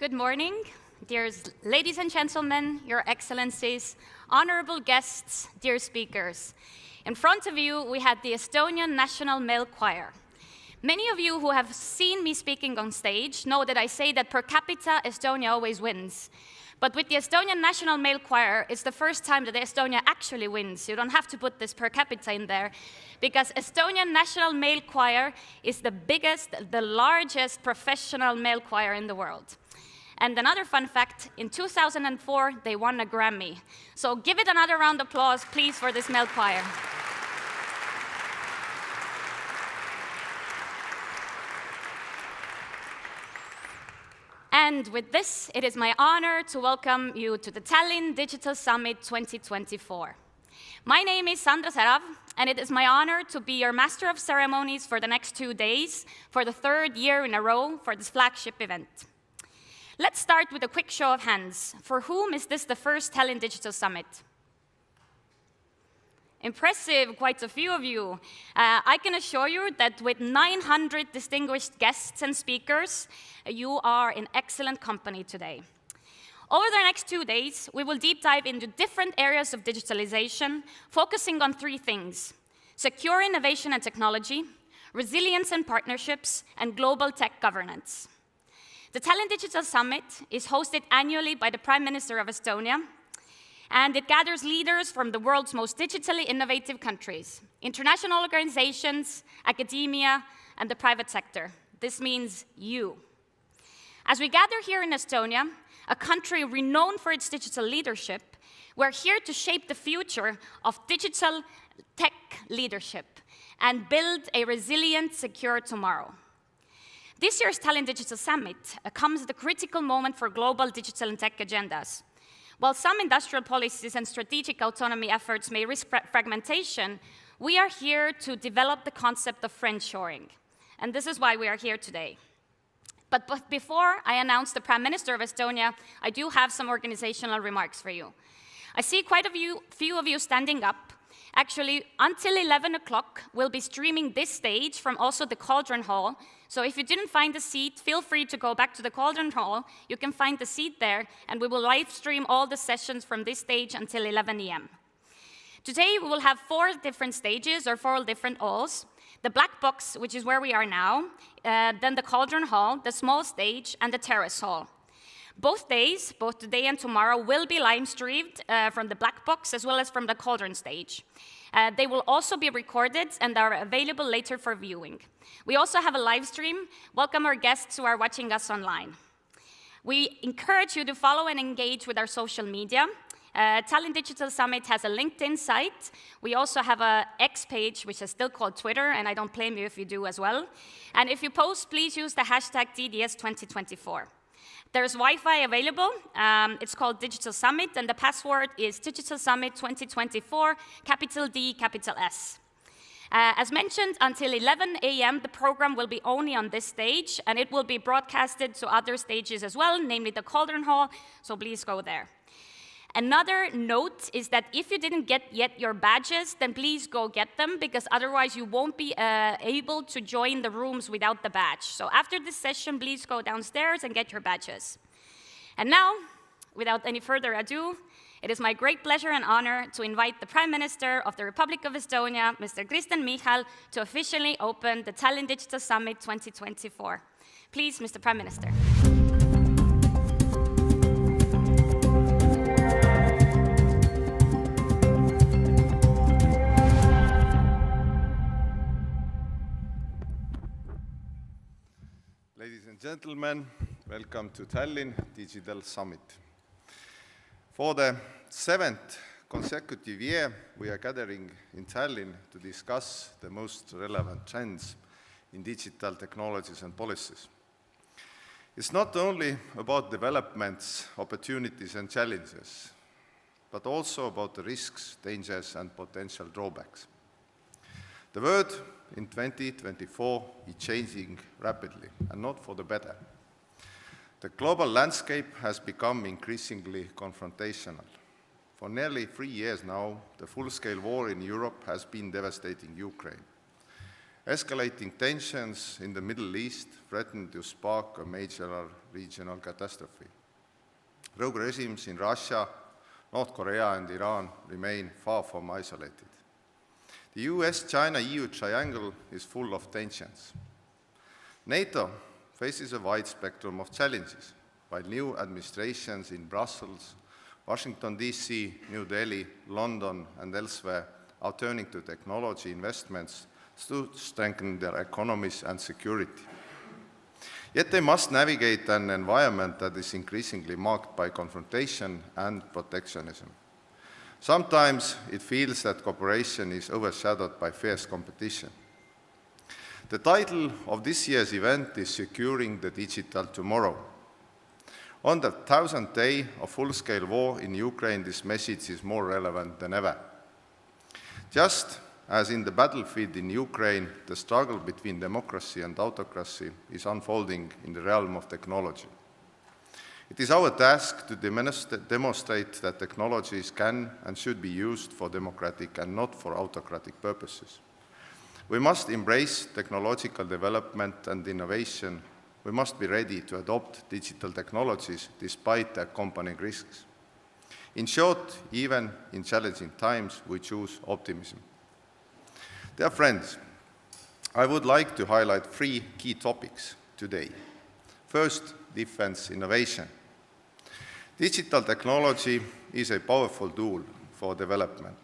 Good morning, dear ladies and gentlemen, your excellencies, honorable guests, dear speakers. In front of you, we had the Estonian National Male Choir. Many of you who have seen me speaking on stage know that I say that per capita, Estonia always wins. But with the Estonian National Male Choir, it's the first time that Estonia actually wins. You don't have to put this per capita in there, because Estonian National Male Choir is the biggest, the largest professional male choir in the world. And another fun fact, in 2004, they won a Grammy. So give it another round of applause, please, for this male choir. And with this, it is my honor to welcome you to the Tallinn Digital Summit 2024. My name is Sandra Särav, and it is my honor to be your Master of Ceremonies for the next 2 days, for the third year in a row for this flagship event. Let's start with a quick show of hands. For whom is this the first Tallinn Digital Summit? Impressive, quite a few of you. I can assure you that with 900 distinguished guests and speakers, you are in excellent company today. Over the next 2 days, we will deep dive into different areas of digitalization, focusing on 3 things: secure innovation and technology, resilience and partnerships, and global tech governance. The Tallinn Digital Summit is hosted annually by the Prime Minister of Estonia, and it gathers leaders from the world's most digitally innovative countries, international organizations, academia, and the private sector. This means you. As we gather here in Estonia, a country renowned for its digital leadership, we're here to shape the future of digital tech leadership and build a resilient, secure tomorrow. This year's Tallinn Digital Summit comes at a critical moment for global digital and tech agendas. While some industrial policies and strategic autonomy efforts may risk fragmentation, we are here to develop the concept of friendshoring. And this is why we are here today. But before I announce the Prime Minister of Estonia, I do have some organizational remarks for you. I see quite a few of you standing up. Actually, until 11 o'clock, we'll be streaming this stage from also the Cauldron Hall. So if you didn't find a seat, feel free to go back to the Cauldron Hall. You can find the seat there, and we will live stream all the sessions from this stage until 11 a.m. Today, we will have 4 different stages, or 4 different halls. The black box, which is where we are now, then the Cauldron Hall, the small stage, and the terrace hall. Both days, both today and tomorrow, will be live streamed from the black box as well as from the Cauldron stage. They will also be recorded and are available later for viewing. We also have a live stream. Welcome our guests who are watching us online. We encourage you to follow and engage with our social media. Tallinn Digital Summit has a LinkedIn site. We also have an X page, which is still called Twitter, and I don't blame you if you do as well. And if you post, please use the hashtag TDS2024. There's Wi-Fi available. It's called Digital Summit, and the password is Digital Summit 2024, capital D, capital S. As mentioned, until 11 a.m., the program will be only on this stage, and it will be broadcasted to other stages as well, namely the Cauldron Hall, so please go there. Another note is that if you didn't get yet your badges, then please go get them, because otherwise you won't be able to join the rooms without the badge. So after this session, please go downstairs and get your badges. And now, without any further ado, it is my great pleasure and honor to invite the Prime Minister of the Republic of Estonia, Mr. Kristen Michal, to officially open the Tallinn Digital Summit 2024. Please, Mr. Prime Minister. Ladies and gentlemen, welcome to Tallinn Digital Summit. For the 7th consecutive year, we are gathering in Tallinn to discuss the most relevant trends in digital technologies and policies. It's not only about developments, opportunities and challenges, but also about the risks, dangers and potential drawbacks. The world in 2024 is changing rapidly, and not for the better. The global landscape has become increasingly confrontational. For nearly 3 years now, the full-scale war in Europe has been devastating Ukraine. Escalating tensions in the Middle East threaten to spark a major regional catastrophe. Rogue regimes in Russia, North Korea and Iran remain far from isolated. The US-China-EU triangle is full of tensions. NATO faces a wide spectrum of challenges, while new administrations in Brussels, Washington, D.C., New Delhi, London, and elsewhere are turning to technology investments to strengthen their economies and security. Yet they must navigate an environment that is increasingly marked by confrontation and protectionism. Sometimes it feels that cooperation is overshadowed by fierce competition. The title of this year's event is Securing the Digital Tomorrow. On the 1000th day of full-scale war in Ukraine, this message is more relevant than ever. Just as in the battlefield in Ukraine, the struggle between democracy and autocracy is unfolding in the realm of technology. It is our task to demonstrate that technologies can and should be used for democratic and not for autocratic purposes. We must embrace technological development and innovation. We must be ready to adopt digital technologies despite the accompanying risks. In short, even in challenging times, we choose optimism. Dear friends, I would like to highlight 3 key topics today. First, defense innovation. Digital technology is a powerful tool for development,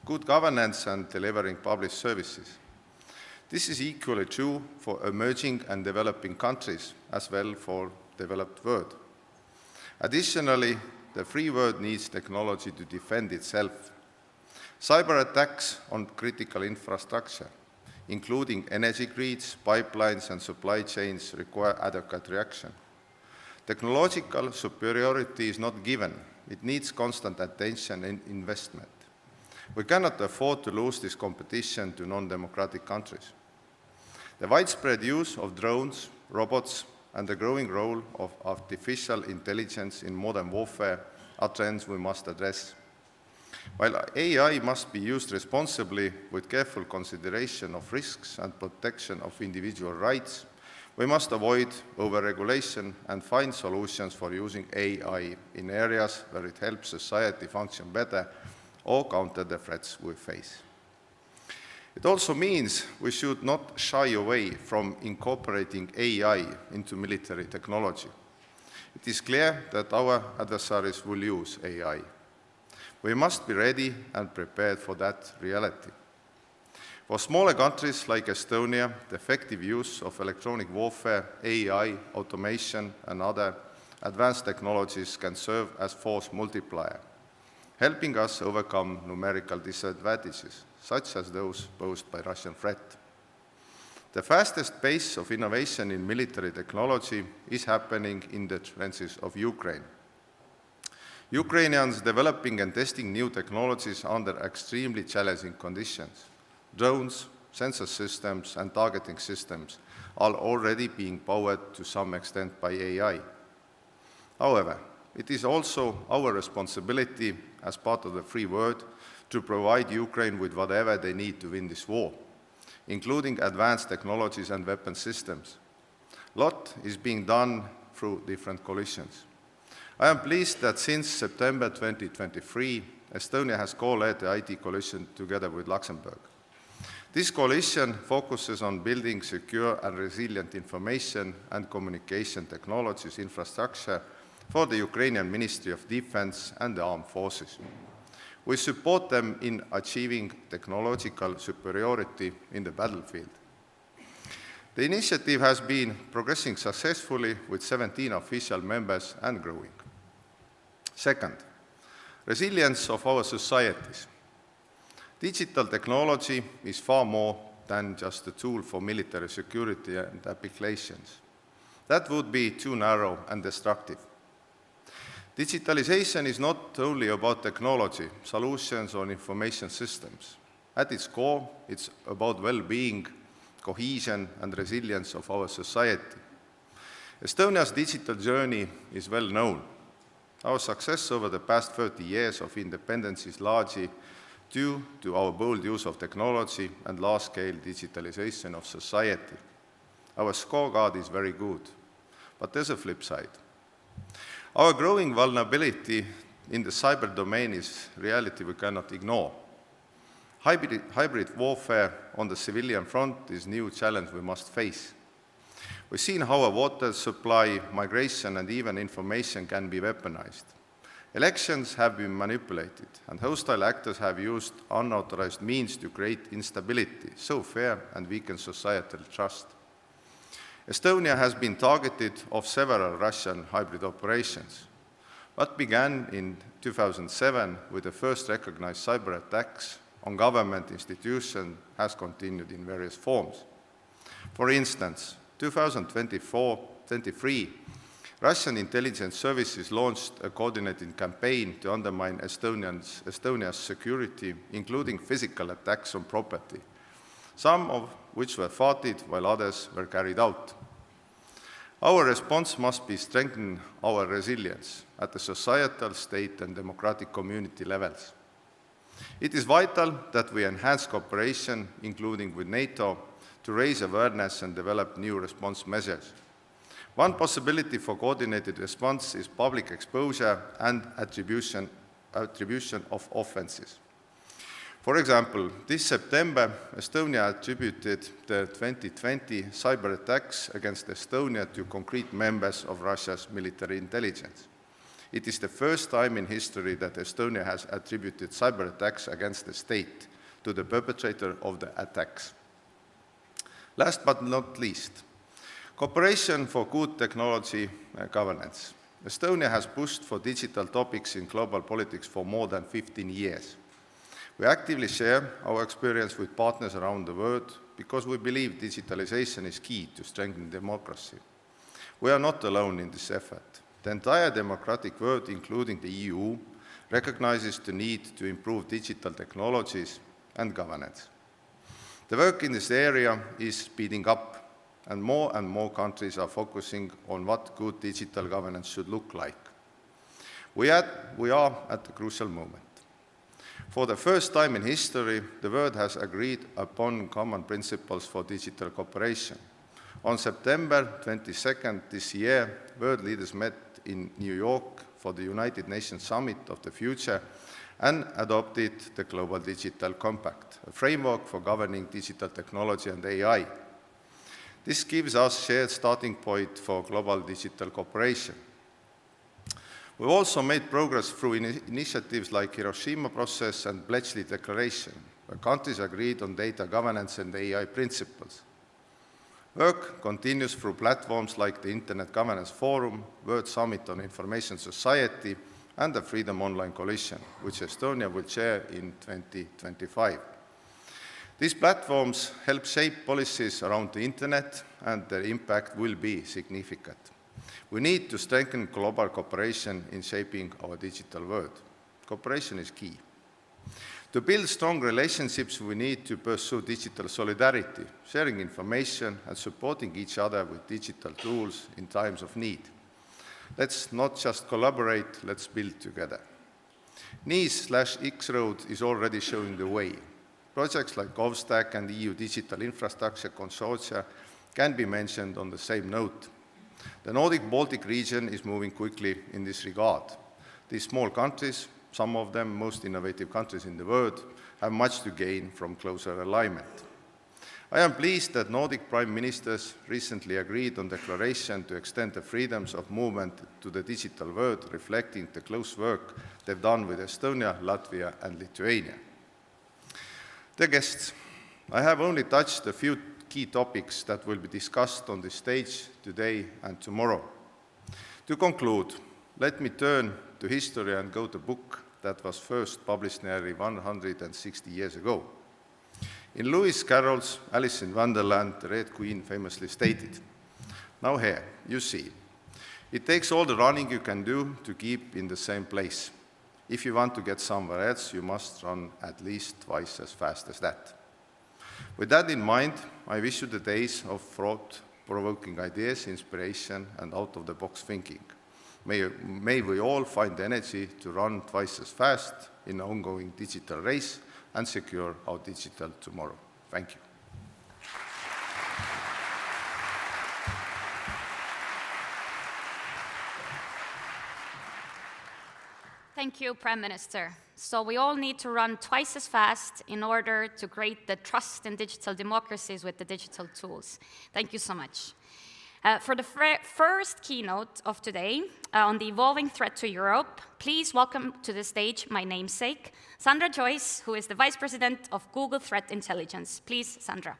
good governance and delivering public services. This is equally true for emerging and developing countries as well for developed world. Additionally, the free world needs technology to defend itself. Cyber attacks on critical infrastructure, including energy grids, pipelines, and supply chains, require adequate reaction. Technological superiority is not given. It needs constant attention and investment. We cannot afford to lose this competition to non-democratic countries. The widespread use of drones, robots, and the growing role of artificial intelligence in modern warfare are trends we must address. While AI must be used responsibly with careful consideration of risks and protection of individual rights, we must avoid over-regulation and find solutions for using AI in areas where it helps society function better or counter the threats we face. It also means we should not shy away from incorporating AI into military technology. It is clear that our adversaries will use AI. We must be ready and prepared for that reality. For smaller countries like Estonia, the effective use of electronic warfare, AI, automation, and other advanced technologies can serve as force multiplier, helping us overcome numerical disadvantages, such as those posed by Russian threat. The fastest pace of innovation in military technology is happening in the trenches of Ukraine. Ukrainians developing and testing new technologies under extremely challenging conditions. Drones, sensor systems, and targeting systems are already being powered to some extent by AI. However, it is also our responsibility as part of the free world to provide Ukraine with whatever they need to win this war, including advanced technologies and weapon systems. A lot is being done through different coalitions. I am pleased that since September 2023, Estonia has co-led the IT coalition together with Luxembourg. This coalition focuses on building secure and resilient information and communication technologies infrastructure for the Ukrainian Ministry of Defense and the Armed Forces. We support them in achieving technological superiority in the battlefield. The initiative has been progressing successfully with 17 official members and growing. Second, resilience of our societies. Digital technology is far more than just a tool for military security and applications. That would be too narrow and destructive. Digitalization is not only about technology, solutions, or information systems. At its core, it's about well-being, cohesion, and resilience of our society. Estonia's digital journey is well known. Our success over the past 30 years of independence is largely due to our bold use of technology and large-scale digitalization of society. Our scorecard is very good, but there's a flip side. Our growing vulnerability in the cyber domain is reality we cannot ignore. Hybrid warfare on the civilian front is a new challenge we must face. We've seen how our water supply, migration, and even information can be weaponized. Elections have been manipulated, and hostile actors have used unauthorized means to create instability, sow fear, and weaken societal trust. Estonia has been targeted of several Russian hybrid operations. What began in 2007 with the first recognized cyber attacks on government institutions has continued in various forms. For instance, 2023, Russian intelligence services launched a coordinated campaign to undermine Estonia's security, including physical attacks on property, some of which were thwarted while others were carried out. Our response must be strengthen our resilience at the societal, state, and democratic community levels. It is vital that we enhance cooperation, including with NATO, to raise awareness and develop new response measures. One possibility for coordinated response is public exposure and attribution of offenses. For example, this September, Estonia attributed the 2020 cyber attacks against Estonia to concrete members of Russia's military intelligence. It is the first time in history that Estonia has attributed cyber attacks against the state to the perpetrator of the attacks. Last but not least, cooperation for good technology governance. Estonia has pushed for digital topics in global politics for more than 15 years. We actively share our experience with partners around the world because we believe digitalization is key to strengthen democracy. We are not alone in this effort. The entire democratic world, including the EU, recognizes the need to improve digital technologies and governance. The work in this area is speeding up, and more countries are focusing on what good digital governance should look like. We are at a crucial moment. For the first time in history, the world has agreed upon common principles for digital cooperation. On September 22nd this year, world leaders met in New York for the United Nations Summit of the Future and adopted the Global Digital Compact, a framework for governing digital technology and AI. This gives us a shared starting point for global digital cooperation. We've also made progress through initiatives like Hiroshima Process and Bletchley Declaration, where countries agreed on data governance and AI principles. Work continues through platforms like the Internet Governance Forum, World Summit on Information Society, and the Freedom Online Coalition, which Estonia will chair in 2025. These platforms help shape policies around the Internet, and their impact will be significant. We need to strengthen global cooperation in shaping our digital world. Cooperation is key. To build strong relationships, we need to pursue digital solidarity, sharing information and supporting each other with digital tools in times of need. Let's not just collaborate, let's build together. NIS/X-Road is already showing the way. Projects like GovStack and EU Digital Infrastructure Consortia can be mentioned on the same note. The Nordic-Baltic region is moving quickly in this regard. These small countries, some of them most innovative countries in the world, have much to gain from closer alignment. I am pleased that Nordic Prime Ministers recently agreed on a declaration to extend the freedoms of movement to the digital world, reflecting the close work they've done with Estonia, Latvia, and Lithuania. Dear guests, I have only touched a few key topics that will be discussed on this stage today and tomorrow. To conclude, let me turn to history and go to a book that was first published nearly 160 years ago. In Lewis Carroll's Alice in Wonderland, the Red Queen famously stated, "Now here, you see, it takes all the running you can do to keep in the same place. If you want to get somewhere else, you must run at least twice as fast as that." With that in mind, I wish you the days of thought-provoking ideas, inspiration, and out-of-the-box thinking. May we all find the energy to run twice as fast in the ongoing digital race and secure our digital tomorrow. Thank you. Thank you, Prime Minister. So we all need to run twice as fast in order to create the trust in digital democracies with the digital tools. Thank you so much. For the first keynote of today on the evolving threat to Europe, please welcome to the stage my namesake, Sandra Joyce, who is the Vice President of Google Threat Intelligence. Please, Sandra.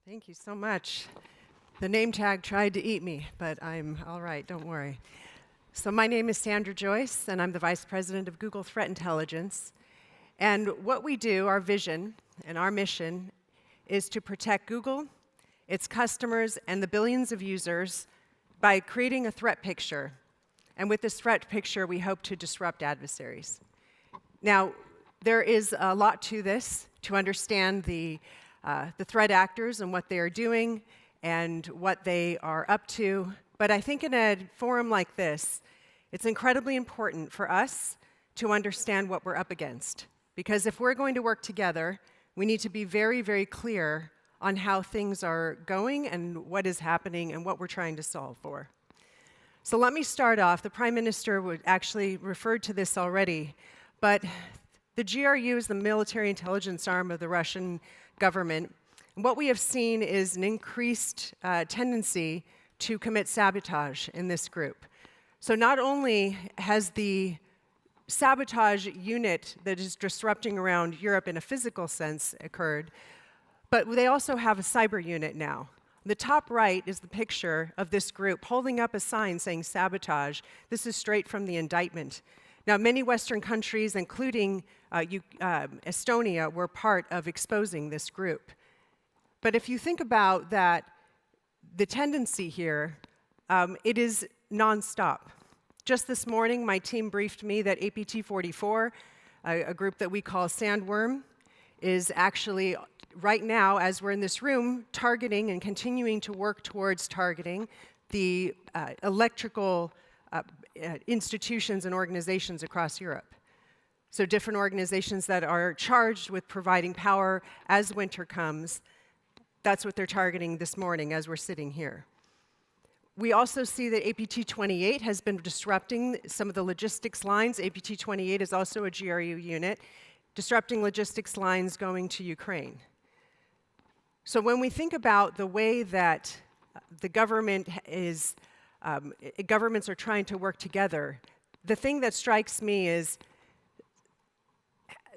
Thank you so much. The name tag tried to eat me, but I'm all right, don't worry. So my name is Sandra Joyce, and I'm the Vice President of Google Threat Intelligence. And what we do, our vision and our mission, is to protect Google, its customers, and the billions of users by creating a threat picture. And with this threat picture, we hope to disrupt adversaries. Now, there is a lot to this to understand the threat actors and what they are doing and what they are up to. But I think in a forum like this, it's incredibly important for us to understand what we're up against. Because if we're going to work together, we need to be very, very clear on how things are going and what is happening and what we're trying to solve for. So let me start off. The Prime Minister would actually referred to this already, but the GRU is the military intelligence arm of the Russian government. And what we have seen is an increased tendency to commit sabotage in this group. So not only has the sabotage unit that is disrupting around Europe in a physical sense occurred, but they also have a cyber unit now. The top right is the picture of this group holding up a sign saying sabotage. This is straight from the indictment. Now, many Western countries, including Estonia, were part of exposing this group. But if you think about that, the tendency here, it is nonstop. Just this morning, my team briefed me that APT44, a group that we call Sandworm, is actually, right now, as we're in this room, targeting and continuing to work towards targeting the electrical institutions and organizations across Europe. So different organizations that are charged with providing power as winter comes, that's what they're targeting this morning as we're sitting here. We also see that APT28 has been disrupting some of the logistics lines. APT28 is also a GRU unit, disrupting logistics lines going to Ukraine. So when we think about the way that the government is, governments are trying to work together, the thing that strikes me is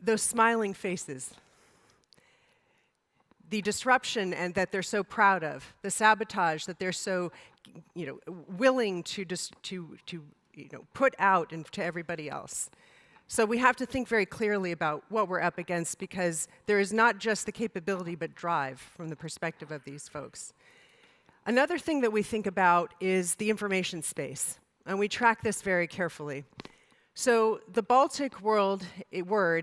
those smiling faces. The disruption and that they're so proud of, the sabotage that they're so, willing to put out to everybody else. So we have to think very clearly about what we're up against, because there is not just the capability but drive from the perspective of these folks. Another thing that we think about is the information space, and we track this very carefully. So the Baltic Word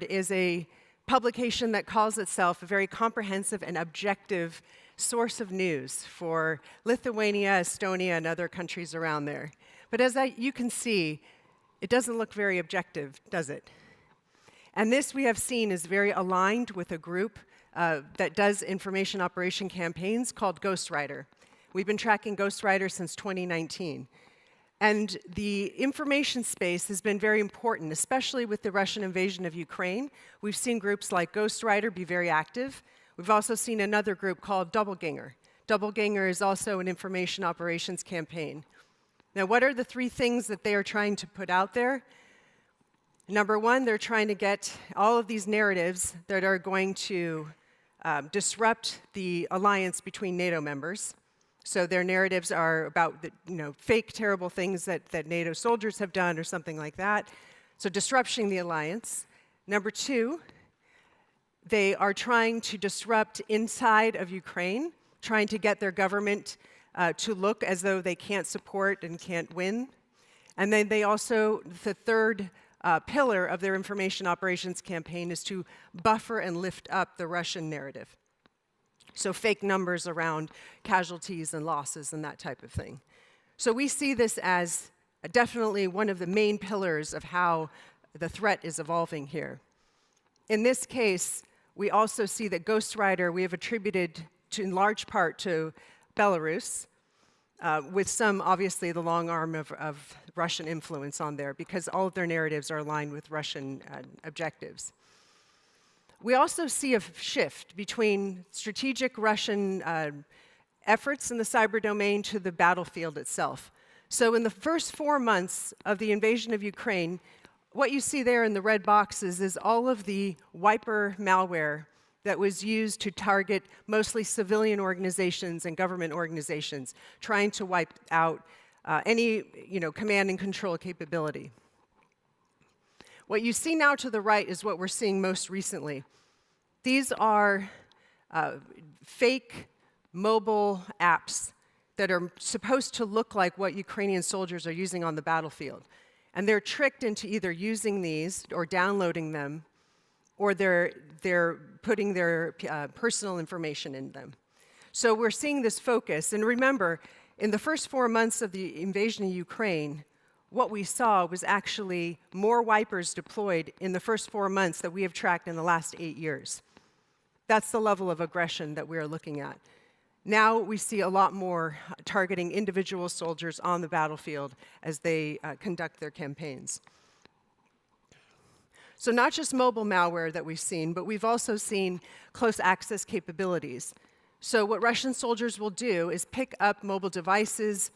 is a publication that calls itself a very comprehensive and objective source of news for Lithuania, Estonia, and other countries around there. But as you can see, it doesn't look very objective, does it? And this we have seen is very aligned with a group that does information operation campaigns called Ghostwriter. We've been tracking Ghostwriter since 2019. And the information space has been very important, especially with the Russian invasion of Ukraine. We've seen groups like Ghostwriter be very active. We've also seen another group called Doppelganger. Doppelganger is also an information operations campaign. Now, what are the three things that they are trying to put out there? Number one, they're trying to get all of these narratives that are going to disrupt the alliance between NATO members. So their narratives are about fake, terrible things that NATO soldiers have done or something like that. So disrupting the alliance. Number two, they are trying to disrupt inside of Ukraine, trying to get their government to look as though they can't support and can't win. And then they also, the third pillar of their information operations campaign is to buffer and lift up the Russian narrative. So fake numbers around casualties and losses and that type of thing. So we see this as definitely one of the main pillars of how the threat is evolving here. In this case, we also see that Ghostwriter we have attributed in large part to Belarus, with some, obviously, the long arm of Russian influence on there, because all of their narratives are aligned with Russian objectives. We also see a shift between strategic Russian efforts in the cyber domain to the battlefield itself. So in the first 4 months of the invasion of Ukraine, what you see there in the red boxes is all of the wiper malware that was used to target mostly civilian organizations and government organizations, trying to wipe out any command and control capability. What you see now to the right is what we're seeing most recently. These are fake mobile apps that are supposed to look like what Ukrainian soldiers are using on the battlefield. And they're tricked into either using these or downloading them, or they're putting their personal information in them. So we're seeing this focus. And remember, in the first 4 months of the invasion of Ukraine, what we saw was actually more wipers deployed in the first 4 months that we have tracked in the last 8 years. That's the level of aggression that we're looking at. Now we see a lot more targeting individual soldiers on the battlefield as they conduct their campaigns. So not just mobile malware that we've seen, but we've also seen close access capabilities. So what Russian soldiers will do is pick up mobile devices,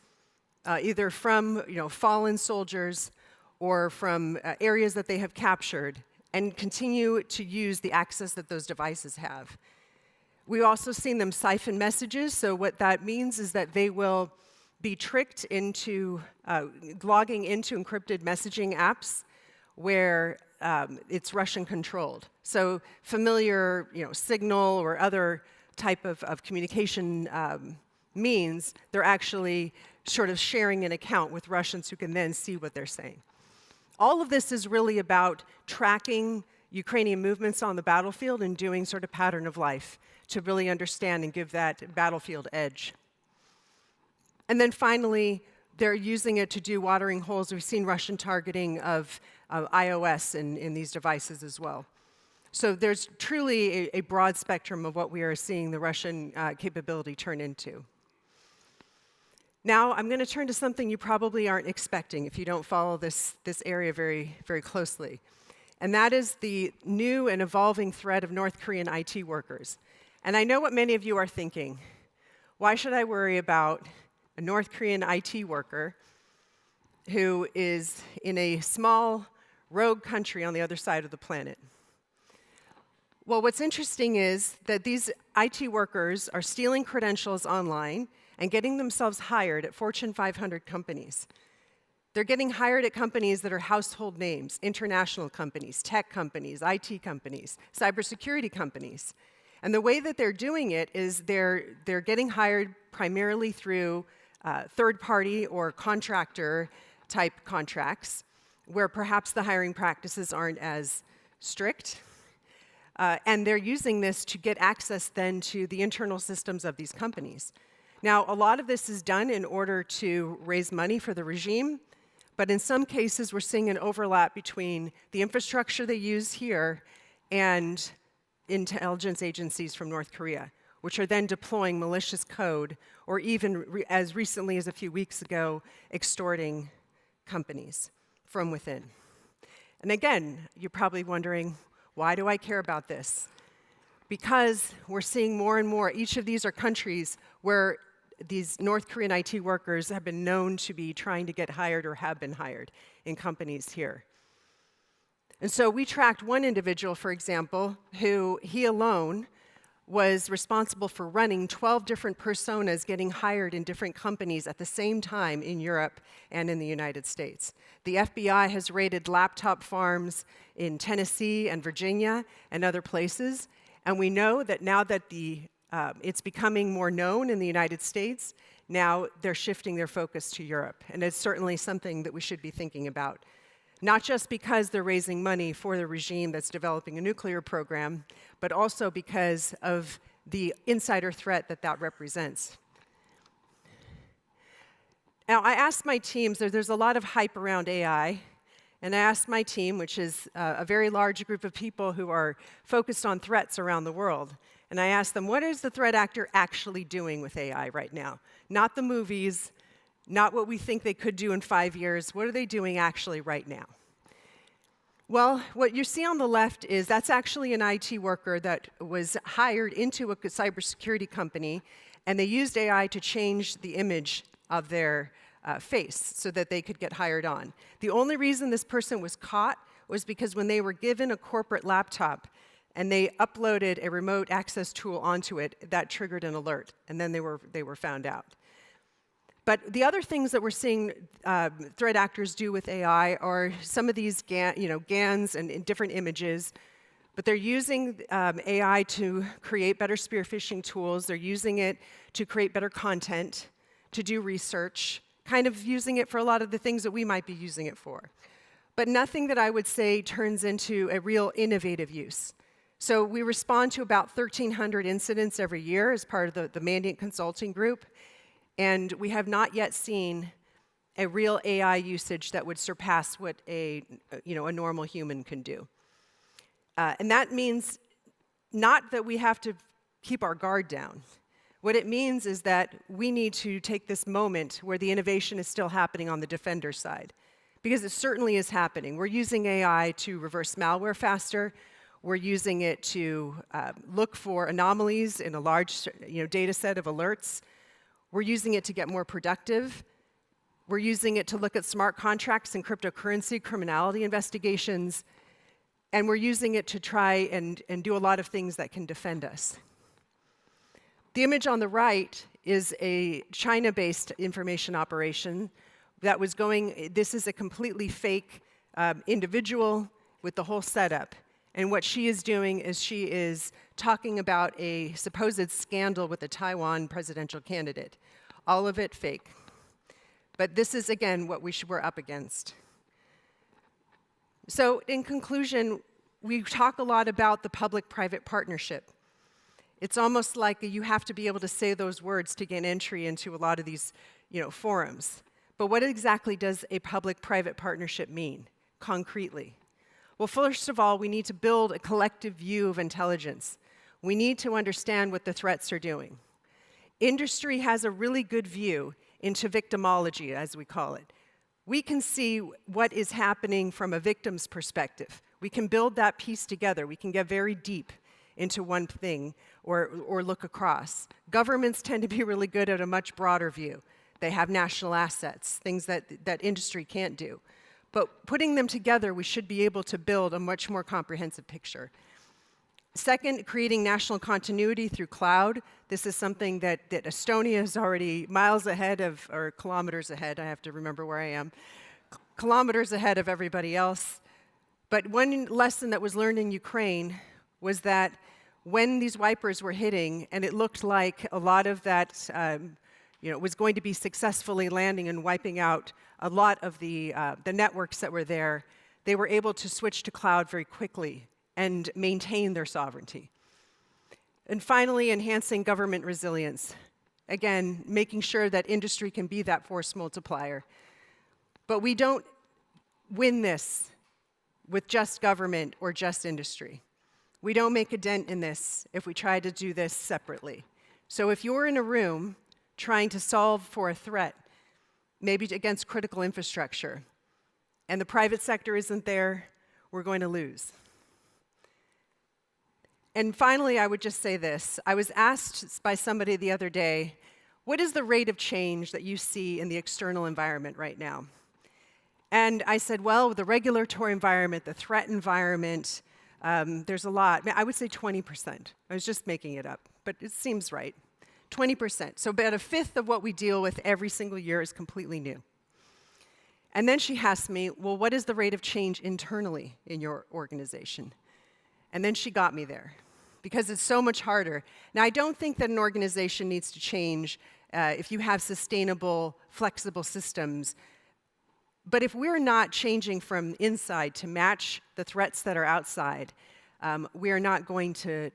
either from fallen soldiers or from areas that they have captured, and continue to use the access that those devices have. We've also seen them siphon messages, so what that means is that they will be tricked into logging into encrypted messaging apps where it's Russian-controlled. So familiar Signal or other type of communication means, they're actually sort of sharing an account with Russians who can then see what they're saying. All of this is really about tracking Ukrainian movements on the battlefield and doing sort of pattern of life to really understand and give that battlefield edge. And then finally, they're using it to do watering holes. We've seen Russian targeting of iOS in these devices as well. So there's truly a broad spectrum of what we are seeing the Russian capability turn into. Now, I'm going to turn to something you probably aren't expecting if you don't follow this area very, very closely. And that is the new and evolving threat of North Korean IT workers. And I know what many of you are thinking. Why should I worry about a North Korean IT worker who is in a small, rogue country on the other side of the planet? Well, what's interesting is that these IT workers are stealing credentials online and getting themselves hired at Fortune 500 companies. They're getting hired at companies that are household names, international companies, tech companies, IT companies, cybersecurity companies. And the way that they're doing it is they're getting hired primarily through third-party or contractor-type contracts, where perhaps the hiring practices aren't as strict. And they're using this to get access then to the internal systems of these companies. Now, a lot of this is done in order to raise money for the regime, but in some cases we're seeing an overlap between the infrastructure they use here and intelligence agencies from North Korea, which are then deploying malicious code, or even as recently as a few weeks ago, extorting companies from within. And again, you're probably wondering, why do I care about this? Because we're seeing more and more, each of these are countries where these North Korean IT workers have been known to be trying to get hired or have been hired in companies here. And so we tracked one individual, for example, who he alone was responsible for running 12 different personas getting hired in different companies at the same time in Europe and in the United States. The FBI has raided laptop farms in Tennessee and Virginia and other places, and we know that now that the It's becoming more known in the United States. Now they're shifting their focus to Europe, and it's certainly something that we should be thinking about. Not just because they're raising money for the regime that's developing a nuclear program, but also because of the insider threat that that represents. Now, I asked my teams, there's a lot of hype around AI, and I asked my team, which is a very large group of people who are focused on threats around the world, and I asked them, what is the threat actor actually doing with AI right now? Not the movies, not what we think they could do in 5 years. What are they doing actually right now? Well, what you see on the left is that's actually an IT worker that was hired into a cybersecurity company, and they used AI to change the image of their face so that they could get hired on. The only reason this person was caught was because when they were given a corporate laptop and they uploaded a remote access tool onto it, that triggered an alert, and then they were found out. But the other things that we're seeing threat actors do with AI are some of these GANs and different images, but they're using AI to create better spear phishing tools. They're using it to create better content, to do research, kind of using it for a lot of the things that we might be using it for. But nothing that I would say turns into a real innovative use. So we respond to about 1,300 incidents every year as part of the Mandiant Consulting Group. And we have not yet seen a real AI usage that would surpass what a normal human can do. And that means not that we have to keep our guard down. What it means is that we need to take this moment where the innovation is still happening on the defender side, because it certainly is happening. We're using AI to reverse malware faster. We're using it to look for anomalies in a large data set of alerts. We're using it to get more productive. We're using it to look at smart contracts and cryptocurrency criminality investigations. And we're using it to try and do a lot of things that can defend us. The image on the right is a China-based information operation that was going, this is a completely fake individual with the whole setup. And what she is doing is she is talking about a supposed scandal with a Taiwan presidential candidate. All of it fake. But this is, again, what we're up against. So in conclusion, we talk a lot about the public-private partnership. It's almost like you have to be able to say those words to gain entry into a lot of these forums. But what exactly does a public-private partnership mean, concretely? Well, first of all, we need to build a collective view of intelligence. We need to understand what the threats are doing. Industry has a really good view into victimology, as we call it. We can see what is happening from a victim's perspective. We can build that piece together. We can get very deep into one thing or look across. Governments tend to be really good at a much broader view. They have national assets, things that industry can't do. But putting them together, we should be able to build a much more comprehensive picture. Second, creating national continuity through cloud. This is something that Estonia is already miles ahead of, or kilometers ahead, I have to remember where I am, kilometers ahead of everybody else. But one lesson that was learned in Ukraine was that when these wipers were hitting, and it looked like a lot of that was going to be successfully landing and wiping out a lot of the networks that were there, they were able to switch to cloud very quickly and maintain their sovereignty. And finally, enhancing government resilience. Again, making sure that industry can be that force multiplier. But we don't win this with just government or just industry. We don't make a dent in this if we try to do this separately. So if you're in a room trying to solve for a threat, maybe against critical infrastructure, and the private sector isn't there, we're going to lose. And finally, I would just say this. I was asked by somebody the other day, what is the rate of change that you see in the external environment right now? And I said, well, the regulatory environment, the threat environment, there's a lot. I would say 20%. I was just making it up, but it seems right. 20%. So about a fifth of what we deal with every single year is completely new. And then she asked me, well, what is the rate of change internally in your organization? And then she got me there. because it's so much harder. Now, I don't think that an organization needs to change if you have sustainable, flexible systems. But if we're not changing from inside to match the threats that are outside, we are not going to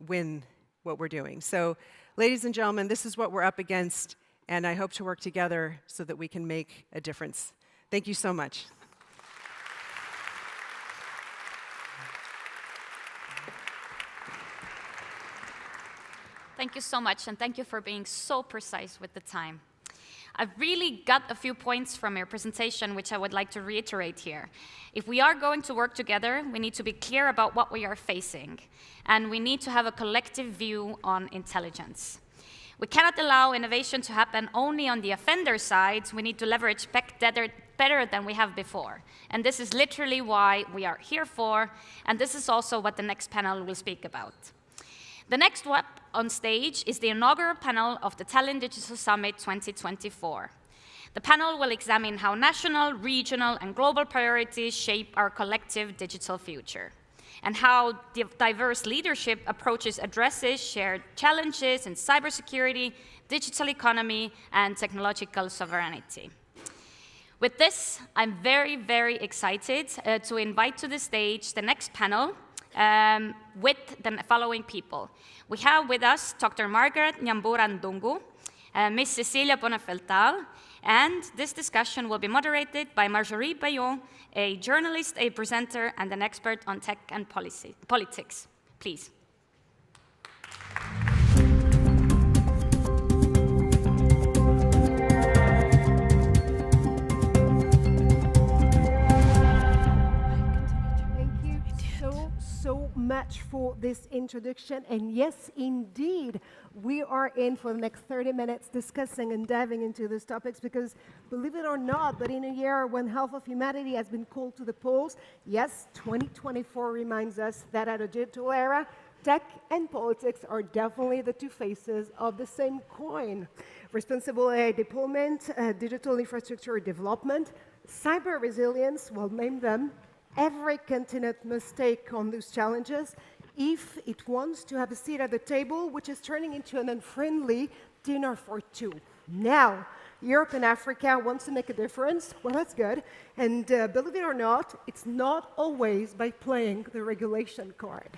win what we're doing. So, ladies and gentlemen, this is what we're up against, and I hope to work together so that we can make a difference. Thank you so much. Thank you so much, and thank you for being so precise with the time. I've really got a few points from your presentation which I would like to reiterate here. If we are going to work together, we need to be clear about what we are facing, and we need to have a collective view on intelligence. We cannot allow innovation to happen only on the offender side. We need to leverage better than we have before. And this is literally why we are here for, and this is also what the next panel will speak about. The next one on stage is the inaugural panel of the Tallinn Digital Summit 2024. The panel will examine how national, regional, and global priorities shape our collective digital future, and how diverse leadership approaches addresses shared challenges in cybersecurity, digital economy, and technological sovereignty. With this, I'm very, very excited to invite to the stage the next panel, with the following people. We have with us Dr. Margaret Nyambura Ndungu, Ms. Cecilia Bonafel-Tal, and this discussion will be moderated by Marjorie Bayon, a journalist, a presenter, and an expert on tech and politics. Please. So much for this introduction, and yes, indeed, we are in for the next 30 minutes discussing and diving into these topics because, believe it or not, but in a year when half of humanity has been called to the polls, yes, 2024 reminds us that at a digital era, tech and politics are definitely the two faces of the same coin. Responsible AI deployment, digital infrastructure development, cyber resilience, we'll name them. Every continent must take on those challenges if it wants to have a seat at the table, which is turning into an unfriendly dinner for two. Now, Europe and Africa wants to make a difference. Well, that's good. And believe it or not, it's not always by playing the regulation card.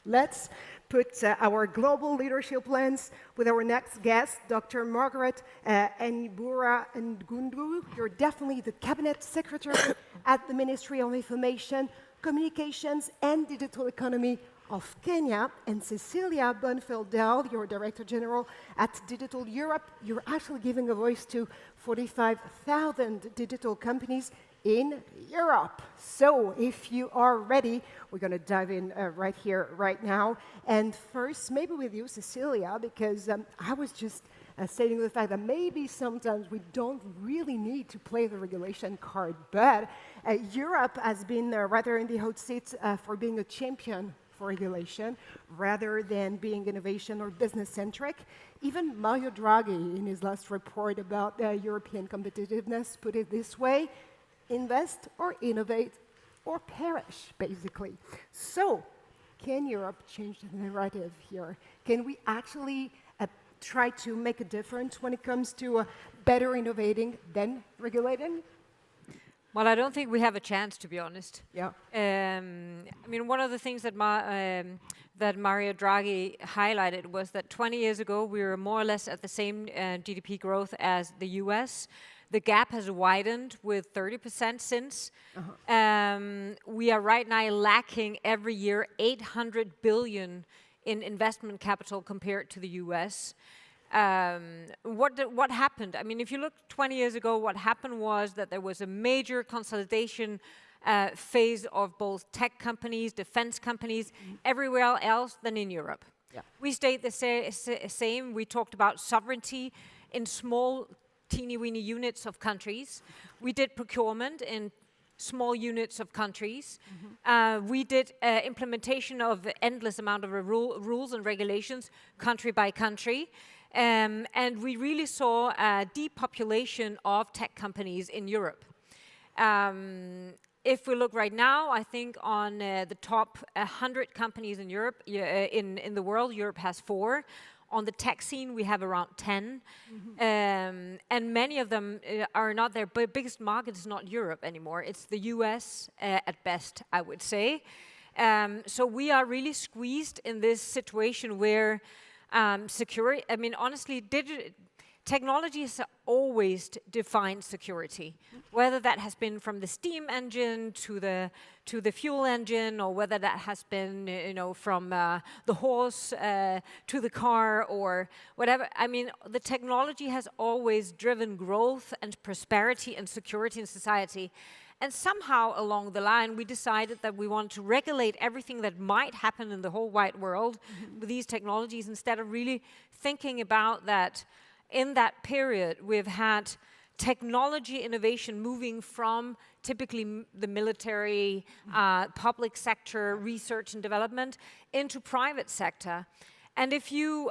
Let's put our global leadership lens with our next guest, Dr. Margaret Nyambura Ndungu. You're definitely the Cabinet Secretary at the Ministry of Information, Communications and Digital Economy of Kenya, and Cecilia Bonafel-Tal, your Director General at Digital Europe. You're actually giving a voice to 45,000 digital companies in Europe. So if you are ready, we're going to dive in right here, right now. And first, maybe with you, Cecilia, because I was just stating the fact that maybe sometimes we don't really need to play the regulation card, but Europe has been rather in the hot seat for being a champion for regulation rather than being innovation or business-centric. Even Mario Draghi, in his last report about European competitiveness, put it this way: invest or innovate or perish, basically. So, can Europe change the narrative here? Can we actually try to make a difference when it comes to better innovating than regulating? Well, I don't think we have a chance, to be honest. Yeah. I mean, one of the things that that Mario Draghi highlighted was that 20 years ago we were more or less at the same GDP growth as the US. The gap has widened with 30% since. We are right now lacking every year 800 billion in investment capital compared to the US. What happened? I mean, if you look 20 years ago, what happened was that there was a major consolidation phase of both tech companies, defense companies, everywhere else than in Europe. Yeah. We stayed the same. We talked about sovereignty in small, teeny-weeny units of countries. We did procurement in small units of countries. We did implementation of endless amount of rules and regulations, country by country. And we really saw a depopulation of tech companies in Europe. if we look right now, I think on the top 100 companies in Europe, in the world, Europe has 4. On the tech scene, we have around 10. And many of them are not their biggest market is not Europe anymore. It's the US at best, I would say. So we are really squeezed in this situation where security, I mean, honestly, technology has always defined security, whether that has been from the steam engine to the fuel engine, or whether that has been, from the horse to the car, or whatever. I mean, the technology has always driven growth and prosperity and security in society. And somehow along the line, we decided that we want to regulate everything that might happen in the whole wide world with these technologies, instead of really thinking about that. In that period, we've had technology innovation moving from typically the military, public sector, research and development, into private sector. And if you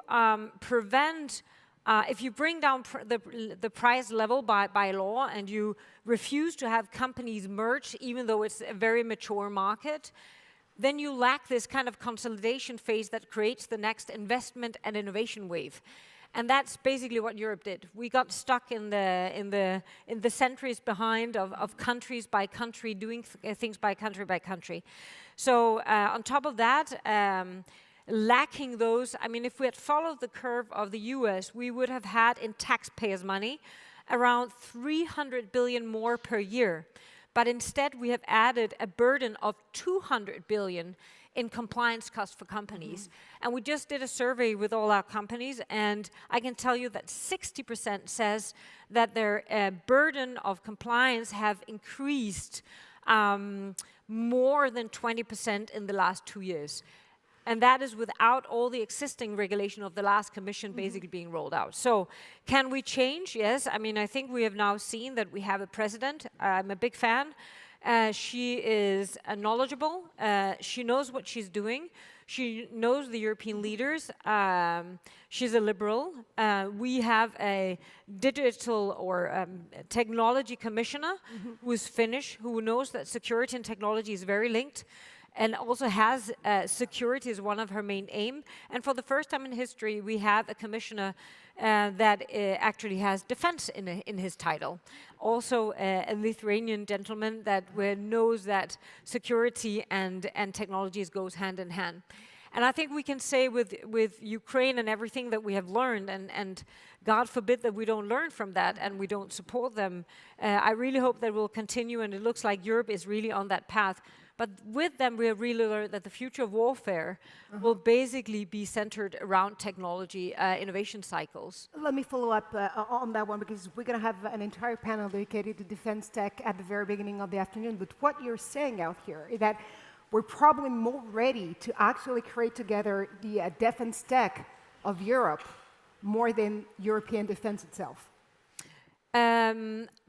if you bring down the price level by law, and you refuse to have companies merge, even though it's a very mature market, then you lack this kind of consolidation phase that creates the next investment and innovation wave. And that's basically what Europe did. We got stuck in the centuries behind of countries by country doing things by country. So on top of that, lacking those, I mean, if we had followed the curve of the US, we would have had in taxpayers' money around 300 billion more per year. But instead, we have added a burden of 200 billion in compliance costs for companies. And we just did a survey with all our companies, and I can tell you that 60% says that their burden of compliance have increased more than 20% in the last 2 years. And that is without all the existing regulation of the last commission basically being rolled out. So can we change? Yes. I mean, I think we have now seen that we have a president. I'm a big fan. She is knowledgeable. She knows what she's doing. She knows the European leaders. She's a liberal. We have a digital or technology commissioner who is Finnish, who knows that security and technology is very linked, and also has security as one of her main aim. And for the first time in history, we have a commissioner that actually has defense in his title. Also a Lithuanian gentleman that knows that security and technologies goes hand in hand. And I think we can say with Ukraine and everything that we have learned, and God forbid that we don't learn from that and we don't support them, I really hope that we'll continue, and it looks like Europe is really on that path. But with them, we have really learned that the future of warfare will basically be centered around technology innovation cycles. Let me follow up on that one, because we're going to have an entire panel dedicated to defense tech at the very beginning of the afternoon. But what you're saying out here is that we're probably more ready to actually create together the defense tech of Europe more than European defense itself.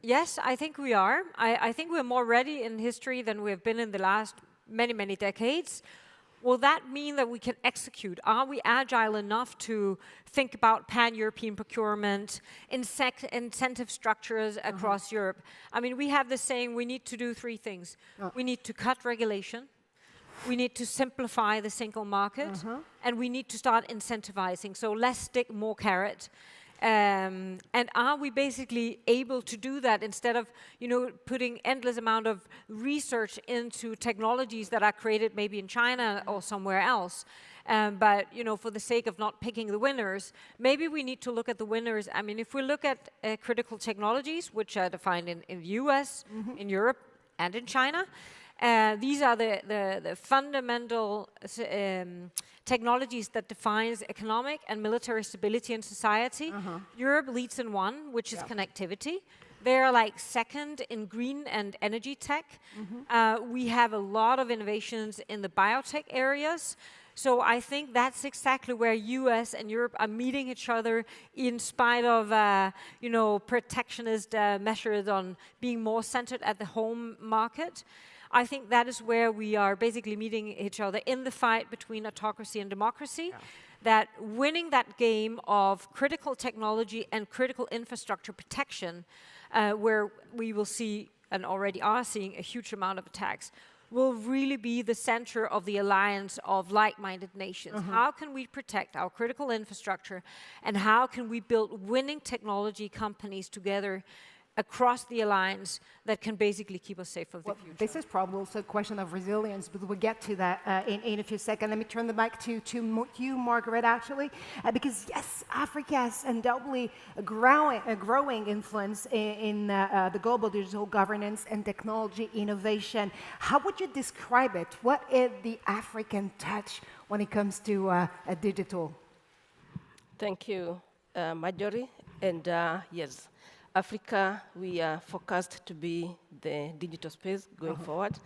Yes, I think we are. I think we're more ready in history than we have been in the last many, many decades. Will that mean that we can execute? Are we agile enough to think about pan-European procurement, incentive structures across Europe? I mean, we have the saying, we need to do 3 things. We need to cut regulation, we need to simplify the single market, and we need to start incentivizing. So less stick, more carrot. And are we basically able to do that instead of, putting endless amount of research into technologies that are created maybe in China or somewhere else? But, for the sake of not picking the winners, maybe we need to look at the winners. I mean, if we look at critical technologies, which are defined in the US, in Europe, and in China, these are the fundamental technologies that defines economic and military stability in society. Europe leads in one, which is connectivity. They're like second in green and energy tech. We have a lot of innovations in the biotech areas. So I think that's exactly where US and Europe are meeting each other in spite of, protectionist measures on being more centered at the home market. I think that is where we are basically meeting each other in the fight between autocracy and democracy. That winning that game of critical technology and critical infrastructure protection, where we will see and already are seeing a huge amount of attacks, will really be the center of the alliance of like-minded nations. How can we protect our critical infrastructure, and how can we build winning technology companies together across the alliance that can basically keep us safe for the future? This is probably also a question of resilience, but we'll get to that in a few seconds. Let me turn the mic to you, Margaret, actually, because yes, Africa has undoubtedly a growing influence in the global digital governance and technology innovation. How would you describe it? What is the African touch when it comes to digital? Thank you, Marjorie. And yes, Africa, we are forecast to be the digital space going forward.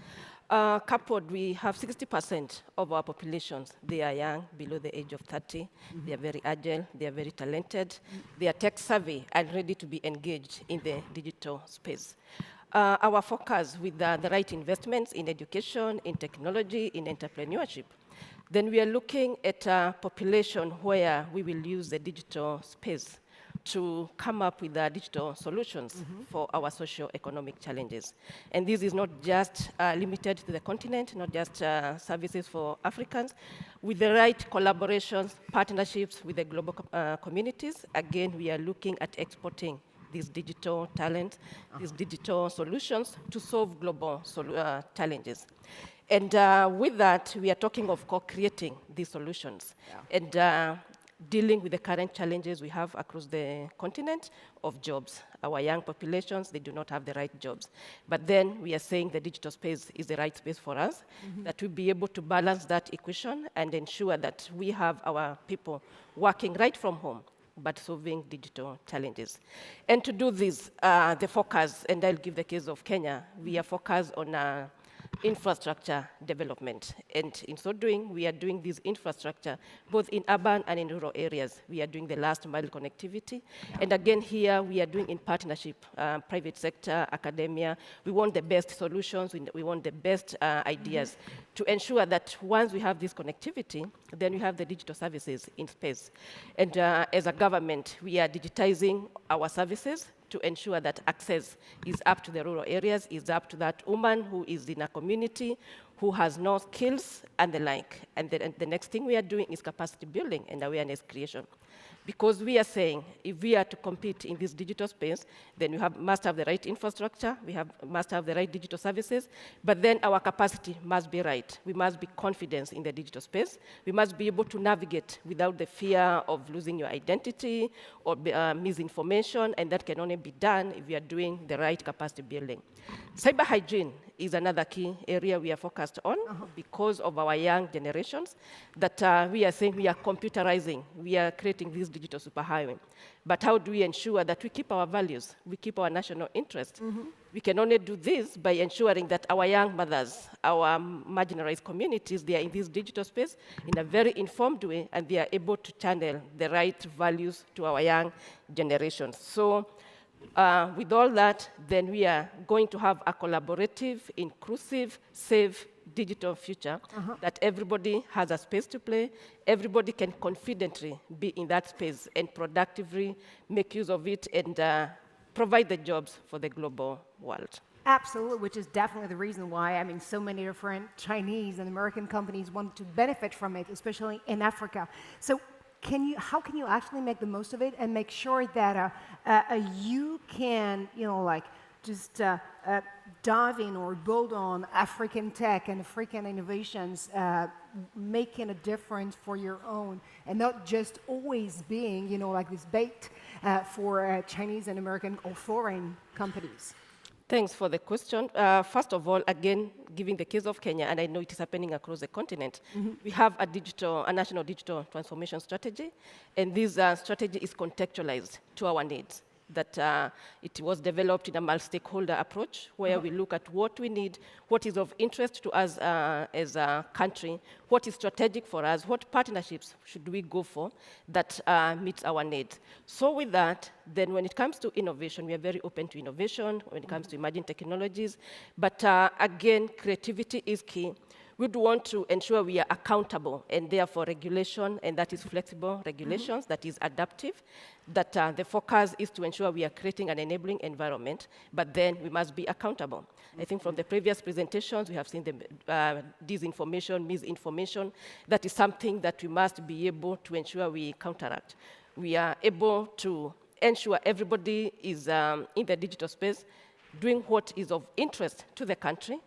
Coupled, we have 60% of our populations. They are young, below the age of 30. They are very agile, they are very talented. They are tech savvy and ready to be engaged in the digital space. Our focus with the right investments in education, in technology, in entrepreneurship, then we are looking at a population where we will use the digital space to come up with digital solutions for our socio-economic challenges. And this is not just limited to the continent, not just services for Africans. With the right collaborations, partnerships with the global communities, again, we are looking at exporting these digital talent, these digital solutions to solve global challenges. And with that, we are talking of co-creating these solutions. And dealing with the current challenges we have across the continent of jobs. Our young populations, they do not have the right jobs. But then we are saying the digital space is the right space for us, that we'll be able to balance that equation and ensure that we have our people working right from home, but solving digital challenges. And to do this, the focus, and I'll give the case of Kenya, we are focused on infrastructure development. And in so doing, we are doing this infrastructure both in urban and in rural areas. We are doing the last mile connectivity. And again, here we are doing in partnership, private sector, academia. We want the best solutions, we want the best ideas to ensure that once we have this connectivity, then we have the digital services in space. And as a government, we are digitizing our services to ensure that access is up to the rural areas, is up to that woman who is in a community, who has no skills and the like. And the next thing we are doing is capacity building and awareness creation. Because we are saying, if we are to compete in this digital space, then we must have the right infrastructure, must have the right digital services, but then our capacity must be right. We must be confident in the digital space. We must be able to navigate without the fear of losing your identity or misinformation, and that can only be done if we are doing the right capacity building. Cyber hygiene is another key area we are focused on because of our young generations, that we are saying we are computerizing, we are creating this digital superhighway. But how do we ensure that we keep our values, we keep our national interest? We can only do this by ensuring that our young mothers, our marginalized communities, they are in this digital space in a very informed way, and they are able to channel the right values to our young generations. So with all that, then we are going to have a collaborative, inclusive, safe digital future that everybody has a space to play, everybody can confidently be in that space and productively make use of it and provide the jobs for the global world. Absolutely, which is definitely the reason why, I mean, so many different Chinese and American companies want to benefit from it, especially in Africa. So how can you actually make the most of it and make sure that you can, just dive in or build on African tech and African innovations, making a difference for your own, and not just always being, this bait for Chinese and American or foreign companies? Thanks for the question. First of all, again, giving the case of Kenya, and I know it is happening across the continent, we have a national digital transformation strategy, and this strategy is contextualized to our needs. That it was developed in a multi-stakeholder approach where we look at what we need, what is of interest to us as a country, what is strategic for us, what partnerships should we go for that meets our needs. So with that, then when it comes to innovation, we are very open to innovation when it comes to emerging technologies. But again, creativity is key. we'd want to ensure we are accountable, and therefore regulation, and that is flexible regulations, that is adaptive, that the focus is to ensure we are creating an enabling environment, but then we must be accountable. I think from the previous presentations, we have seen the disinformation, misinformation. That is something that we must be able to ensure we counteract. We are able to ensure everybody is in the digital space doing what is of interest to the country.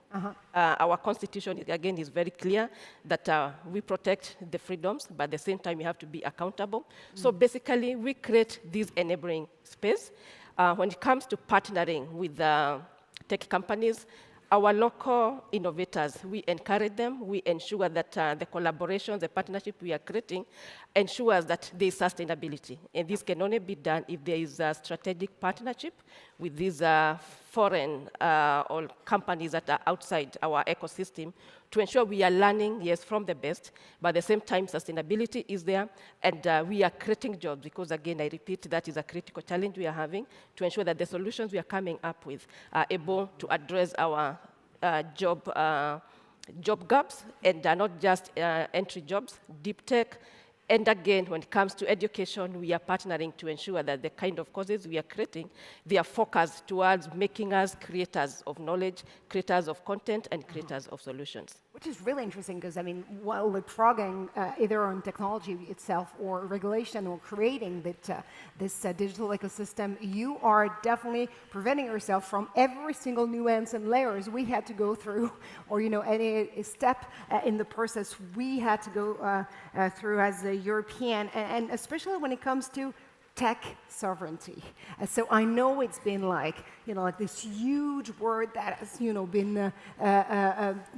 Our constitution, again, is very clear that we protect the freedoms, but at the same time, we have to be accountable. So basically, we create this enabling space. When it comes to partnering with tech companies, our local innovators, we encourage them. We ensure that the collaboration, the partnership we are creating ensures that there is sustainability. And this can only be done if there is a strategic partnership with these foreign or companies that are outside our ecosystem to ensure we are learning, yes, from the best, but at the same time, sustainability is there, and we are creating jobs, because again, I repeat, that is a critical challenge we are having, to ensure that the solutions we are coming up with are able to address our job gaps, and not just entry jobs, deep tech. And again, when it comes to education, we are partnering to ensure that the kind of courses we are creating, they are focused towards making us creators of knowledge, creators of content, and creators of solutions. Which is really interesting, because I mean, while leapfrogging either on technology itself or regulation or creating this digital ecosystem, you are definitely preventing yourself from every single nuance and layers we had to go through, or any step in the process we had to go through as a European, and especially when it comes to tech sovereignty. So I know it's been like this huge word that has, been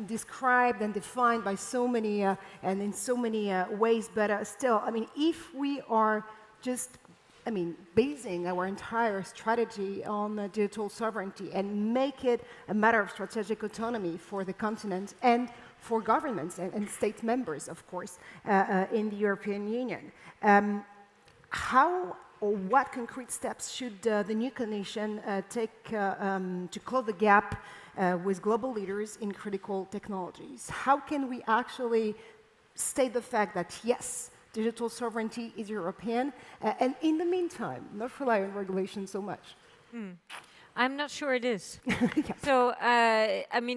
described and defined by so many and in so many ways. But still, I mean, if we are just, basing our entire strategy on digital sovereignty and make it a matter of strategic autonomy for the continent and for governments and state members, of course, in the European Union. How or what concrete steps should the new Commission take to close the gap with global leaders in critical technologies? How can we actually state the fact that, yes, digital sovereignty is European, and in the meantime, not rely on regulation so much? I'm not sure it is. Yeah. So,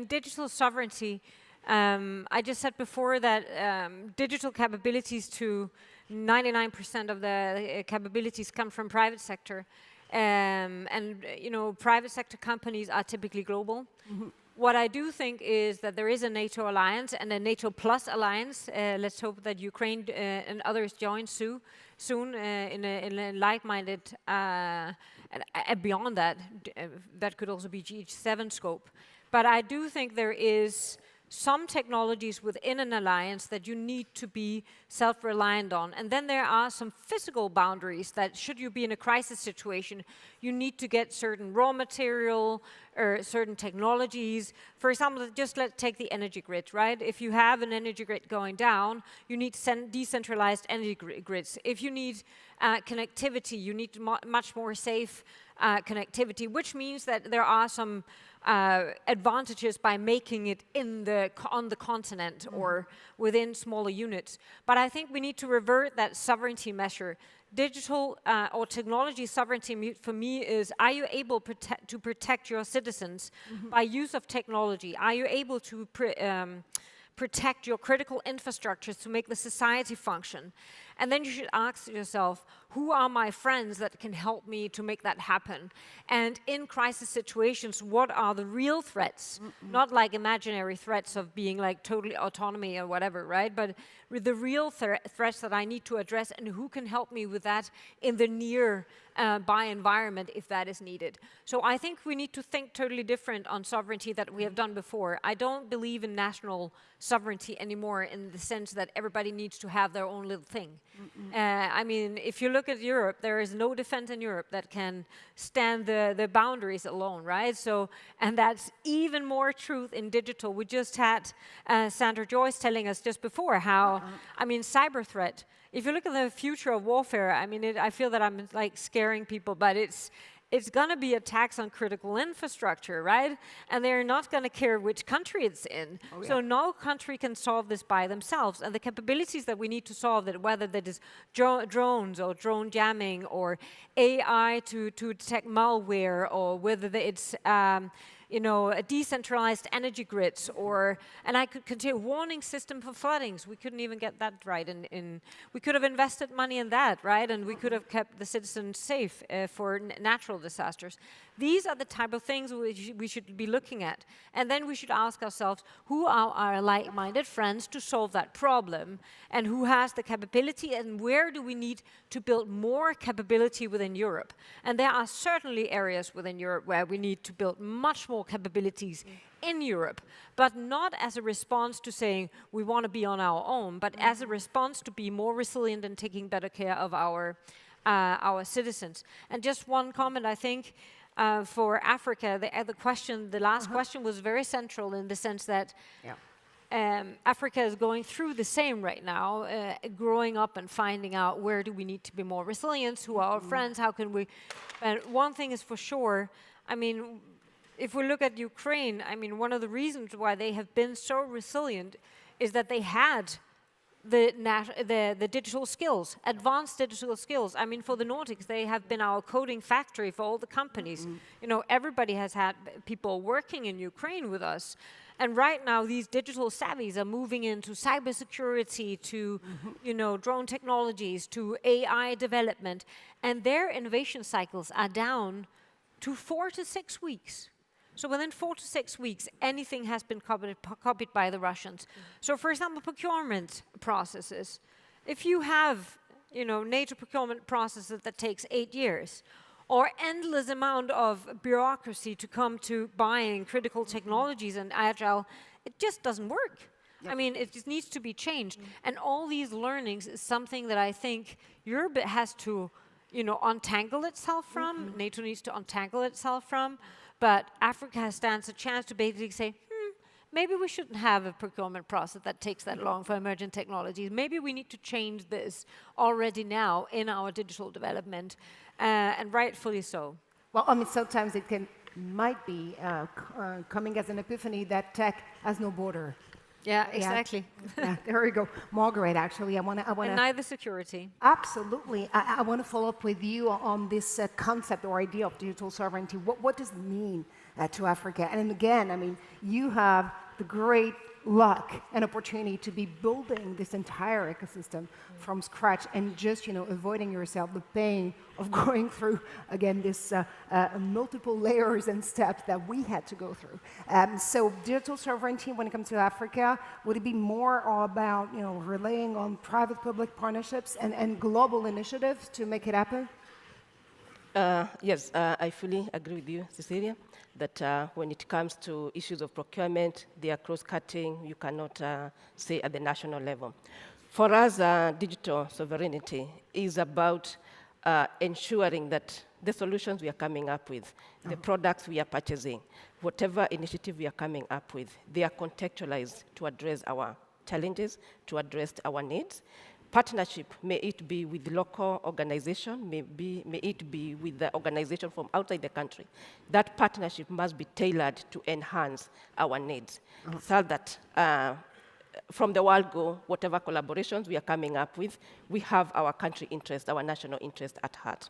digital sovereignty, I just said before that digital capabilities to 99% of the capabilities come from private sector, and private sector companies are typically global. What I do think is that there is a NATO alliance and a NATO plus alliance. Let's hope that Ukraine and others join soon in a like-minded, and beyond that, that could also be G7 scope. But I do think there is some technologies within an alliance that you need to be self-reliant on. And then there are some physical boundaries that, should you be in a crisis situation, you need to get certain raw material or certain technologies. For example, just let's take the energy grid, right? If you have an energy grid going down, you need decentralized energy grids. If you need connectivity, you need much more safe connectivity, which means that there are some advantages by making it on the continent or within smaller units. But I think we need to revert that sovereignty measure. Digital or technology sovereignty for me is, are you able to protect your citizens by use of technology? Are you able to protect your critical infrastructures to make the society function? And then you should ask yourself, who are my friends that can help me to make that happen? And in crisis situations, what are the real threats? Not like imaginary threats of being like totally autonomy or whatever, right? But with the real threats that I need to address, and who can help me with that in the near by environment if that is needed. So I think we need to think totally different on sovereignty that we have done before. I don't believe in national sovereignty anymore in the sense that everybody needs to have their own little thing. If you look at Europe, there is no defense in Europe that can stand the boundaries alone, right? So, and that's even more truth in digital. We just had Sandra Joyce telling us just before how, cyber threat. If you look at the future of warfare, I feel that I'm like scaring people, but it's it's going to be a tax on critical infrastructure, right? And they're not going to care which country it's in. Oh, yeah. So no country can solve this by themselves. And the capabilities that we need to solve, that whether that is drones or drone jamming or AI to detect malware, or whether it's you know, a decentralized energy grids, or, and I could continue, warning system for floodings. We couldn't even get that right. We could have invested money in that, right? And we could have kept the citizens safe for natural disasters. These are the type of things we should be looking at. And then we should ask ourselves, who are our like-minded friends to solve that problem? And who has the capability, and where do we need to build more capability within Europe? And there are certainly areas within Europe where we need to build much more capabilities in Europe, but not as a response to saying we want to be on our own, but as a response to be more resilient and taking better care of our citizens. And just one comment, I think, for Africa, the last question was very central in the sense that Africa is going through the same right now, growing up and finding out where do we need to be more resilient, who are our friends, how can we... And one thing is for sure, I mean, if we look at Ukraine, I mean, one of the reasons why they have been so resilient is that they had the digital skills, advanced digital skills. I mean, for the Nordics, they have been our coding factory for all the companies. You know, everybody has had people working in Ukraine with us. And right now, these digital savvies are moving into cybersecurity, to, you know, drone technologies, to AI development. And their innovation cycles are down to 4 to 6 weeks. So within 4 to 6 weeks, anything has been copied by the Russians. So for example, procurement processes. If you have, you know, NATO procurement processes that takes 8 years, or endless amount of bureaucracy to come to buying critical technologies and agile, it just doesn't work. I mean, it just needs to be changed. And all these learnings is something that I think Europe has to, you know, untangle itself from. NATO needs to untangle itself from. But Africa stands a chance to basically say, maybe we shouldn't have a procurement process that takes that long for emerging technologies. Maybe we need to change this already now in our digital development, and rightfully so. Well, I mean, sometimes it might be coming as an epiphany that tech has no border. Yeah, exactly. Yeah, there we go. Margaret, actually, I want to... And neither security. Absolutely. I want to follow up with you on this concept or idea of digital sovereignty. What does it mean to Africa? And again, I mean, you have the great luck and opportunity to be building this entire ecosystem from scratch and just, you know, avoiding yourself the pain of going through, again, this multiple layers and steps that we had to go through. So digital sovereignty when it comes to Africa, would it be more about, you know, relying on private-public partnerships and global initiatives to make it happen? Yes, I fully agree with you, Cecilia, that when it comes to issues of procurement, they are cross-cutting. You cannot say at the national level. For us, digital sovereignty is about ensuring that the solutions we are coming up with, the products we are purchasing, whatever initiative we are coming up with, they are contextualized to address our challenges, to address our needs. Partnership, may it be with local organization, may it be with the organization from outside the country. That partnership must be tailored to enhance our needs, so that from the word go, whatever collaborations we are coming up with, we have our country interest, our national interest at heart.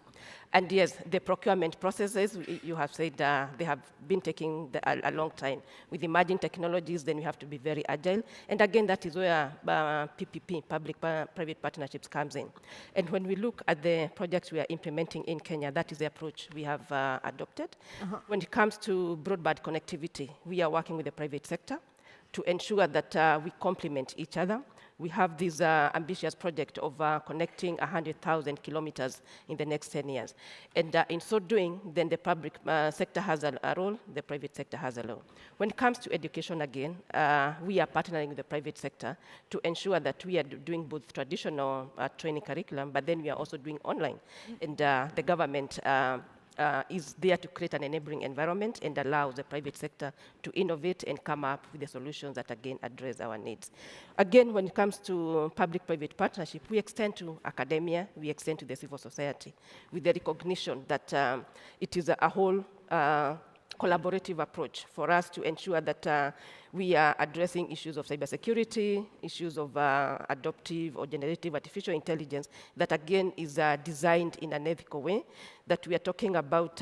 And yes, the procurement processes, you have said they have been taking a long time. With emerging technologies, then we have to be very agile. And again, that is where PPP, public-private partnerships, comes in. And when we look at the projects we are implementing in Kenya, that is the approach we have adopted. When it comes to broadband connectivity, we are working with the private sector to ensure that we complement each other. We have this ambitious project of connecting 100,000 kilometers in the next 10 years. And in so doing, then the public sector has a role, the private sector has a role. When it comes to education again, we are partnering with the private sector to ensure that we are doing both traditional training curriculum, but then we are also doing online. And the government is there to create an enabling environment and allows the private sector to innovate and come up with the solutions that, again, address our needs. Again, when it comes to public-private partnership, we extend to academia, we extend to the civil society, with the recognition that it is a whole collaborative approach for us to ensure that we are addressing issues of cybersecurity, issues of adaptive or generative artificial intelligence that, again, is designed in an ethical way, that we are talking about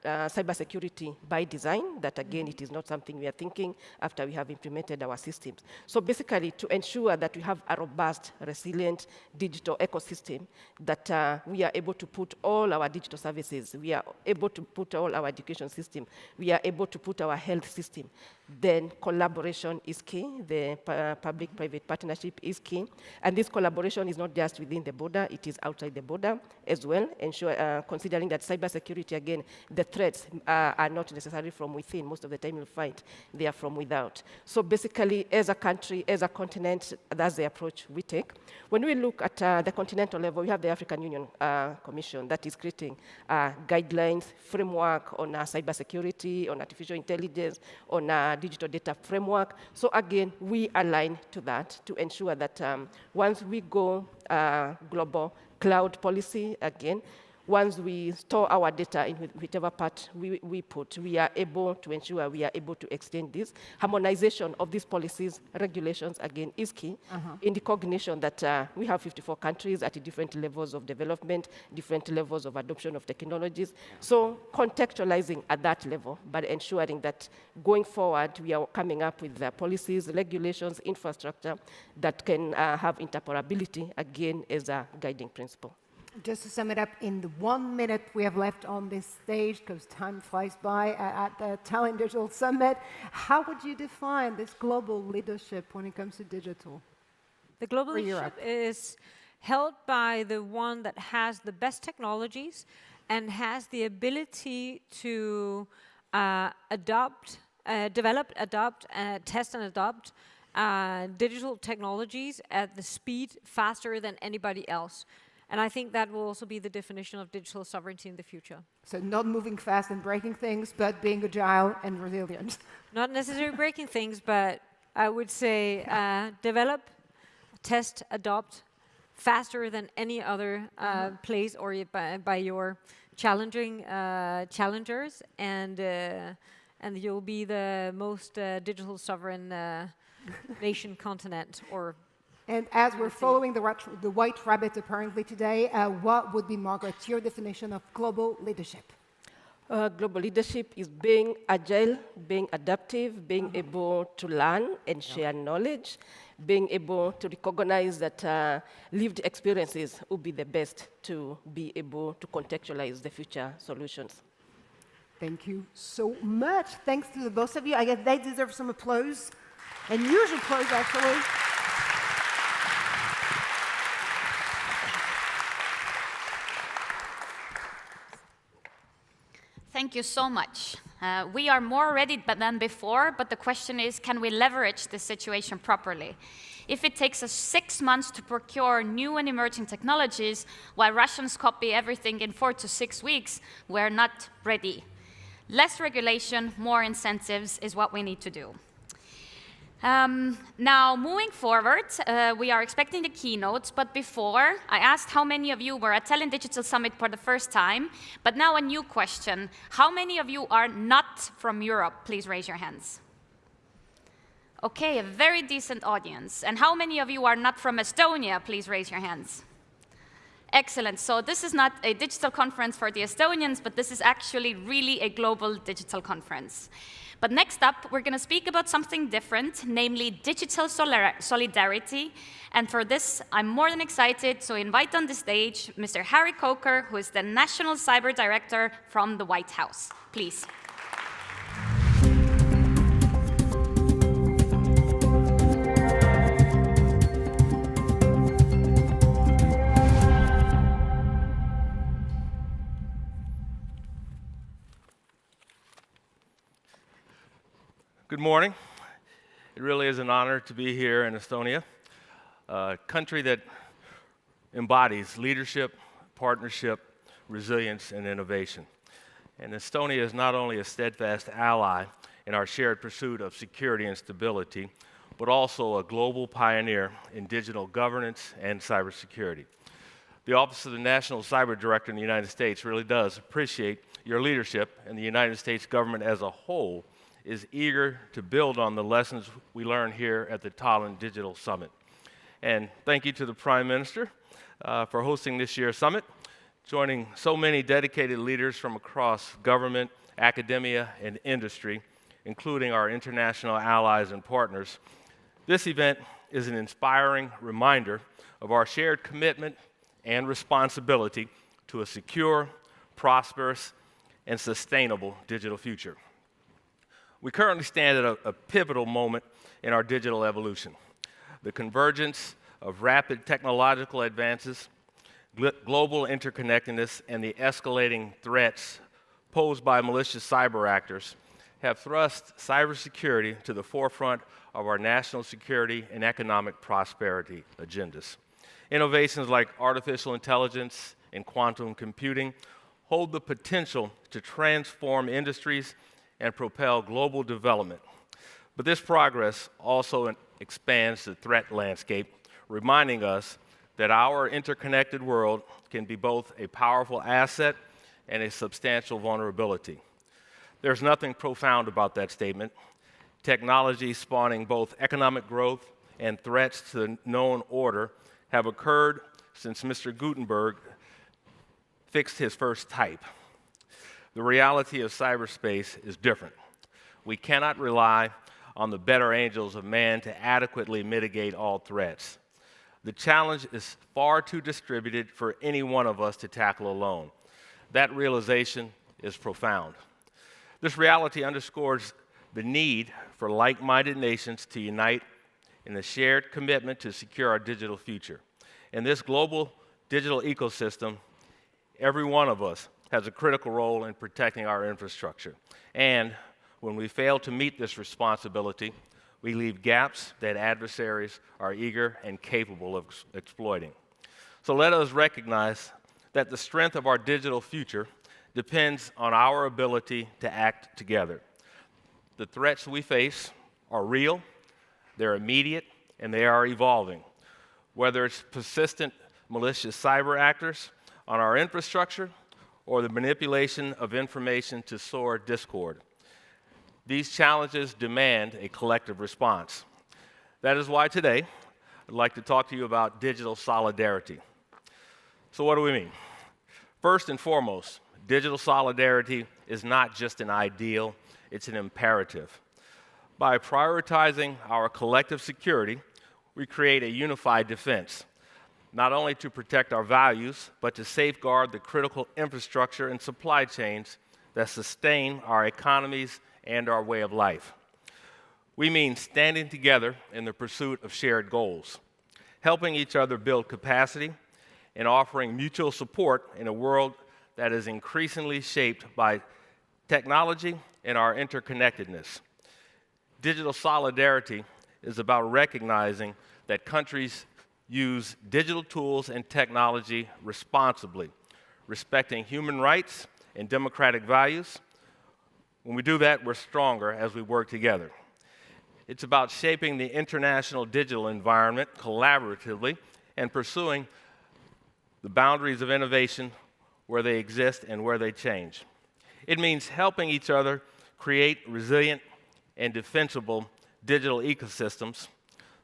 cybersecurity by design, that, again, it is not something we are thinking after we have implemented our systems. So basically, to ensure that we have a robust, resilient digital ecosystem, that we are able to put all our digital services, we are able to put all our education system, we are able to put our health system, then collaboration is key. The public-private partnership is key. And this collaboration is not just within the border, it is outside the border as well, considering that cybersecurity, again, the threats are not necessarily from within. Most of the time you'll find they are from without. So basically, as a country, as a continent, that's the approach we take. When we look at the continental level, we have the African Union Commission that is creating guidelines, framework on cybersecurity, on artificial intelligence, on digital data framework. So again, we align to that to ensure that once we go global cloud policy, again, once we store our data in whichever part we put, we are able to ensure we are able to extend this. Harmonization of these policies, regulations, again, is key in the cognition that we have 54 countries at different levels of development, different levels of adoption of technologies. So contextualizing at that level, but ensuring that going forward, we are coming up with policies, regulations, infrastructure that can have interoperability, again, as a guiding principle. Just to sum it up, in the 1 minute we have left on this stage, because time flies by at the Tallinn Digital Summit, how would you define this global leadership when it comes to digital? The global leadership is held by the one that has the best technologies and has the ability to develop, adopt, test and adopt digital technologies at the speed faster than anybody else. And I think that will also be the definition of digital sovereignty in the future. So not moving fast and breaking things, but being agile and resilient. Not necessarily breaking things, but I would say develop, test, adopt faster than any other place or by your challengers, and you'll be the most digital sovereign nation, continent, or. And as we're following the white rabbit apparently today, what would be, Margaret, your definition of global leadership? Global leadership is being agile, being adaptive, being able to learn and share knowledge, being able to recognize that lived experiences will be the best to be able to contextualize the future solutions. Thank you so much. Thanks to the both of you. I guess they deserve some applause, unusual applause, actually. Thank you so much. We are more ready than before, but the question is, can we leverage this situation properly? If it takes us 6 months to procure new and emerging technologies, while Russians copy everything in 4 to 6 weeks, we're not ready. Less regulation, more incentives is what we need to do. Now, moving forward, we are expecting the keynotes, but before, I asked how many of you were at Tallinn Digital Summit for the first time, but now a new question. How many of you are not from Europe? Please raise your hands. Okay, a very decent audience. And how many of you are not from Estonia? Please raise your hands. Excellent. So this is not a digital conference for the Estonians, but this is actually really a global digital conference. But next up, we're going to speak about something different, namely digital solidarity. And for this, I'm more than excited to invite on the stage Mr. Harry Coker, who is the National Cyber Director from the White House. Please. Good morning. It really is an honor to be here in Estonia, a country that embodies leadership, partnership, resilience, and innovation. And Estonia is not only a steadfast ally in our shared pursuit of security and stability, but also a global pioneer in digital governance and cybersecurity. The Office of the National Cyber Director in the United States really does appreciate your leadership, and the United States government as a whole is eager to build on the lessons we learned here at the Tallinn Digital Summit. And thank you to the Prime Minister for hosting this year's summit, joining so many dedicated leaders from across government, academia, and industry, including our international allies and partners. This event is an inspiring reminder of our shared commitment and responsibility to a secure, prosperous, and sustainable digital future. We currently stand at a pivotal moment in our digital evolution. The convergence of rapid technological advances, global interconnectedness, and the escalating threats posed by malicious cyber actors have thrust cybersecurity to the forefront of our national security and economic prosperity agendas. Innovations like artificial intelligence and quantum computing hold the potential to transform industries and propel global development. But this progress also expands the threat landscape, reminding us that our interconnected world can be both a powerful asset and a substantial vulnerability. There's nothing profound about that statement. Technology spawning both economic growth and threats to the known order have occurred since Mr. Gutenberg fixed his first type. The reality of cyberspace is different. We cannot rely on the better angels of man to adequately mitigate all threats. The challenge is far too distributed for any one of us to tackle alone. That realization is profound. This reality underscores the need for like-minded nations to unite in a shared commitment to secure our digital future. In this global digital ecosystem, every one of us has a critical role in protecting our infrastructure. And when we fail to meet this responsibility, we leave gaps that adversaries are eager and capable of exploiting. So let us recognize that the strength of our digital future depends on our ability to act together. The threats we face are real, they're immediate, and they are evolving. Whether it's persistent malicious cyber actors on our infrastructure or the manipulation of information to sow discord. These challenges demand a collective response. That is why today I'd like to talk to you about digital solidarity. So what do we mean? First and foremost, digital solidarity is not just an ideal, it's an imperative. By prioritizing our collective security, we create a unified defense, not only to protect our values, but to safeguard the critical infrastructure and supply chains that sustain our economies and our way of life. We mean standing together in the pursuit of shared goals, helping each other build capacity, and offering mutual support in a world that is increasingly shaped by technology and our interconnectedness. Digital solidarity is about recognizing that countries use digital tools and technology responsibly, respecting human rights and democratic values. When we do that, we're stronger as we work together. It's about shaping the international digital environment collaboratively and pursuing the boundaries of innovation where they exist and where they change. It means helping each other create resilient and defensible digital ecosystems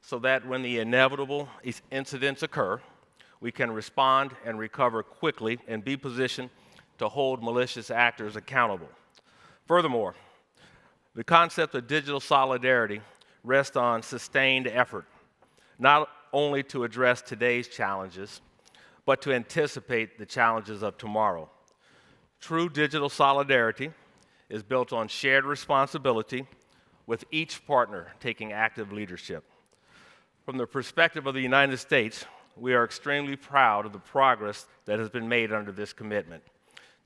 so that when the inevitable incidents occur, we can respond and recover quickly and be positioned to hold malicious actors accountable. Furthermore, the concept of digital solidarity rests on sustained effort, not only to address today's challenges, but to anticipate the challenges of tomorrow. True digital solidarity is built on shared responsibility, with each partner taking active leadership. From the perspective of the United States, we are extremely proud of the progress that has been made under this commitment.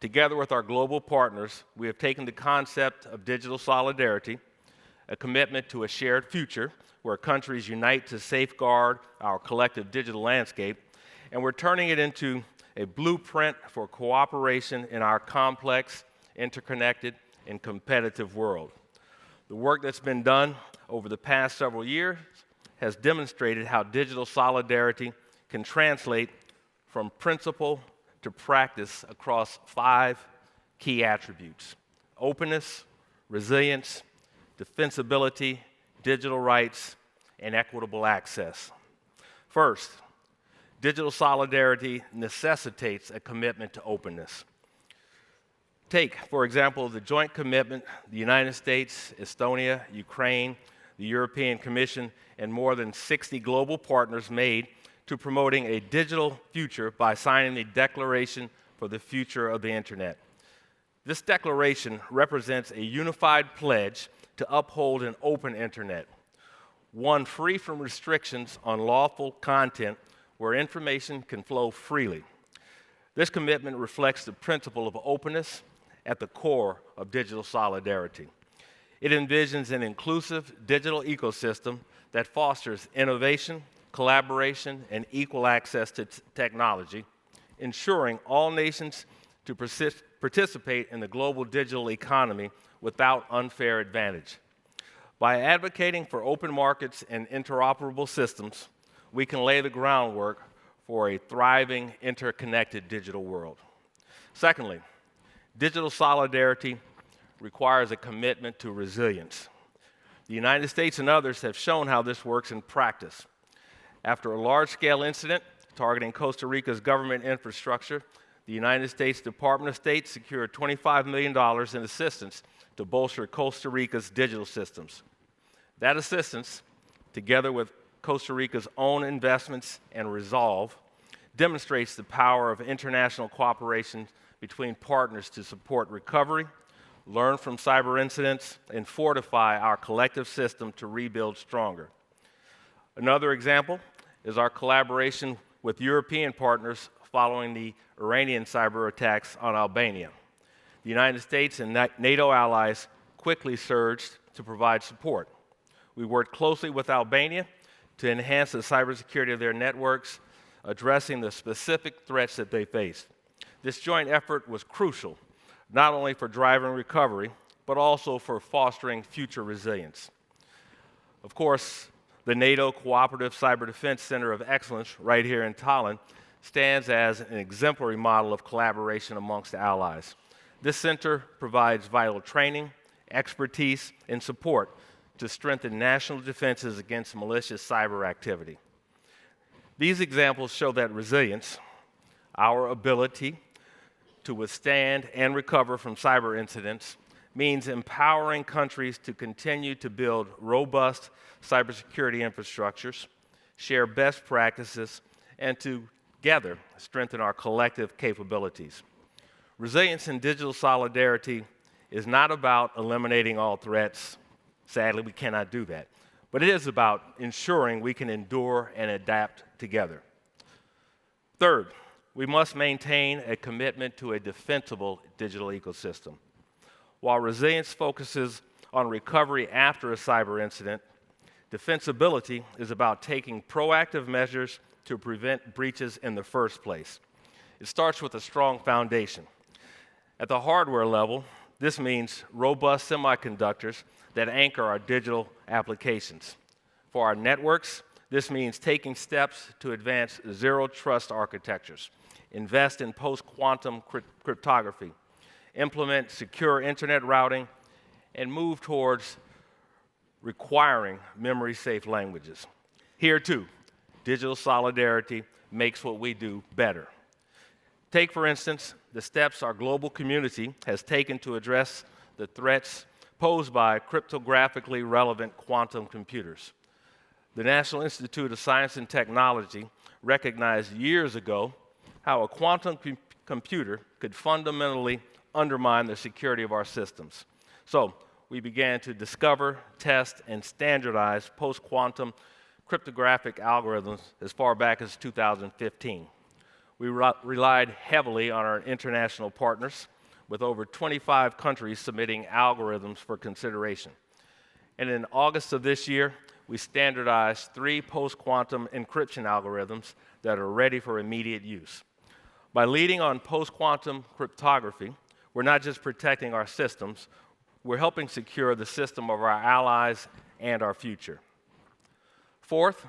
Together with our global partners, we have taken the concept of digital solidarity, a commitment to a shared future where countries unite to safeguard our collective digital landscape, and we're turning it into a blueprint for cooperation in our complex interconnected, and competitive world. The work that's been done over the past several years has demonstrated how digital solidarity can translate from principle to practice across 5 key attributes: openness, resilience, defensibility, digital rights, and equitable access. First, digital solidarity necessitates a commitment to openness. Take, for example, the joint commitment the United States, Estonia, Ukraine, the European Commission, and more than 60 global partners made to promoting a digital future by signing the Declaration for the Future of the Internet. This declaration represents a unified pledge to uphold an open internet, one free from restrictions on lawful content where information can flow freely. This commitment reflects the principle of openness at the core of digital solidarity. It envisions an inclusive digital ecosystem that fosters innovation, collaboration, and equal access to technology, ensuring all nations to participate in the global digital economy without unfair advantage. By advocating for open markets and interoperable systems, we can lay the groundwork for a thriving, interconnected digital world. Secondly, digital solidarity requires a commitment to resilience. The United States and others have shown how this works in practice. After a large-scale incident targeting Costa Rica's government infrastructure, the United States Department of State secured $25 million in assistance to bolster Costa Rica's digital systems. That assistance, together with Costa Rica's own investments and resolve, demonstrates the power of international cooperation between partners to support recovery, learn from cyber incidents, and fortify our collective system to rebuild stronger. Another example is our collaboration with European partners following the Iranian cyber attacks on Albania. The United States and NATO allies quickly surged to provide support. We worked closely with Albania to enhance the cybersecurity of their networks, addressing the specific threats that they faced. This joint effort was crucial, not only for driving recovery, but also for fostering future resilience. Of course, the NATO Cooperative Cyber Defense Center of Excellence right here in Tallinn stands as an exemplary model of collaboration amongst allies. This center provides vital training, expertise, and support to strengthen national defenses against malicious cyber activity. These examples show that resilience, our ability to withstand and recover from cyber incidents, means empowering countries to continue to build robust cybersecurity infrastructures, share best practices, and together strengthen our collective capabilities. Resilience and digital solidarity is not about eliminating all threats. Sadly, we cannot do that. But it is about ensuring we can endure and adapt together. Third, we must maintain a commitment to a defensible digital ecosystem. While resilience focuses on recovery after a cyber incident, defensibility is about taking proactive measures to prevent breaches in the first place. It starts with a strong foundation. At the hardware level, this means robust semiconductors that anchor our digital applications. For our networks, this means taking steps to advance zero-trust architectures, invest in post-quantum cryptography, implement secure internet routing, and move towards requiring memory-safe languages. Here, too, digital solidarity makes what we do better. Take, for instance, the steps our global community has taken to address the threats posed by cryptographically relevant quantum computers. The National Institute of Science and Technology recognized years ago how a quantum computer could fundamentally undermine the security of our systems. So we began to discover, test, and standardize post-quantum cryptographic algorithms as far back as 2015. We relied heavily on our international partners, with over 25 countries submitting algorithms for consideration. And in August of this year, we standardized 3 post-quantum encryption algorithms that are ready for immediate use. By leading on post-quantum cryptography, we're not just protecting our systems, we're helping secure the system of our allies and our future. Fourth,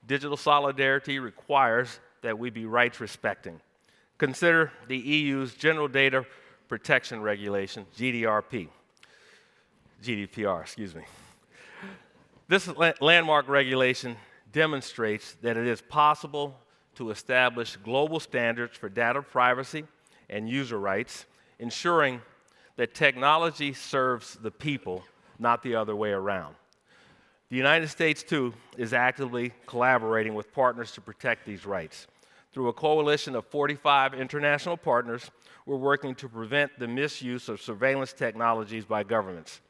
digital solidarity requires that we be rights-respecting. Consider the EU's General Data Protection Regulation, GDPR. This landmark regulation demonstrates that it is possible to establish global standards for data privacy and user rights, ensuring that technology serves the people, not the other way around. The United States, too, is actively collaborating with partners to protect these rights. Through a coalition of 45 international partners, we're working to prevent the misuse of surveillance technologies by governments.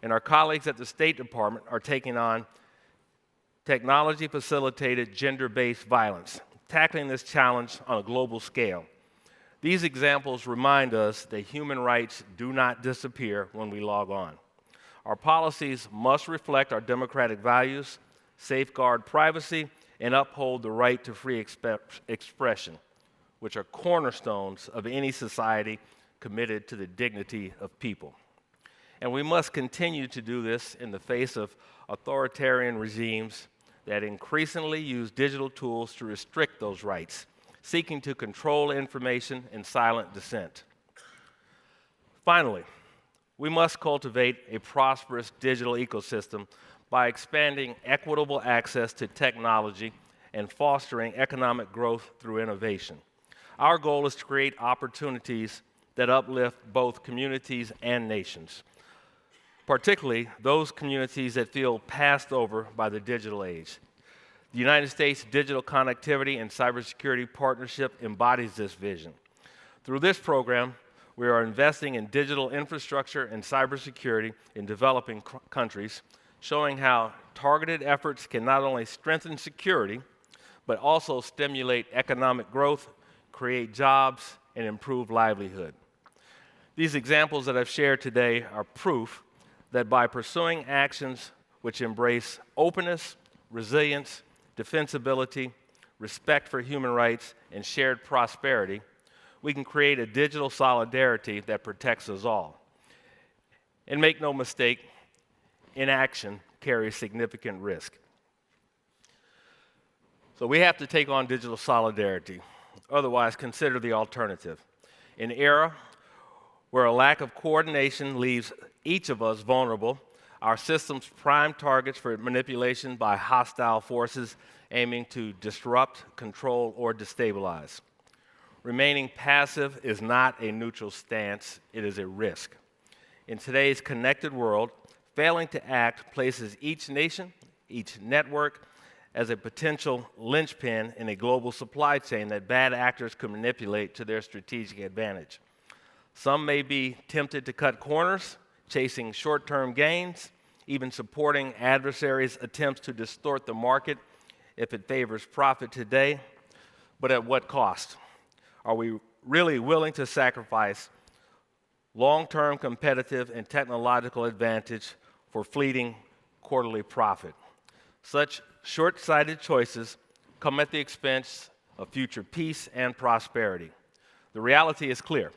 And our colleagues at the State Department are taking on technology-facilitated gender-based violence, tackling this challenge on a global scale. These examples remind us that human rights do not disappear when we log on. Our policies must reflect our democratic values, safeguard privacy, and uphold the right to free expression, which are cornerstones of any society committed to the dignity of people. And we must continue to do this in the face of authoritarian regimes that increasingly use digital tools to restrict those rights, seeking to control information and silent dissent. Finally, we must cultivate a prosperous digital ecosystem by expanding equitable access to technology and fostering economic growth through innovation. Our goal is to create opportunities that uplift both communities and nations, particularly those communities that feel passed over by the digital age. The United States Digital Connectivity and Cybersecurity Partnership embodies this vision. Through this program, we are investing in digital infrastructure and cybersecurity in developing countries, showing how targeted efforts can not only strengthen security, but also stimulate economic growth, create jobs, and improve livelihood. These examples that I've shared today are proof that by pursuing actions which embrace openness, resilience, defensibility, respect for human rights, and shared prosperity, we can create a digital solidarity that protects us all. And make no mistake, inaction carries significant risk. So we have to take on digital solidarity. Otherwise, consider the alternative. An era where a lack of coordination leaves each of us vulnerable, our systems prime targets for manipulation by hostile forces aiming to disrupt, control, or destabilize. Remaining passive is not a neutral stance, it is a risk. In today's connected world, failing to act places each nation, each network, as a potential linchpin in a global supply chain that bad actors can manipulate to their strategic advantage. Some may be tempted to cut corners, chasing short-term gains, even supporting adversaries' attempts to distort the market if it favors profit today, but at what cost? Are we really willing to sacrifice long-term competitive and technological advantage for fleeting quarterly profit? Such short-sighted choices come at the expense of future peace and prosperity. The reality is clear.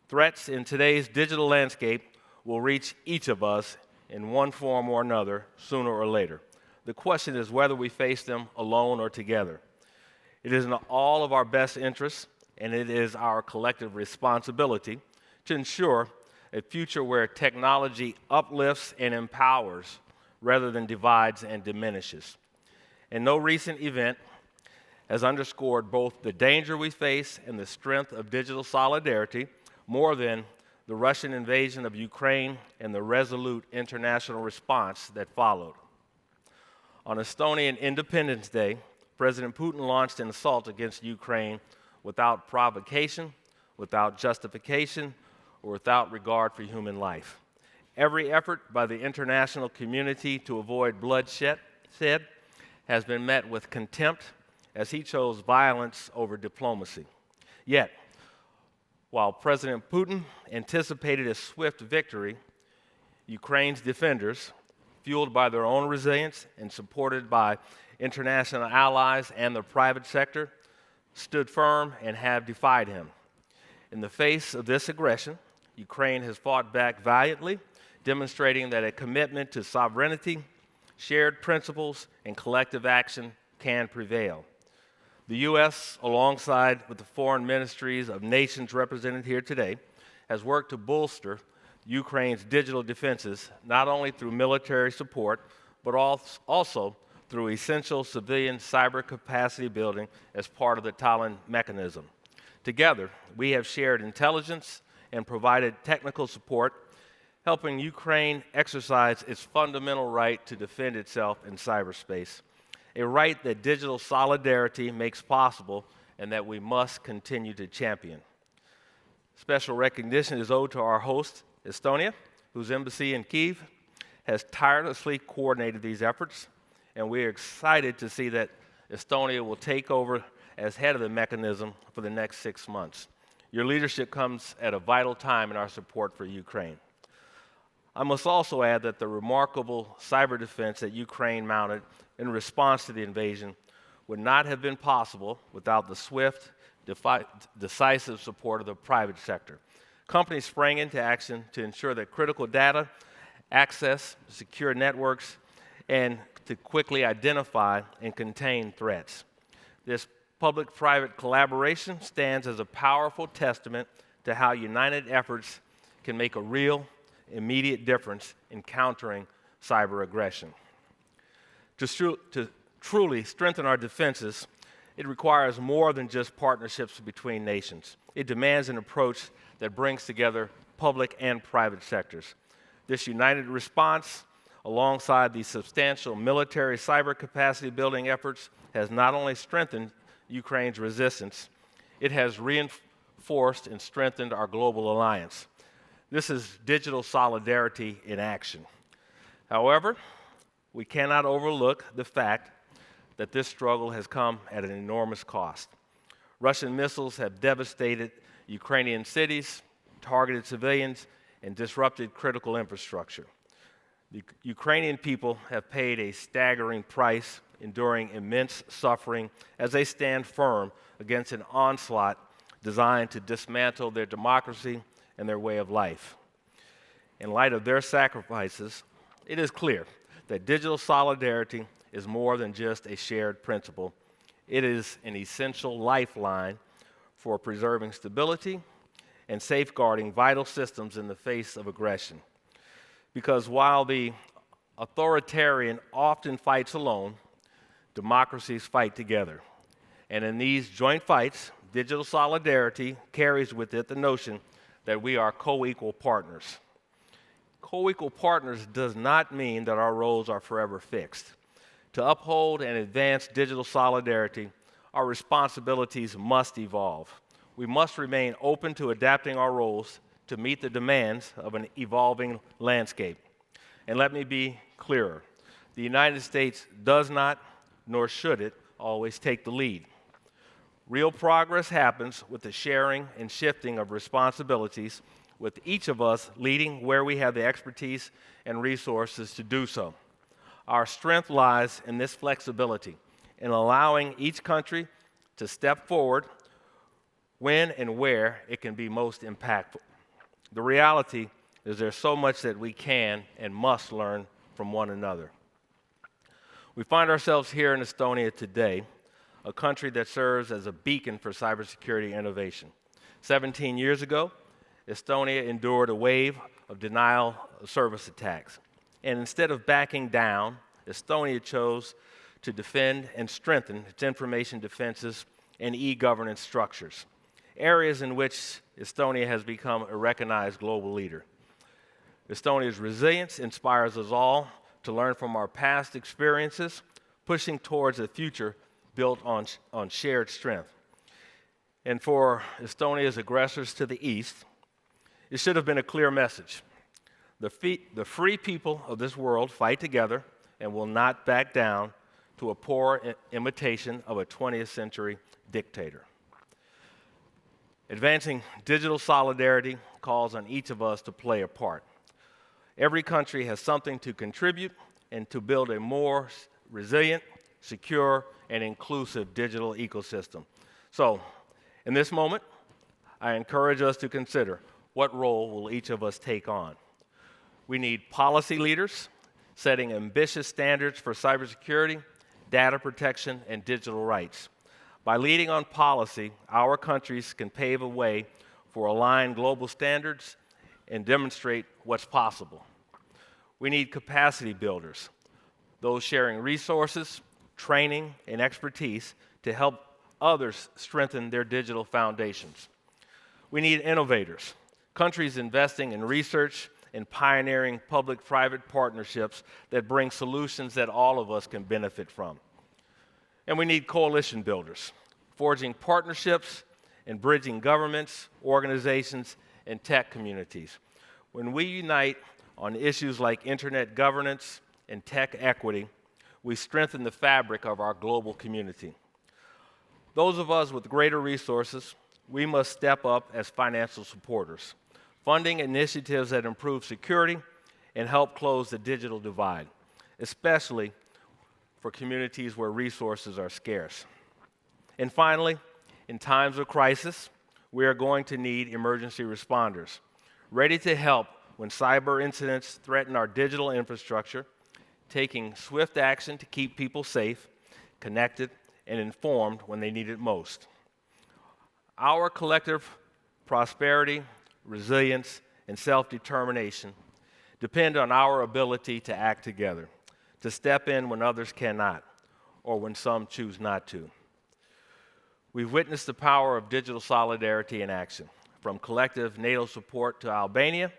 Threats in today's digital landscape will reach each of us in one form or another sooner or later. The question is whether we face them alone or together. It is in all of our best interests, and it is our collective responsibility to ensure a future where technology uplifts and empowers rather than divides and diminishes. And no recent event has underscored both the danger we face and the strength of digital solidarity more than the Russian invasion of Ukraine and the resolute international response that followed. On Estonian Independence Day, President Putin launched an assault against Ukraine without provocation, without justification, or without regard for human life. Every effort by the international community to avoid bloodshed has been met with contempt as he chose violence over diplomacy. Yet, while President Putin anticipated a swift victory, Ukraine's defenders, fueled by their own resilience and supported by international allies and the private sector, stood firm and have defied him. In the face of this aggression, Ukraine has fought back valiantly, demonstrating that a commitment to sovereignty, shared principles, and collective action can prevail. The U.S., alongside with the foreign ministries of nations represented here today, has worked to bolster Ukraine's digital defenses, not only through military support, but also through essential civilian cyber capacity building as part of the Tallinn mechanism. Together, we have shared intelligence and provided technical support, helping Ukraine exercise its fundamental right to defend itself in cyberspace, a right that digital solidarity makes possible and that we must continue to champion. Special recognition is owed to our host, Estonia, whose embassy in Kyiv has tirelessly coordinated these efforts, and we are excited to see that Estonia will take over as head of the mechanism for the next 6 months. Your leadership comes at a vital time in our support for Ukraine. I must also add that the remarkable cyber defense that Ukraine mounted in response to the invasion would not have been possible without the swift, decisive support of the private sector. Companies sprang into action to ensure that critical data, access, secure networks, and to quickly identify and contain threats. This public-private collaboration stands as a powerful testament to how united efforts can make a real, immediate difference in countering cyber aggression. To truly strengthen our defenses, it requires more than just partnerships between nations. It demands an approach that brings together public and private sectors. This united response, alongside the substantial military cyber capacity building efforts, has not only strengthened Ukraine's resistance, it has reinforced and strengthened our global alliance. This is digital solidarity in action. However, we cannot overlook the fact that this struggle has come at an enormous cost. Russian missiles have devastated Ukrainian cities, targeted civilians, and disrupted critical infrastructure. The Ukrainian people have paid a staggering price, enduring immense suffering as they stand firm against an onslaught designed to dismantle their democracy and their way of life. In light of their sacrifices, it is clear that digital solidarity is more than just a shared principle. It is an essential lifeline for preserving stability and safeguarding vital systems in the face of aggression. Because while the authoritarian often fights alone, democracies fight together. And in these joint fights, digital solidarity carries with it the notion that we are co-equal partners. Co-equal partners does not mean that our roles are forever fixed. To uphold and advance digital solidarity, our responsibilities must evolve. We must remain open to adapting our roles to meet the demands of an evolving landscape. And let me be clearer. The United States does not, nor should it, always take the lead. Real progress happens with the sharing and shifting of responsibilities, with each of us leading where we have the expertise and resources to do so. Our strength lies in this flexibility, in allowing each country to step forward when and where it can be most impactful. The reality is there's so much that we can and must learn from one another. We find ourselves here in Estonia today, a country that serves as a beacon for cybersecurity innovation. 17 years ago, Estonia endured a wave of denial of service attacks. And instead of backing down, Estonia chose to defend and strengthen its information defenses and e-governance structures, areas in which Estonia has become a recognized global leader. Estonia's resilience inspires us all to learn from our past experiences, pushing towards a future built on shared strength. And for Estonia's aggressors to the east, it should have been a clear message. The free people of this world fight together and will not back down to a poor imitation of a 20th century dictator. Advancing digital solidarity calls on each of us to play a part. Every country has something to contribute and to build a more resilient, secure, and inclusive digital ecosystem. So, in this moment, I encourage us to consider, what role will each of us take on? We need policy leaders setting ambitious standards for cybersecurity, data protection, and digital rights. By leading on policy, our countries can pave a way for aligned global standards and demonstrate what's possible. We need capacity builders, those sharing resources, training, and expertise to help others strengthen their digital foundations. We need innovators, countries investing in research and pioneering public-private partnerships that bring solutions that all of us can benefit from. And we need coalition builders, forging partnerships and bridging governments, organizations, and tech communities. When we unite on issues like internet governance and tech equity, we strengthen the fabric of our global community. Those of us with greater resources, we must step up as financial supporters, funding initiatives that improve security and help close the digital divide, especially for communities where resources are scarce. And finally, in times of crisis, we are going to need emergency responders, ready to help when cyber incidents threaten our digital infrastructure, taking swift action to keep people safe, connected, and informed when they need it most. Our collective prosperity, resilience, and self-determination depend on our ability to act together, to step in when others cannot, or when some choose not to. We've witnessed the power of digital solidarity in action, from collective NATO support to Albania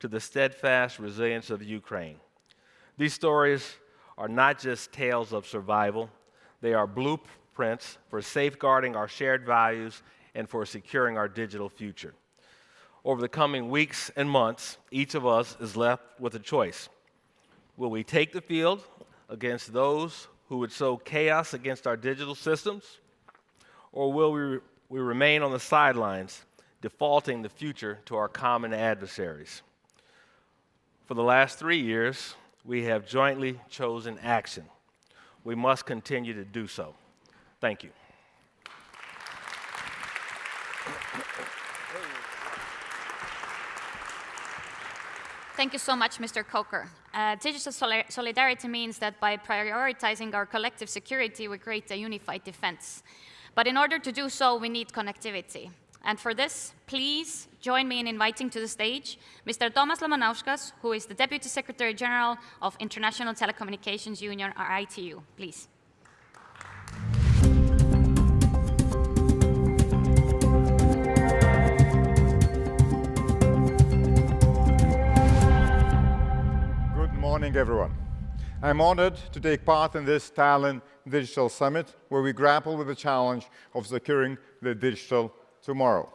to the steadfast resilience of Ukraine. These stories are not just tales of survival, they are blueprints for safeguarding our shared values and for securing our digital future. Over the coming weeks and months, each of us is left with a choice. Will we take the field against those who would sow chaos against our digital systems? Or will we remain on the sidelines, defaulting the future to our common adversaries? For the last 3 years, we have jointly chosen action. We must continue to do so. Thank you. Thank you so much, Mr. Coker. Digital solidarity means that by prioritizing our collective security, we create a unified defense. But in order to do so, we need connectivity. And for this, please join me in inviting to the stage Mr. Tomas Lamanauskas, who is the Deputy Secretary General of International Telecommunications Union, or ITU. Please. Good morning, everyone. I'm honored to take part in this Tallinn Digital Summit, where we grapple with the challenge of securing the digital tomorrow.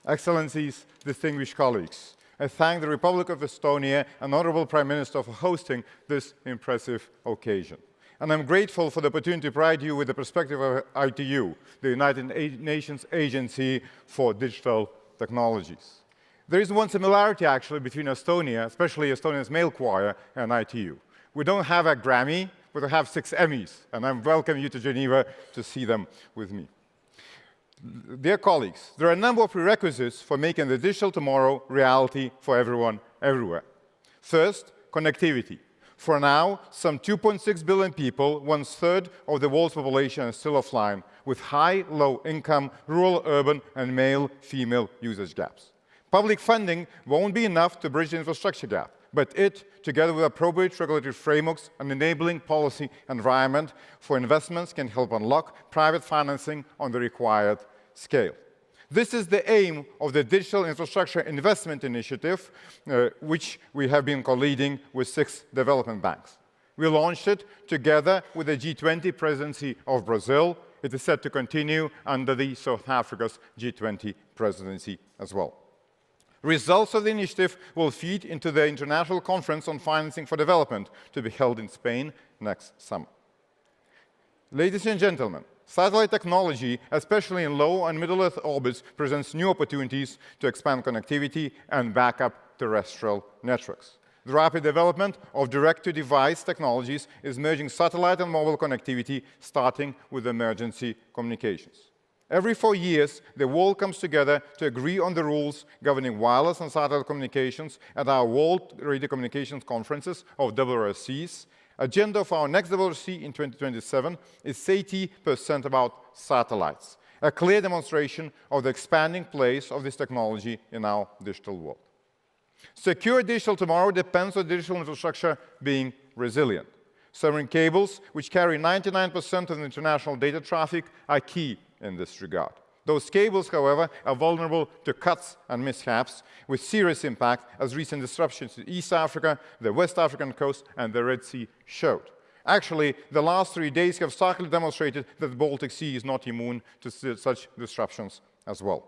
Excellencies, distinguished colleagues, I thank the Republic of Estonia and Honorable Prime Minister for hosting this impressive occasion. And I'm grateful for the opportunity to provide you with the perspective of ITU, the United Nations Agency for Digital Technologies. There is one similarity, actually, between Estonia, especially Estonia's male choir, and ITU. We don't have a Grammy, but we have 6 Emmys, and I welcome you to Geneva to see them with me. Dear colleagues, there are a number of prerequisites for making the digital tomorrow reality for everyone, everywhere. First, connectivity. For now, some 2.6 billion people, 1/3 of the world's population, are still offline, with high, low income, rural, urban, and male-female usage gaps. Public funding won't be enough to bridge the infrastructure gap, but it, together with appropriate regulatory frameworks and enabling policy environment for investments, can help unlock private financing on the required scale. This is the aim of the Digital Infrastructure Investment Initiative, which we have been co-leading with 6 development banks. We launched it together with the G20 presidency of Brazil. It is set to continue under the South Africa's G20 presidency as well. Results of the initiative will feed into the International Conference on Financing for Development to be held in Spain next summer. Ladies and gentlemen, satellite technology, especially in low and middle Earth orbits, presents new opportunities to expand connectivity and backup terrestrial networks. The rapid development of direct-to-device technologies is merging satellite and mobile connectivity, starting with emergency communications. Every 4 years, the world comes together to agree on the rules governing wireless and satellite communications at our World Radio Communications Conferences, or WRCs. Agenda of our next WRC in 2027 is 80% about satellites, a clear demonstration of the expanding place of this technology in our digital world. Secure digital tomorrow depends on digital infrastructure being resilient. Submarine cables, which carry 99% of the international data traffic, are key in this regard. Those cables, however, are vulnerable to cuts and mishaps with serious impact, as recent disruptions in East Africa, the West African coast, and the Red Sea showed. Actually, the last 3 days have starkly demonstrated that the Baltic Sea is not immune to such disruptions as well.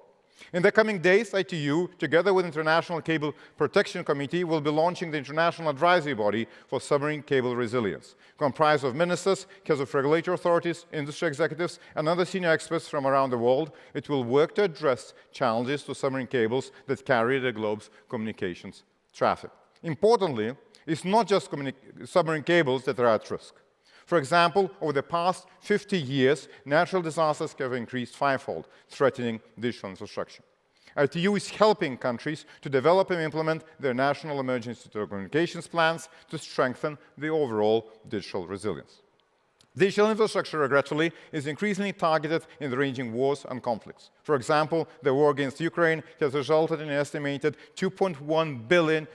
In the coming days, ITU, together with the International Cable Protection Committee, will be launching the International Advisory Body for Submarine Cable Resilience, comprised of ministers, heads of regulatory authorities, industry executives, and other senior experts from around the world. It will work to address challenges to submarine cables that carry the globe's communications traffic. Importantly, it's not just submarine cables that are at risk. For example, over the past 50 years, natural disasters have increased fivefold, threatening digital infrastructure. ITU is helping countries to develop and implement their national emergency telecommunications plans to strengthen the overall digital resilience. Digital infrastructure, regretfully, is increasingly targeted in the raging wars and conflicts. For example, the war against Ukraine has resulted in an estimated $2.1 billion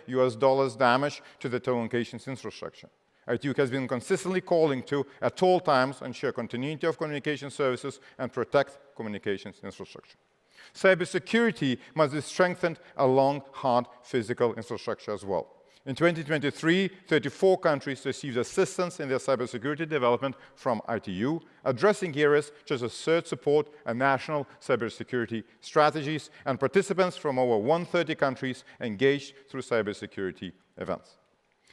damage to the telecommunications infrastructure. ITU has been consistently calling to, at all times, ensure continuity of communication services and protect communications infrastructure. Cybersecurity must be strengthened along hard physical infrastructure as well. In 2023, 34 countries received assistance in their cybersecurity development from ITU, addressing areas such as CERT support and national cybersecurity strategies, and participants from over 130 countries engaged through cybersecurity events.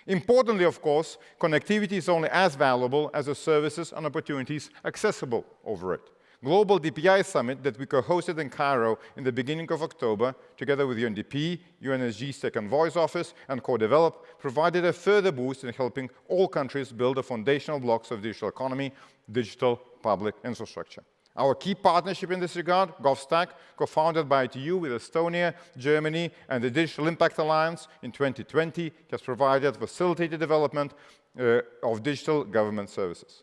Importantly, of course, connectivity is only as valuable as the services and opportunities accessible over it. Global DPI Summit that we co-hosted in Cairo in the beginning of October, together with UNDP, UNSG's Second Voice Office, and Co-Develop, provided a further boost in helping all countries build the foundational blocks of digital economy, digital public infrastructure. Our key partnership in this regard, GovStack, co-founded by ITU with Estonia, Germany, and the Digital Impact Alliance in 2020, has provided facilitated development of digital government services.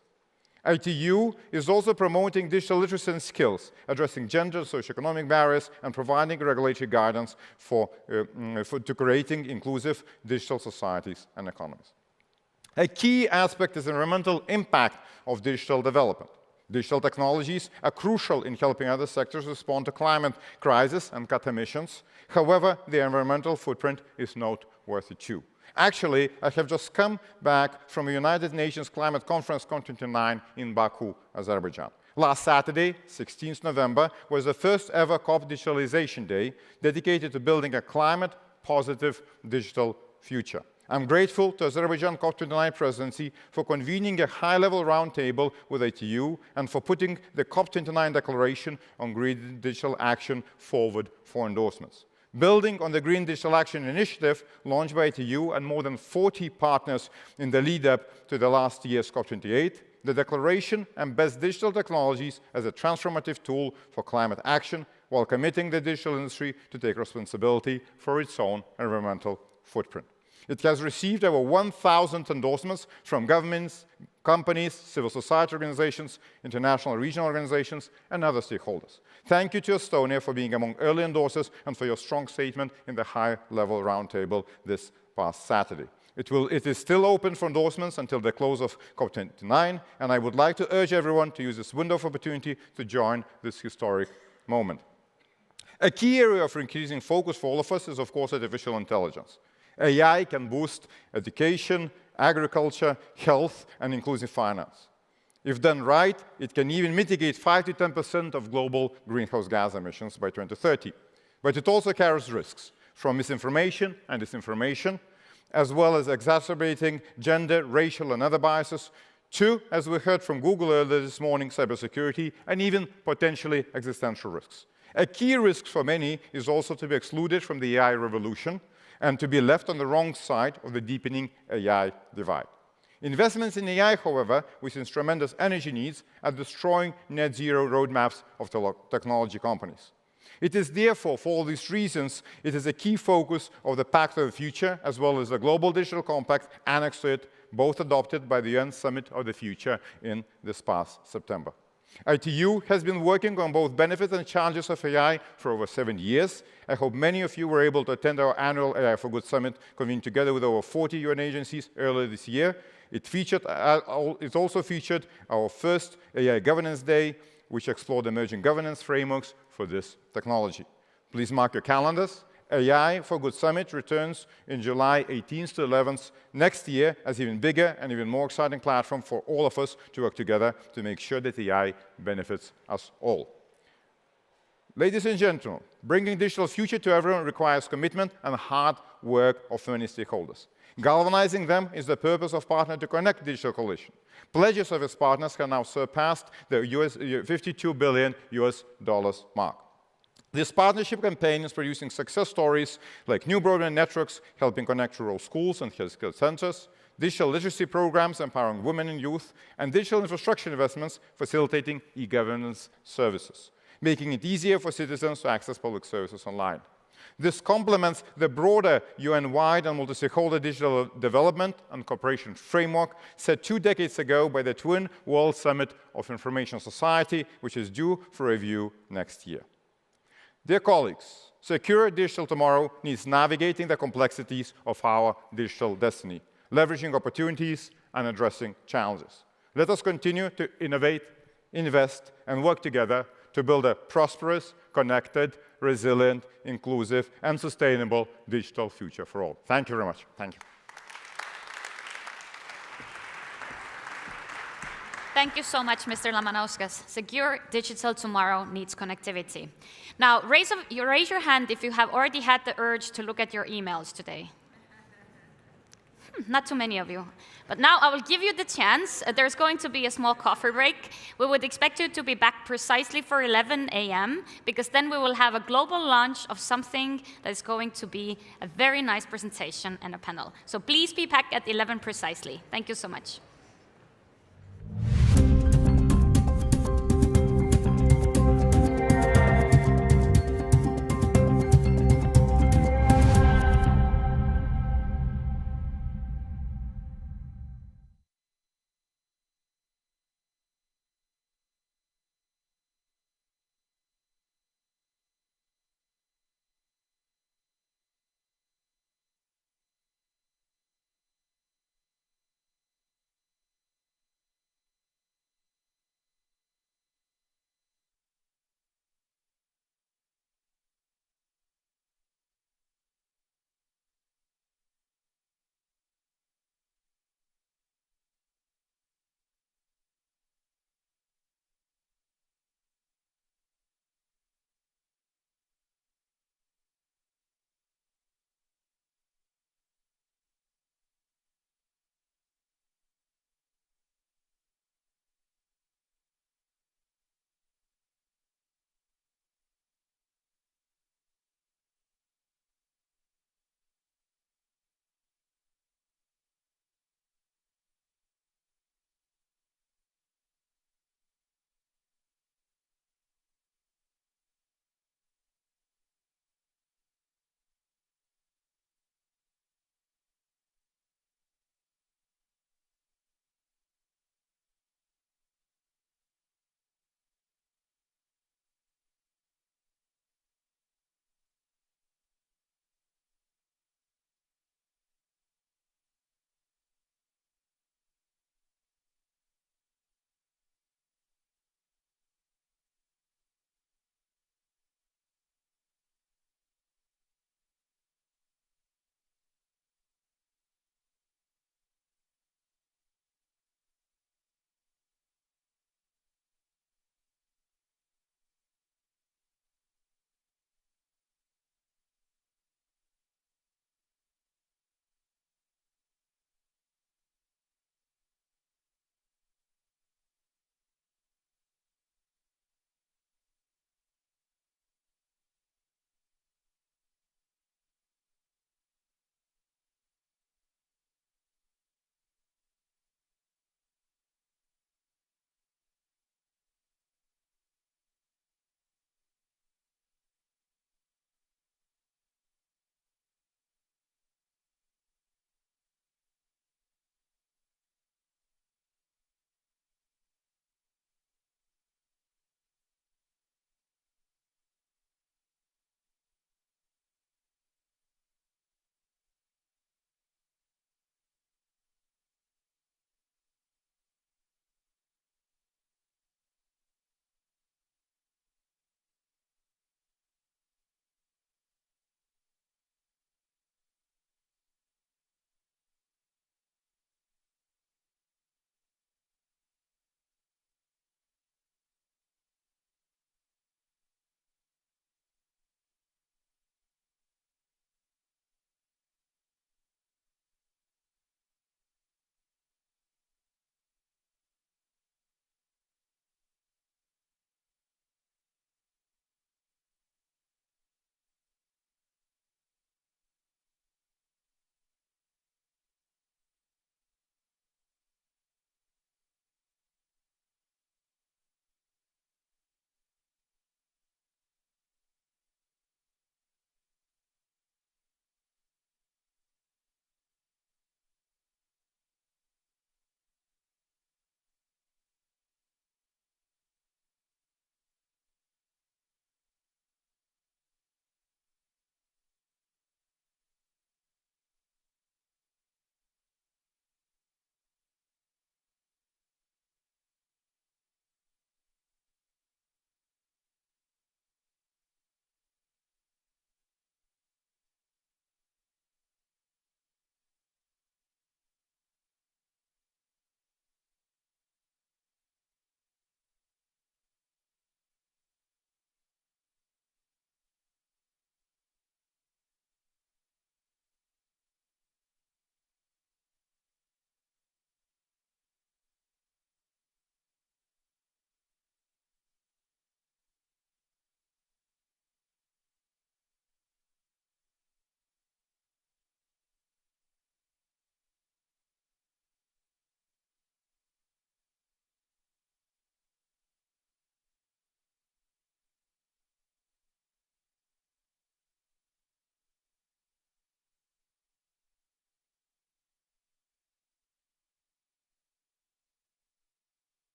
ITU is also promoting digital literacy and skills, addressing gender, socioeconomic barriers, and providing regulatory guidance to creating inclusive digital societies and economies. A key aspect is the environmental impact of digital development. Digital technologies are crucial in helping other sectors respond to climate crisis and cut emissions. However, the environmental footprint is noteworthy too. Actually, I have just come back from a United Nations Climate Conference COP29 in Baku, Azerbaijan. Last Saturday, 16th November, was the first ever COP Digitalization Day dedicated to building a climate-positive digital future. I'm grateful to Azerbaijan COP29 presidency for convening a high-level roundtable with ITU and for putting the COP29 declaration on green digital action forward for endorsements. Building on the Green Digital Action Initiative launched by ITU and more than 40 partners in the lead-up to the last year's COP28, the declaration embeds digital technologies as a transformative tool for climate action while committing the digital industry to take responsibility for its own environmental footprint. It has received over 1,000 endorsements from governments, companies, civil society organizations, international and regional organizations, and other stakeholders. Thank you to Estonia for being among early endorsers and for your strong statement in the high-level roundtable this past Saturday. It is still open for endorsements until the close of COP29, and I would like to urge everyone to use this window of opportunity to join this historic moment. A key area of increasing focus for all of us is, of course, artificial intelligence. AI can boost education, agriculture, health, and inclusive finance. If done right, it can even mitigate 5 to 10% of global greenhouse gas emissions by 2030. But it also carries risks, from misinformation and disinformation, as well as exacerbating gender, racial, and other biases, to, as we heard from Google earlier this morning, cybersecurity, and even potentially existential risks. A key risk for many is also to be excluded from the AI revolution and to be left on the wrong side of the deepening AI divide. Investments in AI, however, with its tremendous energy needs, are destroying net zero roadmaps of technology companies. It is therefore, for all these reasons, it is a key focus of the Pact of the Future, as well as the Global Digital Compact annexed to it, both adopted by the UN Summit of the Future in this past September. ITU has been working on both benefits and challenges of AI for over 7 years. I hope many of you were able to attend our annual AI for Good Summit, convened together with over 40 UN agencies earlier this year. It also featured our first AI Governance Day, which explored emerging governance frameworks for this technology. Please mark your calendars. AI for Good Summit returns in July 18th to 11th next year as an even bigger and even more exciting platform for all of us to work together to make sure that AI benefits us all. Ladies and gentlemen, bringing digital future to everyone requires commitment and hard work of many stakeholders. Galvanizing them is the purpose of Partner to Connect Digital Coalition. Pledges of its partners have now surpassed the $52 billion mark. This partnership campaign is producing success stories like new broadband networks helping connect rural schools and healthcare centers, digital literacy programs empowering women and youth, and digital infrastructure investments facilitating e-governance services, making it easier for citizens to access public services online. This complements the broader UN-wide and multi-stakeholder digital development and cooperation framework set 2 decades ago by the Twin World Summit of Information Society, which is due for review next year. Dear colleagues, secure digital tomorrow needs navigating the complexities of our digital destiny, leveraging opportunities and addressing challenges. Let us continue to innovate, invest, and work together to build a prosperous, connected, resilient, inclusive, and sustainable digital future for all. Thank you very much. Thank you. Thank you so much, Mr. Lamanauskas. Secure digital tomorrow needs connectivity. Now, raise your hand if you have already had the urge to look at your emails today. Not too many of you. But now I will give you the chance. There's going to be a small coffee break. We would expect you to be back precisely for 11 a.m., because then we will have a global launch of something that is going to be a very nice presentation and a panel. So please be back at 11 precisely. Thank you so much.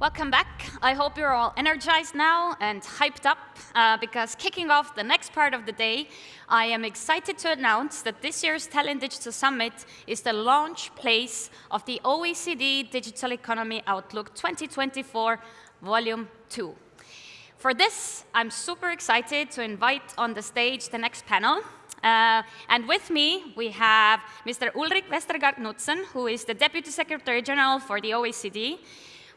Welcome back. I hope you're all energized now and hyped up because kicking off the next part of the day, I am excited to announce that this year's Tallinn Digital Summit is the launch place of the OECD Digital Economy Outlook 2024 Volume 2. For this, I'm super excited to invite on the stage the next panel. And with me, we have Mr. Ulrik Vestergaard-Knudsen, who is the Deputy Secretary General for the OECD.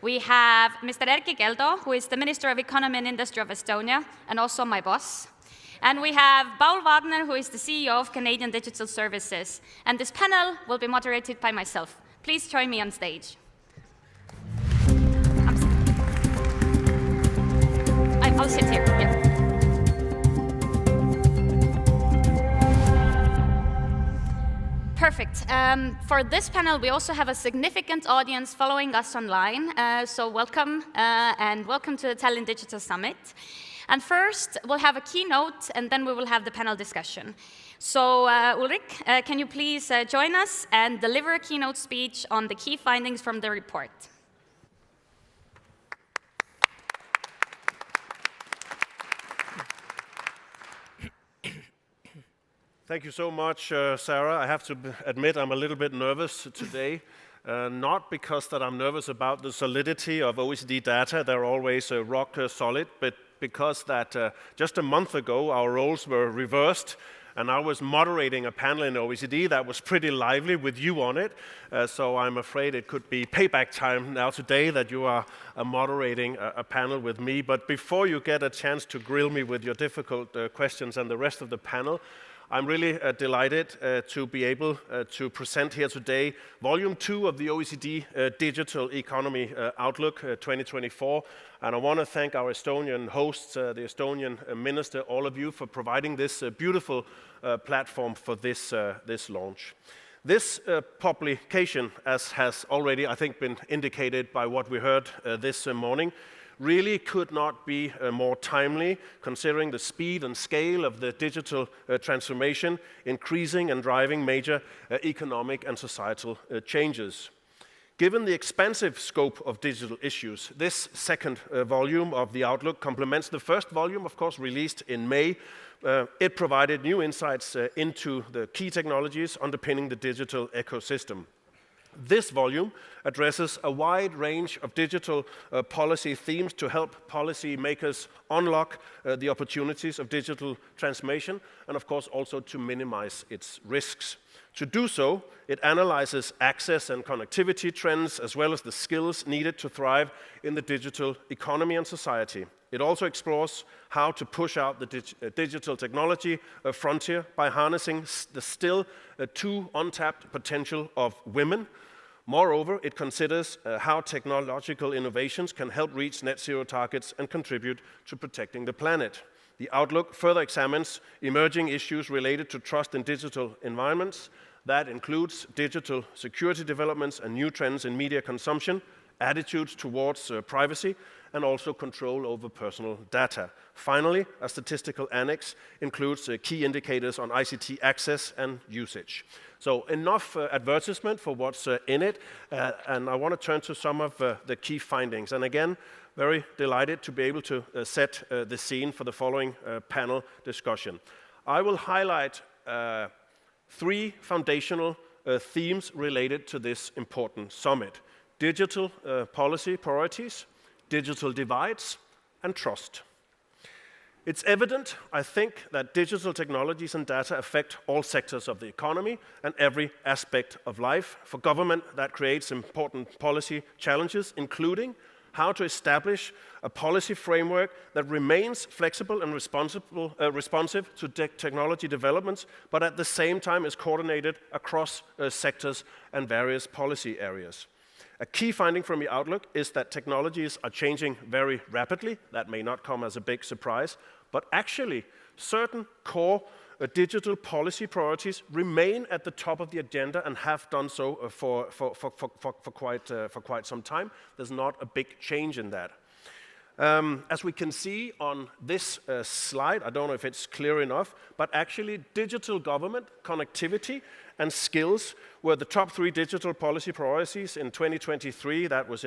We have Mr. Erkki Keldo, who is the Minister of Economy and Industry of Estonia, and also my boss. And we have Paul Wagner, who is the CEO of Canadian Digital Services. And this panel will be moderated by myself. Please join me on stage. I'll sit here, yeah. Perfect. For this panel, we also have a significant audience following us online. So welcome, and welcome to the Tallinn Digital Summit. And first, we'll have a keynote, and then we will have the panel discussion. So Ulrik, can you please join us and deliver a keynote speech on the key findings from the report? Thank you so much, Sarah. I have to admit I'm a little bit nervous today, not because that I'm nervous about the solidity of OECD data, they're always rock solid, but because that just a month ago our roles were reversed and I was moderating a panel in OECD that was pretty lively with you on it, so I'm afraid it could be payback time now today that you are moderating a panel with me. But before you get a chance to grill me with your difficult questions and the rest of the panel, I'm really delighted to be able to present here today Volume 2 of the OECD Digital Economy Outlook 2024. And I want to thank our Estonian hosts, the Estonian Minister, all of you for providing this beautiful platform for this launch. This publication, as has already, I think, been indicated by what we heard this morning, really could not be more timely, considering the speed and scale of the digital transformation, increasing and driving major economic and societal changes. Given the expansive scope of digital issues, this second volume of the Outlook complements the first volume, of course, released in May. It provided new insights into the key technologies underpinning the digital ecosystem. This volume addresses a wide range of digital policy themes to help policymakers unlock the opportunities of digital transformation and, of course, also to minimize its risks. To do so, it analyzes access and connectivity trends as well as the skills needed to thrive in the digital economy and society. It also explores how to push out the digital technology frontier by harnessing the still too untapped potential of women. Moreover, it considers how technological innovations can help reach net zero targets and contribute to protecting the planet. The Outlook further examines emerging issues related to trust in digital environments. That includes digital security developments and new trends in media consumption, attitudes towards privacy, and also control over personal data. Finally, a statistical annex includes key indicators on ICT access and usage. So enough advertisement for what's in it, and I want to turn to some of the key findings. And again, very delighted to be able to set the scene for the following panel discussion. I will highlight three foundational themes related to this important summit: digital policy priorities, digital divides, and trust. It's evident, I think, that digital technologies and data affect all sectors of the economy and every aspect of life. For government, that creates important policy challenges, including how to establish a policy framework that remains flexible and responsive to technology developments, but at the same time is coordinated across sectors and various policy areas. A key finding from the Outlook is that technologies are changing very rapidly. That may not come as a big surprise, but actually certain core digital policy priorities remain at the top of the agenda and have done so for quite some time. There's not a big change in that. As we can see on this slide, I don't know if it's clear enough, but actually digital government, connectivity, and skills were the top 3 digital policy priorities in 2023. That was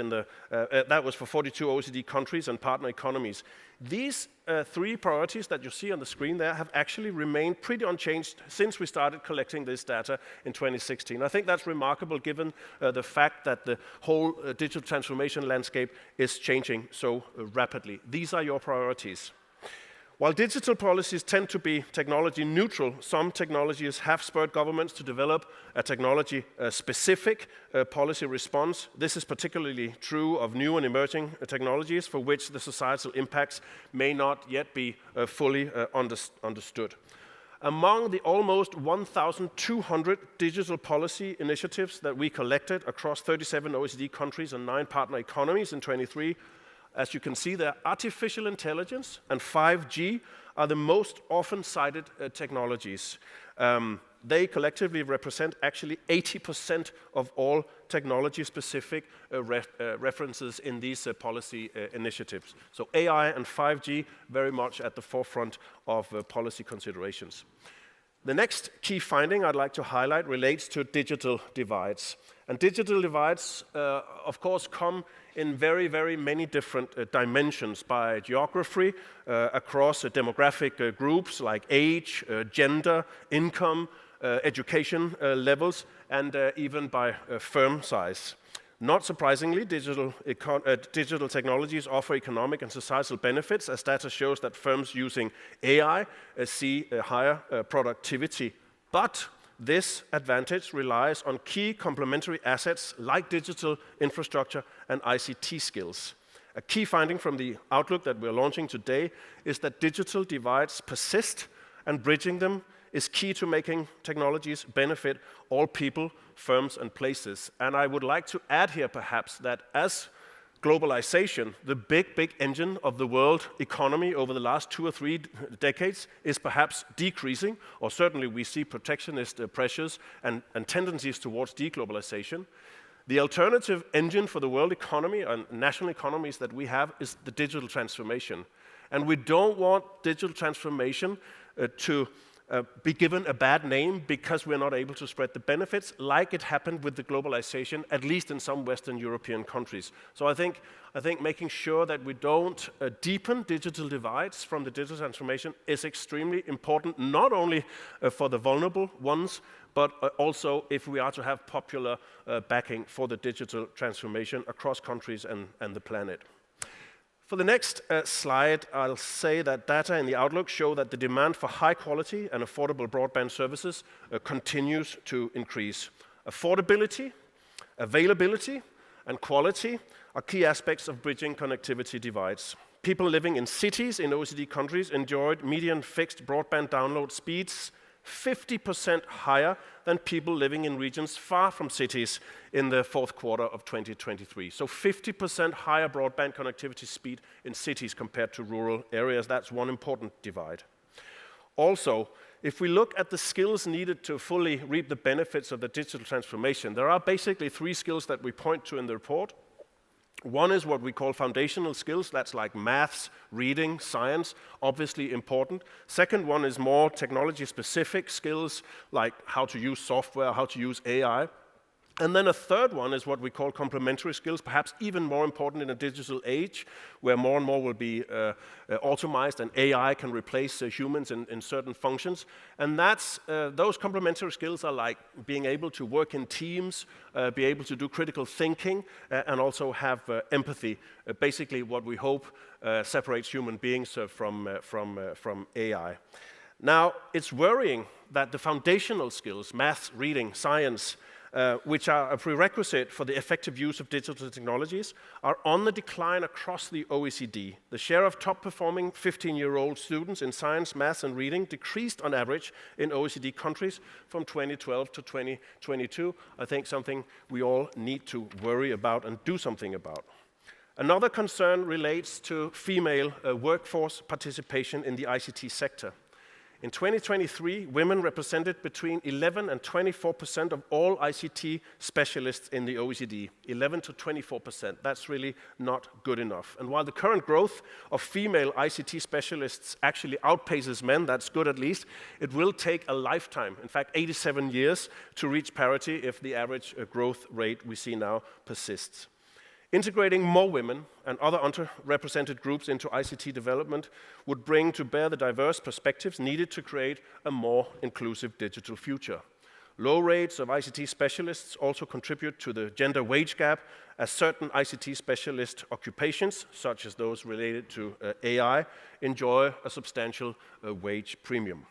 for 42 OECD countries and partner economies. These 3 priorities that you see on the screen there have actually remained pretty unchanged since we started collecting this data in 2016. I think that's remarkable given the fact that the whole digital transformation landscape is changing so rapidly. These are your priorities. While digital policies tend to be technology neutral, some technologies have spurred governments to develop a technology-specific policy response. This is particularly true of new and emerging technologies for which the societal impacts may not yet be fully understood. Among the almost 1,200 digital policy initiatives that we collected across 37 OECD countries and 9 partner economies in 23, as you can see there, artificial intelligence and 5G are the most often cited technologies. They collectively represent actually 80% of all technology-specific references in these policy initiatives. So AI and 5G very much at the forefront of policy considerations. The next key finding I'd like to highlight relates to digital divides. And digital divides, of course, come in very, very many different dimensions by geography, across demographic groups like age, gender, income, education levels, and even by firm size. Not surprisingly, digital technologies offer economic and societal benefits, as data shows that firms using AI see a higher productivity. But this advantage relies on key complementary assets like digital infrastructure and ICT skills. A key finding from the outlook that we're launching today is that digital divides persist, and bridging them is key to making technologies benefit all people, firms, and places. And I would like to add here perhaps that as globalization, the big engine of the world economy over the last 2 or 3 decades, is perhaps decreasing, or certainly we see protectionist pressures and tendencies towards deglobalization. The alternative engine for the world economy and national economies that we have is the digital transformation. And we don't want digital transformation to be given a bad name because we're not able to spread the benefits like it happened with the globalization, at least in some Western European countries. So I think making sure that we don't deepen digital divides from the digital transformation is extremely important, not only for the vulnerable ones, but also if we are to have popular backing for the digital transformation across countries and the planet. For the next slide, I'll say that data in the outlook show that the demand for high quality and affordable broadband services continues to increase. Affordability, availability, and quality are key aspects of bridging connectivity divides. People living in cities in OECD countries enjoyed median fixed broadband download speeds 50% higher than people living in regions far from cities in the 4th quarter of 2023. So 50% higher broadband connectivity speed in cities compared to rural areas. That's one important divide. Also, if we look at the skills needed to fully reap the benefits of the digital transformation, there are basically 3 skills that we point to in the report. One is what we call foundational skills. That's like maths, reading, science, obviously important. Second one is more technology-specific skills, like how to use software, how to use AI. And then a third one is what we call complementary skills, perhaps even more important in a digital age, where more and more will be automized and AI can replace humans in certain functions. And that's, those complementary skills are like being able to work in teams, be able to do critical thinking, and also have empathy, basically what we hope separates human beings from AI. Now, it's worrying that the foundational skills, math, reading, science, which are a prerequisite for the effective use of digital technologies, are on the decline across the OECD. The share of top-performing 15-year-old students in science, math, and reading decreased on average in OECD countries from 2012 to 2022. I think something we all need to worry about and do something about. Another concern relates to female workforce participation in the ICT sector. In 2023, women represented between 11 and 24% of all ICT specialists in the OECD. 11 to 24%. That's really not good enough. And while the current growth of female ICT specialists actually outpaces men, that's good at least, it will take a lifetime, in fact 87 years, to reach parity if the average growth rate we see now persists. Integrating more women and other underrepresented groups into ICT development would bring to bear the diverse perspectives needed to create a more inclusive digital future. Low rates of ICT specialists also contribute to the gender wage gap, as certain ICT specialist occupations, such as those related to AI, enjoy a substantial wage premium.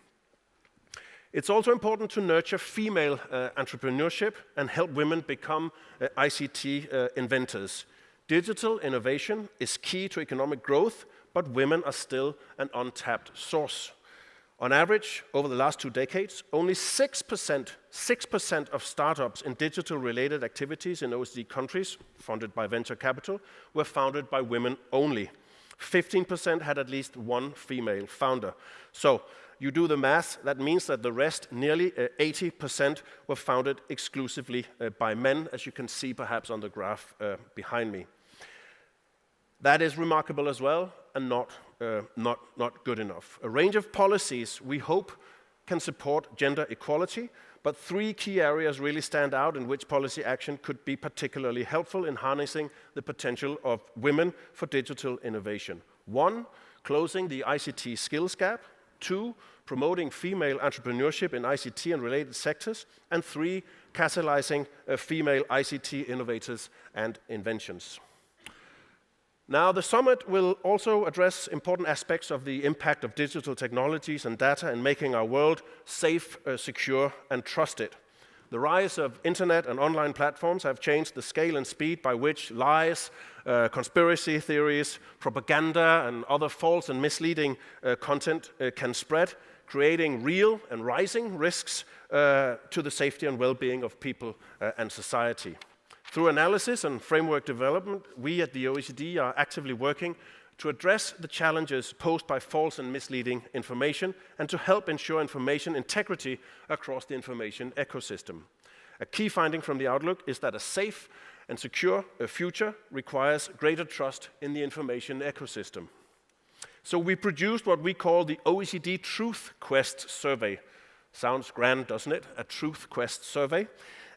It's also important to nurture female entrepreneurship and help women become ICT inventors. Digital innovation is key to economic growth, but women are still an untapped source. On average, over the last 2 decades, only 6% of startups in digital-related activities in OECD countries, funded by venture capital, were founded by women only. 15% had at least one female founder. So, you do the math, that means that the rest, nearly 80%, were founded exclusively by men, as you can see perhaps on the graph behind me. That is remarkable as well, and not good enough. A range of policies we hope can support gender equality, but 3 key areas really stand out in which policy action could be particularly helpful in harnessing the potential of women for digital innovation. 1, closing the ICT skills gap. 2, promoting female entrepreneurship in ICT and related sectors. And 3, catalyzing female ICT innovators and inventions. Now, the summit will also address important aspects of the impact of digital technologies and data in making our world safe, secure, and trusted. The rise of internet and online platforms have changed the scale and speed by which lies, conspiracy theories, propaganda, and other false and misleading content can spread, creating real and rising risks to the safety and well-being of people and society. Through analysis and framework development, we at the OECD are actively working to address the challenges posed by false and misleading information and to help ensure information integrity across the information ecosystem. A key finding from the Outlook is that a safe and secure future requires greater trust in the information ecosystem. So we produced what we call the OECD Truth Quest survey. Sounds grand, doesn't it? A Truth Quest survey.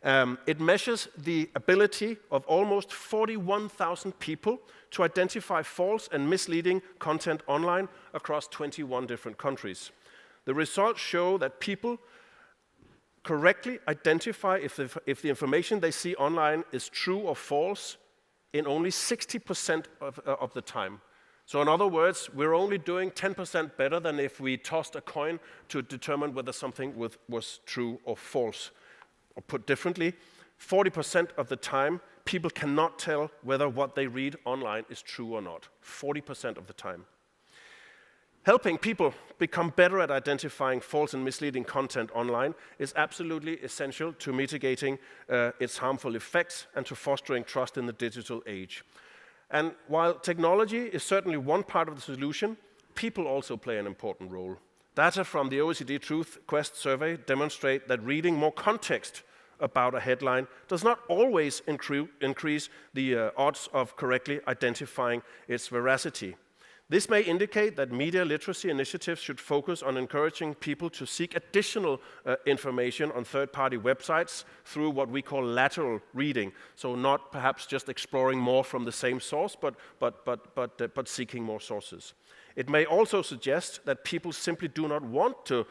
It measures the ability of almost 41,000 people to identify false and misleading content online across 21 different countries. The results show that people correctly identify if the information they see online is true or false in only 60% of the time. So in other words, we're only doing 10% better than if we tossed a coin to determine whether something was true or false. Or put differently, 40% of the time, people cannot tell whether what they read online is true or not. 40% of the time. Helping people become better at identifying false and misleading content online is absolutely essential to mitigating its harmful effects and to fostering trust in the digital age. And while technology is certainly one part of the solution, people also play an important role. Data from the OECD Truth Quest survey demonstrate that reading more context about a headline does not always increase the odds of correctly identifying its veracity. This may indicate that media literacy initiatives should focus on encouraging people to seek additional information on third-party websites through what we call lateral reading. So not perhaps just exploring more from the same source, but seeking more sources. It may also suggest that people simply do not want to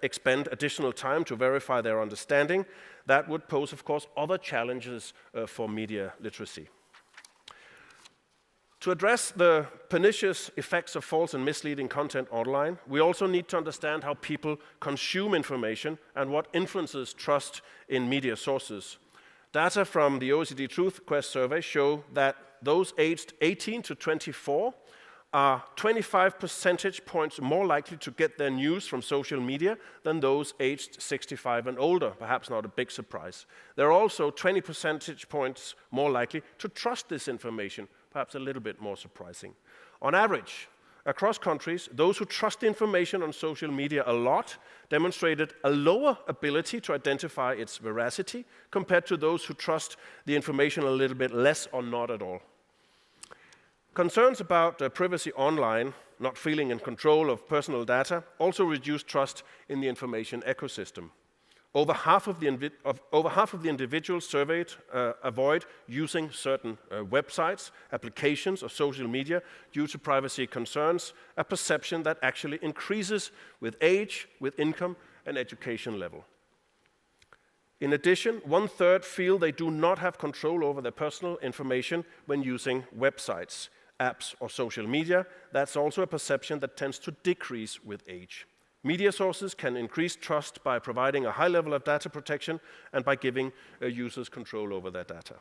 expend additional time to verify their understanding. That would pose, of course, other challenges for media literacy. To address the pernicious effects of false and misleading content online, we also need to understand how people consume information and what influences trust in media sources. Data from the OECD Truth Quest survey show that those aged 18 to 24 are 25 percentage points more likely to get their news from social media than those aged 65 and older, perhaps not a big surprise. They're also 20 percentage points more likely to trust this information, perhaps a little bit more surprising. On average, across countries, those who trust information on social media a lot demonstrated a lower ability to identify its veracity compared to those who trust the information a little bit less or not at all. Concerns about privacy online, not feeling in control of personal data, also reduced trust in the information ecosystem. Over half of the individuals surveyed avoid using certain websites, applications, or social media due to privacy concerns, a perception that actually increases with age, with income, and education level. In addition, 1/3 feel they do not have control over their personal information when using websites, apps, or social media. That's also a perception that tends to decrease with age. Media sources can increase trust by providing a high level of data protection and by giving users control over their data.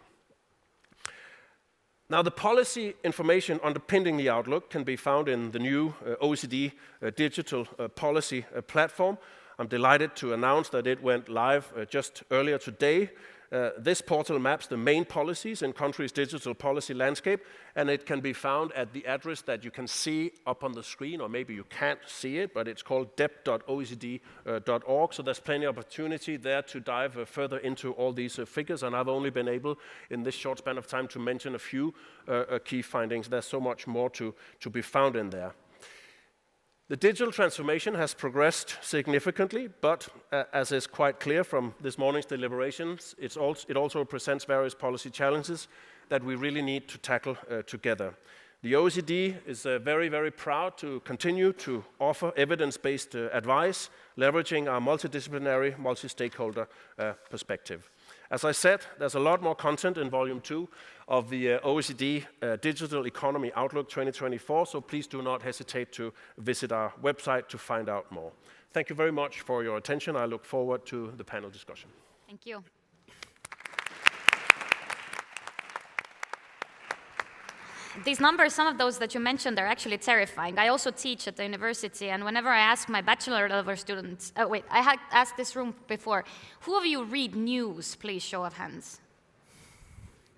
Now, the policy information underpinning the outlook can be found in the new OECD digital policy platform. I'm delighted to announce that it went live just earlier today. This portal maps the main policies in countries' digital policy landscape, and it can be found at the address that you can see up on the screen, or maybe you can't see it, but it's called dep.oecd.org, so there's plenty of opportunity there to dive further into all these figures, and I've only been able, in this short span of time, to mention a few key findings. There's so much more to be found in there. The digital transformation has progressed significantly, but as is quite clear from this morning's deliberations, it also presents various policy challenges that we really need to tackle together. The OECD is very, very proud to continue to offer evidence-based advice, leveraging our multidisciplinary, multi-stakeholder perspective. As I said, there's a lot more content in Volume 2 of the OECD Digital Economy Outlook 2024, so please do not hesitate to visit our website to find out more. Thank you very much for your attention. I look forward to the panel discussion. Thank you. These numbers, some of those that you mentioned, are actually terrifying. I also teach at the university, and whenever I ask my bachelor level students, I had asked this room before, who of you read news? Please, show of hands.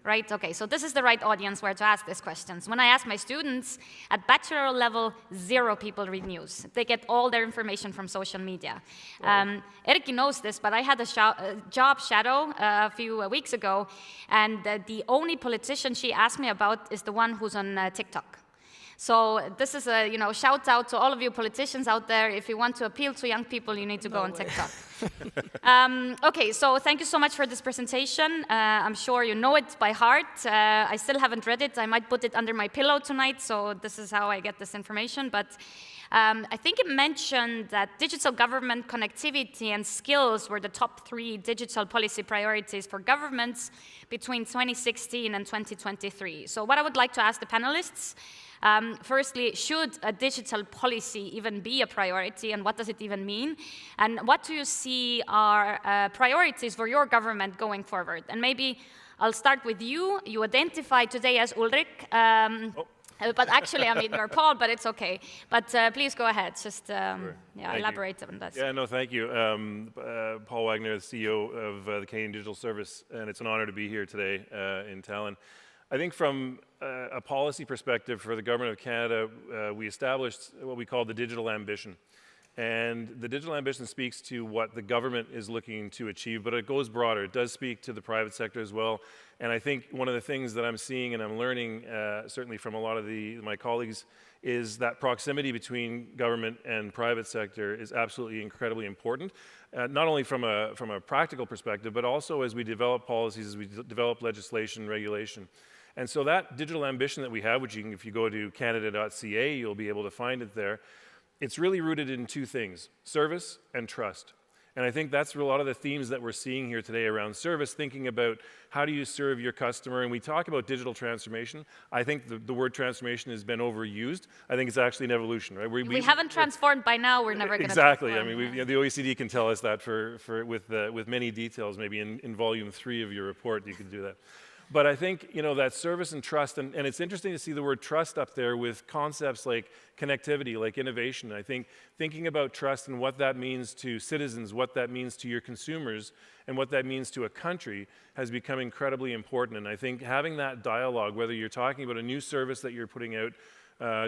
Right? Okay, so this is the right audience where to ask these questions. When I ask my students, at bachelor level, 0 people read news. They get all their information from social media. Erkki knows this, but I had a job shadow a few weeks ago, and the only politician she asked me about is the one who's on TikTok. So this is a shout out to all of you politicians out there. If you want to appeal to young people, you need to go on TikTok. Okay, so thank you so much for this presentation. I'm sure you know it by heart. I still haven't read it. I might put it under my pillow tonight, so this is how I get this information. But I think it mentioned that digital government connectivity and skills were the top 3 digital policy priorities for governments between 2016 and 2023. So what I would like to ask the panelists, firstly, should a digital policy even be a priority, and what does it even mean? And what do you see are priorities for your government going forward? And maybe I'll start with you. You identify today as Ulrik, but actually, I mean, you're Paul, but it's okay. But please go ahead, just Sure. elaborate on this. Yeah, no, thank you. Paul Wagner, the CEO of the Canadian Digital Service, and it's an honor to be here today in Tallinn. I think from a policy perspective for the Government of Canada, we established what we call the digital ambition. And the digital ambition speaks to what the government is looking to achieve, but it goes broader. It does speak to the private sector as well. And I think one of the things that I'm seeing and I'm learning, certainly from a lot of my colleagues, is that proximity between government and private sector is absolutely incredibly important, not only from a practical perspective, but also as we develop policies, as we develop legislation, regulation. And so that digital ambition that we have, which if you go to canada.ca, you'll be able to find it there, it's really rooted in 2 things, service and trust. And I think that's a lot of the themes that we're seeing here today around service, thinking about how do you serve your customer. And we talk about digital transformation. I think the word transformation has been overused. I think it's actually an evolution, right? We haven't transformed by now, we're never going to Exactly. transform. I mean, the OECD can tell us that with many details. Maybe in volume 3 of your report, you could do that. But I think, that service and trust, and it's interesting to see the word trust up there with concepts like connectivity, like innovation. I think thinking about trust and what that means to citizens, what that means to your consumers, and what that means to a country has become incredibly important. And I think having that dialogue, whether you're talking about a new service that you're putting out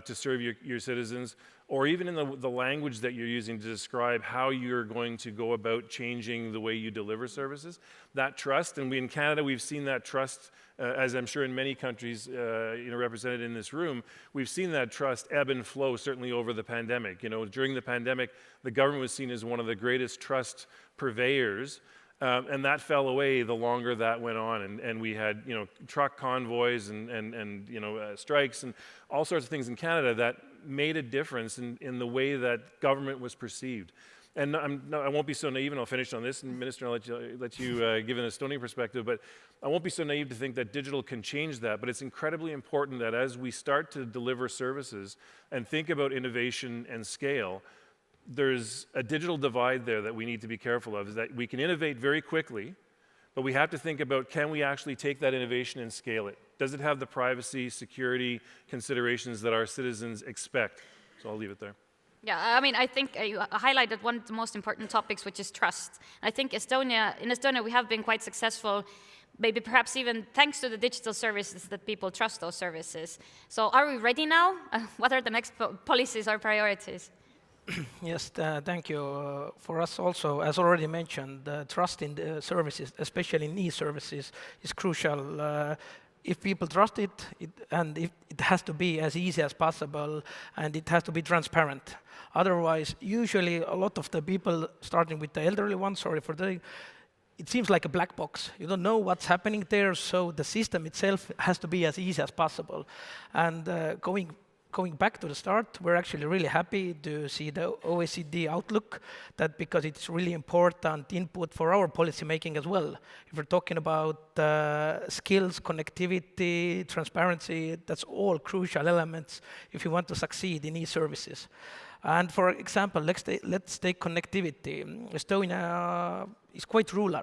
to serve your citizens, or even in the language that you're using to describe how you're going to go about changing the way you deliver services, that trust, and in Canada, we've seen that trust, as I'm sure in many countries represented in this room, we've seen that trust ebb and flow, certainly over the pandemic. During the pandemic, the government was seen as one of the greatest trust purveyors, and that fell away the longer that went on, and we had truck convoys and strikes and all sorts of things in Canada that made a difference in the way that government was perceived. And I won't be so naive, and I'll finish on this, and Minister, I'll let you give an Estonian perspective, but I won't be so naive to think that digital can change that, but it's incredibly important that as we start to deliver services and think about innovation and scale, there's a digital divide there that we need to be careful of, is that we can innovate very quickly, but we have to think about, can we actually take that innovation and scale it? Does it have the privacy, security considerations that our citizens expect? So I'll leave it there. Yeah, I mean, I think you highlighted one of the most important topics, which is trust. I think in Estonia, we have been quite successful, maybe perhaps even thanks to the digital services that people trust those services. So are we ready now? What are the next policies or priorities? Yes, thank you. For us also, as already mentioned, trust in the services, especially in e-services, is crucial. If people trust it, and it has to be as easy as possible, and it has to be transparent. Otherwise, usually a lot of the people, starting with the elderly ones, it seems like a black box. You don't know what's happening there, so the system itself has to be as easy as possible. And going back to the start, we're actually really happy to see the OECD outlook, that because it's really important input for our policy making as well. If we're talking about skills, connectivity, transparency, that's all crucial elements if you want to succeed in e-services. And for example, let's take connectivity. Estonia is quite rural.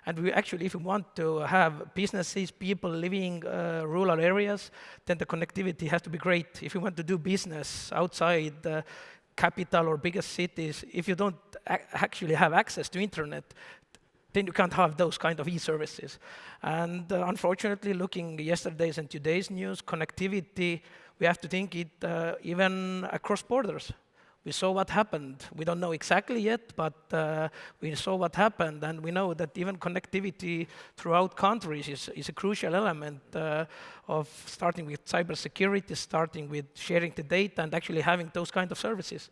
And we actually, if we want to have businesses, people living rural areas, then the connectivity has to be great. If you want to do business outside the capital or biggest cities, if you don't actually have access to internet, then you can't have those kind of e-services. And unfortunately, looking yesterday's and today's news, connectivity, we have to think it even across borders. We saw what happened. We don't know exactly yet, but we saw what happened, and we know that even connectivity throughout countries is a crucial element of starting with cybersecurity, starting with sharing the data, and actually having those kind of services.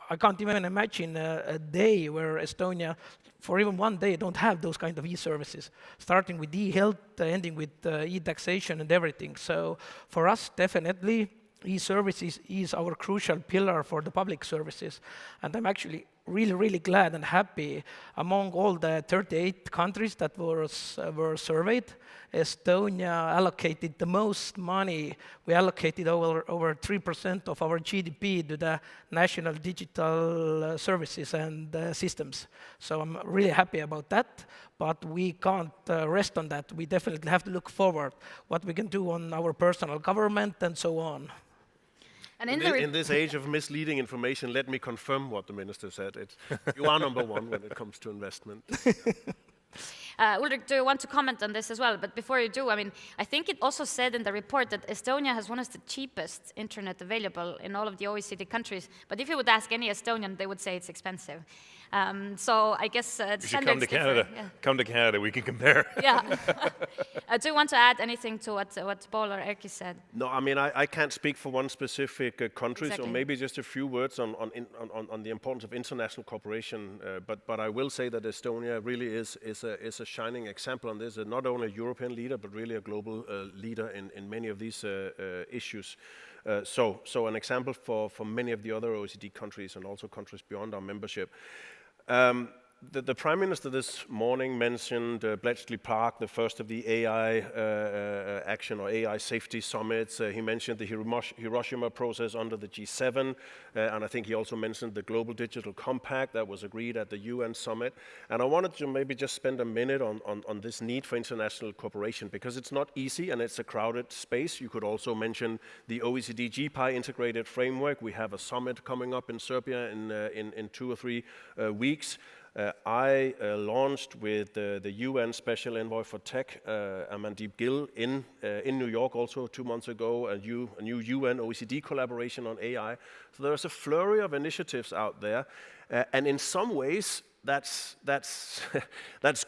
I can't even imagine a day where Estonia, for even one day, don't have those kind of e-services, starting with e-health, ending with e-taxation and everything. So for us, definitely, e-services is our crucial pillar for the public services. And I'm actually really, really glad and happy among all the 38 countries that were surveyed, Estonia allocated the most money. We allocated over 3% of our GDP to the national digital services and systems. So I'm really happy about that, but we can't rest on that. We definitely have to look forward, what we can do on our personal government and so on. And in this age of misleading information, let me confirm what the minister said. You are number one when it comes to investment. Ulrich, do you want to comment on this as well? But before you do, I mean, I think it also said in the report that Estonia has one of the cheapest internet available in all of the OECD countries. But if you would ask any Estonian, they would say it's expensive. So I guess you should come to Canada. Yeah. Come to Canada. We can compare. Yeah. Do you want to add anything to what Paul or Erkki said? No, I mean, I can't speak for one specific country, exactly. So maybe just a few words on the importance of international cooperation. But I will say that Estonia really is a shining example on this. Not only a European leader, but really a global leader in many of these issues. So an example for many of the other OECD countries and also countries beyond our membership. The Prime Minister this morning mentioned Bletchley Park, the first of the AI action or AI safety summits. He mentioned the Hiroshima process under the G7, and I think he also mentioned the Global Digital Compact that was agreed at the UN summit. And I wanted to maybe just spend a minute on this need for international cooperation, because it's not easy and it's a crowded space. You could also mention the OECD GPI integrated framework. We have a summit coming up in Serbia in 2 or 3 weeks. I launched with the UN Special Envoy for Tech, Amandeep Gill, in New York also 2 months ago, a new UN OECD collaboration on AI. So there's a flurry of initiatives out there, and in some ways, that's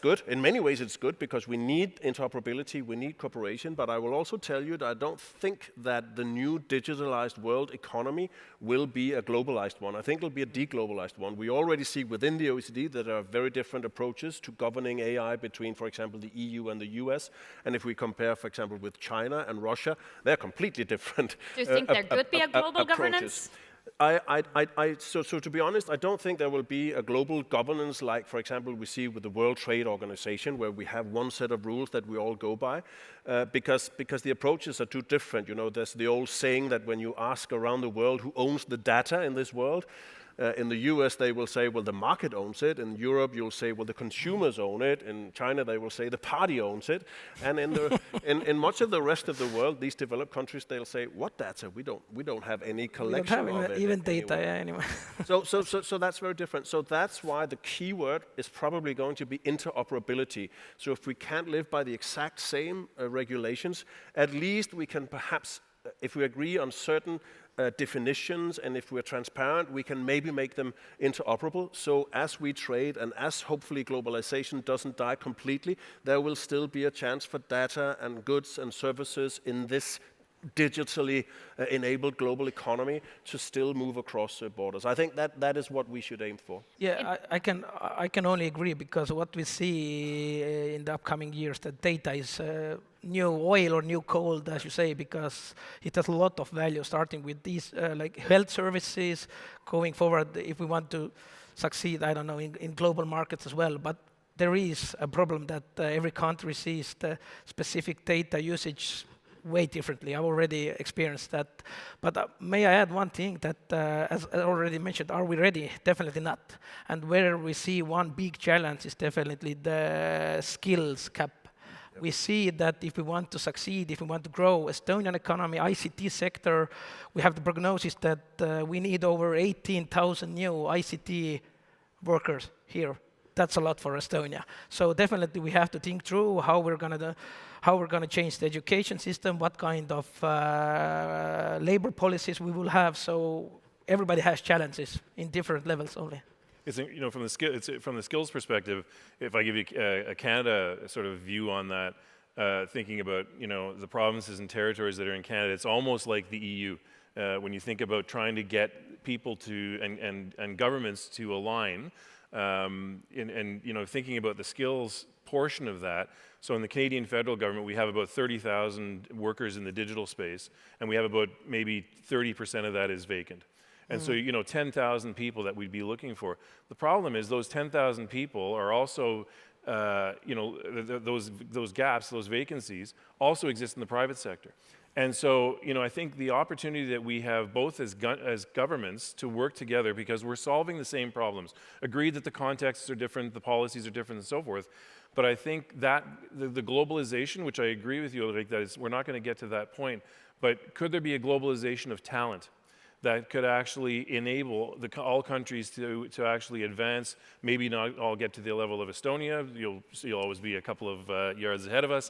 good. In many ways, it's good because we need interoperability, we need cooperation, but I will also tell you that I don't think that the new digitalized world economy will be a globalized one. I think it'll be a deglobalized one. We already see within the OECD that there are very different approaches to governing AI between, for example, the EU and the US. And if we compare, for example, with China and Russia, they're completely different. Do you think there could be a global governance? So to be honest, I don't think there will be a global governance like, for example, we see with the World Trade Organization, where we have one set of rules that we all go by, because the approaches are too different. You know, there's the old saying that when you ask around the world who owns the data in this world, in the US, they will say, well, the market owns it. In Europe, you'll say, well, the consumers own it. In China, they will say, the party owns it. And in much of the rest of the world, these developed countries, they'll say, what data? We don't have any collection of it. Even data, anyway. So that's very different. So that's why the key word is probably going to be interoperability. So if we can't live by the exact same regulations, at least we can perhaps, if we agree on certain definitions, and if we're transparent, we can maybe make them interoperable. So as we trade and as hopefully globalization doesn't die completely, there will still be a chance for data and goods and services in this digitally enabled global economy to still move across borders. I think that is what we should aim for. Yeah, I can only agree, because what we see in the upcoming years, that data is new oil or new coal, as you say, because it has a lot of value, starting with these like health services, going forward if we want to succeed, I don't know, in global markets as well. But there is a problem that every country sees the specific data usage way differently. I've already experienced that. But may I add one thing, that as I already mentioned, are we ready? Definitely not. And where we see one big challenge is definitely the skills gap. We see that if we want to succeed, if we want to grow Estonian economy, ICT sector, we have the prognosis that we need over 18,000 new ICT workers here. That's a lot for Estonia. So definitely we have to think through how we're gonna change the education system, what kind of labor policies we will have. So everybody has challenges in different levels only. It's, you know, from the skills perspective, if I give you a Canada sort of view on that, thinking about, you know, the provinces and territories that are in Canada, it's almost like the EU. When you think about trying to get people to and governments to align, and you know, thinking about the skills portion of that. So in the Canadian federal government, we have about 30,000 workers in the digital space, and we have about maybe 30% of that is vacant. And so, you know, 10,000 people that we'd be looking for. The problem is those 10,000 people are also, you know, those gaps, those vacancies also exist in the private sector. And so, you know, I think the opportunity that we have both as governments to work together, because we're solving the same problems. Agreed that the contexts are different, the policies are different, and so forth. But I think that the globalization, which I agree with you, Ulrich, that we're not going to get to that point, but could there be a globalization of talent that could actually enable all countries to actually advance, maybe not all get to the level of Estonia, you'll always be a couple of yards ahead of us,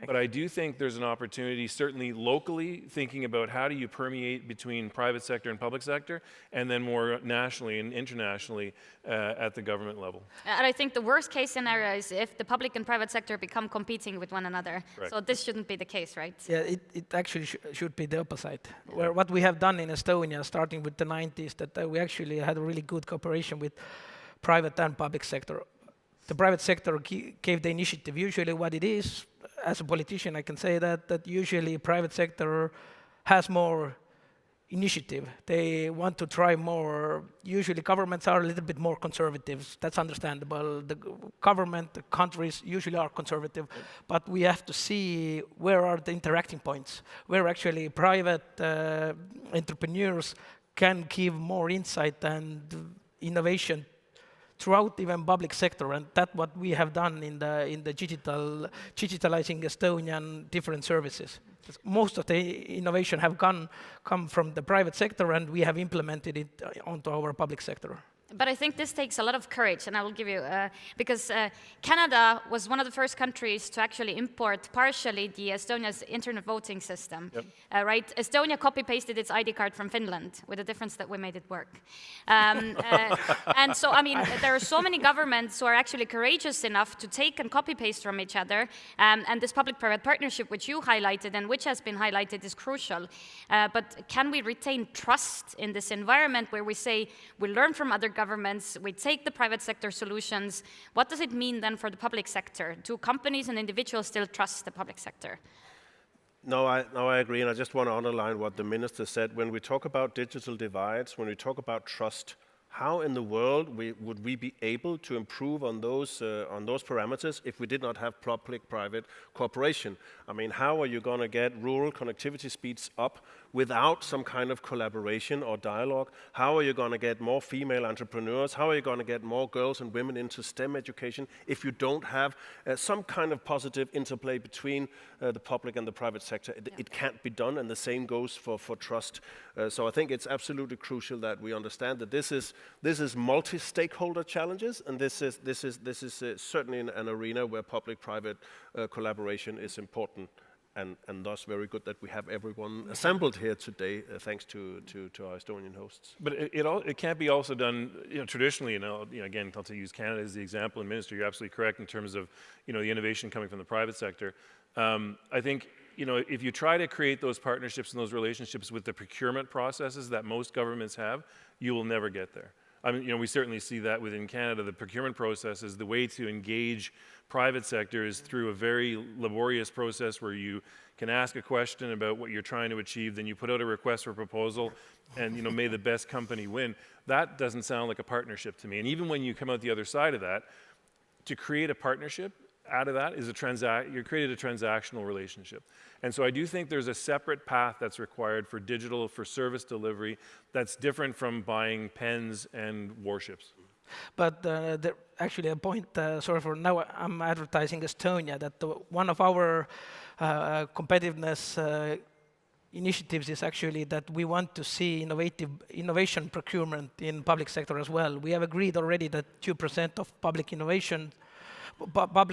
but I do think there's an opportunity, certainly locally, thinking about how do you permeate between private sector and public sector, and then more nationally and internationally at the government level. And I think the worst case scenario is if the public and private sector become competing with one another. Right. So this shouldn't be the case, right? Yeah, it actually should be the opposite. Yeah. Where what we have done in Estonia, starting with the 90s, that we actually had a really good cooperation with private and public sector. The private sector gave the initiative. Usually what it is, as a politician, I can say that usually private sector has more initiative. They want to try more. Usually governments are a little bit more conservative. That's understandable. The government, the countries usually are conservative, but we have to see where are the interacting points, where actually private entrepreneurs can give more insight and innovation throughout even public sector, and that's what we have done in the digitalizing Estonian different services. Most of the innovation have come from the private sector, and we have implemented it onto our public sector. But I think this takes a lot of courage, and I will give you, because Canada was one of the first countries to actually import partially the Estonia's internet voting system, right? Estonia copy-pasted its ID card from Finland, with the difference that we made it work. And so, I mean, there are so many governments who are actually courageous enough to take and copy-paste from each other, and this public-private partnership, which you highlighted and which has been highlighted, is crucial. But can we retain trust in this environment where we say we learn from other governments, we take the private sector solutions? What does it mean then for the public sector? Do companies and individuals still trust the public sector? No, I agree, and I just want to underline what the minister said. When we talk about digital divides, when we talk about trust, how in the world would we be able to improve on those parameters if we did not have public-private cooperation? I mean, how are you going to get rural connectivity speeds up without some kind of collaboration or dialogue? How are you going to get more female entrepreneurs? How are you going to get more girls and women into STEM education if you don't have some kind of positive interplay between the public and the private sector? It can't be done, and the same goes for trust. So I think it's absolutely crucial that we understand that this is multi-stakeholder challenges, and this is certainly an arena where public-private collaboration is important. And thus very good that we have everyone assembled here today, thanks to our Estonian hosts. But it can't be also done, traditionally. Again, to use Canada as the example, and Minister, you're absolutely correct in terms of the innovation coming from the private sector. I think if you try to create those partnerships and those relationships with the procurement processes that most governments have, you will never get there. I mean, we certainly see that within Canada. The procurement process is the way to engage private sector is through a very laborious process where you can ask a question about what you're trying to achieve, then you put out a request for proposal, and may the best company win. That doesn't sound like a partnership to me. And even when you come out the other side of that, to create a partnership out of that is you're created a transactional relationship. And so I do think there's a separate path that's required for digital, for service delivery, that's different from buying pens and warships. But actually a point, sorry for now, I'm advertising Estonia, that one of our competitiveness initiatives is actually that we want to see innovation procurement in public sector as well. We have agreed already that 2% of public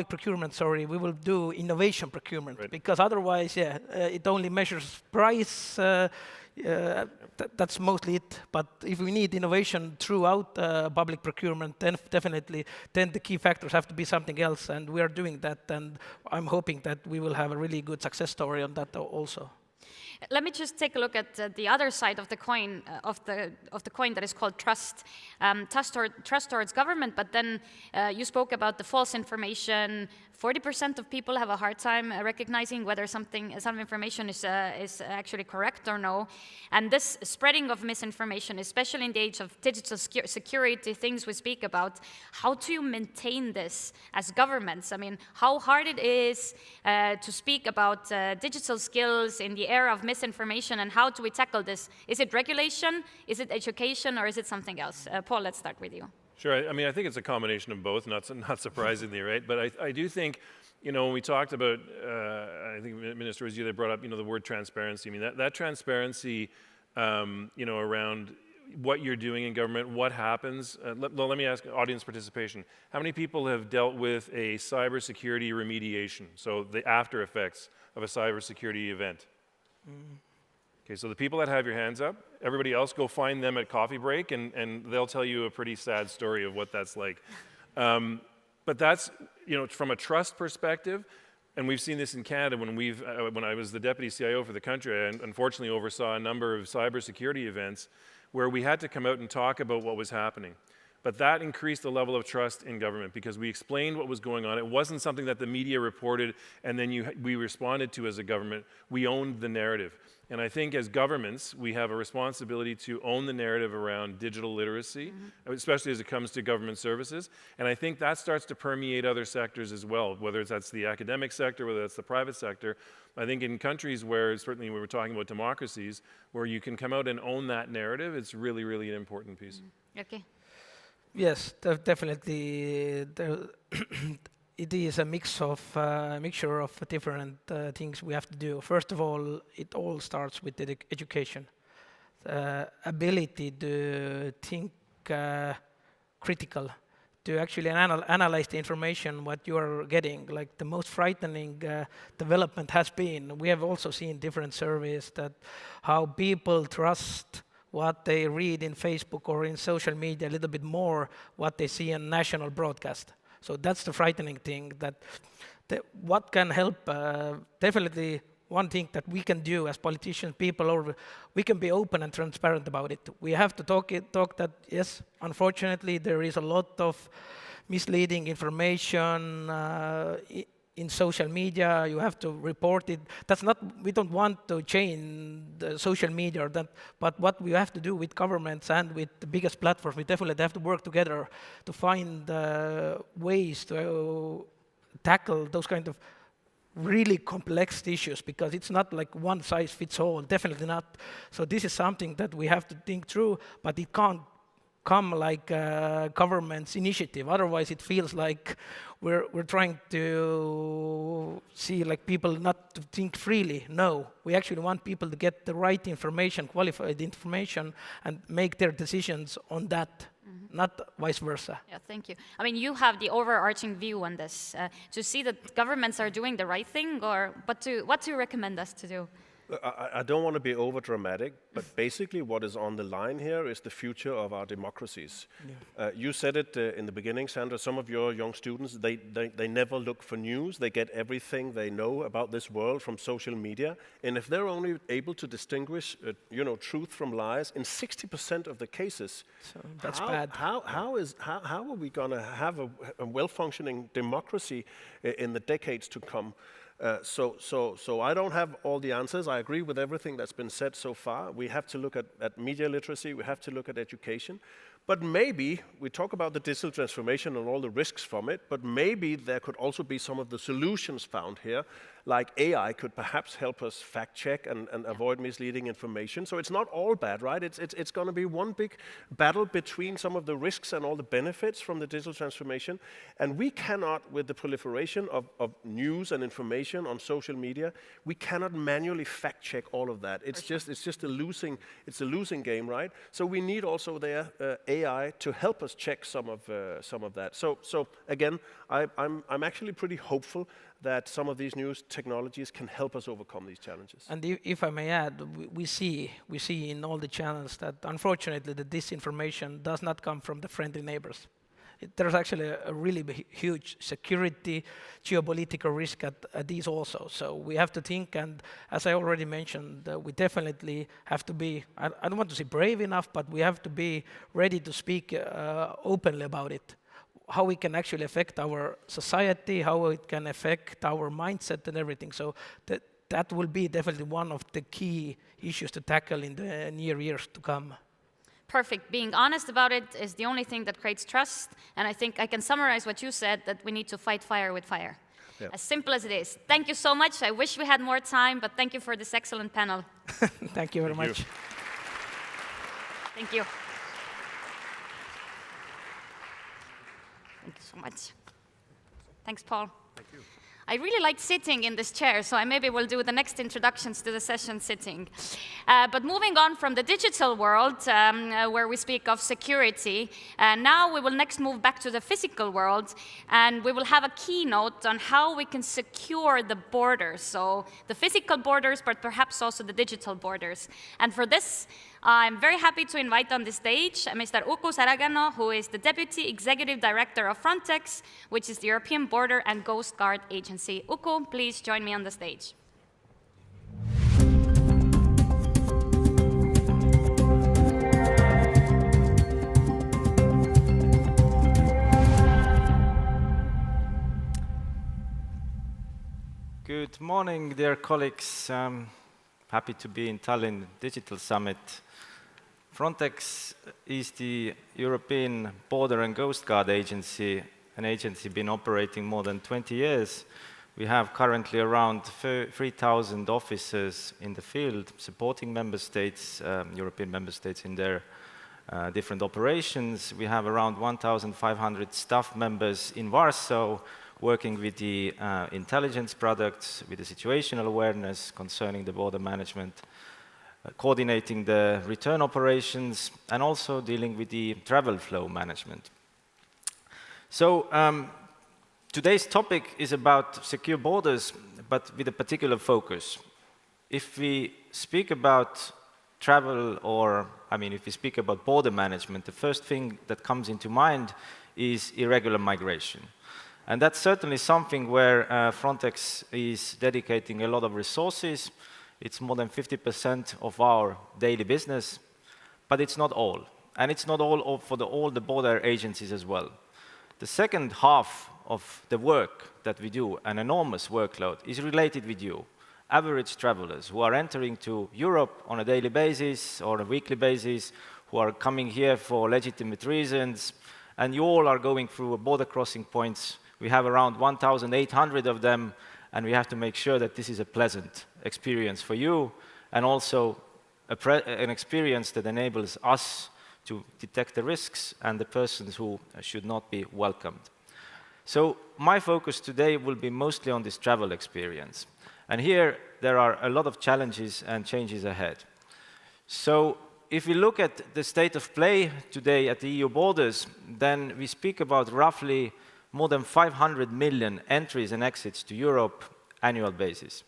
procurement, we will do innovation procurement, right. Because otherwise, it only measures price, that's mostly it. But if we need innovation throughout public procurement, then definitely, then the key factors have to be something else, and we are doing that, and I'm hoping that we will have a really good success story on that also. Let me just take a look at the other side of the coin, of the coin that is called trust. Trust towards government, but then you spoke about the false information. 40% of people have a hard time recognizing whether some information is actually correct or no. And this spreading of misinformation, especially in the age of digital security, things we speak about, how do you maintain this as governments? I mean, how hard it is to speak about digital skills in the era of misinformation, and how do we tackle this? Is it regulation, is it education, or is it something else? Paul, let's start with you. Sure. I mean, I think it's a combination of both, not surprisingly, right? But I do think, when we talked about, I think Minister, was you that brought up, the word transparency. I mean, that transparency, around what you're doing in government, what happens. Let me ask audience participation. How many people have dealt with a cybersecurity remediation? So the after effects of a cybersecurity event. Okay, so the people that have your hands up, everybody else go find them at coffee break, and they'll tell you a pretty sad story of what that's like. But that's, from a trust perspective, and we've seen this in Canada when I was the deputy CIO for the country, I unfortunately oversaw a number of cybersecurity events where we had to come out and talk about what was happening. But that increased the level of trust in government because we explained what was going on. It wasn't something that the media reported and then we responded to as a government. We owned the narrative. And I think as governments, we have a responsibility to own the narrative around digital literacy, especially as it comes to government services. And I think that starts to permeate other sectors as well, whether that's the academic sector, whether that's the private sector. I think in countries where, certainly when we're talking about democracies, where you can come out and own that narrative, it's really, really an important piece. Okay. Yes, definitely. It is a mixture of different things we have to do. First of all, it all starts with education. Ability to think critical to actually analyze the information what you are getting. Like the most frightening development has been, we have also seen different surveys that how people trust what they read in Facebook or in social media a little bit more what they see on national broadcast. So that's the frightening thing, that what can help, definitely one thing that we can do as politicians, people, or we can be open and transparent about it. We have to talk that, yes, unfortunately, there is a lot of misleading information in social media. You have to report it. That's not, we don't want to change the social media, or that, but what we have to do with governments and with the biggest platforms, we definitely have to work together to find ways to tackle those kind of really complex issues, because it's not like one size fits all, definitely not. So this is something that we have to think through, but it can't come like a government's initiative. Otherwise, it feels like we're trying to see like people not to think freely. No, we actually want people to get the right information, qualified information, and make their decisions on that. Not vice versa. Yeah, thank you. I mean, you have the overarching view on this, to see that governments are doing the right thing, or what do you recommend us to do? I don't want to be over dramatic, but basically what is on the line here is the future of our democracies. Yeah. You said it in the beginning, Sandra. Some of your young students, they never look for news. They get everything they know about this world from social media. And if they're only able to distinguish, truth from lies in 60% of the cases, so that's bad. How are we going to have a well-functioning democracy in the decades to come? So I don't have all the answers. I agree with everything that's been said so far. We have to look at media literacy. We have to look at education. But maybe, we talk about the digital transformation and all the risks from it, but maybe there could also be some of the solutions found here, like AI could perhaps help us fact check and avoid misleading information. So it's not all bad, right? It's going to be one big battle between some of the risks and all the benefits from the digital transformation. And we cannot, with the proliferation of news and information on social media, we cannot manually fact check all of that. It's just a losing game, right? So we need also there AI to help us check some of that. So again, I'm actually pretty hopeful that some of these new technologies can help us overcome these challenges. And if I may add, we see in all the channels that unfortunately the disinformation does not come from the friendly neighbors. There's actually a really huge security, geopolitical risk at these also. So we have to think, and as I already mentioned, we definitely have to be, I don't want to say brave enough, but we have to be ready to speak openly about it. How it can actually affect our society, how it can affect our mindset and everything. So that will be definitely one of the key issues to tackle in the near years to come. Perfect. Being honest about it is the only thing that creates trust. And I think I can summarize what you said, that we need to fight fire with fire. Yeah. As simple as it is. Thank you so much. I wish we had more time, but thank you for this excellent panel. Thank you very much. Thank you. Thank you so much. Thanks, Paul. Thank you. I really liked sitting in this chair, so I maybe will do the next introductions to the session sitting. But moving on from the digital world, where we speak of security, now we will next move back to the physical world, and we will have a keynote on how we can secure the borders, so the physical borders, but perhaps also the digital borders. And for this, I'm very happy to invite on the stage Mr. Uku Saragano, who is the Deputy Executive Director of Frontex, which is the European Border and Coast Guard Agency. Uku, please join me on the stage. Good morning, dear colleagues. Happy to be in Tallinn Digital Summit. Frontex is the European Border and Coast Guard Agency, an agency been operating more than 20 years. We have currently around 3,000 officers in the field supporting member states, European member states in their different operations. We have around 1,500 staff members in Warsaw working with the intelligence products, with the situational awareness concerning the border management, coordinating the return operations, and also dealing with the travel flow management. So today's topic is about secure borders, but with a particular focus. If we speak about travel, or if we speak about border management, the first thing that comes into mind is irregular migration. And that's certainly something where Frontex is dedicating a lot of resources. It's more than 50% of our daily business, but it's not all. And it's not all for all the border agencies as well. The second half of the work that we do, an enormous workload, is related with you, average travelers who are entering to Europe on a daily basis or a weekly basis, who are coming here for legitimate reasons, and you all are going through border crossing points. We have around 1,800 of them, and we have to make sure that this is a pleasant experience for you, and also an experience that enables us to detect the risks and the persons who should not be welcomed. So my focus today will be mostly on this travel experience. And here, there are a lot of challenges and changes ahead. So if we look at the state of play today at the EU borders, then we speak about roughly more than 500 million entries and exits to Europe annual basis.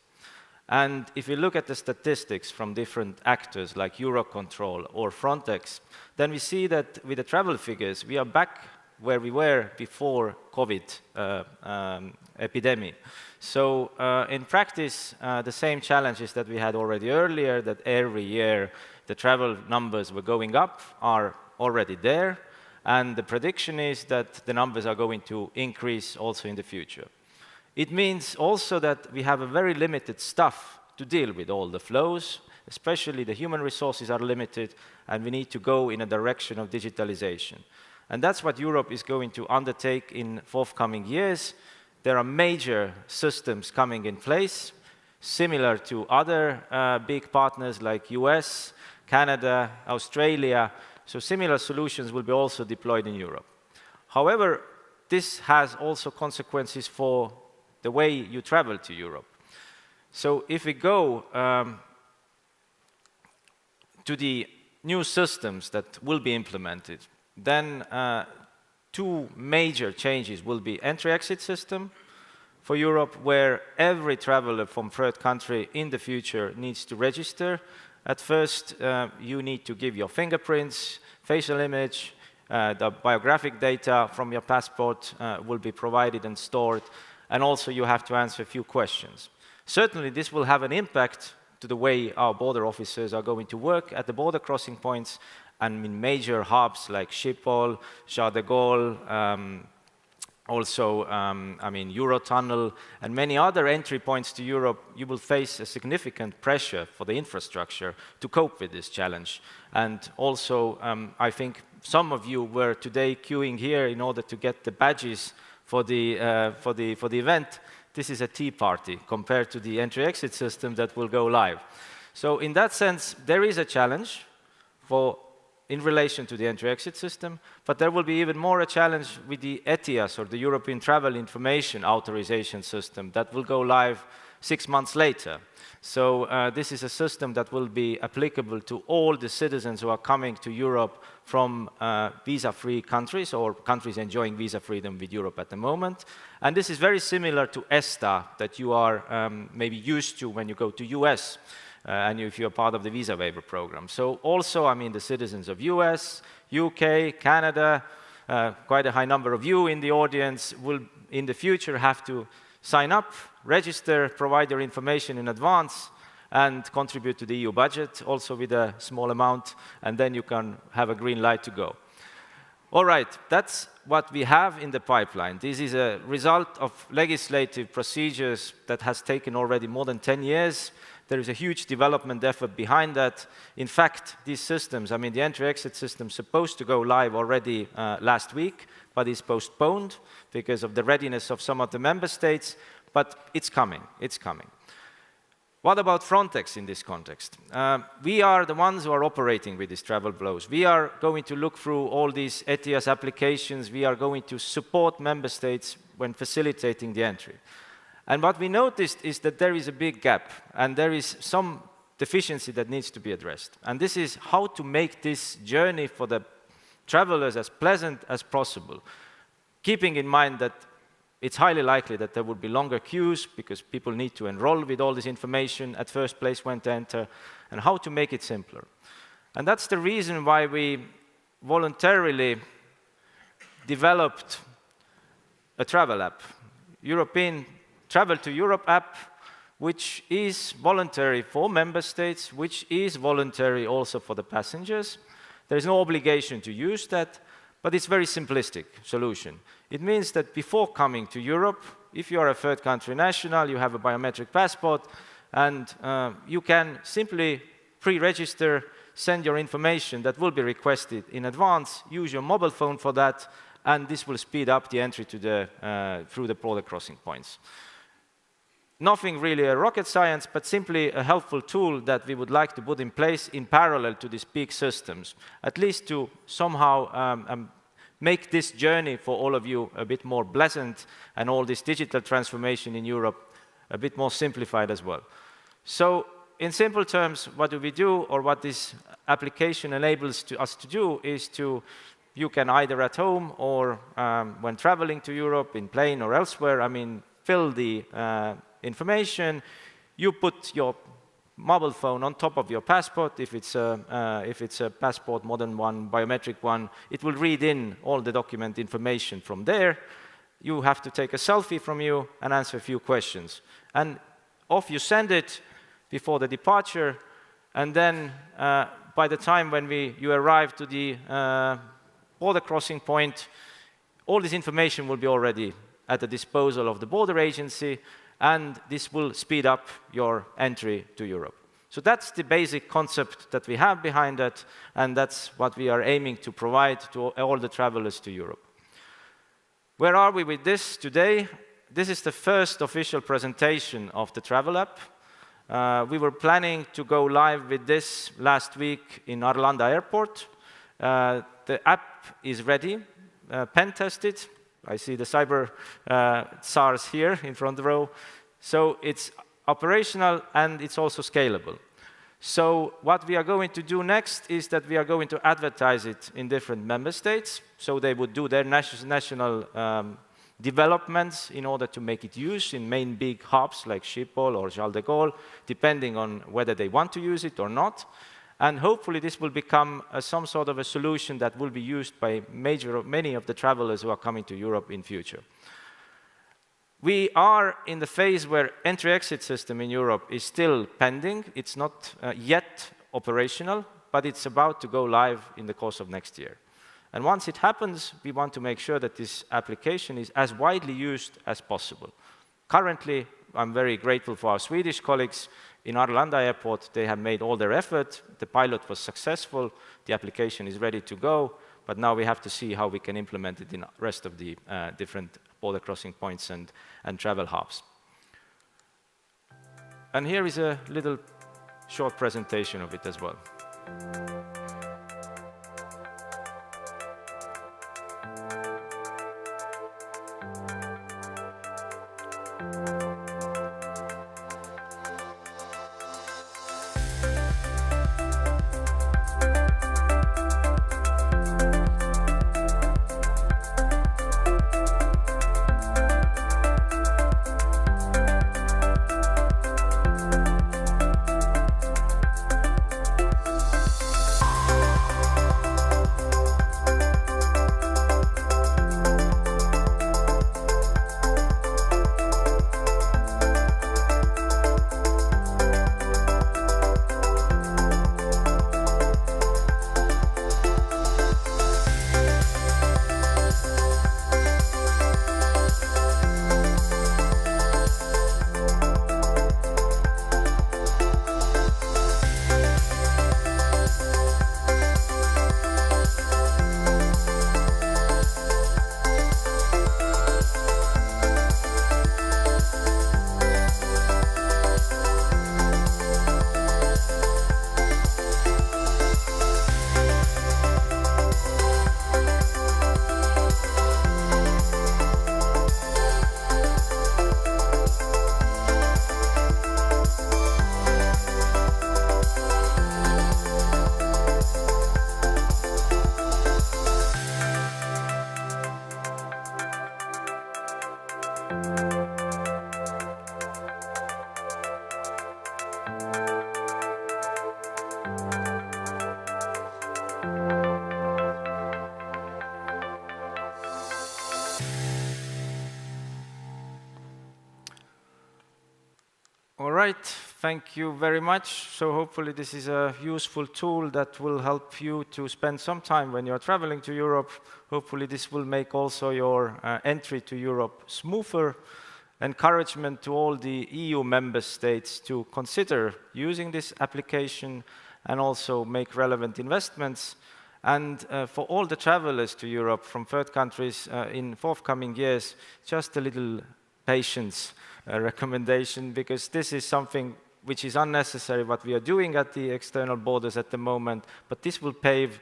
And if we look at the statistics from different actors like Eurocontrol or Frontex, then we see that with the travel figures, we are back where we were before COVID epidemic. So in practice, the same challenges that we had already earlier, that every year the travel numbers were going up, are already there. And the prediction is that the numbers are going to increase also in the future. It means also that we have a very limited staff to deal with all the flows, especially the human resources are limited, and we need to go in a direction of digitalization. And that's what Europe is going to undertake in forthcoming years. There are major systems coming in place, similar to other big partners like US, Canada, Australia. So similar solutions will be also deployed in Europe. However, this has also consequences for the way you travel to Europe. So if we go to the new systems that will be implemented, then two major changes will be entry-exit system for Europe, where every traveler from third country in the future needs to register. At first, you need to give your fingerprints, facial image, the biographic data from your passport will be provided and stored, and also you have to answer a few questions. Certainly, this will have an impact to the way our border officers are going to work at the border crossing points, and in major hubs like Schiphol, Charles de Gaulle, also Eurotunnel, and many other entry points to Europe, you will face a significant pressure for the infrastructure to cope with this challenge. And also, I think some of you were today queuing here in order to get the badges for the event. This is a tea party compared to the entry-exit system that will go live. So in that sense, there is a challenge in relation to the entry-exit system, but there will be even more a challenge with the ETIAS, or the European Travel Information Authorization System, that will go live 6 months later. So this is a system that will be applicable to all the citizens who are coming to Europe from visa-free countries or countries enjoying visa freedom with Europe at the moment. And this is very similar to ESTA that you are maybe used to when you go to US. And if you're part of the visa waiver program. So also, the citizens of US, UK, Canada, quite a high number of you in the audience will in the future have to sign up, register, provide your information in advance, and contribute to the EU budget, also with a small amount, and then you can have a green light to go. All right, that's what we have in the pipeline. This is a result of legislative procedures that has taken already more than 10 years. There is a huge development effort behind that. In fact, these systems, the entry-exit system is supposed to go live already last week, but is postponed because of the readiness of some of the member states, but it's coming, it's coming. What about Frontex in this context? We are the ones who are operating with these travel flows. We are going to look through all these ETIAS applications. We are going to support member states when facilitating the entry. And what we noticed is that there is a big gap, and there is some deficiency that needs to be addressed. And this is how to make this journey for the travelers as pleasant as possible. keeping in mind that it's highly likely that there would be longer queues because people need to enroll with all this information at first place when to enter, and how to make it simpler. And that's the reason why we voluntarily developed a travel app, European Travel to Europe app, which is voluntary for member states, which is voluntary also for the passengers. There is no obligation to use that, but it's a very simplistic solution. It means that before coming to Europe, if you are a third country national, you have a biometric passport, and you can simply pre-register, send your information that will be requested in advance, use your mobile phone for that, and this will speed up the entry to through the border crossing points. Nothing really a rocket science, but simply a helpful tool that we would like to put in place in parallel to these big systems, at least to somehow make this journey for all of you a bit more pleasant and all this digital transformation in Europe a bit more simplified as well. So in simple terms, what do we do, or what this application enables us to do is you can either at home or when traveling to Europe in plane or elsewhere, fill the information. You put your mobile phone on top of your passport. If it's a passport, modern one, biometric one, it will read in all the document information from there. You have to take a selfie from you and answer a few questions. And off you send it before the departure, and then by the time when you arrive to the border crossing point, all this information will be already at the disposal of the border agency, and this will speed up your entry to Europe. So that's the basic concept that we have behind it, and that's what we are aiming to provide to all the travelers to Europe. Where are we with this today? This is the first official presentation of the travel app. We were planning to go live with this last week in Arlanda Airport. The app is ready, pen-tested. I see the cyber SARS here in front row. So it's operational and it's also scalable. So what we are going to do next is that we are going to advertise it in different member states. So they would do their national developments in order to make it used in main big hubs like Schiphol or Charles de Gaulle, depending on whether they want to use it or not. And hopefully this will become some sort of a solution that will be used by many of the travelers who are coming to Europe in future. We are in the phase where entry-exit system in Europe is still pending. It's not yet operational, but it's about to go live in the course of next year. And once it happens, we want to make sure that this application is as widely used as possible. Currently, I'm very grateful for our Swedish colleagues. In Arlanda Airport, they have made all their effort. The pilot was successful. The application is ready to go. But now we have to see how we can implement it in the rest of the different border crossing points and travel hubs. And here is a little short presentation of it as well. right, thank you very much. So hopefully this is a useful tool that will help you to spend some time when you're traveling to Europe. Hopefully this will make also your entry to Europe smoother. Encouragement to all the EU member states to consider using this application and also make relevant investments. And for all the travelers to Europe from third countries in forthcoming years, just a little patience recommendation, because this is something which is unnecessary what we are doing at the external borders at the moment, but this will pave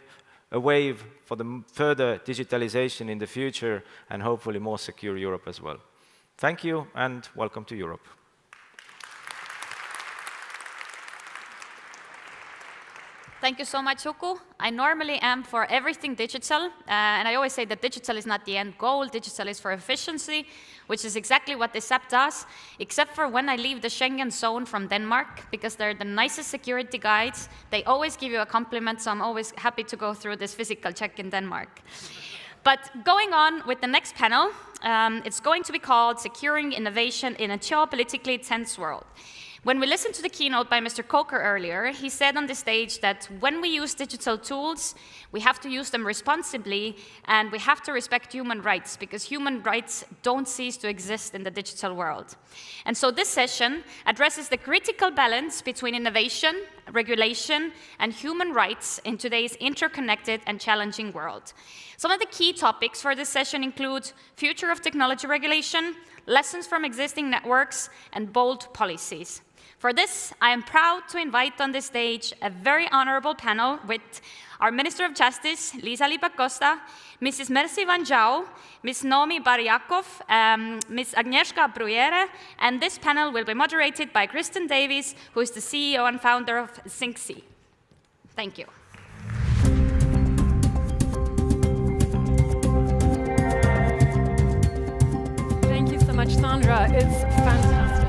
a way for the further digitalization in the future and hopefully more secure Europe as well. Thank you and welcome to Europe. Thank you so much, Uku. I normally am for everything digital, and I always say that digital is not the end goal. Digital is for efficiency, which is exactly what this app does, except for when I leave the Schengen zone from Denmark, because they're the nicest security guides. They always give you a compliment, so I'm always happy to go through this physical check in Denmark. But going on with the next panel, it's going to be called Securing Innovation in a Geopolitically Tense World. When we listened to the keynote by Mr. Coker earlier, he said on the stage that when we use digital tools, we have to use them responsibly and we have to respect human rights, because human rights don't cease to exist in the digital world. And so this session addresses the critical balance between innovation, regulation, and human rights in today's interconnected and challenging world. Some of the key topics for this session include future of technology regulation, lessons from existing networks, and bold policies. For this, I am proud to invite on this stage a very honorable panel with our Minister of Justice, Lisa Lipa-Costa, Mrs. Mercy Van Jau, Ms. Nomi Baryakov, Ms. Agnieszka Brujere, and this panel will be moderated by Kristen Davies, who is the CEO and founder of Sync-C. Thank you. Thank you so much, Sandra. It's fantastic.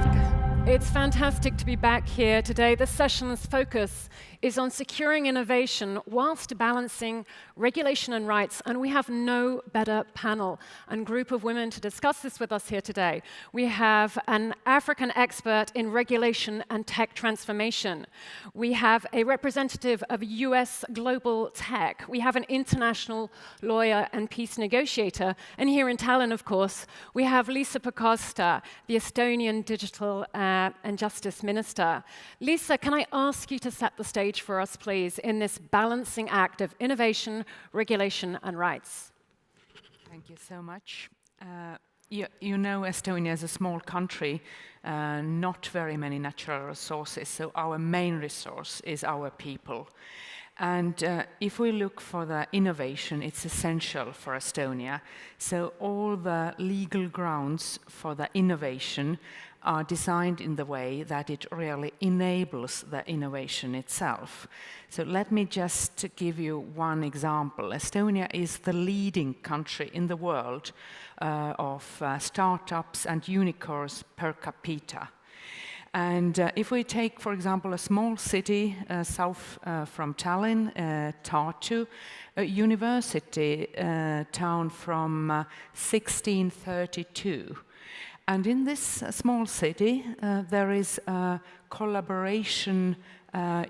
It's fantastic to be back here today. This session's focus is on securing innovation whilst balancing regulation and rights, and we have no better panel and group of women to discuss this with us here today. We have an African expert in regulation and tech transformation. We have a representative of US global tech. We have an international lawyer and peace negotiator. And here in Tallinn, of course, we have Lisa Pakosta, the Estonian Digital and Justice Minister. Lisa, can I ask you to set the stage for us, please, in this balancing act of innovation, regulation, and rights? Thank you so much. You know, Estonia is a small country, not very many natural resources, so our main resource is our people. And if we look for the innovation, it's essential for Estonia. So all the legal grounds for the innovation are designed in the way that it really enables the innovation itself. So let me just give you one example. Estonia is the leading country in the world of startups and unicorns per capita. And if we take, for example, a small city south from Tallinn, Tartu, a university town from 1632. And in this small city, there is a collaboration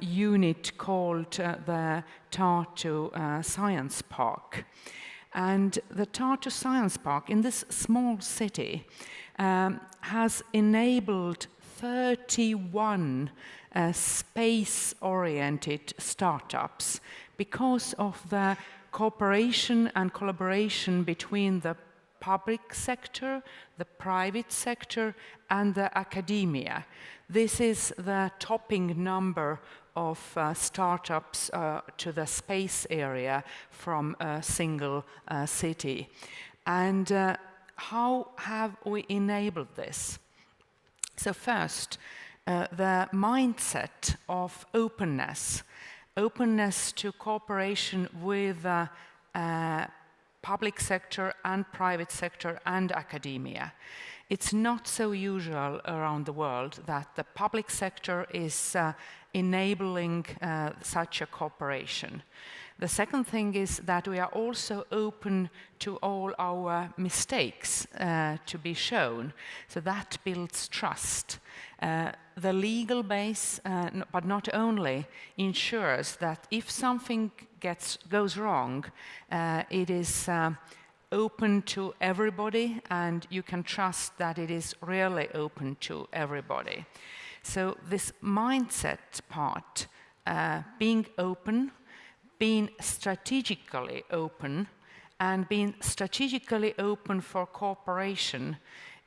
unit called the Tartu Science Park. And the Tartu Science Park in this small city has enabled 31 space-oriented startups because of the cooperation and collaboration between the public sector, the private sector, and the academia. This is the topping number of startups to the space area from a single city. And how have we enabled this? So first, the mindset of openness to cooperation with public sector and private sector and academia. It's not so usual around the world that the public sector is enabling such a cooperation. The second thing is that we are also open to all our mistakes to be shown, so that builds trust. the legal base, but not only, ensures that if something goes wrong, it is open to everybody, and you can trust that it is really open to everybody. So this mindset part, being open, being strategically open, and being strategically open for cooperation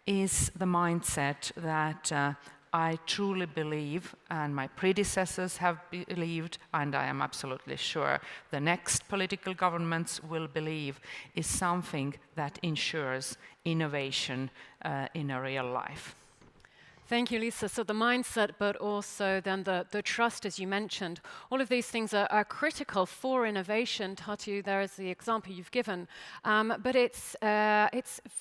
is the mindset that I truly believe, and my predecessors have believed, and I am absolutely sure the next political governments will believe, is something that ensures innovation in a real life. Thank you, Lisa. So the mindset, but also then the trust, as you mentioned, all of these things are critical for innovation. Tatu, there is the example you've given. But it's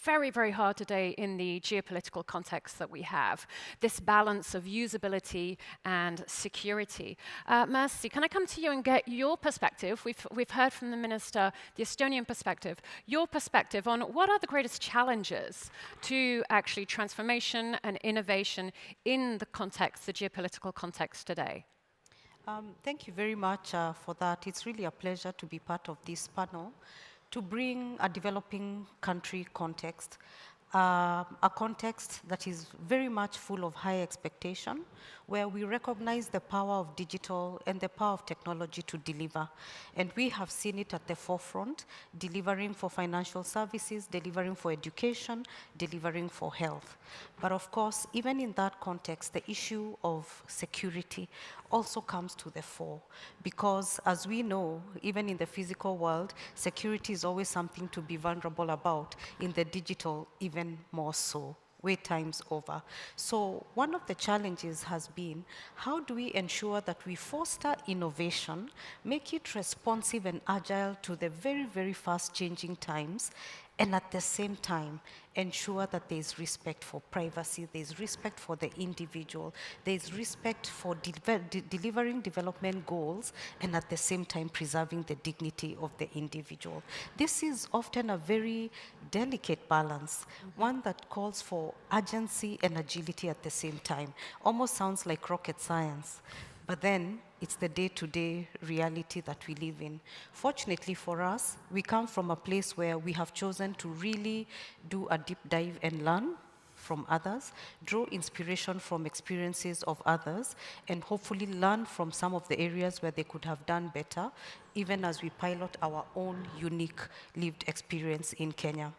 very, very hard today in the geopolitical context that we have, this balance of usability and security. Mercy, can I come to you and get your perspective? We've heard from the Minister, the Estonian perspective, your perspective on what are the greatest challenges to actually transformation and innovation in the context, the geopolitical context today? Thank you very much for that. It's really a pleasure to be part of this panel to bring a developing country context, a context that is very much full of high expectation, where we recognize the power of digital and the power of technology to deliver. And we have seen it at the forefront, delivering for financial services, delivering for education, delivering for health. But of course, even in that context, the issue of security also comes to the fore, because as we know, even in the physical world, security is always something to be vulnerable about. In the digital, even more so, way times over. So one of the challenges has been, how do we ensure that we foster innovation, make it responsive and agile to the very, very fast changing times, and at the same time, ensure that there is respect for privacy, there is respect for the individual, there is respect for delivering development goals, and at the same time preserving the dignity of the individual. This is often a very delicate balance, one that calls for urgency and agility at the same time. Almost sounds like rocket science. But then it's the day-to-day reality that we live in. Fortunately for us, we come from a place where we have chosen to really do a deep dive and learn from others, draw inspiration from experiences of others, and hopefully learn from some of the areas where they could have done better, even as we pilot our own unique lived experience in Kenya.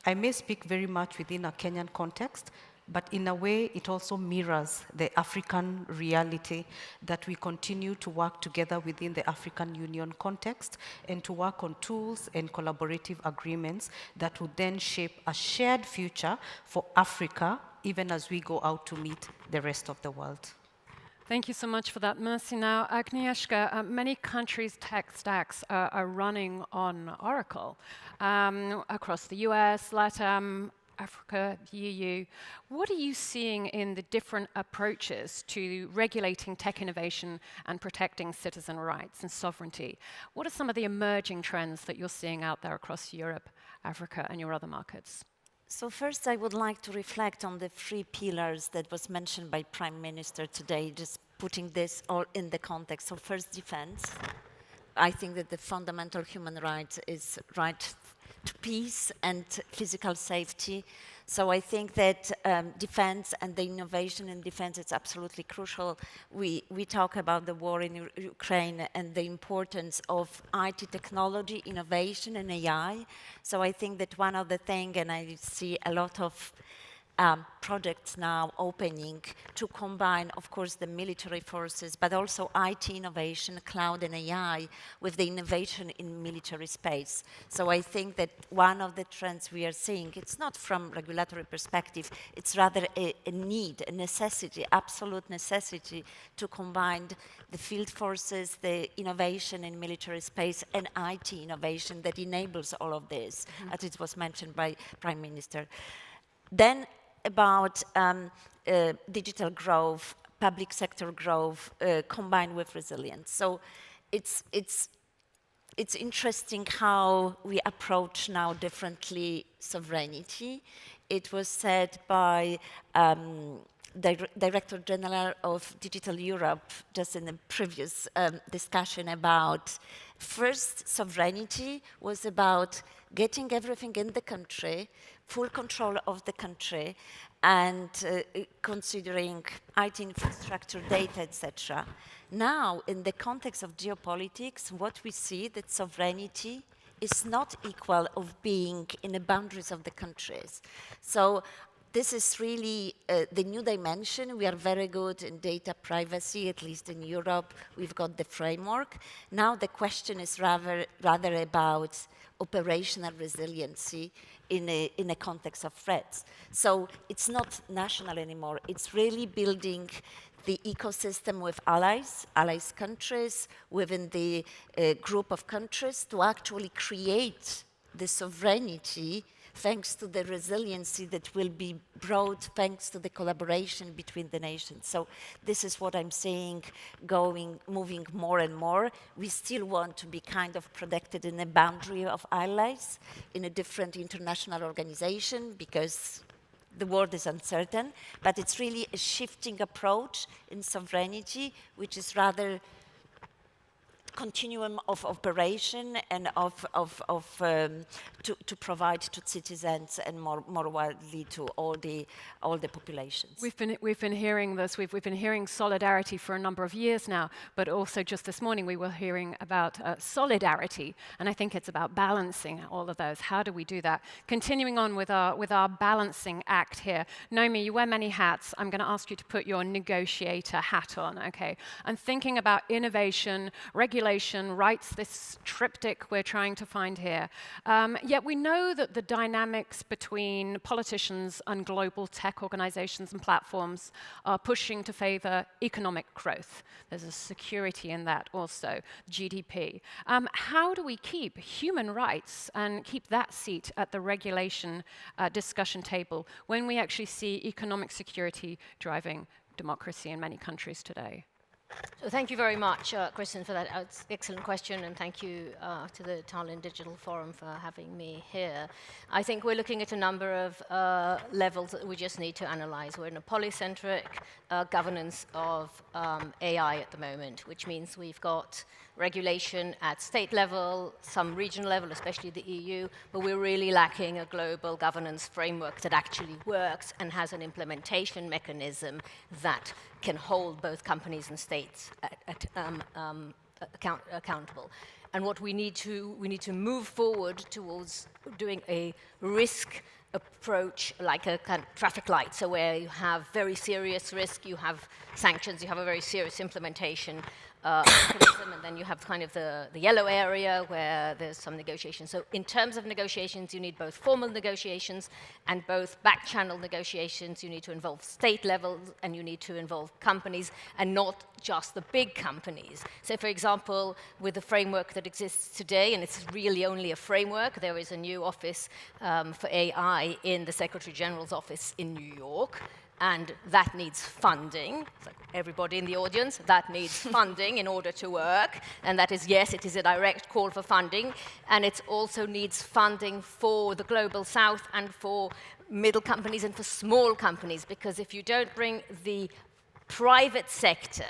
I may speak very much within a Kenyan context, but in a way, it also mirrors the African reality that we continue to work together within the African Union context and to work on tools and collaborative agreements that would then shape a shared future for Africa, even as we go out to meet the rest of the world. Thank you so much for that, Mercy. Now, Agnieszka, many countries' tech stacks are running on Oracle across the US, LATAM, Africa, the EU. What are you seeing in the different approaches to regulating tech innovation and protecting citizen rights and sovereignty? What are some of the emerging trends that you're seeing out there across Europe, Africa, and your other markets? So first, I would like to reflect on the 3 pillars that was mentioned by Prime Minister today, just putting this all in the context. So first, defense. I think that the fundamental human right is right to peace and physical safety. So I think that defense and the innovation in defense is absolutely crucial. We talk about the war in Ukraine and the importance of IT technology, innovation and AI. So I think that one of the things, and I see a lot of projects now opening to combine, of course, the military forces, but also IT innovation, cloud and AI with the innovation in military space. So I think that one of the trends we are seeing, it's not from regulatory perspective, it's rather a need, a necessity, absolute necessity to combine the field forces, the innovation in military space and IT innovation that enables all of this, as it was mentioned by Prime Minister. Then about digital growth, public sector growth, combined with resilience. So it's interesting how we approach now differently sovereignty. It was said by Director General of Digital Europe, just in the previous discussion about first sovereignty was about getting everything in the country, full control of the country, and considering IT infrastructure, data, etc. Now, in the context of geopolitics, what we see that sovereignty is not equal of being in the boundaries of the countries. So this is really the new dimension. We are very good in data privacy, at least in Europe. We've got the framework. Now the question is rather about operational resiliency in a context of threats. So it's not national anymore. It's really building the ecosystem with allies countries, within the group of countries, to actually create the sovereignty thanks to the resiliency that will be brought thanks to the collaboration between the nations. So this is what I'm saying, moving more and more. We still want to be kind of protected in a boundary of allies in a different international organization, because the world is uncertain, but it's really a shifting approach in sovereignty, which is rather continuum of operation and to provide to citizens and more widely to all the populations. We've been hearing this. We've been hearing solidarity for a number of years now, but also just this morning we were hearing about solidarity, and I think it's about balancing all of those. How do we do that? Continuing on with our balancing act here. Naomi, you wear many hats. I'm going to ask you to put your negotiator hat on, okay? And thinking about innovation, regulation, rights, this triptych we're trying to find here. Yet we know that the dynamics between politicians and global tech organizations and platforms are pushing to favor economic growth. There's a security in that also, GDP. How do we keep human rights and keep that seat at the regulation discussion table when we actually see economic security driving democracy in many countries today? So thank you very much, Kristen, for that excellent question, and thank you to the Tallinn Digital Forum for having me here. I think we're looking at a number of levels that we just need to analyze. We're in a polycentric governance of AI at the moment, which means we've got regulation at state level, some regional level, especially the EU, but we're really lacking a global governance framework that actually works and has an implementation mechanism that can hold both companies and states accountable. And what we need to move forward towards doing a risk approach, like a kind of traffic light, so where you have very serious risk, you have sanctions, you have a very serious implementation mechanism, and then you have kind of the yellow area where there's some negotiation. So in terms of negotiations, you need both formal negotiations and both back-channel negotiations. You need to involve state levels and you need to involve companies and not just the big companies. So for example, with the framework that exists today, and it's really only a framework, there is a new office for AI in the Secretary General's office in New York. And that needs funding. So everybody in the audience, that needs funding in order to work. And that is, yes, it is a direct call for funding. And it also needs funding for the Global South and for middle companies and for small companies. Because if you don't bring the private sector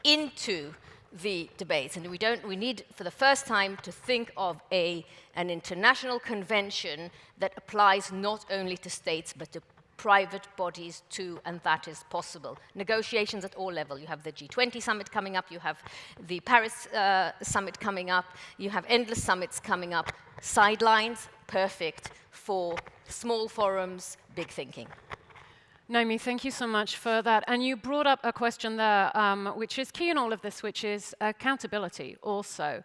into the debates, and we need, for the first time, to think of an international convention that applies not only to states, but to private bodies too, and that is possible. Negotiations at all levels. You have the G20 summit coming up, you have the Paris summit coming up, you have endless summits coming up. Sidelines, perfect for small forums, big thinking. Naomi, thank you so much for that. And you brought up a question there, which is key in all of this, which is accountability also.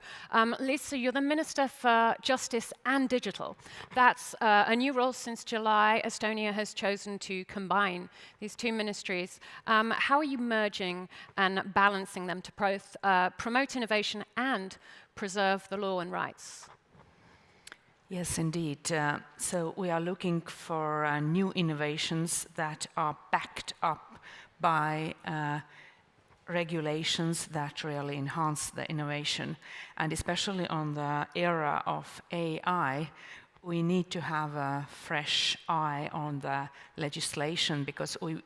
Lisa, you're the Minister for Justice and Digital. That's a new role since July. Estonia has chosen to combine these two ministries. How are you merging and balancing them to both promote innovation and preserve the law and rights? Yes, indeed. So we are looking for new innovations that are backed up by regulations that really enhance the innovation. And especially on the era of AI, we need to have a fresh eye on the legislation, because we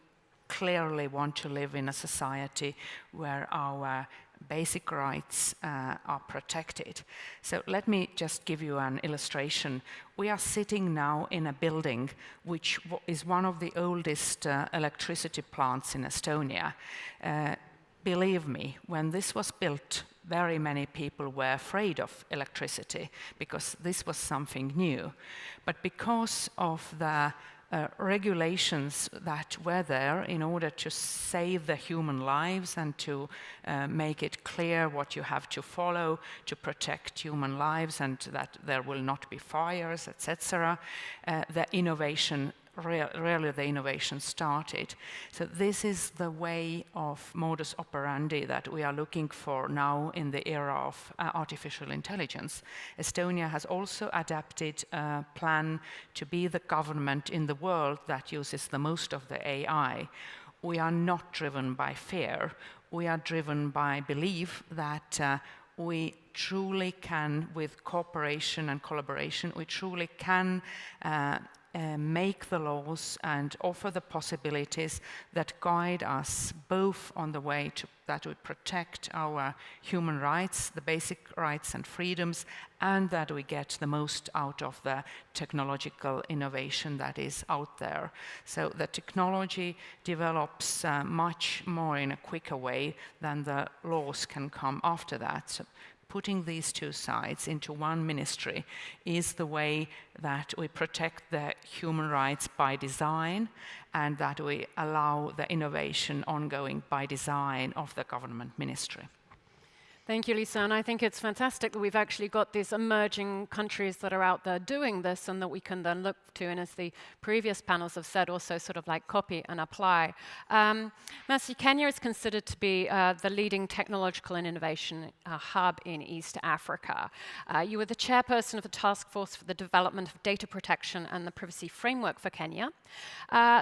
clearly want to live in a society where our basic rights are protected. So let me just give you an illustration. We are sitting now in a building which is one of the oldest electricity plants in Estonia. Believe me, when this was built, very many people were afraid of electricity because this was something new. But because of the regulations that were there in order to save the human lives and to make it clear what you have to follow to protect human lives and that there will not be fires, etc., the innovation really the innovation started. So this is the way of modus operandi that we are looking for now in the era of artificial intelligence. Estonia has also adapted a plan to be the government in the world that uses the most of the AI. We are not driven by fear. We are driven by belief that we truly can, with cooperation and collaboration, we truly can make the laws and offer the possibilities that guide us both on the way to that we protect our human rights, the basic rights and freedoms, and that we get the most out of the technological innovation that is out there. So the technology develops much more in a quicker way than the laws can come after that. So putting these two sides into one ministry is the way that we protect the human rights by design and that we allow the innovation ongoing by design of the government ministry. Thank you, Lisa. And I think it's fantastic that we've actually got these emerging countries that are out there doing this and that we can then look to, and as the previous panels have said, also sort of like copy and apply. Mercy, Kenya is considered to be the leading technological and innovation hub in East Africa. You were the chairperson of the task force for the development of data protection and the privacy framework for Kenya.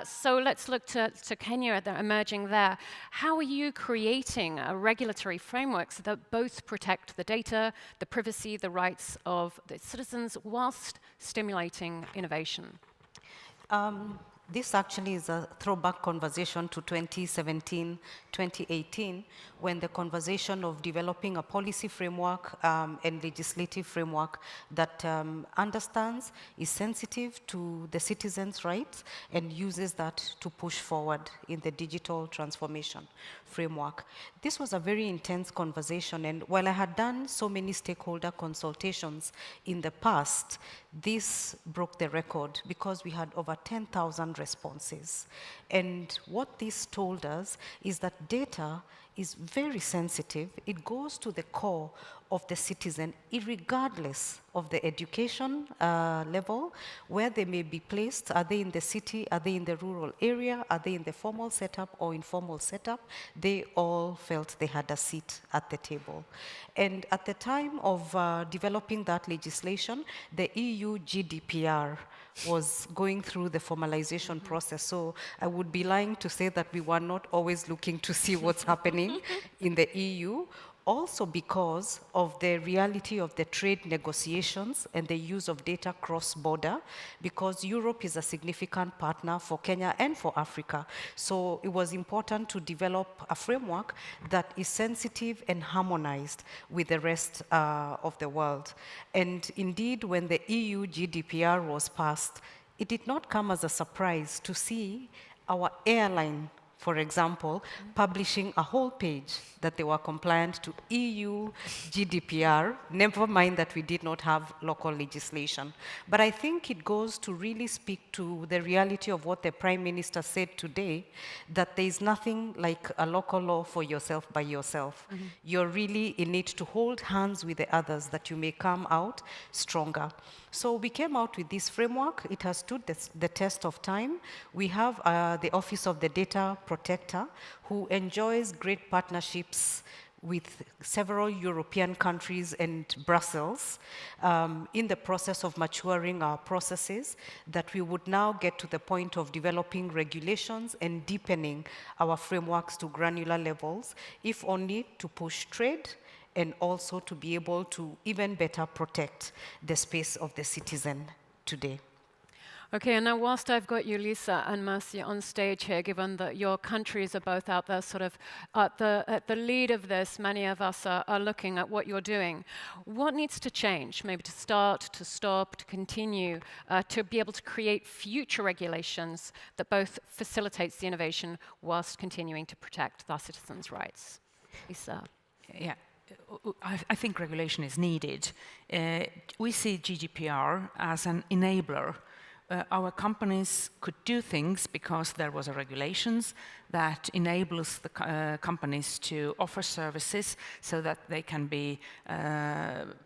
So let's look to Kenya, the emerging there. How are you creating a regulatory framework so that both protect the data, the privacy, the rights of the citizens, whilst stimulating innovation? This actually is a throwback conversation to 2017, 2018, when the conversation of developing a policy framework and legislative framework that understands, is sensitive to the citizens' rights, and uses that to push forward in the digital transformation framework. This was a very intense conversation, and while I had done so many stakeholder consultations in the past, this broke the record because we had over 10,000 responses. And what this told us is that data is very sensitive. It goes to the core of the citizen, irregardless of the education level, where they may be placed. Are they in the city? Are they in the rural area? Are they in the formal setup or informal setup? They all felt they had a seat at the table. And at the time of developing that legislation, the EU GDPR was going through the formalization process. So I would be lying to say that we were not always looking to see what's happening in the EU, also because of the reality of the trade negotiations and the use of data cross-border, because Europe is a significant partner for Kenya and for Africa. So it was important to develop a framework that is sensitive and harmonized with the rest of the world. And indeed, when the EU GDPR was passed, it did not come as a surprise to see our airline, for example, publishing a whole page that they were compliant to EU GDPR, never mind that we did not have local legislation. But I think it goes to really speak to the reality of what the Prime Minister said today, that there is nothing like a local law for yourself by yourself. You're really in it to hold hands with the others that you may come out stronger. So we came out with this framework. It has stood the test of time. We have the Office of the Data Protector, who enjoys great partnerships with several European countries and Brussels in the process of maturing our processes, that we would now get to the point of developing regulations and deepening our frameworks to granular levels, if only to push trade and also to be able to even better protect the space of the citizen today. Okay, and now whilst I've got you, Lisa and Mercy, on stage here, given that your countries are both out there sort of at the lead of this, many of us are looking at what you're doing. What needs to change, maybe to start, to stop, to continue, to be able to create future regulations that both facilitates the innovation whilst continuing to protect our citizens' rights? Lisa. Yeah. I think regulation is needed. We see GDPR as an enabler. Our companies could do things because there was a regulations that enables the companies to offer services so that they can be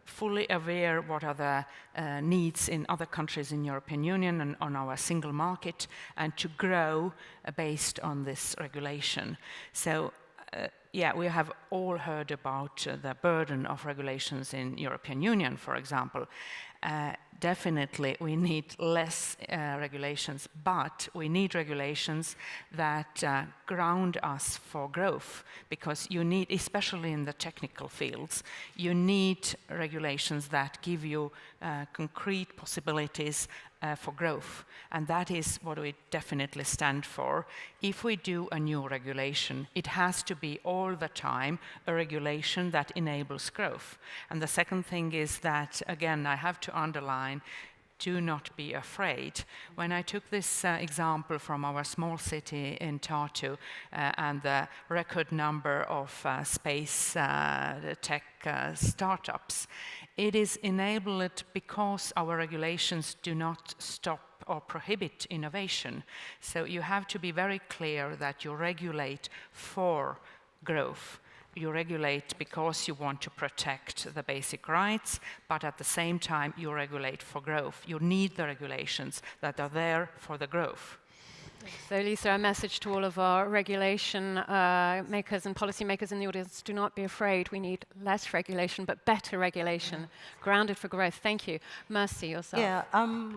fully aware what are the needs in other countries in European Union and on our single market, and to grow based on this regulation. So yeah, we have all heard about the burden of regulations in European Union, for example. Definitely we need less regulations, but we need regulations that ground us for growth, because you need, especially in the technical fields, you need regulations that give you concrete possibilities for growth, and that is what we definitely stand for. If we do a new regulation, it has to be all the time a regulation that enables growth. And the second thing is that, again, I have to underline, do not be afraid. When I took this example from our small city in Tartu and the record number of space tech startups, it is enabled because our regulations do not stop or prohibit innovation. So you have to be very clear that you regulate for growth. You regulate because you want to protect the basic rights, but at the same time you regulate for growth. You need the regulations that are there for the growth. So Lisa, a message to all of our regulation makers and policy makers in the audience: do not be afraid. We need less regulation, but better regulation, grounded for growth. Thank you. Mercy, yourself. Yeah,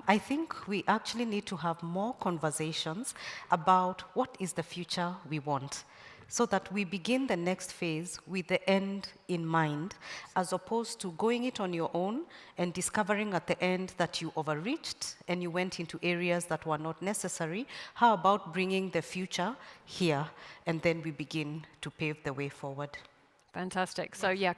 I think we actually need to have more conversations about what is the future we want, so that we begin the next phase with the end in mind, as opposed to going it on your own and discovering at the end that you overreached and you went into areas that were not necessary. How about bringing the future here, and then we begin to pave the way forward? Fantastic. So yeah,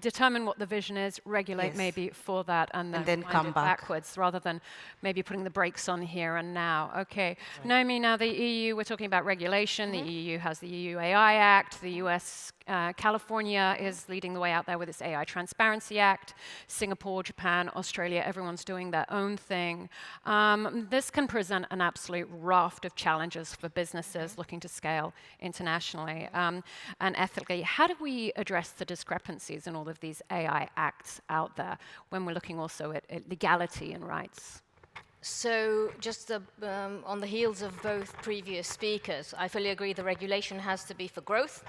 determine what the vision is, regulate maybe for that, and then come backwards, rather than maybe putting the brakes on here and now. Okay, Naomi, now the EU, we're talking about regulation. The EU has the EU AI Act. The US, California is leading the way out there with its AI Transparency Act. Singapore, Japan, Australia, everyone's doing their own thing. This can present an absolute raft of challenges for businesses looking to scale internationally and ethically. How do we address the discrepancies in all of these AI acts out there when we're looking also at legality and rights? So just on the heels of both previous speakers, I fully agree the regulation has to be for growth,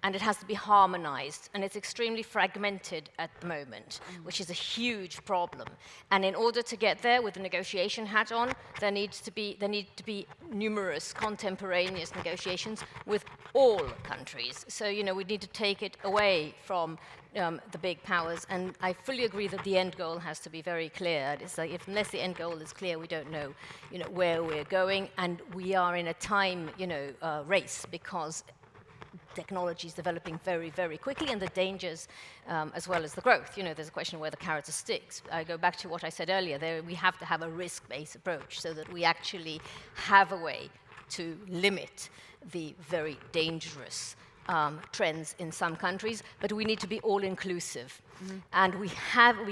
and it has to be harmonized, and it's extremely fragmented at the moment, which is a huge problem. And in order to get there with the negotiation hat on, there need to be numerous contemporaneous negotiations with all countries. So, you know, we need to take it away from the big powers, and I fully agree that the end goal has to be very clear. It's like, unless the end goal is clear, we don't know, you know, where we're going, and we are in a time, you know, race, because technology is developing very, very quickly, and the dangers as well as the growth. You know, there's a question of where the carrot or sticks. I go back to what I said earlier. We have to have a risk-based approach so that we actually have a way to limit the very dangerous trends in some countries, but we need to be all-inclusive. And we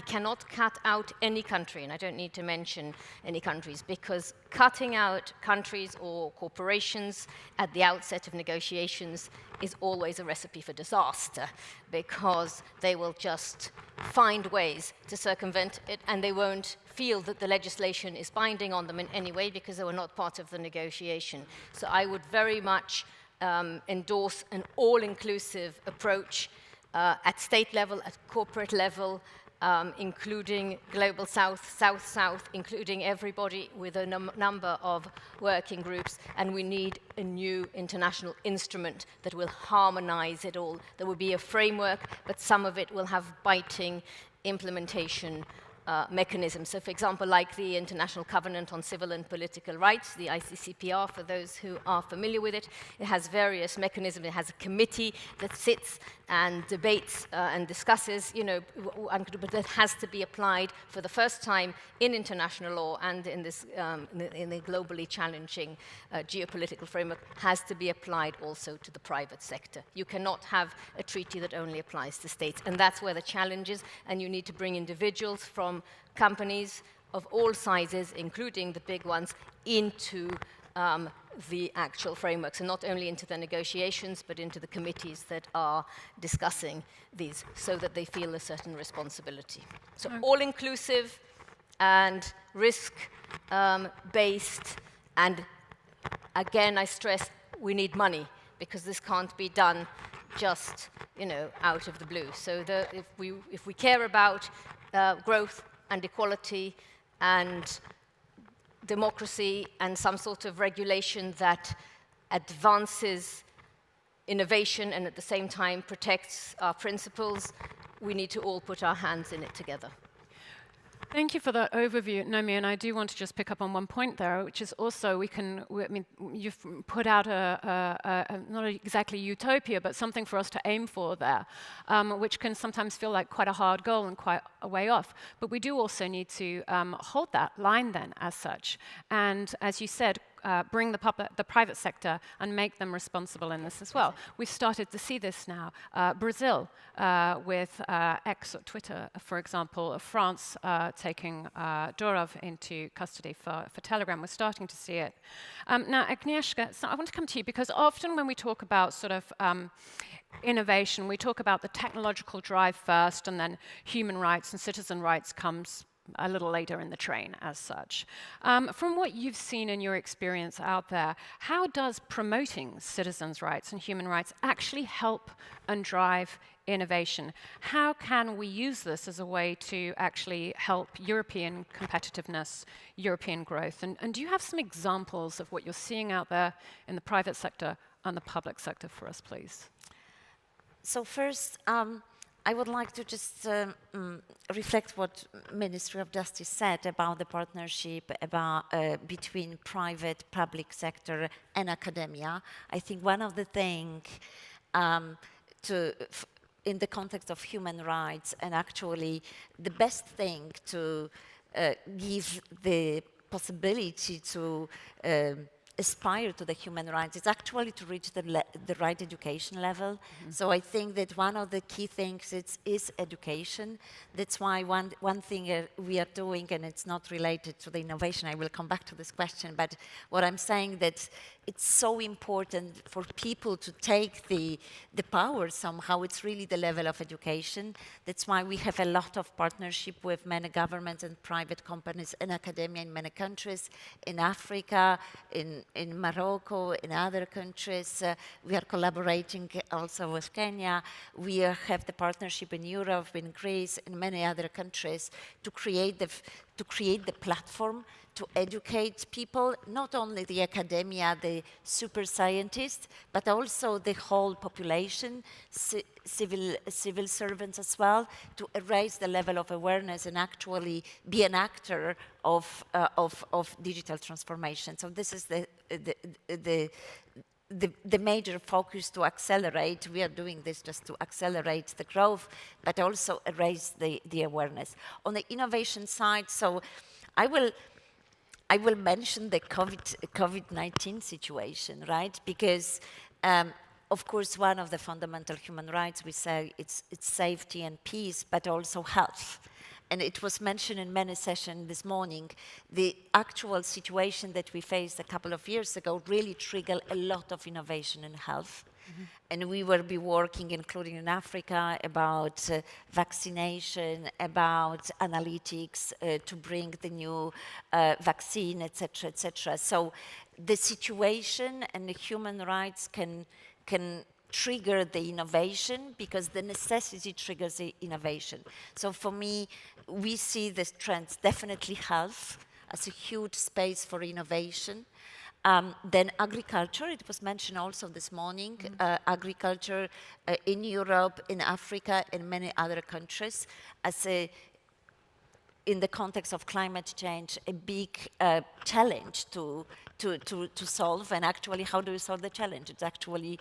cannot cut out any country, and I don't need to mention any countries, because cutting out countries or corporations at the outset of negotiations is always a recipe for disaster, because they will just find ways to circumvent it, and they won't feel that the legislation is binding on them in any way because they were not part of the negotiation. So I would very much endorse an all-inclusive approach at state level, at corporate level, including Global South, South-South, including everybody with a number of working groups, and we need a new international instrument that will harmonize it all. There will be a framework, but some of it will have biting implementation mechanisms. So, for example, like the International Covenant on Civil and Political Rights, the ICCPR, for those who are familiar with it, it has various mechanisms. It has a committee that sits and debates and discusses, but that has to be applied for the first time in international law and in this in a globally challenging geopolitical framework, has to be applied also to the private sector. You cannot have a treaty that only applies to states, and that's where the challenge is, and you need to bring individuals from companies of all sizes, including the big ones, into the actual frameworks, and not only into the negotiations, but into the committees that are discussing these, so that they feel a certain responsibility. So all-inclusive and risk-based, and again, I stress, we need money, because this can't be done just, out of the blue. So if we care about growth and equality and democracy and some sort of regulation that advances innovation and at the same time protects our principles, we need to all put our hands in it together. Thank you for that overview, Naomi, and I do want to just pick up on one point there, which is also you've put out not exactly utopia, but something for us to aim for there, which can sometimes feel like quite a hard goal and quite a way off. But we do also need to hold that line then as such. And as you said, bring the private sector and make them responsible in this as well. We've started to see this now. Brazil with X or Twitter, for example, France taking Durov into custody for Telegram. We're starting to see it. Now, Agnieszka, so I want to come to you, because often when we talk about sort of innovation, we talk about the technological drive first, and then human rights and citizen rights comes a little later in the train as such. From what you've seen in your experience out there, how does promoting citizens' rights and human rights actually help and drive innovation? How can we use this as a way to actually help European competitiveness, European growth? And do you have some examples of what you're seeing out there in the private sector and the public sector for us, please? So first, I would like to just reflect what Ministry of Justice said about the partnership between private, public sector and academia. I think one of the things in the context of human rights, and actually the best thing to give the possibility to aspire to the human rights is actually to reach the right education level. Mm-hmm. So I think that one of the key things is education. That's why one thing we are doing, and it's not related to the innovation, I will come back to this question, but what I'm saying that it's so important for people to take the power somehow. It's really the level of education. That's why we have a lot of partnership with many governments and private companies and academia in many countries, in Africa, in Morocco, in other countries. We are collaborating also with Kenya. We have the partnership in Europe, in Greece, in many other countries to create the platform to educate people, not only the academia, the super scientists, but also the whole population, civil servants as well, to raise the level of awareness and actually be an actor of digital transformation. So this is the major focus to accelerate. We are doing this just to accelerate the growth, but also raise the awareness. On the innovation side, so I will mention the COVID-19 situation, right? Because, of course, one of the fundamental human rights, we say it's safety and peace, but also health. And it was mentioned in many sessions this morning, the actual situation that we faced a couple of years ago really triggered a lot of innovation in health. Mm-hmm. And we will be working, including in Africa, about vaccination, about analytics to bring the new vaccine, etc., etc. So the situation and the human rights can trigger the innovation, because the necessity triggers the innovation. So for me, we see this trend, definitely health as a huge space for innovation. Then agriculture, it was mentioned also this morning, agriculture in Europe, in Africa, in many other countries, as in the context of climate change, a big challenge to solve. And actually, how do you solve the challenge? It's actually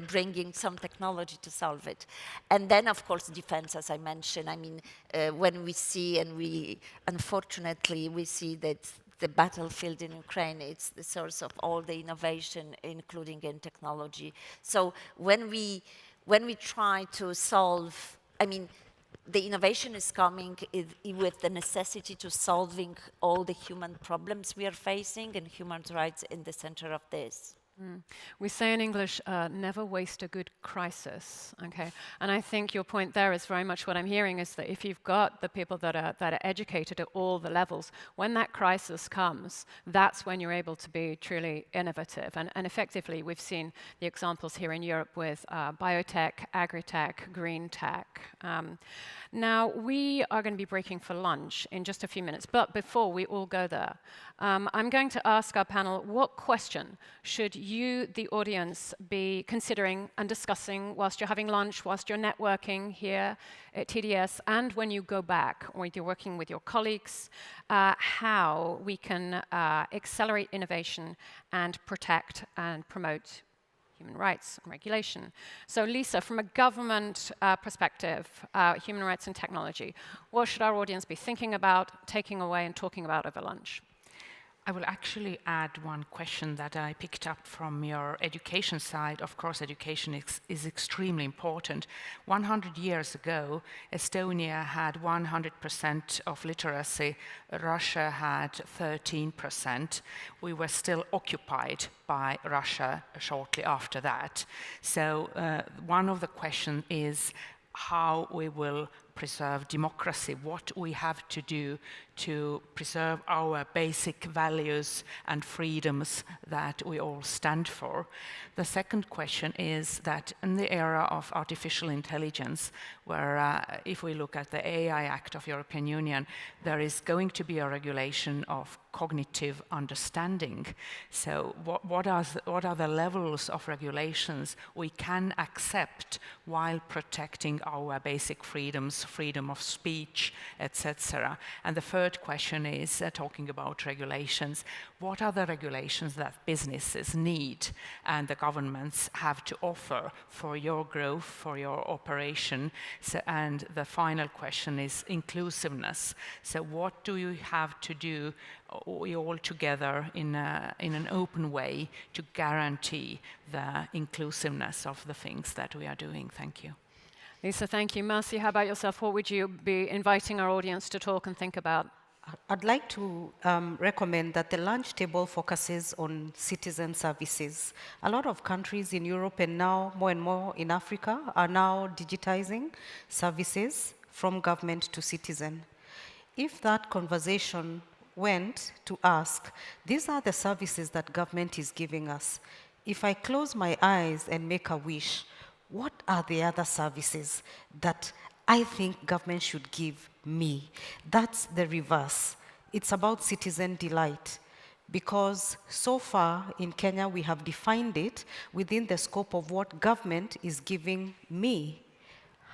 bringing some technology to solve it. And then, of course, defense, as I mentioned. I mean, when we see, and unfortunately, we see that the battlefield in Ukraine, it's the source of all the innovation, including in technology. So when we try to solve, I mean, the innovation is coming with the necessity to solving all the human problems we are facing, and human rights in the center of this. We say in English, never waste a good crisis, okay? And I think your point there is very much what I'm hearing, is that if you've got the people that are educated at all the levels, when that crisis comes, that's when you're able to be truly innovative. And effectively, we've seen the examples here in Europe with biotech, agri-tech, green tech. Now, we are going to be breaking for lunch in just a few minutes, but before we all go there, I'm going to ask our panel, what question should you, the audience, be considering and discussing whilst you're having lunch, whilst you're networking here at TDS, and when you go back, or you're working with your colleagues, how we can accelerate innovation and protect and promote human rights and regulation. So Lisa, from a government perspective, human rights and technology, what should our audience be thinking about, taking away and talking about over lunch? I will actually add one question that I picked up from your education side. Of course, education is extremely important. 100 years ago, Estonia had 100% of literacy. Russia had 13%. We were still occupied by Russia shortly after that. So one of the questions is how we will preserve democracy, what we have to do to preserve our basic values and freedoms that we all stand for. The second question is that in the era of artificial intelligence, where if we look at the AI Act of European Union, there is going to be a regulation of cognitive understanding. So what are the levels of regulations we can accept while protecting our basic freedoms, freedom of speech, etc. And the third question is, talking about regulations, what are the regulations that businesses need and the governments have to offer for your growth, for your operation? So, and the final question is inclusiveness. So what do you have to do all together in an open way to guarantee the inclusiveness of the things that we are doing? Thank you. Lisa, thank you. Mercy, how about yourself? What would you be inviting our audience to talk and think about? I'd like to recommend that the lunch table focuses on citizen services. A lot of countries in Europe and now more and more in Africa are now digitizing services from government to citizen. If that conversation went to ask, these are the services that government is giving us. If I close my eyes and make a wish, what are the other services that I think government should give me? That's the reverse. It's about citizen delight. Because so far in Kenya, we have defined it within the scope of what government is giving me.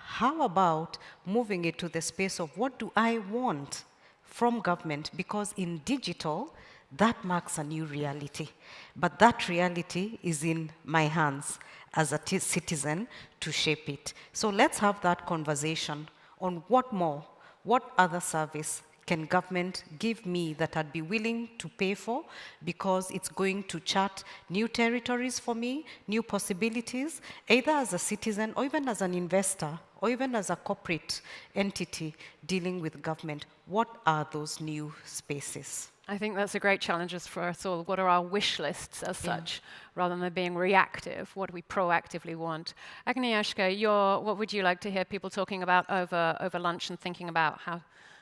How about moving it to the space of what do I want from government? Because in digital, that marks a new reality. But that reality is in my hands as a citizen to shape it. So let's have that conversation on what more, what other service can government give me that I'd be willing to pay for, because it's going to chart new territories for me, new possibilities, either as a citizen or even as an investor or even as a corporate entity dealing with government. What are those new spaces? I think that's a great challenge for us all. What are our wish lists as such, rather than being reactive? What do we proactively want? Agnieszka, what would you like to hear people talking about over lunch and thinking about how?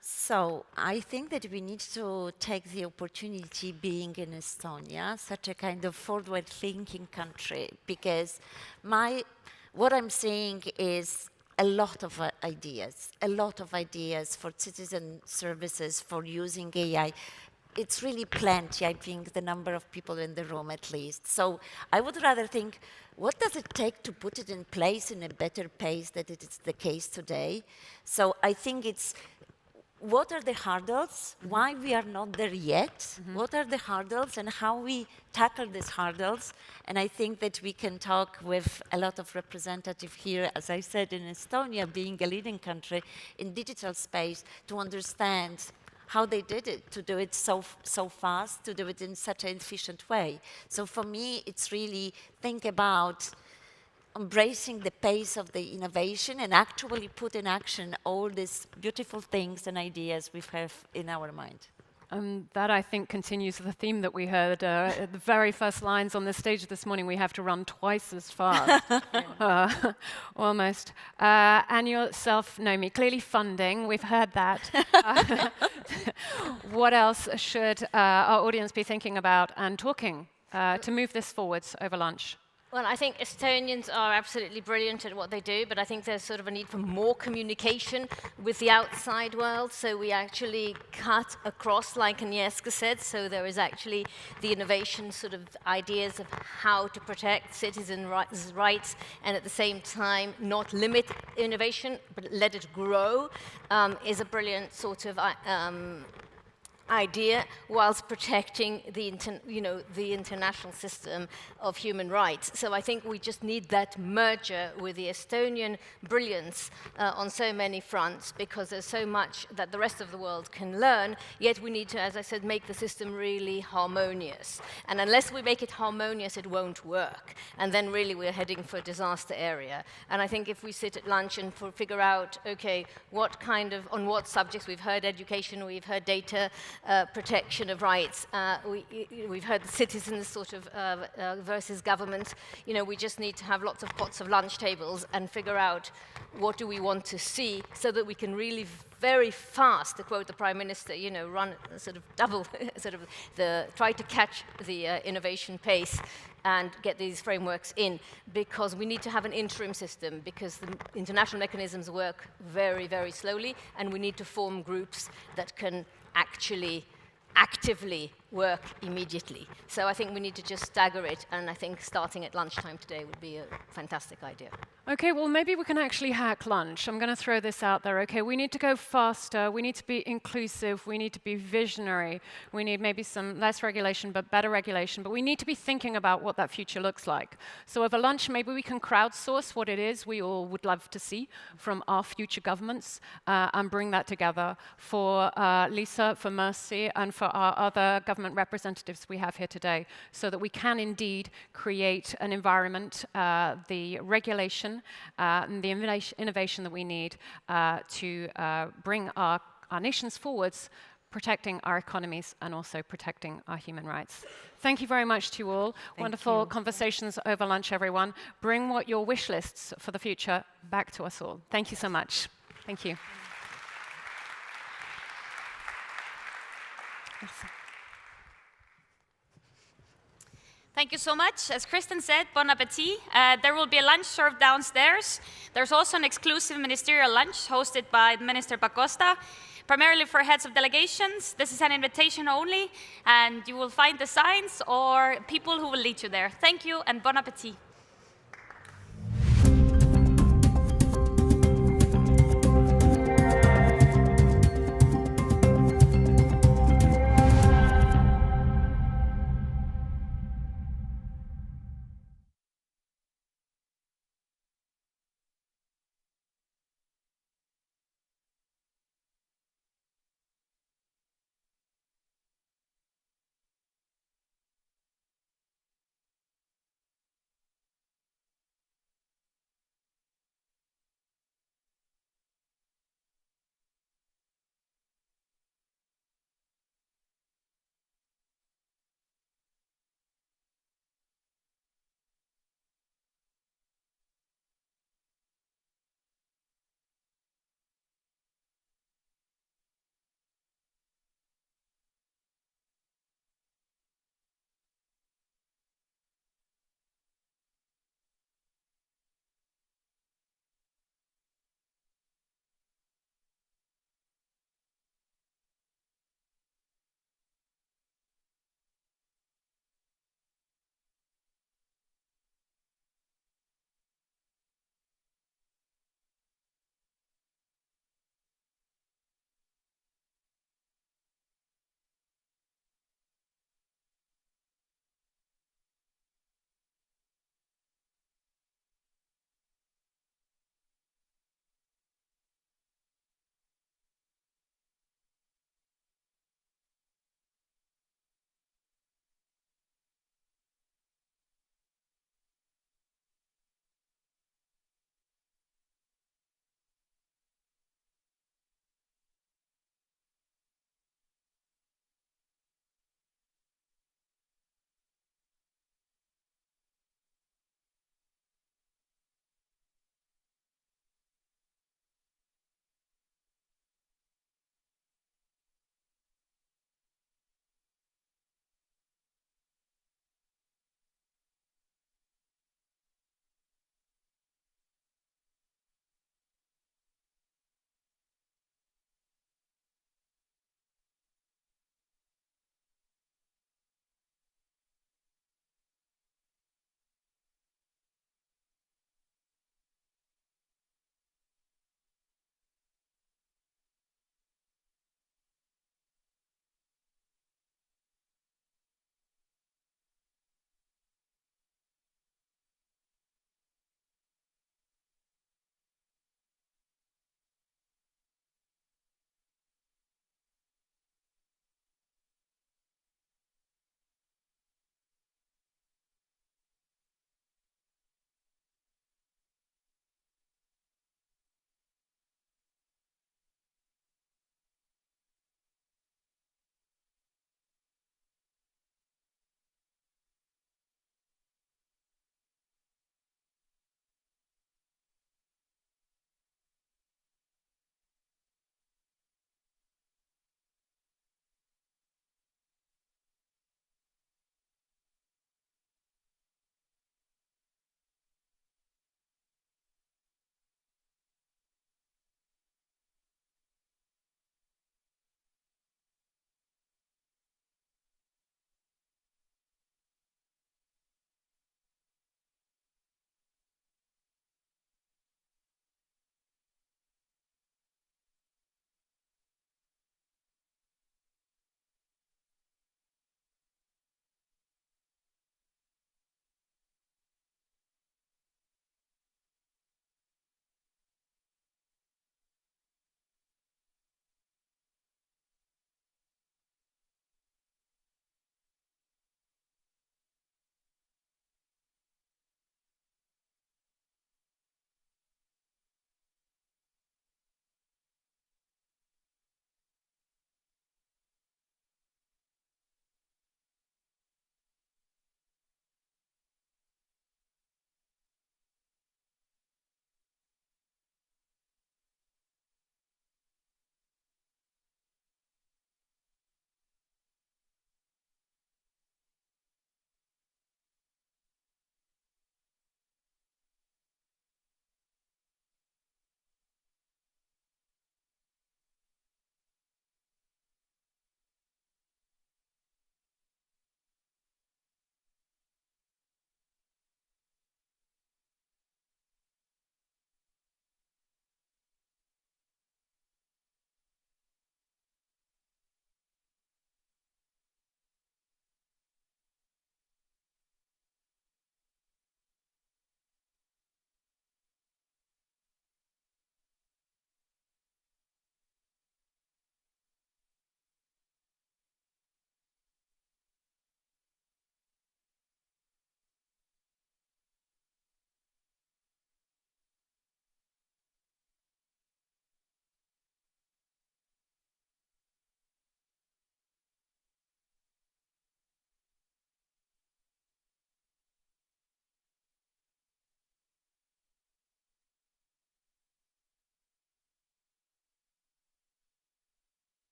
So I think that we need to take the opportunity being in Estonia, such a kind of forward-thinking country, because what I'm saying is a lot of ideas for citizen services, for using AI. It's really plenty, I think, the number of people in the room at least. So I would rather think, what does it take to put it in place in a better pace than it is the case today? So I think what are the hurdles, why we are not there yet, what are the hurdles, and how we tackle these hurdles. And I think that we can talk with a lot of representatives here, as I said, in Estonia, being a leading country in digital space, to understand how they did it, to do it so fast, to do it in such an efficient way. So for me, it's really think about embracing the pace of the innovation and actually put in action all these beautiful things and ideas we have in our mind. That, I think, continues the theme that we heard at the very first lines on the stage this morning. We have to run twice as fast, almost. And yourself, Naomi, clearly funding, we've heard that. What else should our audience be thinking about and talking to move this forwards over lunch? Well, I think Estonians are absolutely brilliant at what they do, but I think there's sort of a need for more communication with the outside world, so we actually cut across, like Agnieszka said, so there is actually the innovation sort of ideas of how to protect citizen rights and at the same time not limit innovation, but let it grow, is a brilliant sort of idea, whilst protecting the international system of human rights. So I think we just need that merger with the Estonian brilliance on so many fronts, because there's so much that the rest of the world can learn, yet we need to, as I said, make the system really harmonious. And unless we make it harmonious, it won't work. And then really we're heading for a disaster area. And I think if we sit at lunch and figure out, okay, on what subjects, we've heard education, we've heard data, protection of rights. We've heard the citizens sort of versus government. We just need to have lots of pots of lunch tables and figure out what do we want to see, so that we can really very fast, to quote the Prime Minister, run sort of double, try to catch the innovation pace and get these frameworks in, because we need to have an interim system, because the international mechanisms work very, very slowly, and we need to form groups that can actually actively work immediately. So I think we need to just stagger it, and I think starting at lunchtime today would be a fantastic idea. Okay, well, maybe we can actually hack lunch. I'm going to throw this out there. Okay, we need to go faster. We need to be inclusive. We need to be visionary. We need maybe some less regulation, but better regulation. But we need to be thinking about what that future looks like. So over lunch, maybe we can crowdsource what it is we all would love to see from our future governments and bring that together for Lisa, for Mercy, and for our other government representatives we have here today, so that we can indeed create an environment, the regulation, and the innovation that we need to bring our nations forwards, protecting our economies and also protecting our human rights. Thank you very much to you all. Wonderful conversations over lunch, everyone. Bring what your wish lists for the future back to us all. Thank you so much. Thank you. Thank you so much. As Kristen said, bon appetit. There will be a lunch served downstairs. There's also an exclusive ministerial lunch hosted by Minister Pakosta, primarily for heads of delegations. This is an invitation only, and you will find the signs or people who will lead you there. Thank you, and bon appetit.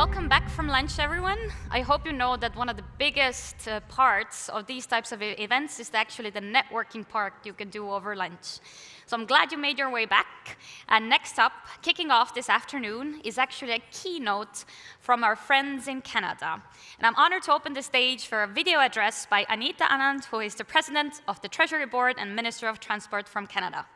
Welcome back from lunch, everyone. I hope you know that one of the biggest parts of these types of events is actually the networking part you can do over lunch. So I'm glad you made your way back. And next up, kicking off this afternoon, is actually a keynote from our friends in Canada. And I'm honored to open the stage for a video address by Anita Anand, who is the President of the Treasury Board and Minister of Transport from Canada.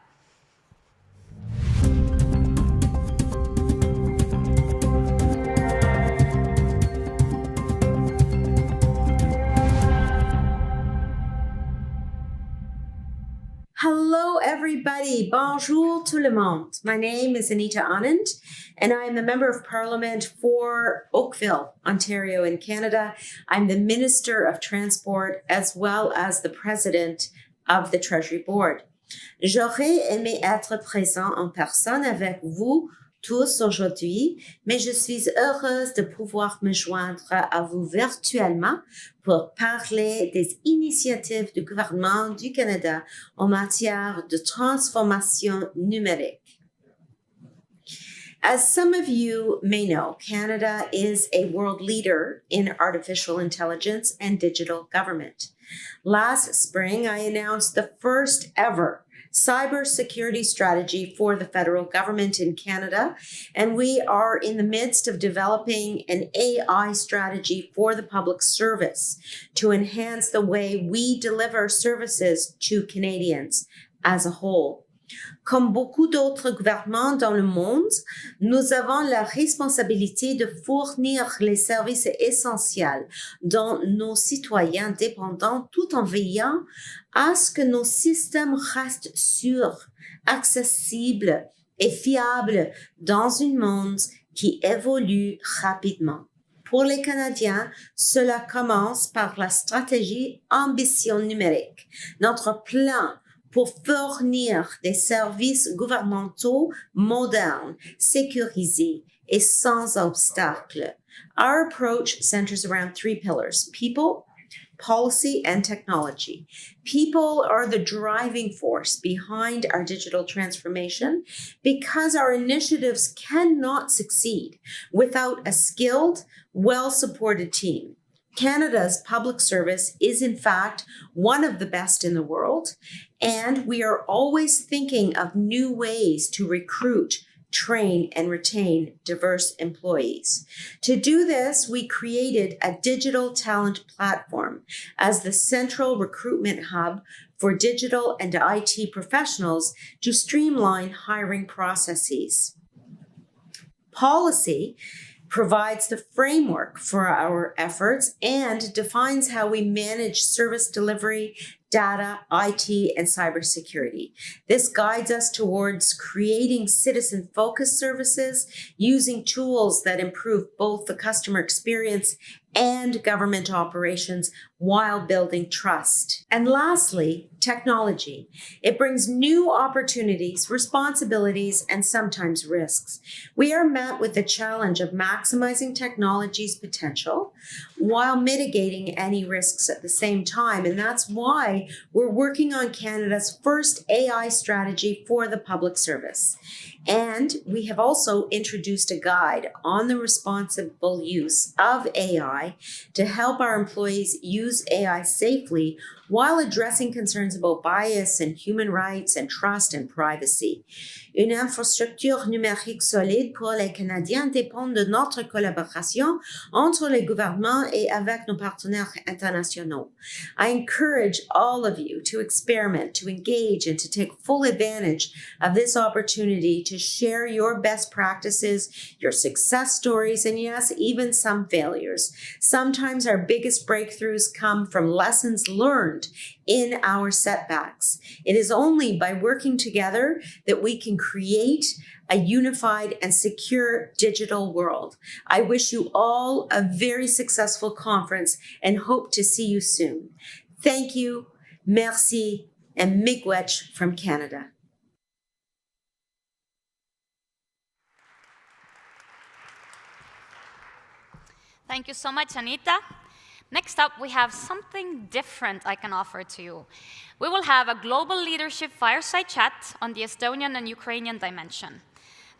Hello, everybody. Bonjour tout le monde. My name is Anita Anand, and I am the Member of Parliament for Oakville, Ontario in Canada. I'm the Minister of Transport as well as the President of the Treasury Board. J'aurais aimé être présent en personne avec vous tous aujourd'hui, mais je suis heureuse de pouvoir me joindre à vous virtuellement pour parler des initiatives du gouvernement du Canada en matière de transformation numérique. As some of you may know, Canada is a world leader in artificial intelligence and digital government. Last spring, I announced the first ever cybersecurity strategy for the federal government in Canada, and we are in the midst of developing an AI strategy for the public service to enhance the way we deliver services to Canadians as a whole. Comme beaucoup d'autres gouvernements dans le monde, nous avons la responsabilité de fournir les services essentiels dont nos citoyens dépendent tout en veillant à ce que nos systèmes restent sûrs, accessibles et fiables dans un monde qui évolue rapidement. Pour les Canadiens, cela commence par la stratégie Ambition numérique, notre plan pour fournir des services gouvernementaux modernes, sécurisés et sans obstacles. Our approach centers around three pillars: people, policy, and technology. People are the driving force behind our digital transformation because our initiatives cannot succeed without a skilled, well-supported team. Canada's public service is, in fact, one of the best in the world, and we are always thinking of new ways to recruit, train, and retain diverse employees. To do this, we created a digital talent platform as the central recruitment hub for digital and IT professionals to streamline hiring processes. Policy provides the framework for our efforts and defines how we manage service delivery, data, IT, and cybersecurity. This guides us towards creating citizen-focused services using tools that improve both the customer experience and government operations while building trust. And lastly, technology. It brings new opportunities, responsibilities, and sometimes risks. We are met with the challenge of maximizing technology's potential while mitigating any risks at the same time. And that's why we're working on Canada's first AI strategy for the public service. And we have also introduced a guide on the responsible use of AI to help our employees use AI safely while addressing concerns about bias and human rights and trust and privacy. Une infrastructure numérique solide pour les Canadiens dépend de notre collaboration entre les gouvernements et avec nos partenaires internationaux. I encourage all of you to experiment, to engage, and to take full advantage of this opportunity to share your best practices, your success stories, and yes, even some failures. Sometimes our biggest breakthroughs come from lessons learned in our setbacks. It is only by working together that we can create a unified and secure digital world. I wish you all a very successful conference and hope to see you soon. Thank you, merci, and miigwech from Canada. Thank you so much, Anita. Next up, we have something different I can offer to you. We will have a global leadership fireside chat on the Estonian and Ukrainian dimension.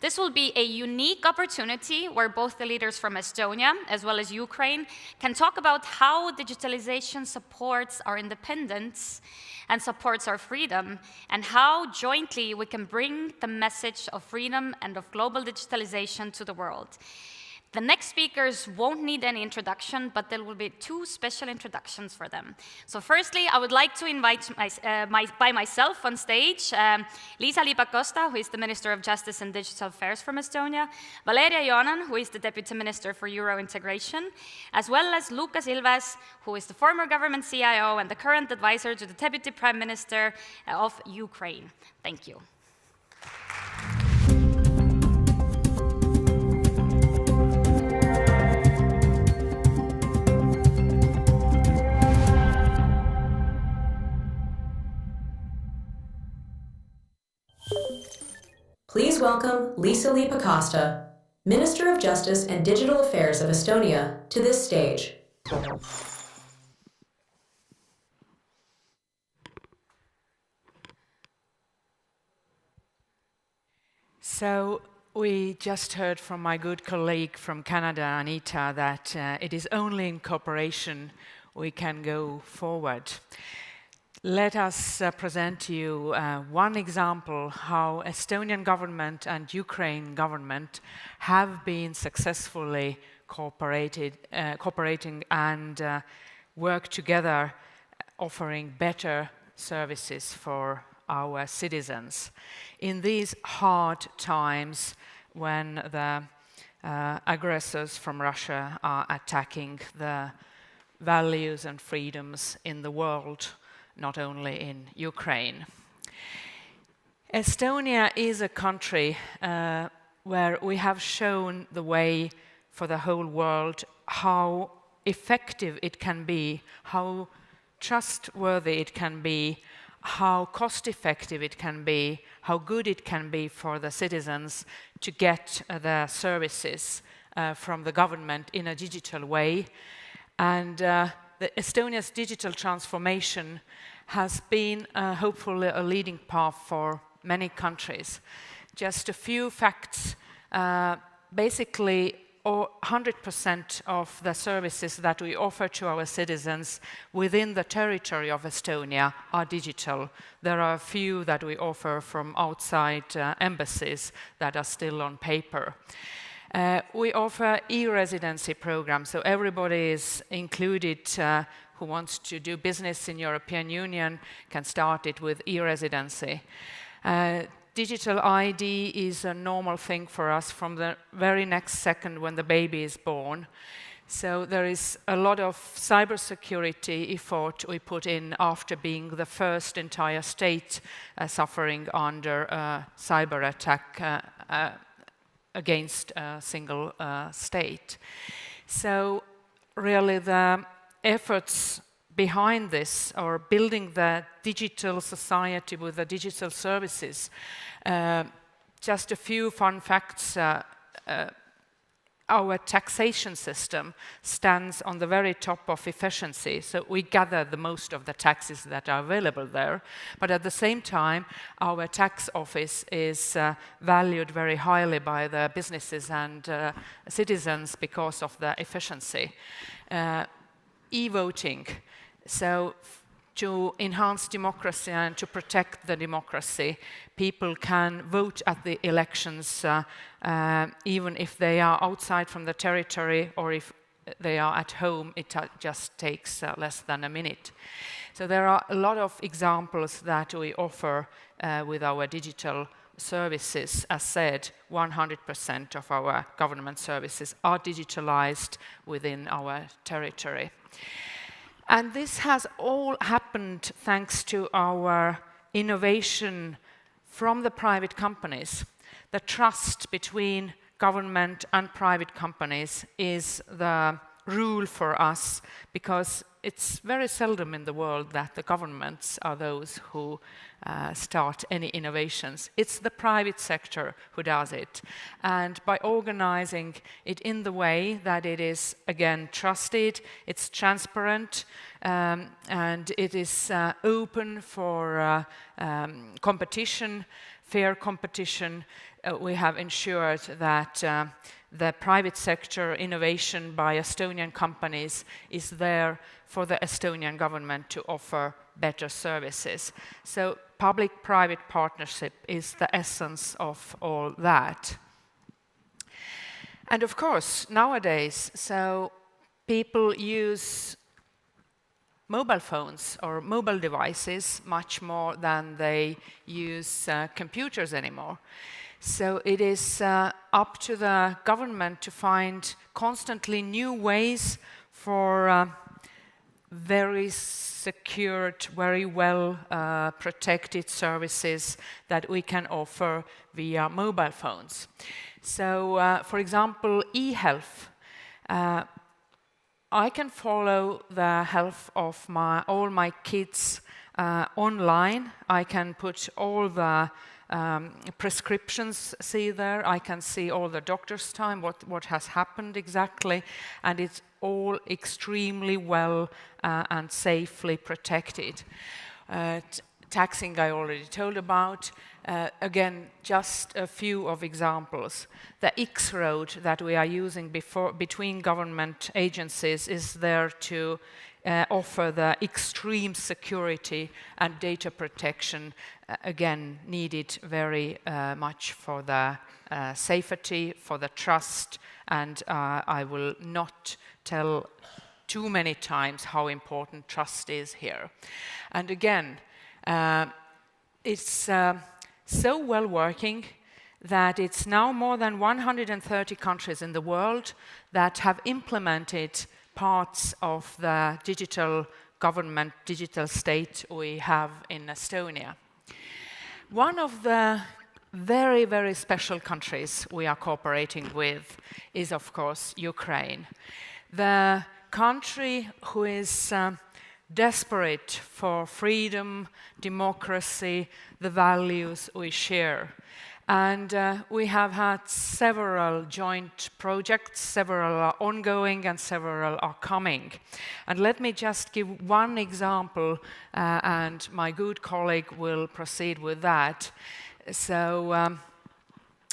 This will be a unique opportunity where both the leaders from Estonia as well as Ukraine can talk about how digitalization supports our independence and supports our freedom, and how jointly we can bring the message of freedom and of global digitalization to the world. The next speakers won't need any introduction, but there will be 2 special introductions for them. So firstly, I would like to invite by myself on stage, Liisa-Ly Pakosta, who is the Minister of Justice and Digital Affairs from Estonia, Valeria Jonan, who is the Deputy Minister for Euro Integration, as well as Lukas Ilves, who is the former government CIO and the current advisor to the Deputy Prime Minister of Ukraine. Thank you. Please welcome Liisa-Ly Pakosta, Minister of Justice and Digital Affairs of Estonia, to this stage. So we just heard from my good colleague from Canada, Anita, that it is only in cooperation we can go forward. Let us present to you one example how Estonian government and Ukraine government have been successfully cooperating and work together, offering better services for our citizens. In these hard times when the aggressors from Russia are attacking the values and freedoms in the world, not only in Ukraine. Estonia is a country where we have shown the way for the whole world how effective it can be, how trustworthy it can be, how cost-effective it can be, how good it can be for the citizens to get the services from the government in a digital way. And Estonia's digital transformation has been hopefully a leading path for many countries. Just a few facts. Basically, 100% of the services that we offer to our citizens within the territory of Estonia are digital. There are a few that we offer from outside embassies that are still on paper. We offer e-residency programs, so everybody is included who wants to do business in European Union can start it with e-residency. Digital ID is a normal thing for us from the very next second when the baby is born. So there is a lot of cybersecurity effort we put in after being the first entire state suffering under a cyber attack against a single state. So really the efforts behind this, or building the digital society with the digital services, just a few fun facts. Our taxation system stands on the very top of efficiency, so we gather the most of the taxes that are available there. But at the same time, our tax office is valued very highly by the businesses and citizens because of the efficiency. E-voting, so to enhance democracy and to protect the democracy, people can vote at the elections even if they are outside from the territory, or if they are at home, it just takes less than a minute. So there are a lot of examples that we offer with our digital services. As said, 100% of our government services are digitalized within our territory. And this has all happened thanks to our innovation from the private companies. The trust between government and private companies is the rule for us, because it's very seldom in the world that the governments are those who start any innovations. It's the private sector who does it. And by organizing it in the way that it is, again, trusted, it's transparent, and it is open for competition, fair competition. We have ensured that the private sector innovation by Estonian companies is there for the Estonian government to offer better services. So public-private partnership is the essence of all that. And of course, nowadays, so people use mobile phones or mobile devices much more than they use computers anymore. So it is up to the government to find constantly new ways for very secured, very well protected services that we can offer via mobile phones. So, for example, e-health. I can follow the health of all my kids online. I can put all the prescriptions see there. I can see all the doctor's time, what has happened exactly, and it's all extremely well and safely protected. Taxing I already told about. Again, just a few of examples. The X-road that we are using between government agencies is there to offer the extreme security and data protection, again, needed very much for the safety, for the trust, and I will not tell too many times how important trust is here. And again, it's so well working that it's now more than 130 countries in the world that have implemented parts of the digital government, digital state we have in Estonia. One of the very, very special countries we are cooperating with is, of course, Ukraine. The country who is desperate for freedom, democracy, the values we share. And we have had several joint projects, several are ongoing and several are coming. And let me just give one example, and my good colleague will proceed with that. So,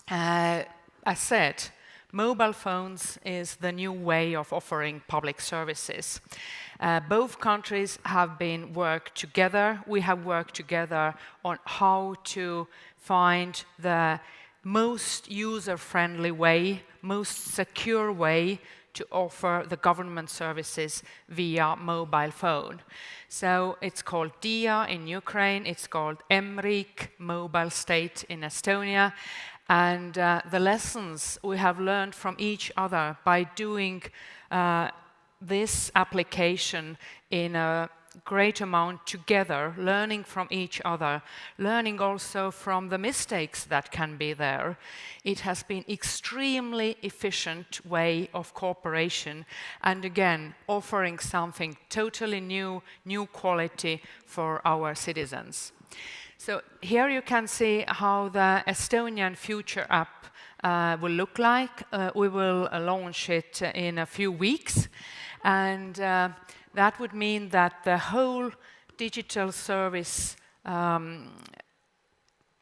as said, mobile phones is the new way of offering public services. Both countries have been worked together. We have worked together on how to find the most user-friendly way, most secure way to offer the government services via mobile phone. So it's called DIA in Ukraine, it's called mRiik, mobile state in Estonia, and the lessons we have learned from each other by doing this application in a great amount together, learning from each other, learning also from the mistakes that can be there. It has been extremely efficient way of cooperation, and again, offering something totally new quality for our citizens. So here you can see how the Estonian Future app will look like. We will launch it in a few weeks, and that would mean that the whole digital service,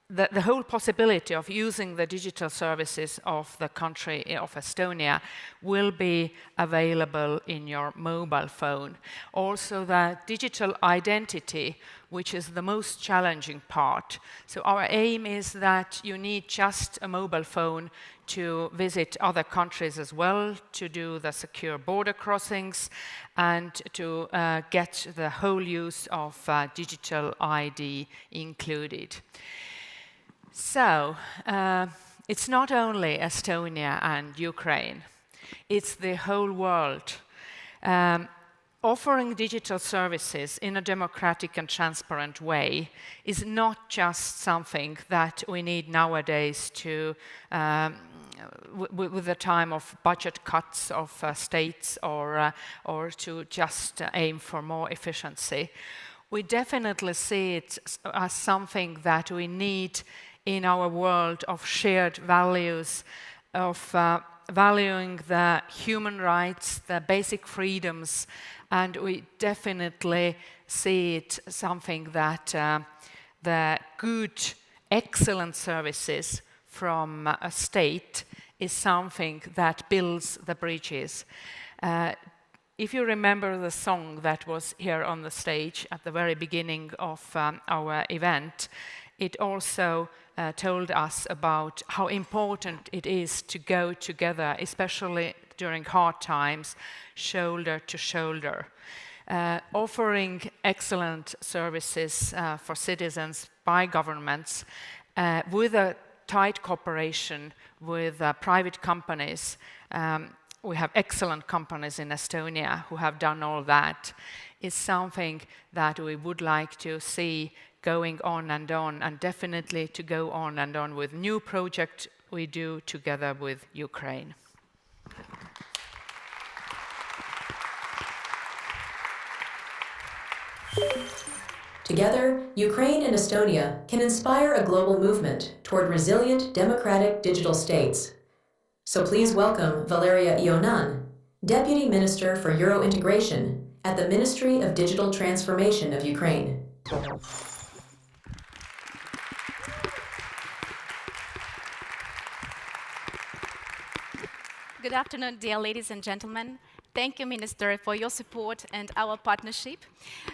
the whole possibility of using the digital services of the country of Estonia will be available in your mobile phone. Also, the digital identity, which is the most challenging part. So our aim is that you need just a mobile phone to visit other countries as well, to do the secure border crossings, and to get the whole use of digital ID included. So, it's not only Estonia and Ukraine, it's the whole world. Offering digital services in a democratic and transparent way is not just something that we need nowadays to with the time of budget cuts of states or to just aim for more efficiency. We definitely see it as something that we need in our world of shared values, of valuing the human rights, the basic freedoms, and we definitely see it something that the good excellent services from a state is something that builds the bridges. If you remember the song that was here on the stage at the very beginning of our event, it also told us about how important it is to go together, especially during hard times, shoulder to shoulder. Offering excellent services for citizens by governments with a tight cooperation with private companies. We have excellent companies in Estonia who have done all that, is something that we would like to see going on, and definitely to go on and on with new projects we do together with Ukraine. Together, Ukraine and Estonia can inspire a global movement toward resilient, democratic digital states. So please welcome Valeria Ionan, Deputy Minister for Euro Integration at the Ministry of Digital Transformation of Ukraine. Good afternoon, dear ladies and gentlemen. Thank you, Minister, for your support and our partnership.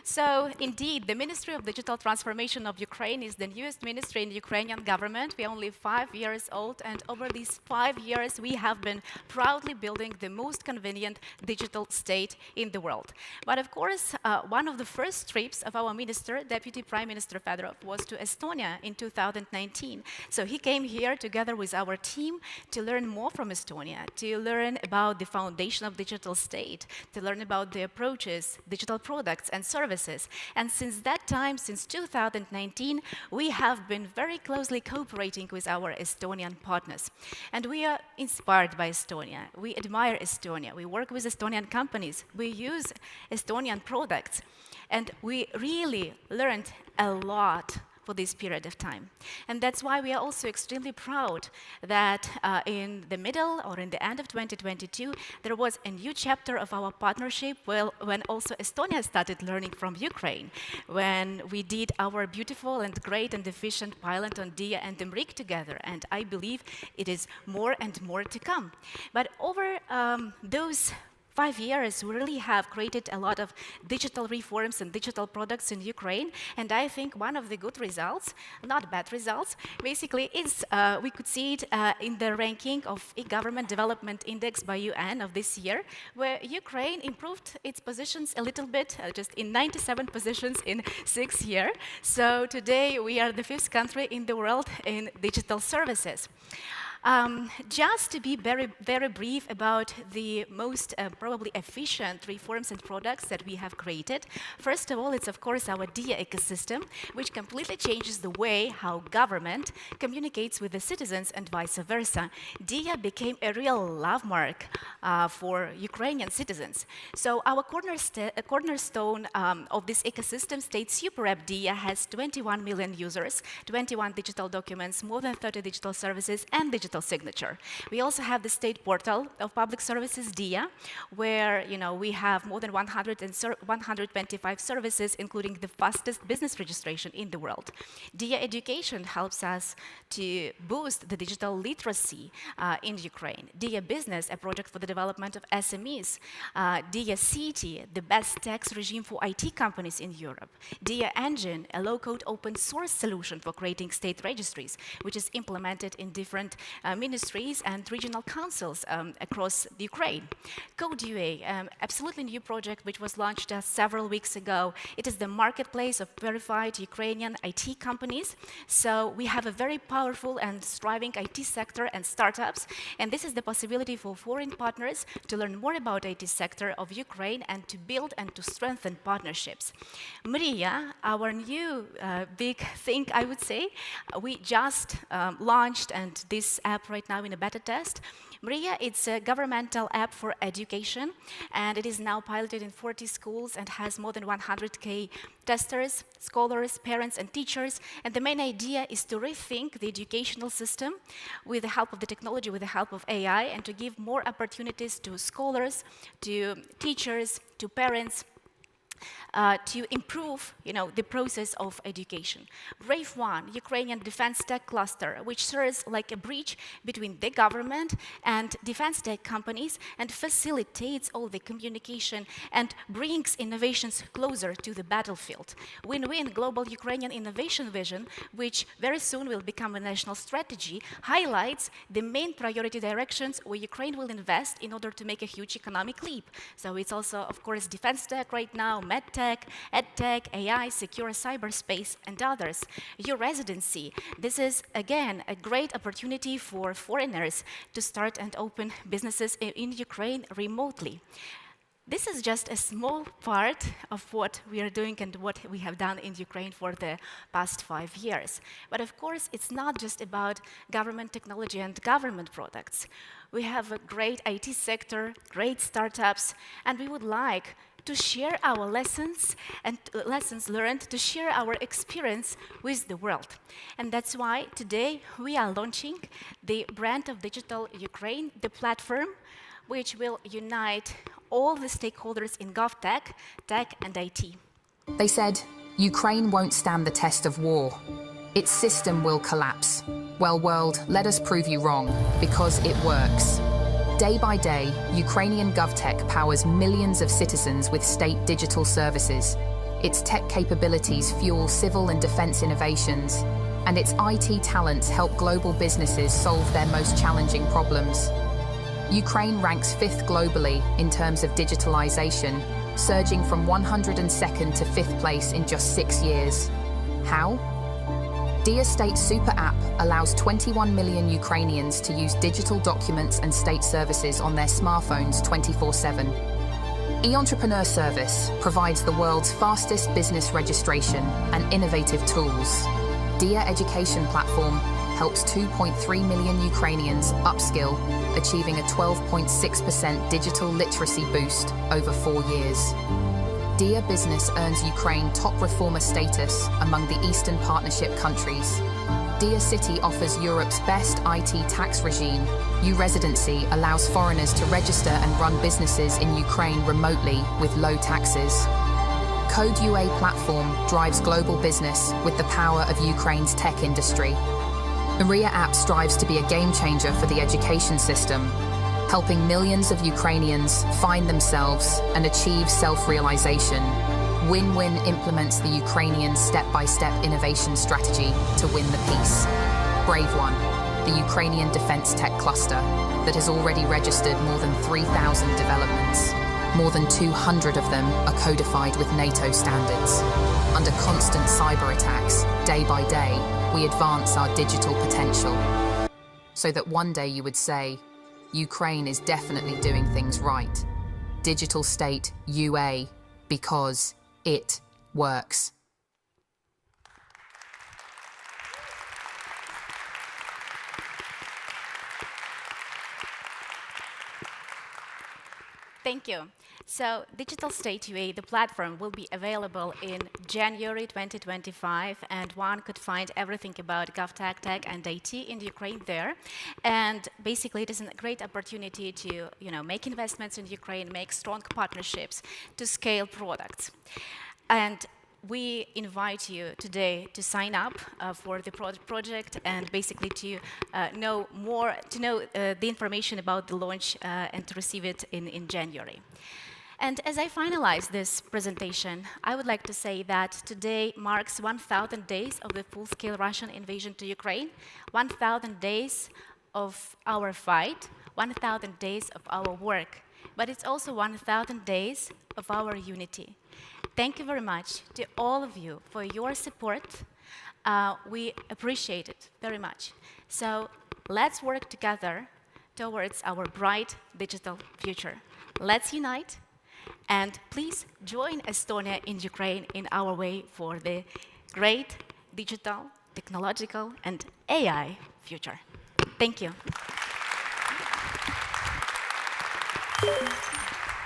So, indeed, the Ministry of Digital Transformation of Ukraine is the newest ministry in the Ukrainian government. We're only 5 years old, and over these 5 years, we have been proudly building the most convenient digital state in the world. But of course, one of the first trips of our minister, Deputy Prime Minister Fedorov, was to Estonia in 2019. So he came here together with our team to learn more from Estonia, to learn about the foundation of digital state, to learn about the approaches, digital products and services. And since that time, since 2019, we have been very closely cooperating with our Estonian partners. And we are inspired by Estonia. We admire Estonia. We work with Estonian companies. We use Estonian products. And we really learned a lot for this period of time. And that's why we are also extremely proud that in the middle or in the end of 2022, there was a new chapter of our partnership when also Estonia started learning from Ukraine, when we did our beautiful and great and efficient pilot on DIA and MRIC together. And I believe it is more and more to come. But over those 5 years, we really have created a lot of digital reforms and digital products in Ukraine. And I think one of the good results, not bad results, basically is we could see it in the ranking of e-government development index by UN of this year, where Ukraine improved its positions a little bit, just in 97 positions in 6 years. So today we are the 5th country in the world in digital services. Just to be very, very brief about the most probably efficient reforms and products that we have created. First of all, it's of course our DIA ecosystem, which completely changes the way how government communicates with the citizens and vice versa. DIA became a real love mark for Ukrainian citizens. So our cornerstone of this ecosystem, State Super App DIA, has 21 million users, 21 digital documents, more than 30 digital services, and digital signature. We also have the state portal of public services, DIA, where we have more than 125 services, including the fastest business registration in the world. DIA Education helps us to boost the digital literacy in Ukraine. DIA Business, a project for the development of SMEs. DIA City, the best tax regime for IT companies in Europe. DIA Engine, a low-code open source solution for creating state registries, which is implemented in different ministries and regional councils across the Ukraine. Code UA, absolutely new project which was launched several weeks ago. It is the marketplace of verified Ukrainian IT companies. So we have a very powerful and thriving IT sector and startups. And this is the possibility for foreign partners to learn more about IT sector of Ukraine and to build and to strengthen partnerships. Mria, our new big thing, I would say, we just launched, and this app right now in a beta test. Mria, it's a governmental app for education, and it is now piloted in 40 schools and has more than 100K testers, scholars, parents, and teachers. And the main idea is to rethink the educational system with the help of the technology, with the help of AI, and to give more opportunities to scholars, to teachers, to parents, to improve, the process of education. Brave One, Ukrainian defense tech cluster, which serves like a bridge between the government and defense tech companies and facilitates all the communication and brings innovations closer to the battlefield. Win-win Global Ukrainian Innovation Vision, which very soon will become a national strategy, highlights the main priority directions where Ukraine will invest in order to make a huge economic leap. So it's also, of course, defense tech right now, med tech, ed tech, AI, secure cyberspace, and others. Your residency. This is, again, a great opportunity for foreigners to start and open businesses in Ukraine remotely. This is just a small part of what we are doing and what we have done in Ukraine for the past 5 years. But of course, it's not just about government technology and government products. We have a great IT sector, great startups, and we would like to share our lessons and lessons learned, to share our experience with the world. And that's why today we are launching the brand of Digital Ukraine, the platform which will unite all the stakeholders in GovTech, tech, and IT. They said, Ukraine won't stand the test of war. Its system will collapse. Well, world, let us prove you wrong, because it works. Day by day, Ukrainian GovTech powers millions of citizens with state digital services. Its tech capabilities fuel civil and defense innovations, and its IT talents help global businesses solve their most challenging problems. Ukraine ranks 5th globally in terms of digitalization, surging from 102nd to 5th place in just 6 years. How? Dia State Super App allows 21 million Ukrainians to use digital documents and state services on their smartphones 24/7. E-Entrepreneur Service provides the world's fastest business registration and innovative tools. Dia Education Platform helps 2.3 million Ukrainians upskill, achieving a 12.6% digital literacy boost over 4 years. Dia Business earns Ukraine top reformer status among the Eastern Partnership countries. Dia City offers Europe's best IT tax regime. U-Residency allows foreigners to register and run businesses in Ukraine remotely with low taxes. Code UA platform drives global business with the power of Ukraine's tech industry. Maria app strives to be a game changer for the education system, helping millions of Ukrainians find themselves and achieve self-realization. Win-Win implements the Ukrainian step-by-step innovation strategy to win the peace. Brave One, the Ukrainian defense tech cluster that has already registered more than 3,000 developments. More than 200 of them are codified with NATO standards. Under constant cyber attacks, day by day, we advance our digital potential. So that one day you would say, Ukraine is definitely doing things right. Digital State UA, because it works. Thank you. So Digital State UA, the platform, will be available in January 2025, and one could find everything about GovTech, Tech, and IT in Ukraine there. And basically, it is a great opportunity to, make investments in Ukraine, make strong partnerships to scale products. And we invite you today to sign up for the project and basically to know more, the information about the launch and to receive it in January. And as I finalize this presentation, I would like to say that today marks 1,000 days of the full-scale Russian invasion to Ukraine, 1,000 days of our fight, 1,000 days of our work, but it's also 1,000 days of our unity. Thank you very much to all of you for your support. We appreciate it very much. So let's work together towards our bright digital future. Let's unite. And please join Estonia and Ukraine in our way for the great digital, technological, and AI future. Thank you.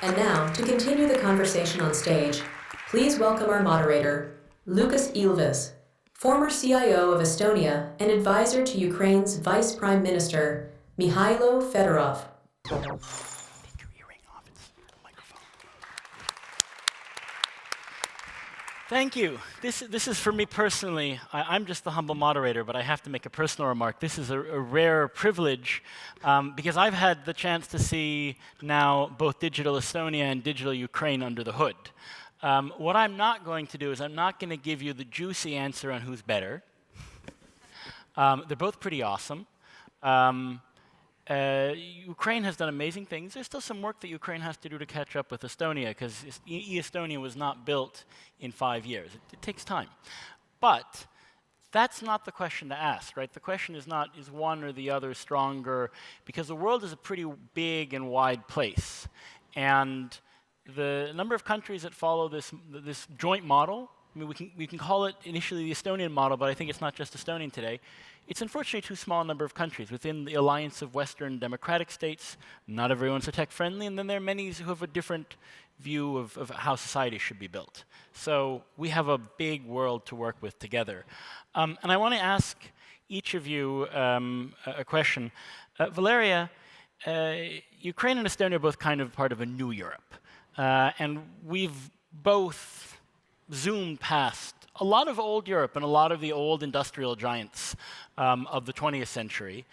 And now, to continue the conversation on stage, please welcome our moderator, Lukas Ilves, former CIO of Estonia and advisor to Ukraine's Vice Prime Minister, Mihailo Fedorov. Thank you. This is for me personally. I'm just the humble moderator, but I have to make a personal remark. This is a rare privilege because I've had the chance to see now both Digital Estonia and Digital Ukraine under the hood. What I'm not going to do is I'm not going to give you the juicy answer on who's better. They're both pretty awesome. Ukraine has done amazing things. There's still some work that Ukraine has to do to catch up with Estonia, because Estonia was not built in 5 years. It takes time. But that's not the question to ask, right? The question is not, is one or the other stronger? Because the world is a pretty big and wide place. And the number of countries that follow this joint model, I mean, we can call it initially the Estonian model, but I think it's not just Estonian today. It's unfortunately too small a number of countries. Within the alliance of Western democratic states, not everyone's so tech-friendly, and then there are many who have a different view of how society should be built. So we have a big world to work with together. And I want to ask each of you a question. Valeria, Ukraine and Estonia are both kind of part of a new Europe. And we've both zoomed past a lot of old Europe and a lot of the old industrial giants of the 20th century.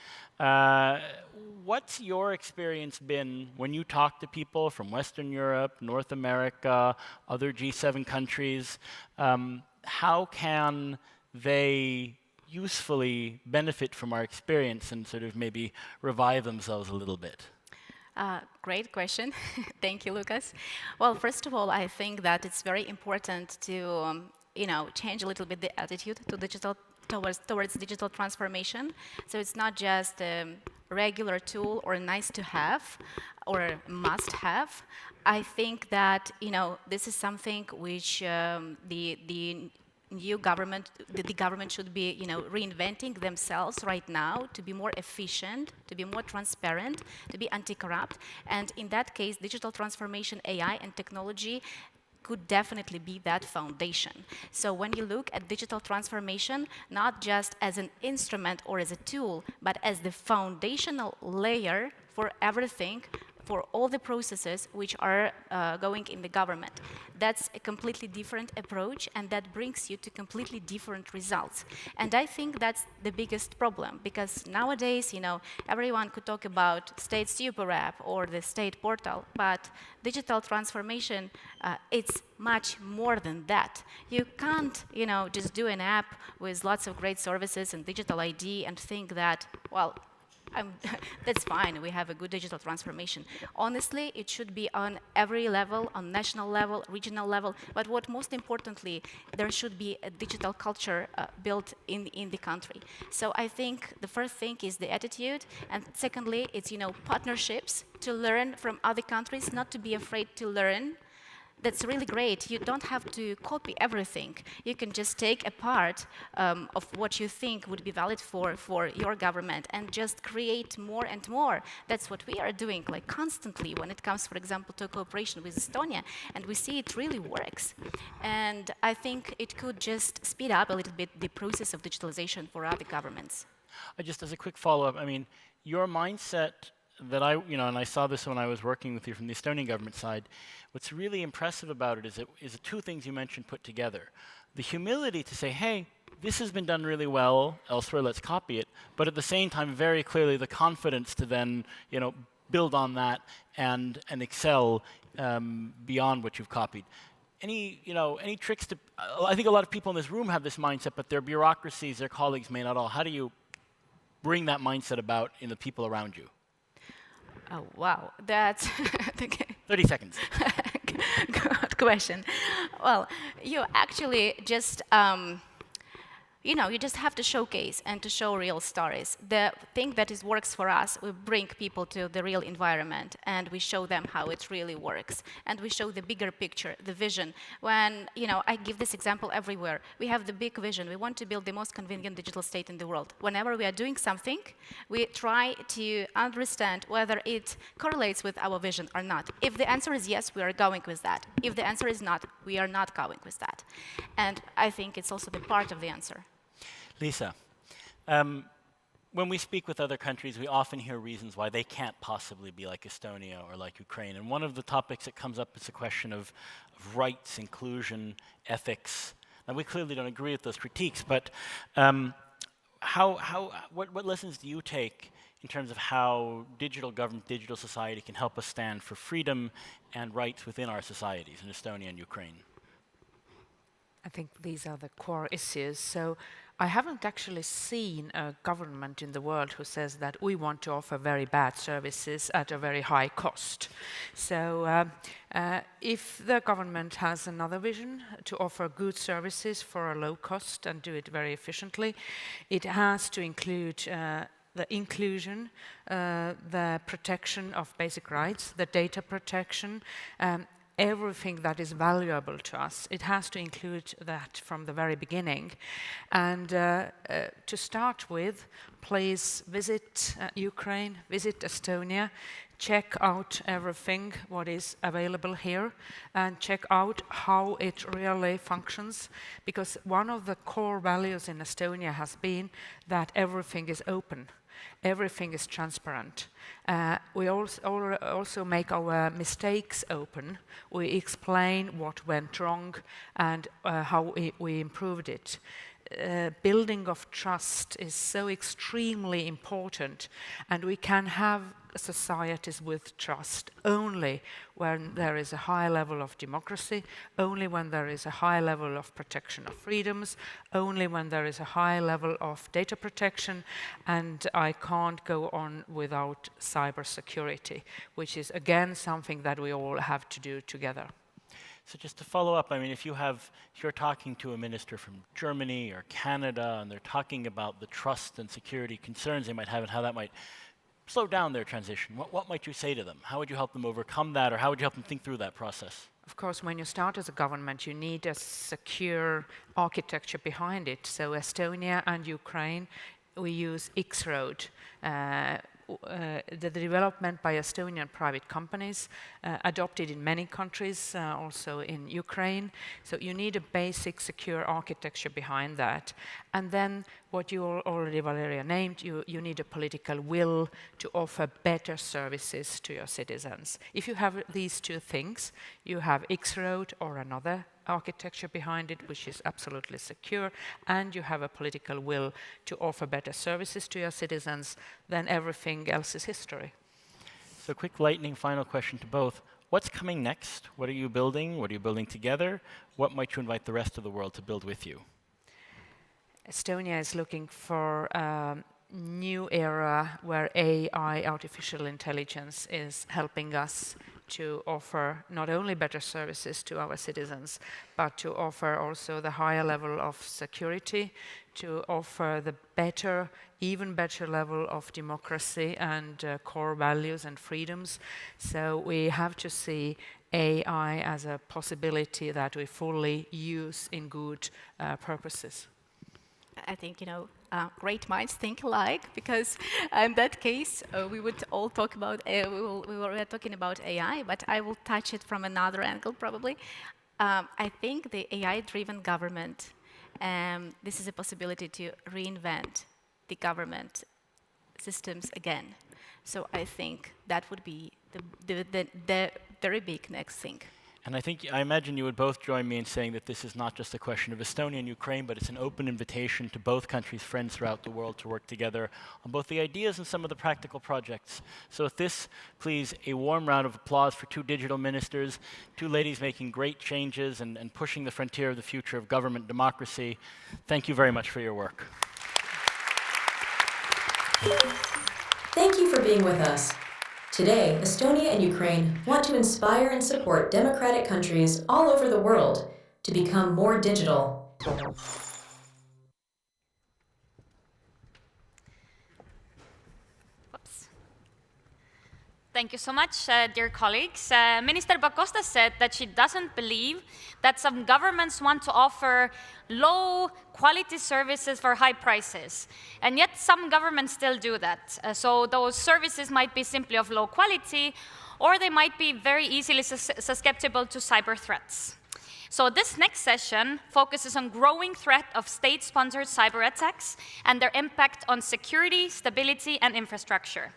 What's your experience been when you talk to people from Western Europe, North America, other G7 countries? How can they usefully benefit from our experience and sort of maybe revive themselves a little bit? Great question. Thank you, Lucas. Well, first of all, I think that it's very important to change a little bit the attitude to towards digital transformation. So it's not just a regular tool or nice to have or must have. I think that this is something which the new government, the government should be reinventing themselves right now to be more efficient, to be more transparent, to be anti-corrupt. And in that case, digital transformation, AI and technology could definitely be that foundation. So when you look at digital transformation, not just as an instrument or as a tool, but as the foundational layer for everything, for all the processes which are going in the government. That's a completely different approach, and that brings you to completely different results. And I think that's the biggest problem, because nowadays, everyone could talk about state super app or the state portal, but digital transformation, it's much more than that. You can't, just do an app with lots of great services and digital ID and think that, well, that's fine, we have a good digital transformation. Honestly, it should be on every level, on national level, regional level, but what most importantly, there should be a digital culture built in the country. So I think the first thing is the attitude, and secondly, it's partnerships to learn from other countries, not to be afraid to learn. That's really great. You don't have to copy everything. You can just take a part of what you think would be valid for your government and just create more and more. That's what we are doing constantly when it comes, for example, to cooperation with Estonia, and we see it really works. And I think it could just speed up a little bit the process of digitalization for other governments. Just as a quick follow-up, I mean, your mindset that and I saw this when I was working with you from the Estonian government side, what's really impressive about it is the two things you mentioned put together. The humility to say, hey, this has been done really well elsewhere, let's copy it, but at the same time, very clearly the confidence to then, build on that and excel beyond what you've copied. Any tricks to, I think a lot of people in this room have this mindset, but their bureaucracies, their colleagues may not all. How do you bring that mindset about in the people around you? Oh, wow, that's 30 seconds. Good question. Well, you actually just, you just have to showcase and to show real stories. The thing that works for us, we bring people to the real environment and we show them how it really works. And we show the bigger picture, the vision. When, I give this example everywhere. We have the big vision. We want to build the most convenient digital state in the world. Whenever we are doing something, we try to understand whether it correlates with our vision or not. If the answer is yes, we are going with that. If the answer is not, we are not going with that. And I think it's also the part of the answer. Lisa, when we speak with other countries, we often hear reasons why they can't possibly be like Estonia or like Ukraine. And one of the topics that comes up is the question of rights, inclusion, ethics. Now, we clearly don't agree with those critiques, but what lessons do you take in terms of how digital government, digital society can help us stand for freedom and rights within our societies in Estonia and Ukraine? I think these are the core issues. So I haven't actually seen a government in the world who says that we want to offer very bad services at a very high cost. So if the government has another vision to offer good services for a low cost and do it very efficiently, it has to include the inclusion, the protection of basic rights, the data protection, everything that is valuable to us. It has to include that from the very beginning. And to start with, please visit Ukraine, visit Estonia, check out everything what is available here, and check out how it really functions. Because one of the core values in Estonia has been that everything is open. Everything is transparent. We also make our mistakes open. We explain what went wrong and how we improved it. Building of trust is so extremely important, and we can have societies with trust only when there is a high level of democracy, only when there is a high level of protection of freedoms, only when there is a high level of data protection, and I can't go on without cybersecurity, which is again something that we all have to do together. So just to follow up, I mean, if you're talking to a minister from Germany or Canada, and they're talking about the trust and security concerns they might have and how that might slow down their transition, what might you say to them? How would you help them overcome that, or how would you help them think through that process? Of course, when you start as a government, you need a secure architecture behind it. So Estonia and Ukraine, we use X-Road. The development by Estonian private companies, adopted in many countries, also in Ukraine. So you need a basic secure architecture behind that. And then what you already, Valeria, named, you need a political will to offer better services to your citizens. If you have these two things, you have X-Road or another architecture behind it, which is absolutely secure, and you have a political will to offer better services to your citizens, then everything else is history. So quick lightning final question to both. What's coming next? What are you building? What are you building together? What might you invite the rest of the world to build with you? Estonia is looking for a new era where AI, artificial intelligence, is helping us to offer not only better services to our citizens, but to offer also the higher level of security, to offer the better, even better level of democracy and core values and freedoms. So we have to see AI as a possibility that we fully use in good purposes. I think, great minds think alike, because in that case, we would all talk about, we were talking about AI, but I will touch it from another angle probably. I think the AI-driven government, this is a possibility to reinvent the government systems again. So I think that would be the very big next thing. And I imagine you would both join me in saying that this is not just a question of Estonia and Ukraine, but it's an open invitation to both countries' friends throughout the world to work together on both the ideas and some of the practical projects. So with this, please, a warm round of applause for two digital ministers, two ladies making great changes and pushing the frontier of the future of government democracy. Thank you very much for your work. Thank you for being with us. Today, Estonia and Ukraine want to inspire and support democratic countries all over the world to become more digital. Oops. Thank you so much, dear colleagues. Minister Pakosta said that she doesn't believe that some governments want to offer low-quality services for high prices. And yet some governments still do that. So those services might be simply of low quality, or they might be very easily susceptible to cyber threats. So this next session focuses on growing threat of state-sponsored cyber attacks and their impact on security, stability, and infrastructure.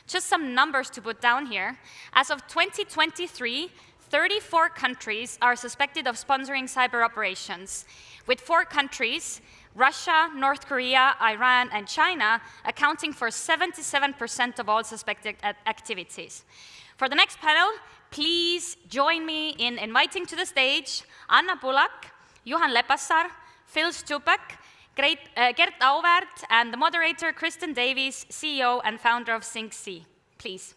Just some numbers to put down here. As of 2023, 34 countries are suspected of sponsoring cyber operations, with 4 countries, Russia, North Korea, Iran, and China, accounting for 77% of all suspected activities. For the next panel, please join me in inviting to the stage Anna Bulak, Juhan Lepassaar, Phil Stupak, Gert Auväärt, and the moderator Kristen Davies, CEO and founder of SyncC. Please.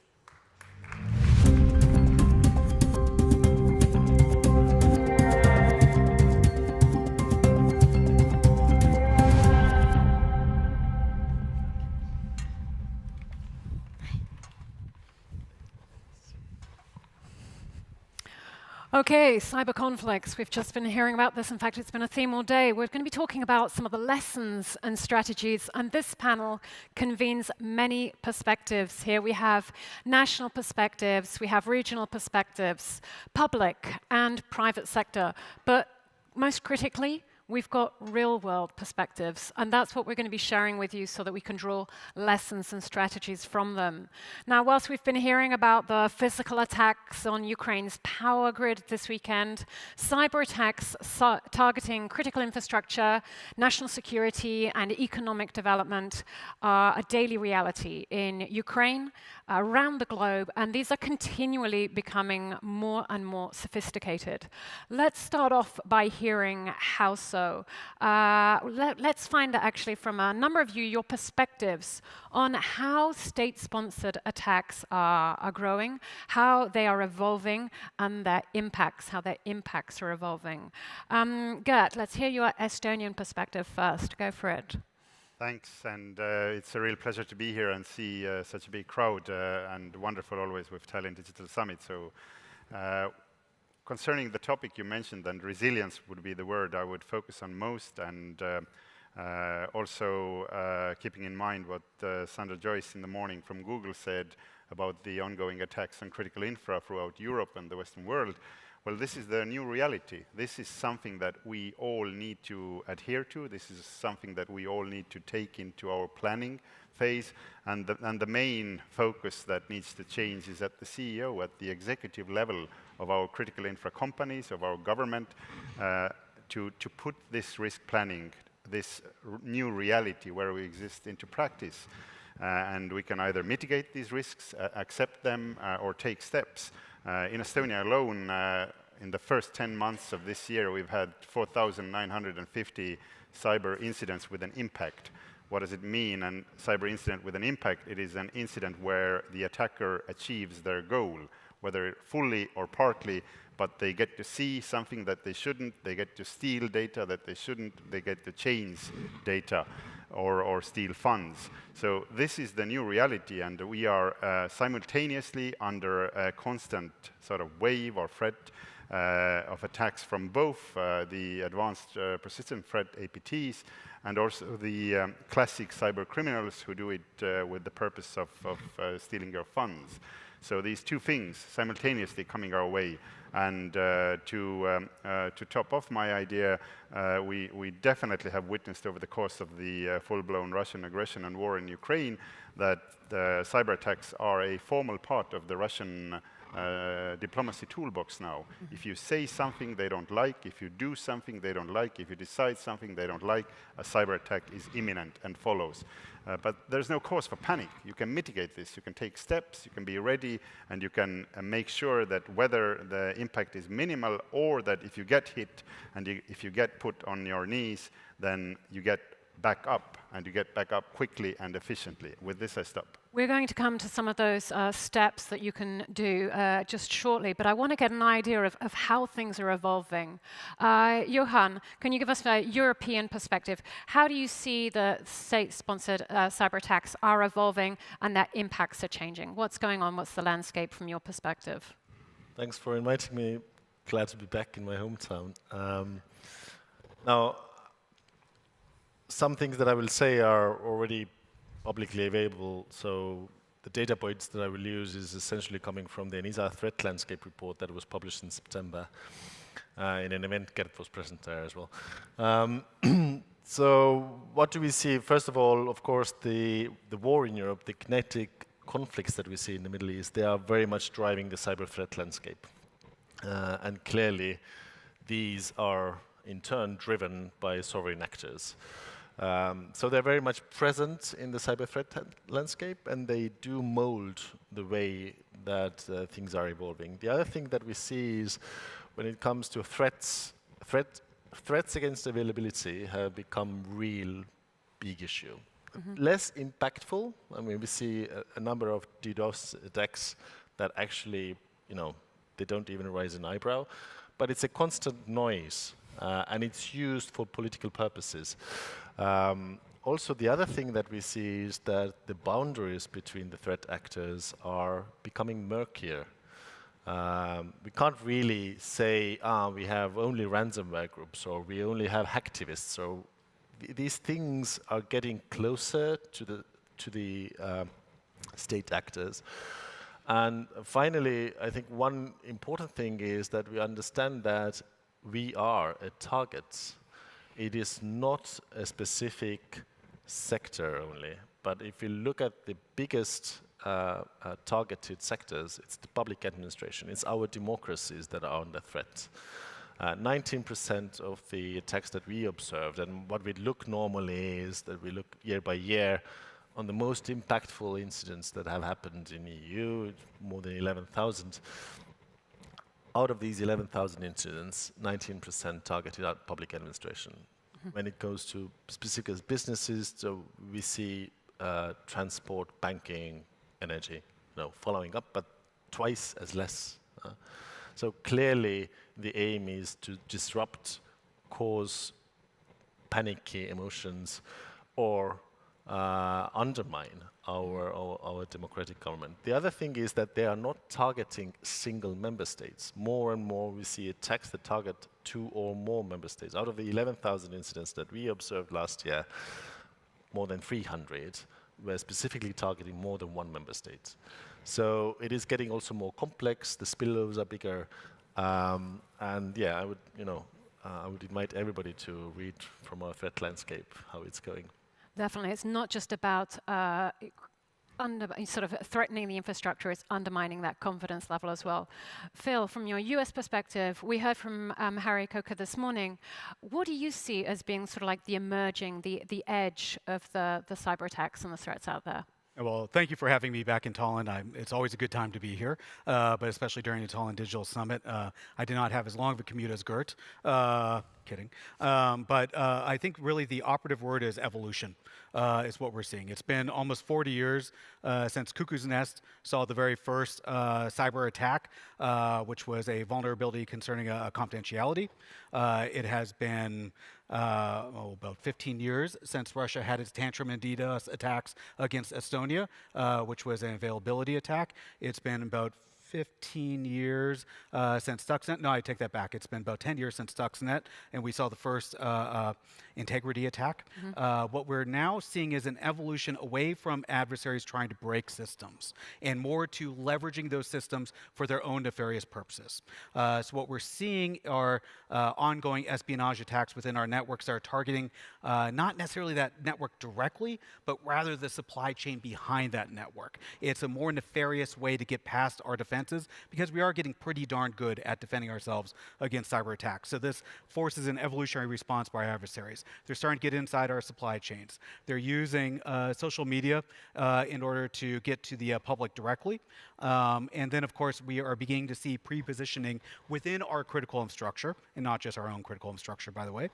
Okay, cyber conflicts. We've just been hearing about this. In fact, it's been a theme all day. We're going to be talking about some of the lessons and strategies, and this panel convenes many perspectives. Here we have national perspectives, we have regional perspectives, public and private sector, but most critically, we've got real-world perspectives, and that's what we're going to be sharing with you so that we can draw lessons and strategies from them. Now, whilst we've been hearing about the physical attacks on Ukraine's power grid this weekend, cyber attacks targeting critical infrastructure, national security, and economic development are a daily reality in Ukraine, around the globe, and these are continually becoming more and more sophisticated. Let's start off by hearing how so. Let's find out actually from a number of you your perspectives on how state-sponsored attacks are growing, how they are evolving, and how their impacts are evolving. Gert, let's hear your Estonian perspective first. Go for it. Thanks, and it's a real pleasure to be here and see such a big crowd, and wonderful always with Tallinn Digital Summit. So, concerning the topic you mentioned, and resilience would be the word I would focus on most, and also keeping in mind what Sandra Joyce in the morning from Google said about the ongoing attacks on critical infra throughout Europe and the Western world. Well, this is the new reality. This is something that we all need to adhere to. This is something that we all need to take into our planning phase. And the main focus that needs to change is at the CEO, at the executive level of our critical infra companies, of our government, to put this risk planning, this new reality where we exist into practice. And we can either mitigate these risks, accept them, or take steps. In Estonia alone, in the first 10 months of this year, we've had 4,950 cyber incidents with an impact. What does it mean? And cyber incident with an impact, it is an incident where the attacker achieves their goal, whether fully or partly, but they get to see something that they shouldn't, they get to steal data that they shouldn't, they get to change data or steal funds. So this is the new reality, and we are simultaneously under a constant sort of wave or threat of attacks from both the advanced persistent threat APTs and also the classic cyber criminals who do it with the purpose of stealing your funds. So these two things simultaneously coming our way. And to top off my idea, we definitely have witnessed over the course of the full-blown Russian aggression and war in Ukraine that cyber attacks are a formal part of the Russian diplomacy toolbox now. If you say something they don't like, if you do something they don't like, if you decide something they don't like, a cyber attack is imminent and follows. But there's no cause for panic. You can mitigate this, you can take steps, you can be ready, and you can make sure that whether the impact is minimal or that if you get hit and if you get put on your knees, then you get back up, and you get back up quickly and efficiently. With this, I stop. We're going to come to some of those steps that you can do just shortly, but I want to get an idea of how things are evolving. Johan, can you give us a European perspective? How do you see the state-sponsored cyber attacks are evolving and their impacts are changing? What's going on? What's the landscape from your perspective? Thanks for inviting me. Glad to be back in my hometown. Now, some things that I will say are already publicly available, so the data points that I will use is essentially coming from the ENISA threat landscape report that was published in September. in an event. Gert was present there as well. So what do we see? First of all, of course, the war in Europe, the kinetic conflicts that we see in the Middle East, they are very much driving the cyber threat landscape. And clearly, these are in turn driven by sovereign actors. So they're very much present in the cyber threat landscape, and they do mold the way that things are evolving. The other thing that we see is when it comes to threats against availability have become real big issue. Less impactful. I mean, we see a number of DDoS attacks that actually, they don't even raise an eyebrow, but it's a constant noise, and it's used for political purposes. Also, the other thing that we see is that the boundaries between the threat actors are becoming murkier. We can't really say, we have only ransomware groups, or we only have hacktivists, or these things are getting closer to the state actors. And finally, I think one important thing is that we understand that we are a target. It is not a specific sector only, but if you look at the biggest targeted sectors, it's the public administration, it's our democracies that are under threat. 19% of the attacks that we observed, and what we look normally is that we look year by year on the most impactful incidents that have happened in the EU, more than 11,000. Out of these 11,000 incidents, 19% targeted at public administration. When it goes to specific businesses, so we see transport, banking, energy, following up, but twice as less. So clearly, the aim is to disrupt, cause panicky emotions, or undermine our democratic government. The other thing is that they are not targeting single member states. More and more we see attacks that target 2 or more member states. Out of the 11,000 incidents that we observed last year, more than 300 were specifically targeting more than one member state. So it is getting also more complex, the spillovers are bigger, and yeah, I would invite everybody to read from our threat landscape how it's going. Definitely, it's not just about sort of threatening the infrastructure, it's undermining that confidence level as well. Phil, from your US perspective, we heard from Harry Coker this morning. What do you see as being sort of like the emerging, the edge of the cyber attacks and the threats out there? Well, thank you for having me back in Tallinn. It's always a good time to be here, but especially during the Tallinn Digital Summit. I did not have as long of a commute as Gert. Kidding. But I think really the operative word is evolution, is what we're seeing. It's been almost 40 years since Cuckoo's Nest saw the very first cyber attack, which was a vulnerability concerning a confidentiality. It has been about 15 years since Russia had its tantrum and DDoS attacks against Estonia, which was an availability attack. It's been about 15 years since Stuxnet. No, I take that back. It's been about 10 years since Stuxnet, and we saw the first integrity attack. What we're now seeing is an evolution away from adversaries trying to break systems and more to leveraging those systems for their own nefarious purposes. So what we're seeing are ongoing espionage attacks within our networks that are targeting not necessarily that network directly, but rather the supply chain behind that network. It's a more nefarious way to get past our defenses because we are getting pretty darn good at defending ourselves against cyber attacks. So this forces an evolutionary response by our adversaries. They're starting to get inside our supply chains. They're using social media in order to get to the public directly. And then, of course, we are beginning to see pre-positioning within our critical infrastructure, and not just our own critical infrastructure, by the way,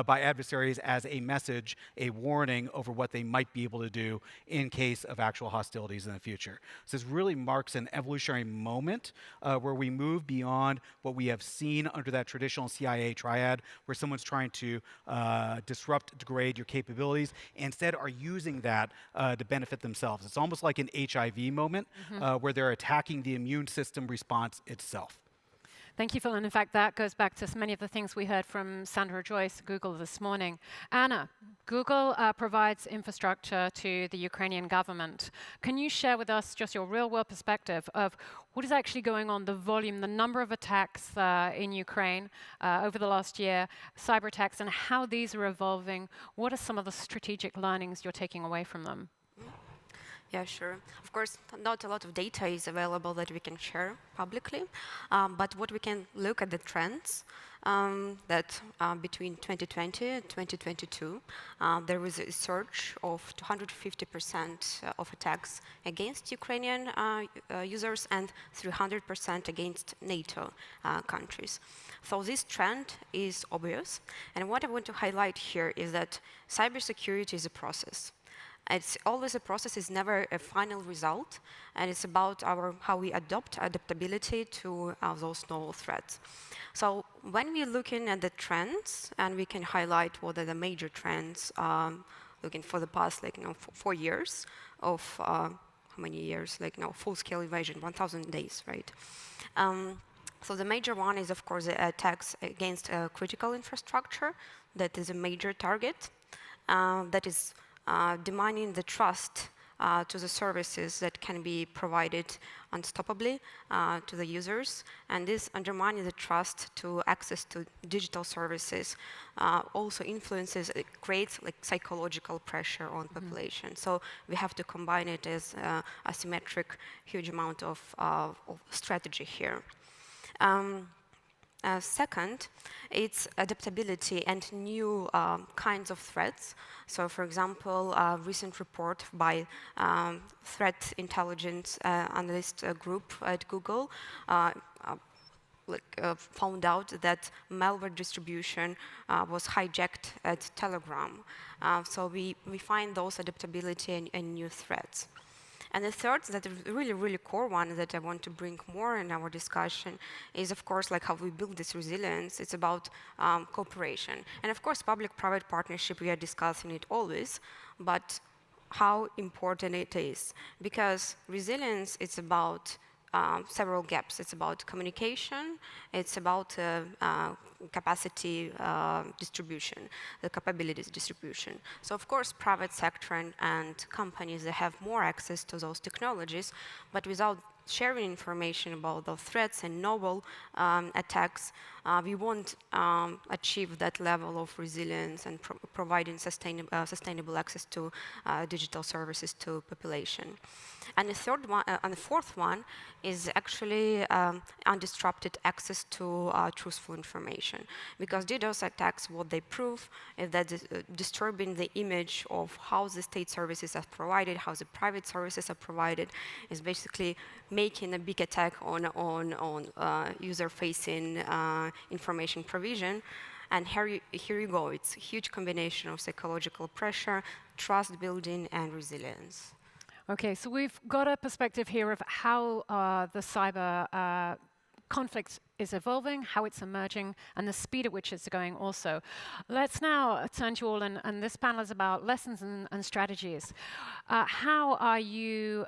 by adversaries as a message, a warning over what they might be able to do in case of actual hostilities in the future. So this really marks an evolutionary moment where we move beyond what we have seen under that traditional CIA triad, where someone's trying to disrupt, degrade your capabilities, instead are using that to benefit themselves. It's almost like an HIV moment where they're attacking the immune system response itself. Thank you, Phil. And in fact, that goes back to many of the things we heard from Sandra Joyce, Google, this morning. Anna, Google provides infrastructure to the Ukrainian government. Can you share with us just your real-world perspective of what is actually going on, the volume, the number of attacks in Ukraine over the last year, cyber attacks, and how these are evolving? What are some of the strategic learnings you're taking away from them? Yeah, sure. Of course, not a lot of data is available that we can share publicly, but what we can look at the trends that between 2020 and 2022, there was a surge of 250% of attacks against Ukrainian users and 300% against NATO countries. So this trend is obvious. And what I want to highlight here is that cybersecurity is a process. It's always a process, it's never a final result, and it's about how we adaptability to those novel threats. So when we're looking at the trends, and we can highlight what are the major trends, looking for the past 4 years of, how many years, full-scale invasion, 1,000 days, right? So the major one is, of course, the attacks against critical infrastructure. That is a major target. That is demanding the trust to the services that can be provided unstoppably to the users, and this undermining the trust to access to digital services also influences, it creates psychological pressure on population. So we have to combine it as a symmetric, huge amount of strategy here. Second, it's adaptability and new kinds of threats. So, for example, a recent report by threat intelligence analyst group at Google found out that malware distribution was hijacked at Telegram. So we find those adaptability and new threats. And the third, that is really, really core one that I want to bring more in our discussion is, of course, how we build this resilience. It's about cooperation. And of course, public-private partnership, we are discussing it always, but how important it is. Because resilience, it's about several gaps. It's about communication, it's about capacity distribution, the capabilities distribution. So of course, private sector and companies, they have more access to those technologies, but without sharing information about the threats and novel attacks, we won't achieve that level of resilience and providing sustainable access to digital services to population. And the third one, and the fourth one is actually undisrupted access to truthful information. Because DDoS attacks, what they prove is that disturbing the image of how the state services are provided, how the private services are provided, is basically making a big attack on user-facing information provision. And here you go. It's a huge combination of psychological pressure, trust building, and resilience. Okay, so we've got a perspective here of how the cyber conflict is evolving, how it's emerging, and the speed at which it's going also. Let's now turn to you all, and this panel is about lessons and strategies. How are you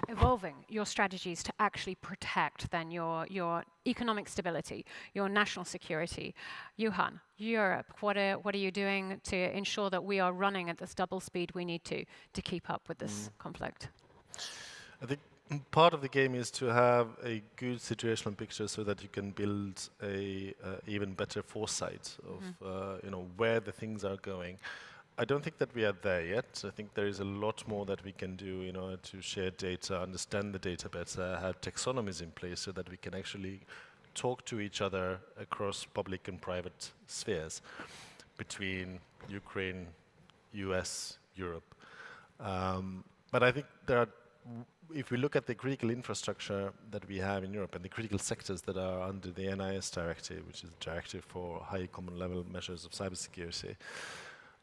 evolving your strategies to actually protect then your economic stability, your national security? Johan, Europe, what are you doing to ensure that we are running at this double speed we need to keep up with this conflict? I think part of the game is to have a good situational picture so that you can build a even better foresight of where the things are going. I don't think that we are there yet. I think there is a lot more that we can do in order to share data, understand the data better, have taxonomies in place so that we can actually talk to each other across public and private spheres between Ukraine, US, Europe. But I think if we look at the critical infrastructure that we have in Europe and the critical sectors that are under the NIS directive, which is the directive for high common level measures of cybersecurity,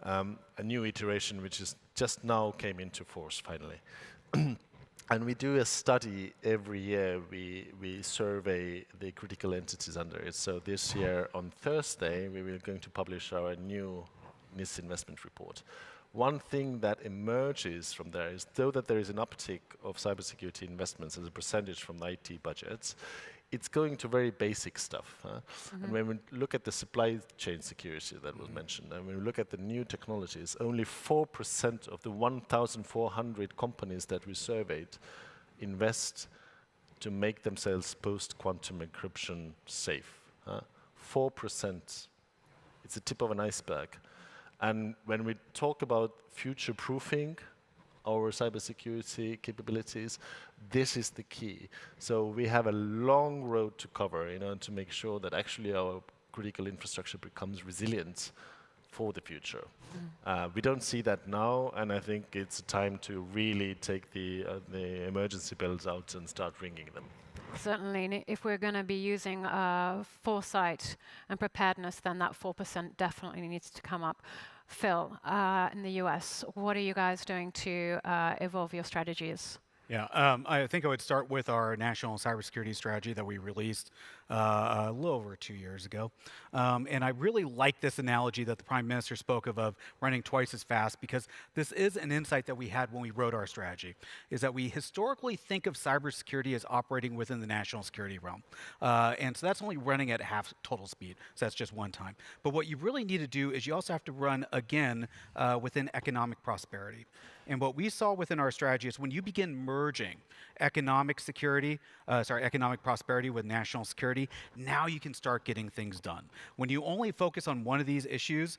a new iteration which is just now came into force finally. And we do a study every year. We survey the critical entities under it. So this year on Thursday, we are going to publish our new NIS investment report, one thing that emerges from there is, though that there is an uptick of cybersecurity investments as a percentage from the IT budgets, it's going to very basic stuff. And when we look at the supply chain security that was mentioned, and when we look at the new technologies, only 4% of the 1,400 companies that we surveyed invest to make themselves post-quantum encryption safe. 4%. It's the tip of an iceberg. And when we talk about future-proofing our cybersecurity capabilities, this is the key. So we have a long road to cover, to make sure that actually our critical infrastructure becomes resilient for the future. We don't see that now, and I think it's time to really take the emergency bells out and start ringing them. Certainly, if we're going to be using foresight and preparedness, then that 4% definitely needs to come up. Phil, in the US, what are you guys doing to evolve your strategies? Yeah, I think I would start with our national cybersecurity strategy that we released a little over 2 years ago. And I really like this analogy that the Prime Minister spoke of running twice as fast, because this is an insight that we had when we wrote our strategy, is that we historically think of cybersecurity as operating within the national security realm. And so that's only running at half total speed, so that's just one time. But what you really need to do is you also have to run again within economic prosperity. And what we saw within our strategy is when you begin merging economic prosperity with national security, now you can start getting things done. When you only focus on one of these issues,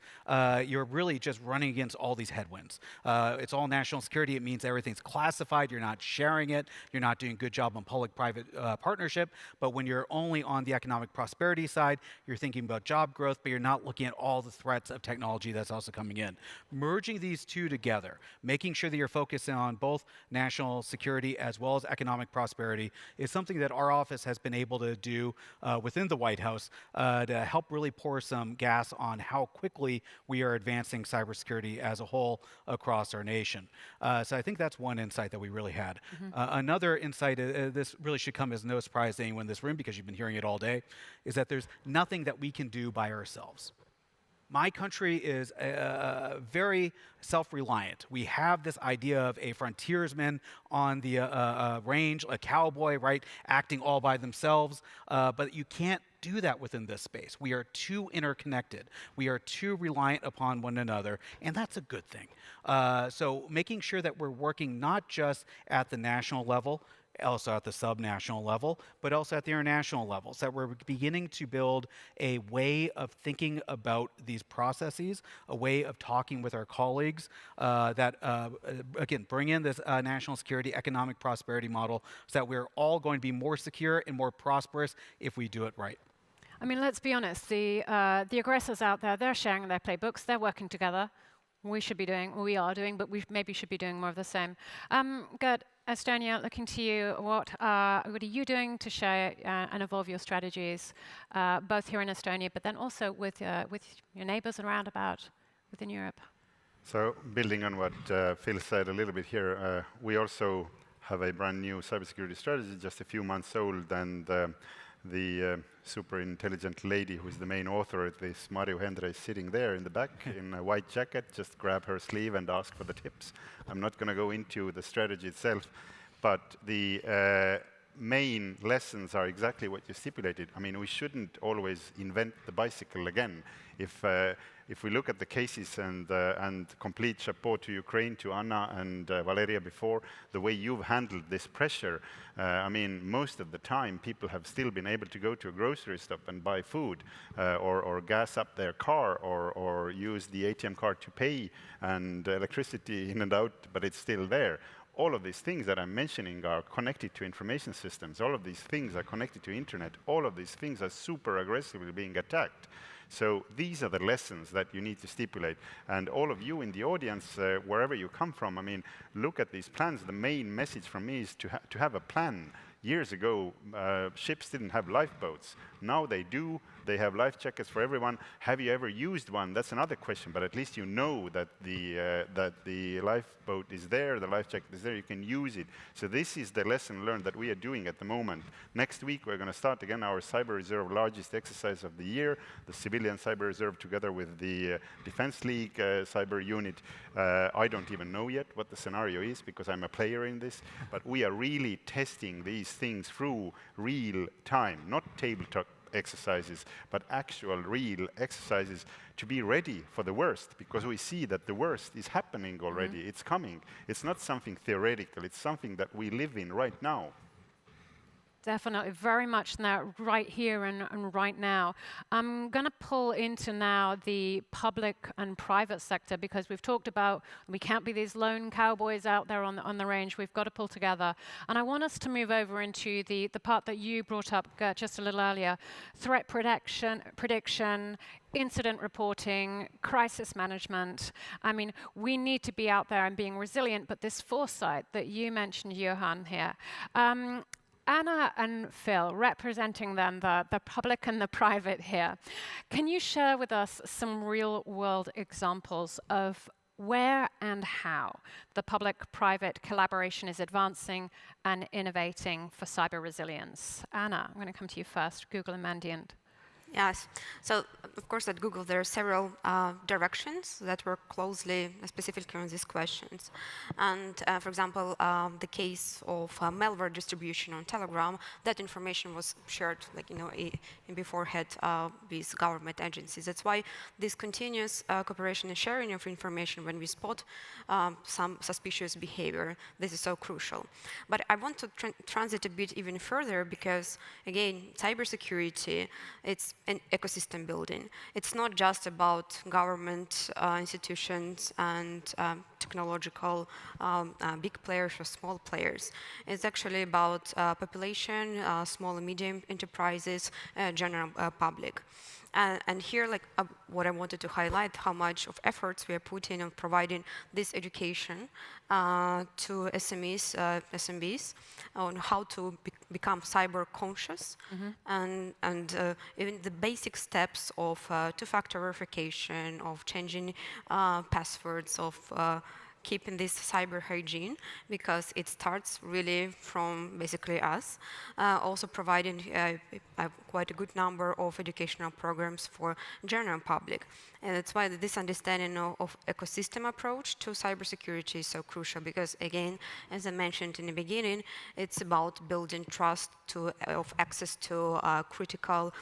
you're really just running against all these headwinds. It's all national security. It means everything's classified. You're not sharing it. You're not doing a good job on public-private partnership. But when you're only on the economic prosperity side, you're thinking about job growth, but you're not looking at all the threats of technology that's also coming in. Merging these two together, making sure that you're focusing on both national security as well as economic prosperity, is something that our office has been able to do within the White House to help really pour some gas on how quickly we are advancing cybersecurity as a whole across our nation. So I think that's one insight that we really had. Another insight, this really should come as no surprise to anyone in this room because you've been hearing it all day, is that there's nothing that we can do by ourselves. My country is very self-reliant. We have this idea of a frontiersman on the range, a cowboy, right, acting all by themselves, but you can't do that within this space. We are too interconnected. We are too reliant upon one another, and that's a good thing. So making sure that we're working not just at the national level, also at the subnational level, but also at the international level, so that we're beginning to build a way of thinking about these processes, a way of talking with our colleagues that, again, bring in this national security economic prosperity model so that we're all going to be more secure and more prosperous if we do it right. I mean, let's be honest, the aggressors out there, they're sharing their playbooks, they're working together. We are doing, but we maybe should be doing more of the same. Gert, Estonia, looking to you, what are you doing to share and evolve your strategies, both here in Estonia, but then also with your neighbors around about within Europe? So building on what Phil said a little bit here, we also have a brand new cybersecurity strategy, just a few months old, and the super intelligent lady who is the main author of this, Marju Hendre, is sitting there in the back in a white jacket. Just grab her sleeve and ask for the tips. I'm not going to go into the strategy itself, but the main lessons are exactly what you stipulated. I mean, we shouldn't always invent the bicycle again. If we look at the cases and complete chapeau to Ukraine, to Anna and Valeria before, the way you've handled this pressure, I mean, most of the time people have still been able to go to a grocery stop and buy food or gas up their car or use the ATM card to pay and electricity in and out, but it's still there. All of these things that I'm mentioning are connected to information systems. All of these things are connected to internet. All of these things are super aggressively being attacked. So these are the lessons that you need to stipulate. And all of you in the audience, wherever you come from, I mean, look at these plans. The main message from me is to have a plan. Years ago, ships didn't have lifeboats. Now they do. They have life jackets for everyone. Have you ever used one? That's another question, but at least you know that the lifeboat is there, the life jacket is there, you can use it. So this is the lesson learned that we are doing at the moment. Next week, we're going to start again our Cyber Reserve largest exercise of the year, the civilian Cyber Reserve together with the Defense League cyber unit. I don't even know yet what the scenario is because I'm a player in this, but we are really testing these things through real time, not tabletop exercises, but actual real exercises to be ready for the worst, because we see that the worst is happening already. It's coming. It's not something theoretical. It's something that we live in right now. Definitely, very much now, right here and right now. I'm going to pull into now the public and private sector, because we've talked about we can't be these lone cowboys out there on the range. We've got to pull together. And I want us to move over into the part that you brought up just a little earlier, threat prediction, incident reporting, crisis management. I mean, we need to be out there and being resilient, but this foresight that you mentioned, Johan, here, Anna and Phil, representing then the public and the private here, can you share with us some real-world examples of where and how the public-private collaboration is advancing and innovating for cyber resilience? Anna, I'm going to come to you first, Google and Mandiant. Yes. So, of course, at Google, there are several directions that work closely, specifically on these questions. And, for example, the case of malware distribution on Telegram, that information was shared, like, beforehand with government agencies. That's why this continuous cooperation and sharing of information when we spot some suspicious behavior, this is so crucial. But I want to transit a bit even further because, again, cybersecurity, it's an ecosystem building. It's not just about government institutions and technological big players or small players. It's actually about population, small and medium enterprises, general public. And here, what I wanted to highlight, how much of efforts we are putting on providing this education to SMBs on how to become cyber conscious, and even the basic steps of two-factor verification, of changing passwords, of keeping this cyber hygiene, because it starts really from basically us. Also providing quite a good number of educational programs for general public. And that's why this understanding of ecosystem approach to cybersecurity is so crucial, because again, as I mentioned in the beginning, it's about building trust of access to critical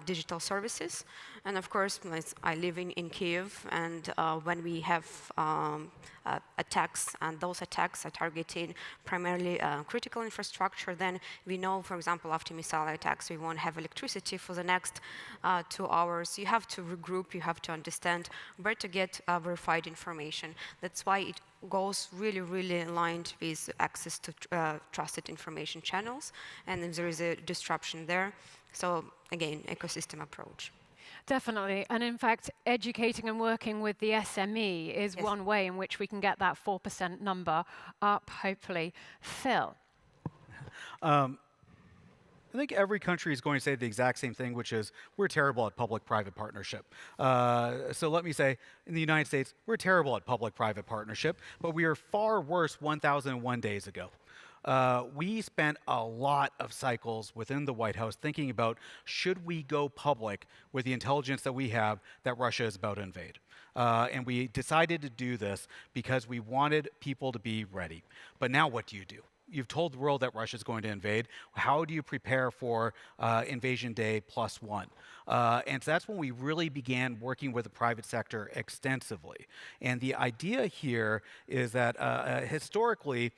digital services. And of course, I live in Kiev, and when we have attacks, and those attacks are targeting primarily critical infrastructure, then we know, for example, after missile attacks, we won't have electricity for the next 2 hours. You have to regroup, you have to understand where to get verified information. That's why it goes really, really aligned with access to trusted information channels, and then there is a disruption there. So again, ecosystem approach. Definitely, and in fact, educating and working with the SME is one way in which we can get that 4% number up, hopefully. Phil? I think every country is going to say the exact same thing, which is we're terrible at public-private partnership. So let me say, in the United States, we're terrible at public-private partnership, but we are far worse 1,001 days ago. We spent a lot of cycles within the White House thinking about, should we go public with the intelligence that we have that Russia is about to invade? And we decided to do this because we wanted people to be ready. But now what do? You've told the world that Russia is going to invade. How do you prepare for invasion day +1? And so that's when we really began working with the private sector extensively. And the idea here is that historically,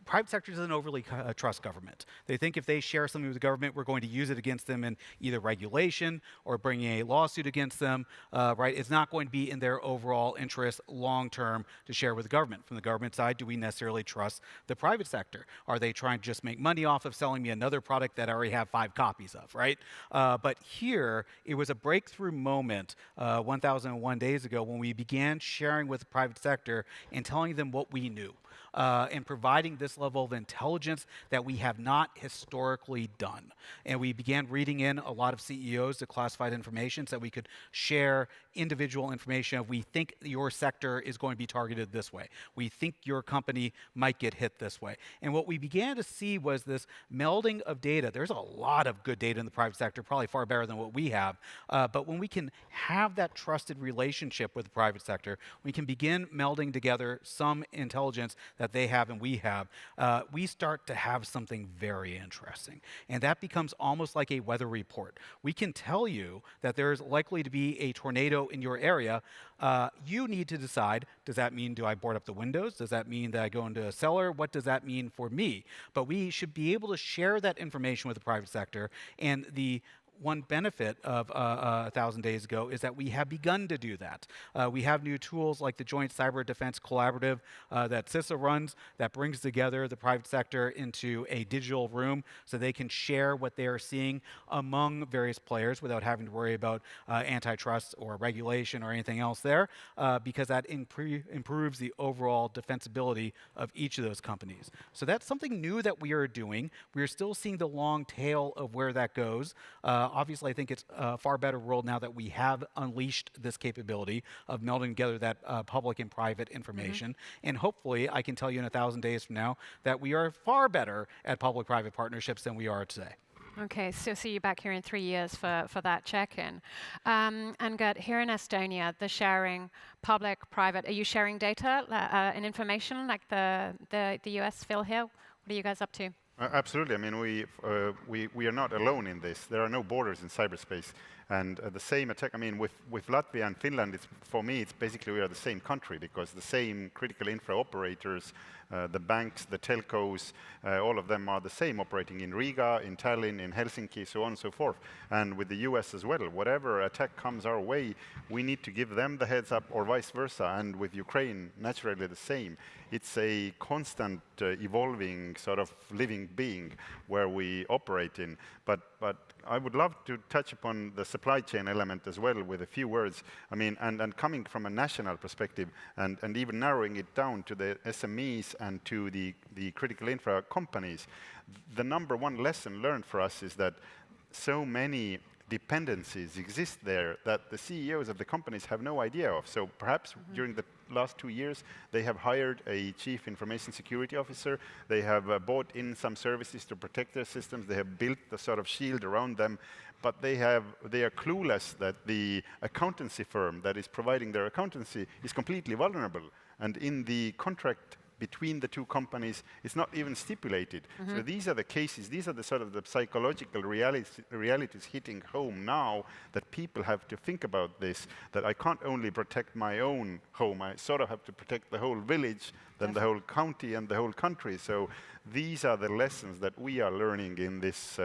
private sector doesn't overly trust government. They think if they share something with the government, we're going to use it against them in either regulation or bringing a lawsuit against them, right? It's not going to be in their overall interest long-term to share with the government. From the government side, do we necessarily trust the private sector? Are they trying to just make money off of selling me another product that I already have 5 copies of, right? But here, it was a breakthrough moment 1,001 days ago when we began sharing with the private sector and telling them what we knew. in providing this level of intelligence that we have not historically done. And we began reading in a lot of CEOs to classified information so that we could share individual information of we think your sector is going to be targeted this way. We think your company might get hit this way. And what we began to see was this melding of data. There's a lot of good data in the private sector, probably far better than what we have. But when we can have that trusted relationship with the private sector, we can begin melding together some intelligence that they have and we have. We start to have something very interesting. And that becomes almost like a weather report. We can tell you that there's likely to be a tornado in your area. You need to decide, does that mean do I board up the windows? Does that mean that I go into a cellar? What does that mean for me? But we should be able to share that information with the private sector. And the one benefit of 1,000 days ago is that we have begun to do that. We have new tools like the Joint Cyber Defense Collaborative that CISA runs that brings together the private sector into a digital room so they can share what they are seeing among various players without having to worry about antitrust or regulation or anything else there, because that improves the overall defensibility of each of those companies. So that's something new that we are doing. We are still seeing the long tail of where that goes. Obviously, I think it's a far better world now that we have unleashed this capability of melding together that public and private information. And hopefully, I can tell you in 1,000 days from now that we are far better at public-private partnerships than we are today. Okay, so see you back here in 3 years for that check-in. And Gert, here in Estonia, the sharing public-private, are you sharing data and information like the US Phil here? What are you guys up to? Absolutely. I mean, we are not alone in this. There are no borders in cyberspace. And the same attack, I mean, with Latvia and Finland, for me, it's basically we are the same country because the same critical infra operators, the banks, the telcos, all of them are the same operating in Riga, in Tallinn, in Helsinki, so on and so forth. And with the US as well, whatever attack comes our way, we need to give them the heads up or vice versa. And with Ukraine, naturally the same. It's a constant evolving sort of living being where we operate in. But I would love to touch upon the supply chain element as well with a few words. I mean, and coming from a national perspective and even narrowing it down to the SMEs and to the critical infra companies, the number one lesson learned for us is that so many dependencies exist there that the CEOs of the companies have no idea of. So perhaps during the last 2 years, they have hired a chief information security officer. They have bought in some services to protect their systems. They have built the sort of shield around them. But they are clueless that the accountancy firm that is providing their accountancy is completely vulnerable. And in the contract between the two companies, it's not even stipulated. So these are the cases, these are the sort of the psychological realities hitting home now that people have to think about this, that I can't only protect my own home, I sort of have to protect the whole village, then the whole county and the whole country. So these are the lessons that we are learning in this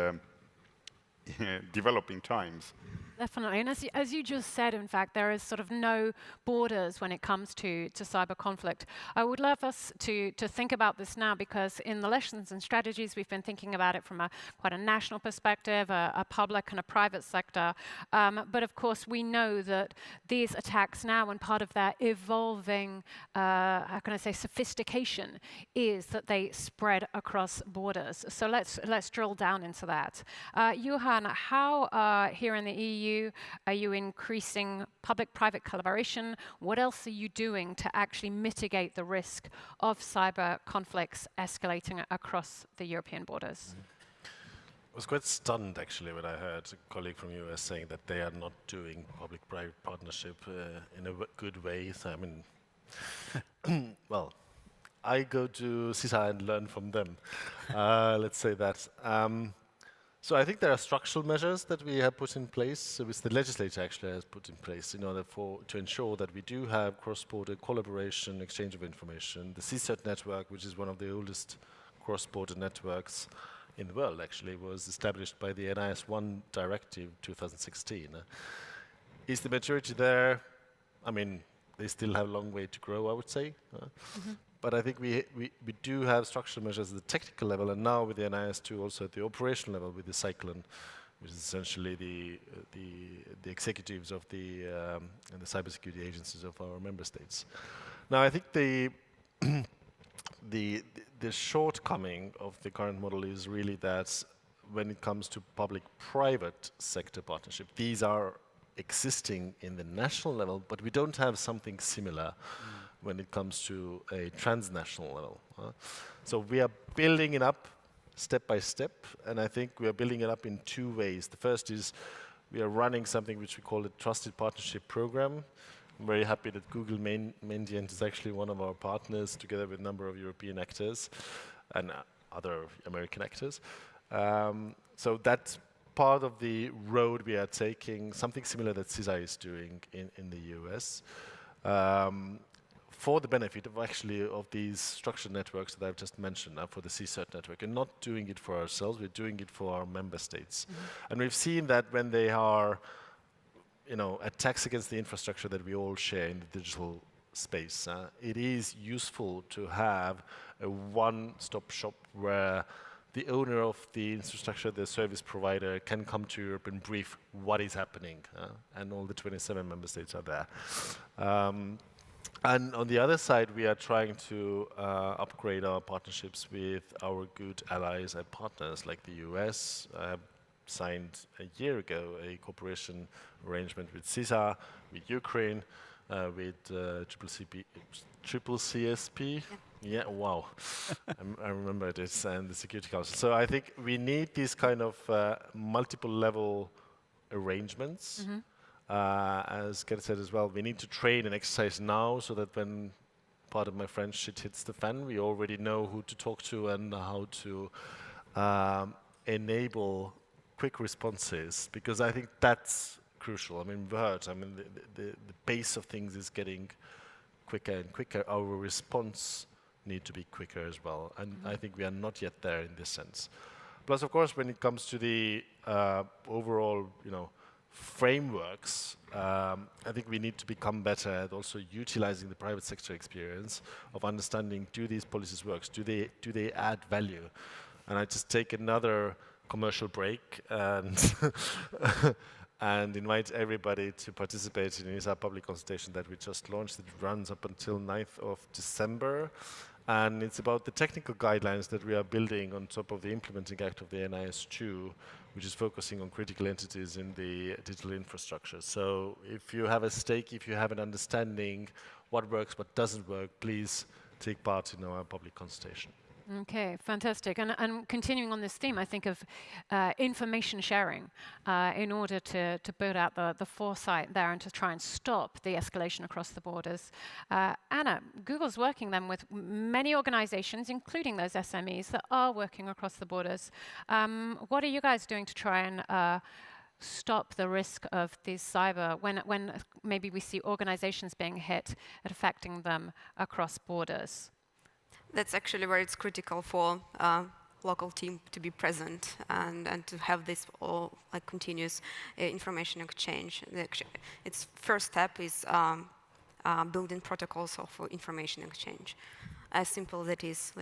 developing times. Definitely, and as you just said, in fact, there is sort of no borders when it comes to cyber conflict. I would love us to think about this now, because in the lessons and strategies, we've been thinking about it from quite a national perspective, a public and a private sector. But of course, we know that these attacks now, and part of their evolving, how can I say, sophistication, is that they spread across borders. So let's drill down into that. Johan, how here in the EU are you increasing public-private collaboration? What else are you doing to actually mitigate the risk of cyber conflicts escalating across the European borders? I was quite stunned, actually, when I heard a colleague from US saying that they are not doing public-private partnership in a good way. So, I mean, well, I go to CISA and learn from them. Let's say that. So I think there are structural measures that we have put in place, which the legislature actually has put in place in order to ensure that we do have cross-border collaboration, exchange of information. The CSERT network, which is one of the oldest cross-border networks in the world, actually, was established by the NIS1 directive 2016. Is the maturity there? I mean, they still have a long way to grow, I would say. But I think we do have structural measures at the technical level, and now with the NIS2 also at the operational level with the Cyclone, which is essentially the executives of and the cybersecurity agencies of our member states. Now I think the shortcoming of the current model is really that when it comes to public-private sector partnership, these are existing in the national level, but we don't have something similar when it comes to a transnational level. So we are building it up step by step, and I think we are building it up in two ways. The first is we are running something which we call the Trusted Partnership Program. I'm very happy that Google Mandiant is actually one of our partners, together with a number of European actors and other American actors. So that's part of the road we are taking, something similar that CISA is doing in the US, for the benefit of actually of these structured networks that I've just mentioned, for the CSERT network, and not doing it for ourselves, we're doing it for our member states. And we've seen that when they are attacks against the infrastructure that we all share in the digital space, it is useful to have a one-stop shop where the owner of the infrastructure, the service provider, can come to Europe and brief what is happening, and all the 27 member states are there. And on the other side, we are trying to upgrade our partnerships with our good allies and partners like the US. Signed a year ago a cooperation arrangement with CISA, with Ukraine, with triple CSP. Yeah, wow. I remember this, and the Security Council. So I think we need these kind of multiple level arrangements. As Gert said as well, we need to train and exercise now so that when, part of my French, shit hits the fan, we already know who to talk to and how to enable quick responses, because I think that's crucial. I mean, the pace of things is getting quicker and quicker. Our response need to be quicker as well, and I think we are not yet there in this sense. Plus, of course, when it comes to the overall, frameworks, I think we need to become better at also utilizing the private sector experience of understanding, do these policies work? Do they add value? And I just take another commercial break and and invite everybody to participate in our public consultation that we just launched. It runs up until 9th of December. And it's about the technical guidelines that we are building on top of the implementing act of the NIS2, which is focusing on critical entities in the digital infrastructure. So if you have a stake, if you have an understanding what works, what doesn't work, please take part in our public consultation. Okay, fantastic. And continuing on this theme, I think of information sharing in order to build out the foresight there and to try and stop the escalation across the borders. Anna, Google's working then with many organizations, including those SMEs that are working across the borders. What are you guys doing to try and stop the risk of these cyber, when maybe we see organizations being hit and affecting them across borders? That's actually where it's critical for local team to be present and to have this all continuous information exchange. Its first step is building protocols for information exchange. As simple as it is,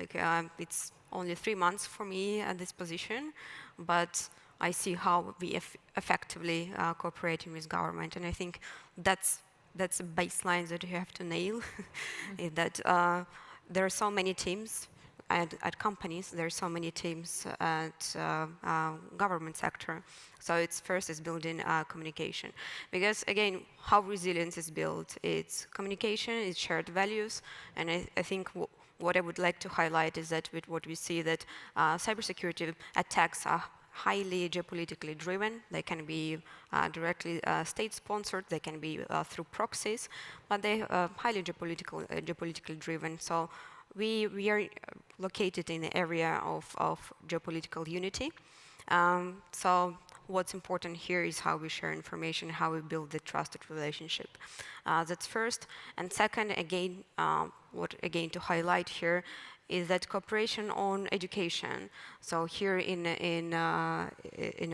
it's only 3 months for me at this position, but I see how we effectively cooperating with government, and I think that's a baseline that you have to nail. That there are so many teams at companies, there are so many teams at government sector. So it's first is building communication. Because again, how resilience is built, it's communication, it's shared values, and I think what I would like to highlight is that with what we see that cybersecurity attacks are highly geopolitically driven. They can be directly state-sponsored. They can be through proxies, but they are highly geopolitically driven. So we are located in the area of geopolitical unity. So what's important here is how we share information, how we build the trusted relationship. That's first. And second, again, to highlight here is that cooperation on education. So here in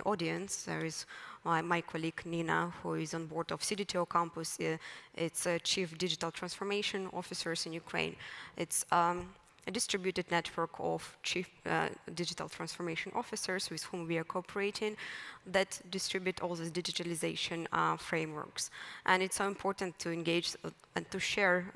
audience, there is my colleague Nina, who is on board of CDTO campus. It's Chief Digital Transformation Officers in Ukraine. It's a distributed network of chief digital transformation officers with whom we are cooperating that distribute all these digitalization frameworks. And it's so important to engage and to share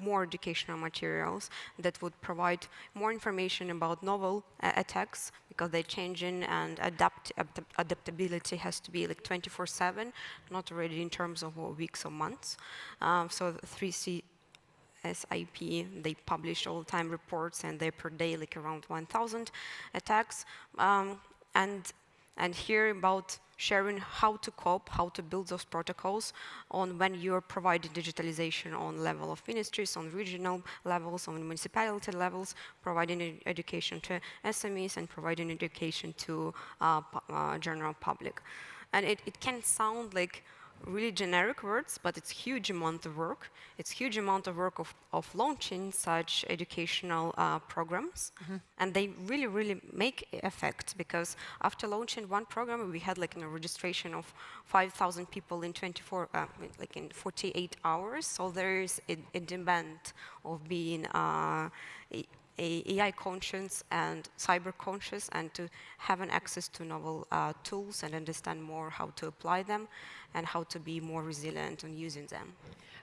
more educational materials that would provide more information about novel attacks, because they're changing, and adaptability has to be like 24/7, not already in terms of weeks or months. So 3C SIP, they publish all-time reports, and they per day like around 1,000 attacks. And here about sharing how to cope, how to build those protocols on when you're providing digitalization on level of ministries, on regional levels, on municipality levels, providing education to SMEs and providing education to general public. And it can sound like really generic words, but it's huge amount of work. It's huge amount of work of launching such educational programs. And they really, really make effect, because after launching one program, we had like a registration of 5,000 people in 48 hours. So there is a demand of being AI conscious and cyber conscious, and to have an access to novel tools and understand more how to apply them and how to be more resilient on using them.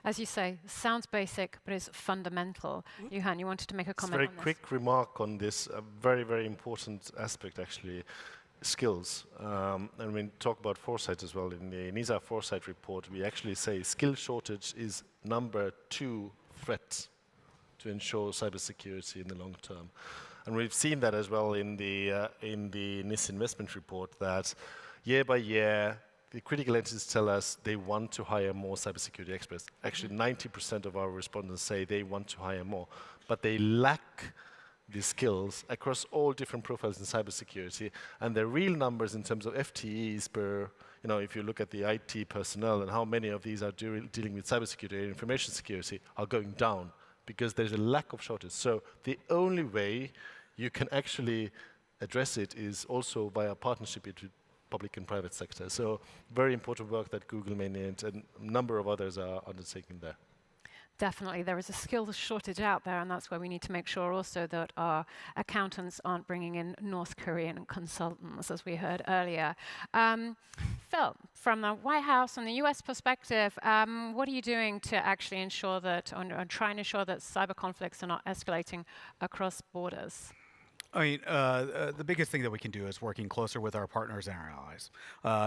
As you say, sounds basic, but it's fundamental. Johan, you wanted to make a comment on this? Very quick remark on this very, very important aspect, actually, skills. And when we talk about foresight as well, in the NISA foresight report, we actually say skill shortage is number 2 threat to ensure cybersecurity in the long term. And we've seen that as well in the NIS investment report, that year by year, the critical entities tell us they want to hire more cybersecurity experts. Actually, 90% of our respondents say they want to hire more, but they lack the skills across all different profiles in cybersecurity. And the real numbers in terms of FTEs per, if you look at the IT personnel and how many of these are dealing with cybersecurity and information security, are going down, because there's a lack of shortage. So the only way you can actually address it is also via partnership between public and private sector. So very important work that Google and a number of others are undertaking there. Definitely, there is a skills shortage out there, and that's where we need to make sure also that our accountants aren't bringing in North Korean consultants, as we heard earlier. Phil, from the White House and the US perspective, what are you doing to actually ensure that, or try and ensure that cyber conflicts are not escalating across borders? I mean, the biggest thing that we can do is working closer with our partners and our allies,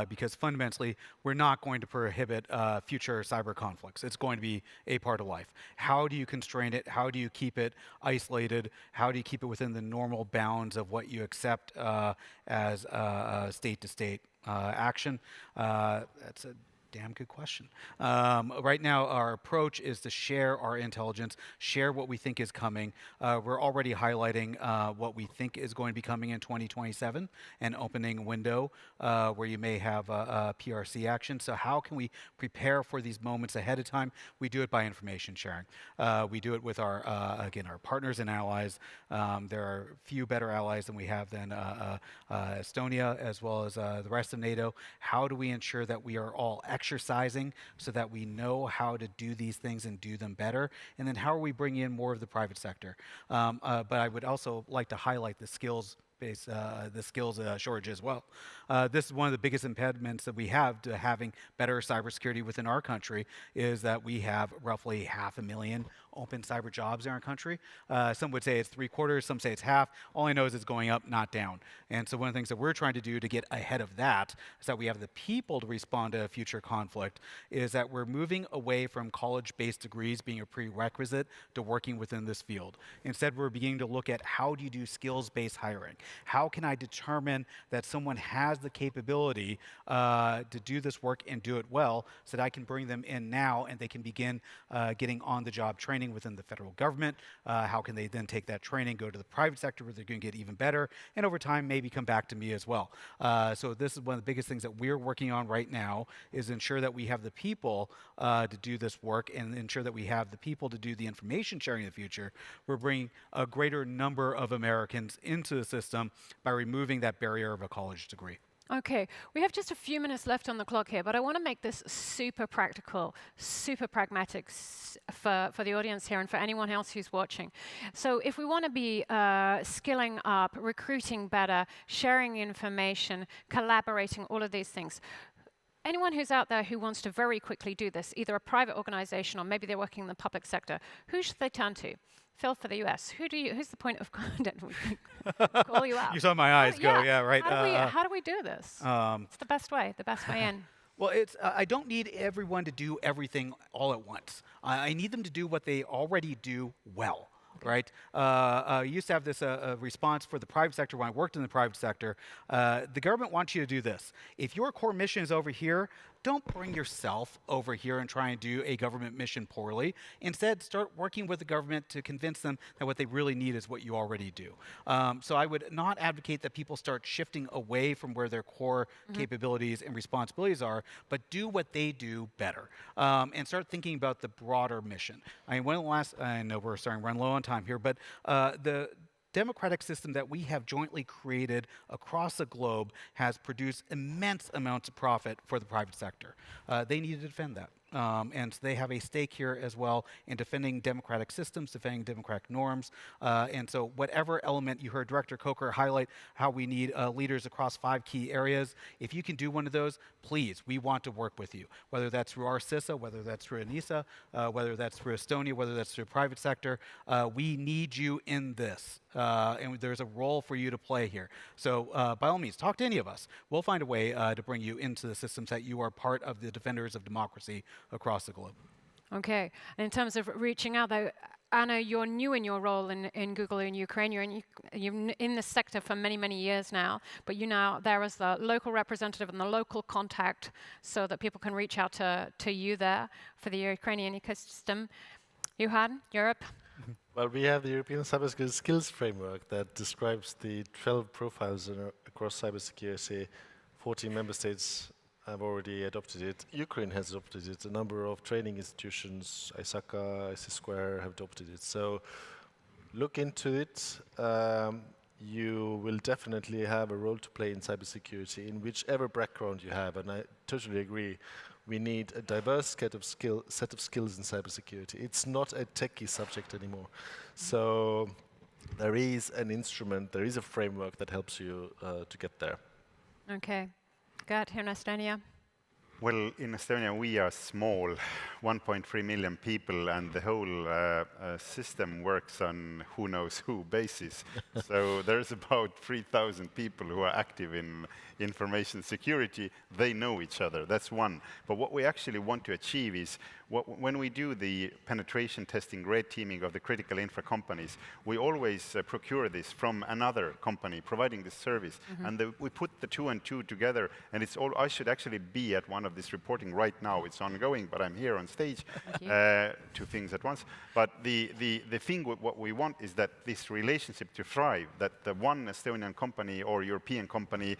because fundamentally, we're not going to prohibit future cyber conflicts. It's going to be a part of life. How do you constrain it? How do you keep it isolated? How do you keep it within the normal bounds of what you accept as state-to-state action? That's a damn good question. Right now, our approach is to share our intelligence, share what we think is coming. We're already highlighting what we think is going to be coming in 2027, an opening window where you may have a PRC action. So how can we prepare for these moments ahead of time? We do it by information sharing. We do it with our, again, our partners and allies. There are few better allies than we have than Estonia, as well as the rest of NATO. How do we ensure that we are all exercising so that we know how to do these things and do them better? And then how are we bringing in more of the private sector? But I would also like to highlight the skills shortage as well. This is one of the biggest impediments that we have to having better cybersecurity within our country, is that we have roughly 500,000 open cyber jobs in our country. Some would say it's 3/4, some say it's half. All I know is it's going up, not down. And so one of the things that we're trying to do to get ahead of that, is that we have the people to respond to a future conflict, is that we're moving away from college-based degrees being a prerequisite to working within this field. Instead, we're beginning to look at how do you do skills-based hiring? How can I determine that someone has the capability to do this work and do it well, so that I can bring them in now and they can begin getting on-the-job training within the federal government? How can they then take that training, go to the private sector where they're going to get even better, and over time maybe come back to me as well? So this is one of the biggest things that we're working on right now, is ensure that we have the people to do this work, and ensure that we have the people to do the information sharing in the future. We're bringing a greater number of Americans into the system by removing that barrier of a college degree. Okay, we have just a few minutes left on the clock here, but I want to make this super practical, super pragmatic for the audience here and for anyone else who's watching. So if we want to be skilling up, recruiting better, sharing information, collaborating, all of these things, anyone who's out there who wants to very quickly do this, either a private organization or maybe they're working in the public sector, who should they turn to? Phil, for the US, who's the point of contact? Call you out. You saw my eyes go, yeah, right. How do we do this? It's the best way in. Well, I don't need everyone to do everything all at once. I need them to do what they already do well. Right? I used to have this response for the private sector when I worked in the private sector. The government wants you to do this. If your core mission is over here, don't bring yourself over here and try and do a government mission poorly. Instead, start working with the government to convince them that what they really need is what you already do. So I would not advocate that people start shifting away from where their core capabilities and responsibilities are, but do what they do better. And start thinking about the broader mission. I mean, one of the last, I know we're starting to run low on time here, but the democratic system that we have jointly created across the globe has produced immense amounts of profit for the private sector. They need to defend that. And they have a stake here as well in defending democratic systems, defending democratic norms. And so whatever element you heard Director Coker highlight how we need leaders across 5 key areas, if you can do one of those, please, we want to work with you. Whether that's through our CISA, whether that's through ANISA, whether that's through Estonia, whether that's through private sector, we need you in this. And there's a role for you to play here. So by all means, talk to any of us. We'll find a way to bring you into the systems that you are part of the defenders of democracy across the globe. Okay. And in terms of reaching out, though, Anna, you're new in your role in Google in Ukraine. You're in this sector for many, many years now, but you're now there as the local representative and the local contact so that people can reach out to you there for the Ukrainian ecosystem. Johan, Europe? Well, we have the European Cybersecurity Skills Framework that describes the 12 profiles across cybersecurity. 14 member states have already adopted it. Ukraine has adopted it. A number of training institutions, ISACA, IC Square, have adopted it. So look into it. You will definitely have a role to play in cybersecurity in whichever background you have. And I totally agree. We need a diverse set of skills in cybersecurity. It's not a techie subject anymore. So there is an instrument, there is a framework that helps you to get there. Okay. Gert, here in Estonia. Well, in Estonia, we are small, 1.3 million people, and the whole system works on who knows who basis. So there's about 3,000 people who are active in information security. They know each other. That's one. But what we actually want to achieve is, when we do the penetration testing, red teaming of the critical infra companies, we always procure this from another company providing this service. And we put the 2 and 2 together, and it's all. I should actually be at one of this reporting right now. It's ongoing, but I'm here on stage, 2 things at once. But the thing what we want is that this relationship to thrive, that the one Estonian company or European company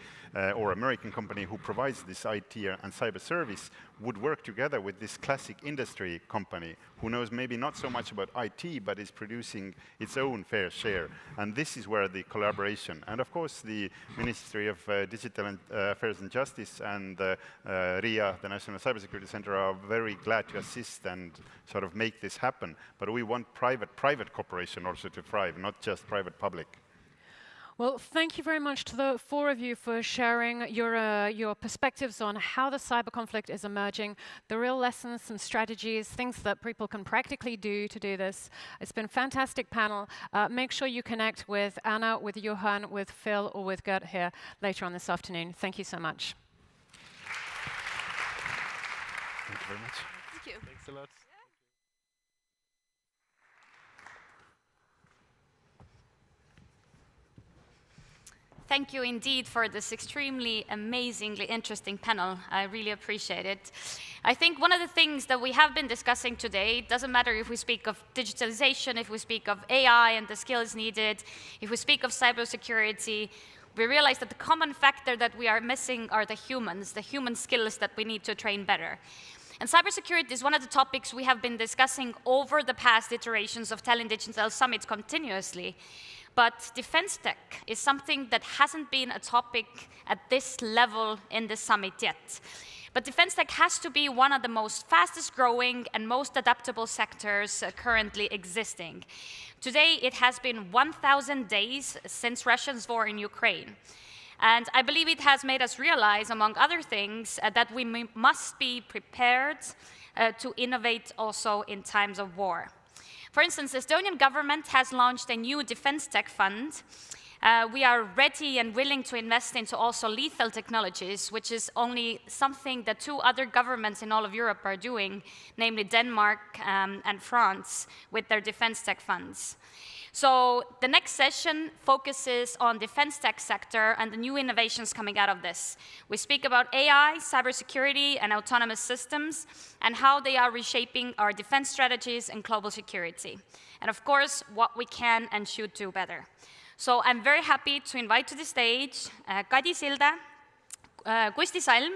or American company who provides this IT and cyber service would work together with this classic industry company who knows maybe not so much about IT, but is producing its own fair share. And this is where the collaboration, and of course the Ministry of Digital Affairs and Justice and RIA, the National Cybersecurity Center, are very glad to assist and sort of make this happen. But we want private cooperation also to thrive, not just private-public. Well, thank you very much to the 4 of you for sharing your perspectives on how the cyber conflict is emerging, the real lessons and strategies, things that people can practically do to do this. It's been a fantastic panel. Make sure you connect with Anna, with Johan, with Phil, or with Gert here later on this afternoon. Thank you so much. Thank you very much. Thank you. Thanks a lot. Thank you indeed for this extremely amazingly interesting panel. I really appreciate it. I think one of the things that we have been discussing today, it doesn't matter if we speak of digitalization, if we speak of AI and the skills needed, if we speak of cybersecurity, we realize that the common factor that we are missing are the human skills that we need to train better. And cybersecurity is one of the topics we have been discussing over the past iterations of Tallinn Digital Summit continuously. But defense tech is something that hasn't been a topic at this level in the summit yet. But defense tech has to be one of the most fastest growing and most adaptable sectors currently existing. Today, it has been 1,000 days since Russia's war in Ukraine. And I believe it has made us realize, among other things, that we must be prepared to innovate also in times of war. For instance, the Estonian government has launched a new defense tech fund. We are ready and willing to invest into also lethal technologies, which is only something that 2 other governments in all of Europe are doing, namely Denmark and France, with their defense tech funds. So the next session focuses on defense tech sector and the new innovations coming out of this. We speak about AI, cybersecurity, and autonomous systems, and how they are reshaping our defense strategies and global security. And of course, what we can and should do better. So I'm very happy to invite to the stage Kadi Silda, Kusti Salm,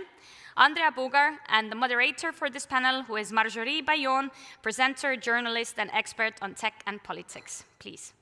Andrea Bugar, and the moderator for this panel, who is Marjorie Bayon, presenter, journalist, and expert on tech and politics. Please.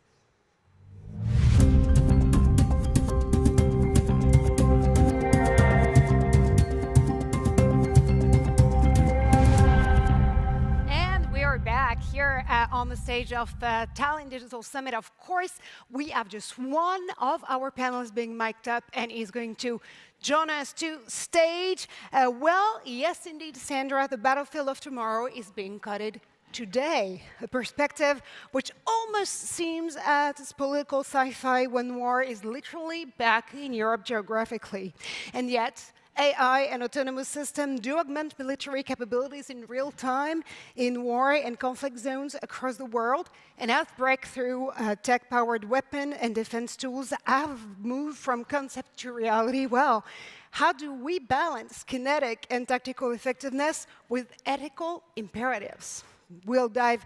We are back here on the stage of the Tallinn Digital Summit. Of course, we have just one of our panelists being mic'd up and is going to join us to stage. Well, yes, indeed, Sandra, the battlefield of tomorrow is being coded today. A perspective which almost seems as political sci-fi when war is literally back in Europe geographically. And yet, AI and autonomous systems do augment military capabilities in real time in war and conflict zones across the world, and as breakthrough tech-powered weapon and defense tools have moved from concept to reality, well, how do we balance kinetic and tactical effectiveness with ethical imperatives? We'll dive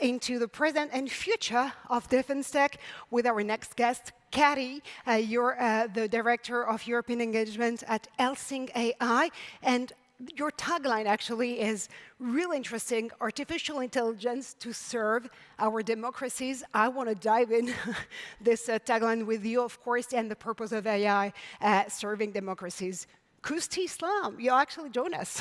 into the present and future of defense tech with our next guest, Kari. You're the Director of European Engagement at Helsing AI, and your tagline actually is really interesting: artificial intelligence to serve our democracies. I want to dive in this tagline with you, of course, and the purpose of AI serving democracies. Kusti Salm, you actually joined us,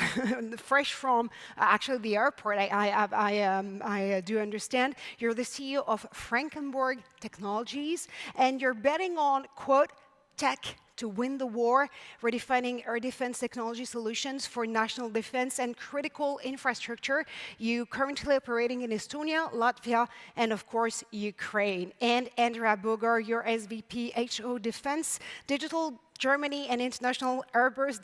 fresh from actually the airport. I do understand. You're the CEO of Frankenborg Technologies, and you're betting on, quote, tech to win the war, redefining air defense technology solutions for national defense and critical infrastructure. You currently operating in Estonia, Latvia, and of course, Ukraine. And Andrea Bugar, your SVP HO Defense, Digital Germany and International Airbus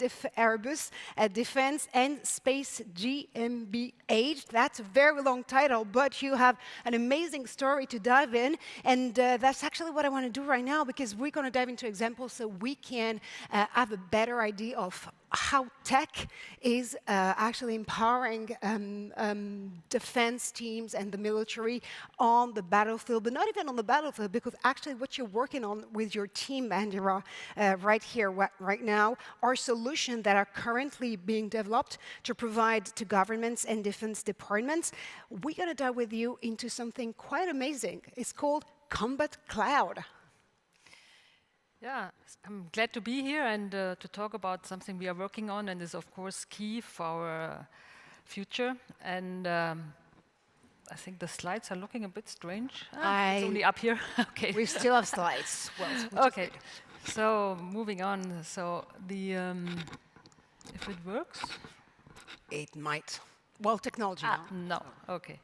Defense and Space GmbH. That's a very long title, but you have an amazing story to dive in. And that's actually what I want to do right now, because we're going to dive into examples so we can have a better idea of how tech is actually empowering defense teams and the military on the battlefield, but not even on the battlefield, because actually what you're working on with your team, Andrea, right here, right now, are solutions that are currently being developed to provide to governments and defense departments. We're going to dive with you into something quite amazing. It's called Combat Cloud. Yeah, I'm glad to be here and to talk about something we are working on and is, of course, key for our future. And I think the slides are looking a bit strange. It's only up here. Okay. We still have slides. Well, okay. So moving on. So the if it works, it might. Well, technology. No. Okay.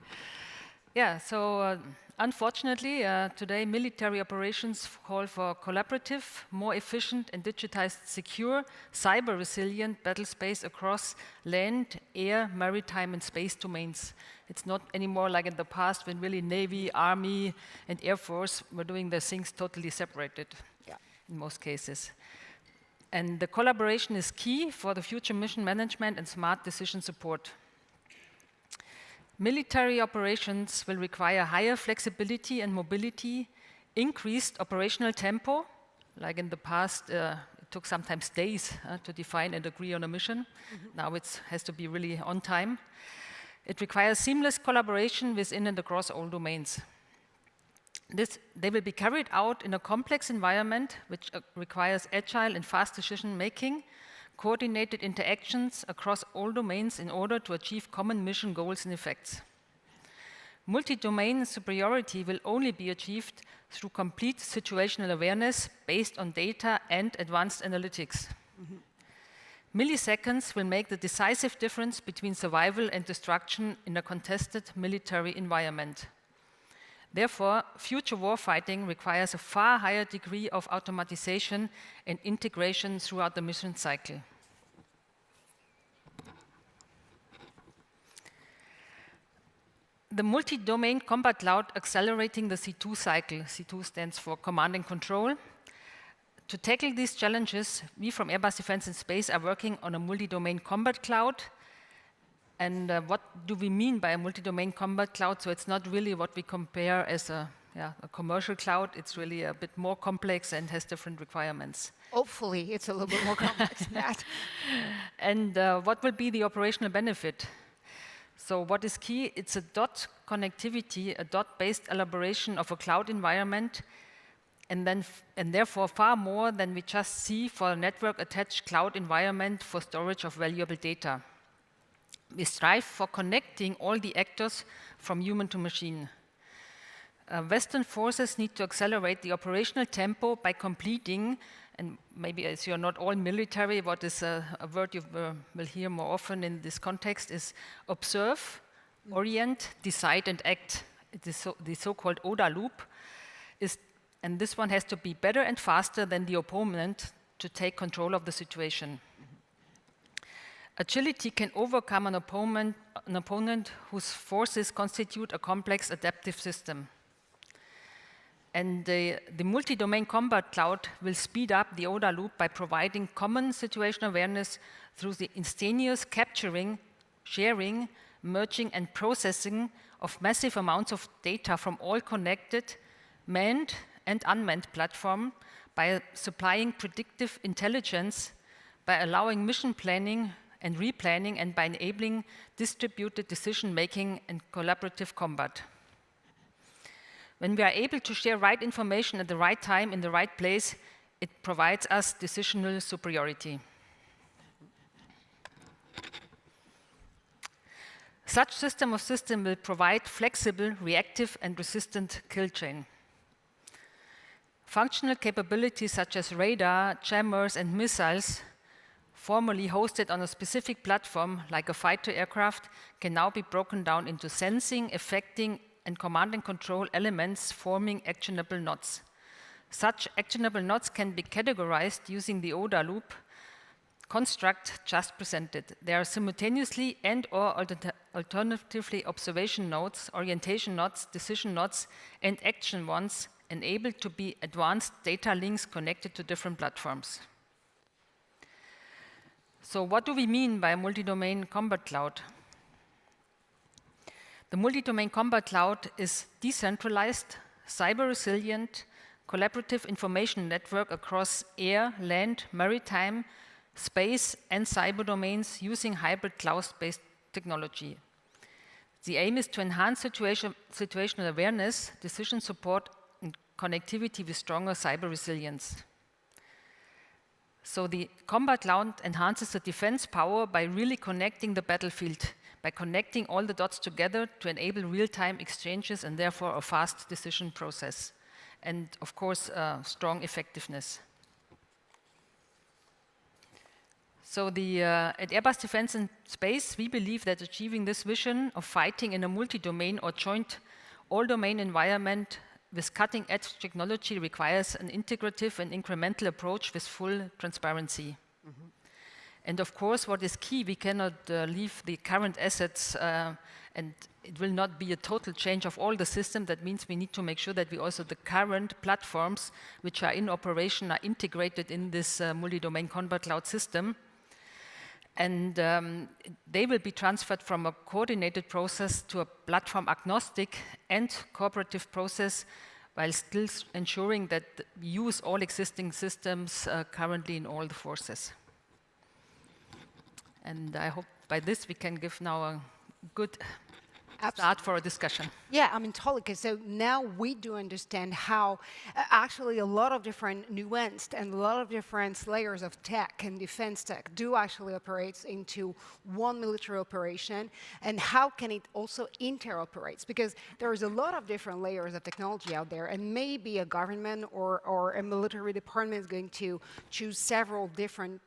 Yeah. So. Unfortunately, today military operations call for collaborative, more efficient and digitized, secure, cyber-resilient battle space across land, air, maritime and space domains. It's not anymore like in the past when really Navy, Army and Air Force were doing their things totally separated in most cases. And the collaboration is key for the future mission management and smart decision support. Military operations will require higher flexibility and mobility, increased operational tempo, like in the past, it took sometimes days to define and agree on a mission. Now it has to be really on time. It requires seamless collaboration within and across all domains. They will be carried out in a complex environment which requires agile and fast decision-making, coordinated interactions across all domains in order to achieve common mission goals and effects. Multi-domain superiority will only be achieved through complete situational awareness based on data and advanced analytics. Milliseconds will make the decisive difference between survival and destruction in a contested military environment. Therefore, future warfighting requires a far higher degree of automatization and integration throughout the mission cycle. The multi-domain combat cloud accelerating the C2 cycle. C2 stands for Command and Control. To tackle these challenges, we from Airbus Defence and Space are working on a multi-domain combat cloud. And what do we mean by a multi-domain combat cloud? So it's not really what we compare as a commercial cloud. It's really a bit more complex and has different requirements. Hopefully, it's a little bit more complex than that. And what will be the operational benefit? So what is key? It's a dot connectivity, a dot-based elaboration of a cloud environment, and therefore far more than we just see for a network-attached cloud environment for storage of valuable data. We strive for connecting all the actors from human to machine. Western forces need to accelerate the operational tempo by completing, and maybe as you're not all military, what is a word you will hear more often in this context is observe, orient, decide, and act. It is the so-called ODA loop, and this one has to be better and faster than the opponent to take control of the situation. Agility can overcome an opponent whose forces constitute a complex adaptive system. And the multi-domain combat cloud will speed up the ODA loop by providing common situational awareness through the instantaneous capturing, sharing, merging, and processing of massive amounts of data from all connected, manned and unmanned platforms by supplying predictive intelligence, by allowing mission planning and replanning, and by enabling distributed decision-making and collaborative combat. When we are able to share right information at the right time in the right place, it provides us decisional superiority. Such system of systems will provide flexible, reactive, and resistant kill chain. Functional capabilities such as radar, jammers, and missiles formerly hosted on a specific platform, like a fighter aircraft, can now be broken down into sensing, effecting, and command and control elements forming actionable nodes. Such actionable nodes can be categorized using the ODA loop construct just presented. They are simultaneously and/or alternatively observation nodes, orientation nodes, decision nodes, and action ones, enabled to be advanced data links connected to different platforms. So what do we mean by a multi-domain combat cloud? The multi-domain combat cloud is decentralized, cyber-resilient, collaborative information network across air, land, maritime, space, and cyber domains using hybrid cloud-based technology. The aim is to enhance situational awareness, decision support, and connectivity with stronger cyber resilience. So the combat cloud enhances the defense power by really connecting the battlefield, by connecting all the dots together to enable real-time exchanges and therefore a fast decision process. And of course, strong effectiveness. So at Airbus Defence and Space, we believe that achieving this vision of fighting in a multi-domain or joint all-domain environment with cutting-edge technology requires an integrative and incremental approach with full transparency. Mm-hmm. And of course, what is key, we cannot leave the current assets, and it will not be a total change of all the system. That means we need to make sure that we also, the current platforms which are in operation are integrated in this multi-domain combat cloud system. And they will be transferred from a coordinated process to a platform agnostic and cooperative process, while still ensuring that we use all existing systems currently in all the forces. And I hope by this we can give now a good start for a discussion. Yeah, I mean, totally. So now we do understand how actually a lot of different nuanced and a lot of different layers of tech and defense tech do actually operate into one military operation, and how can it also interoperates? Because there is a lot of different layers of technology out there, and maybe a government or a military department is going to choose several different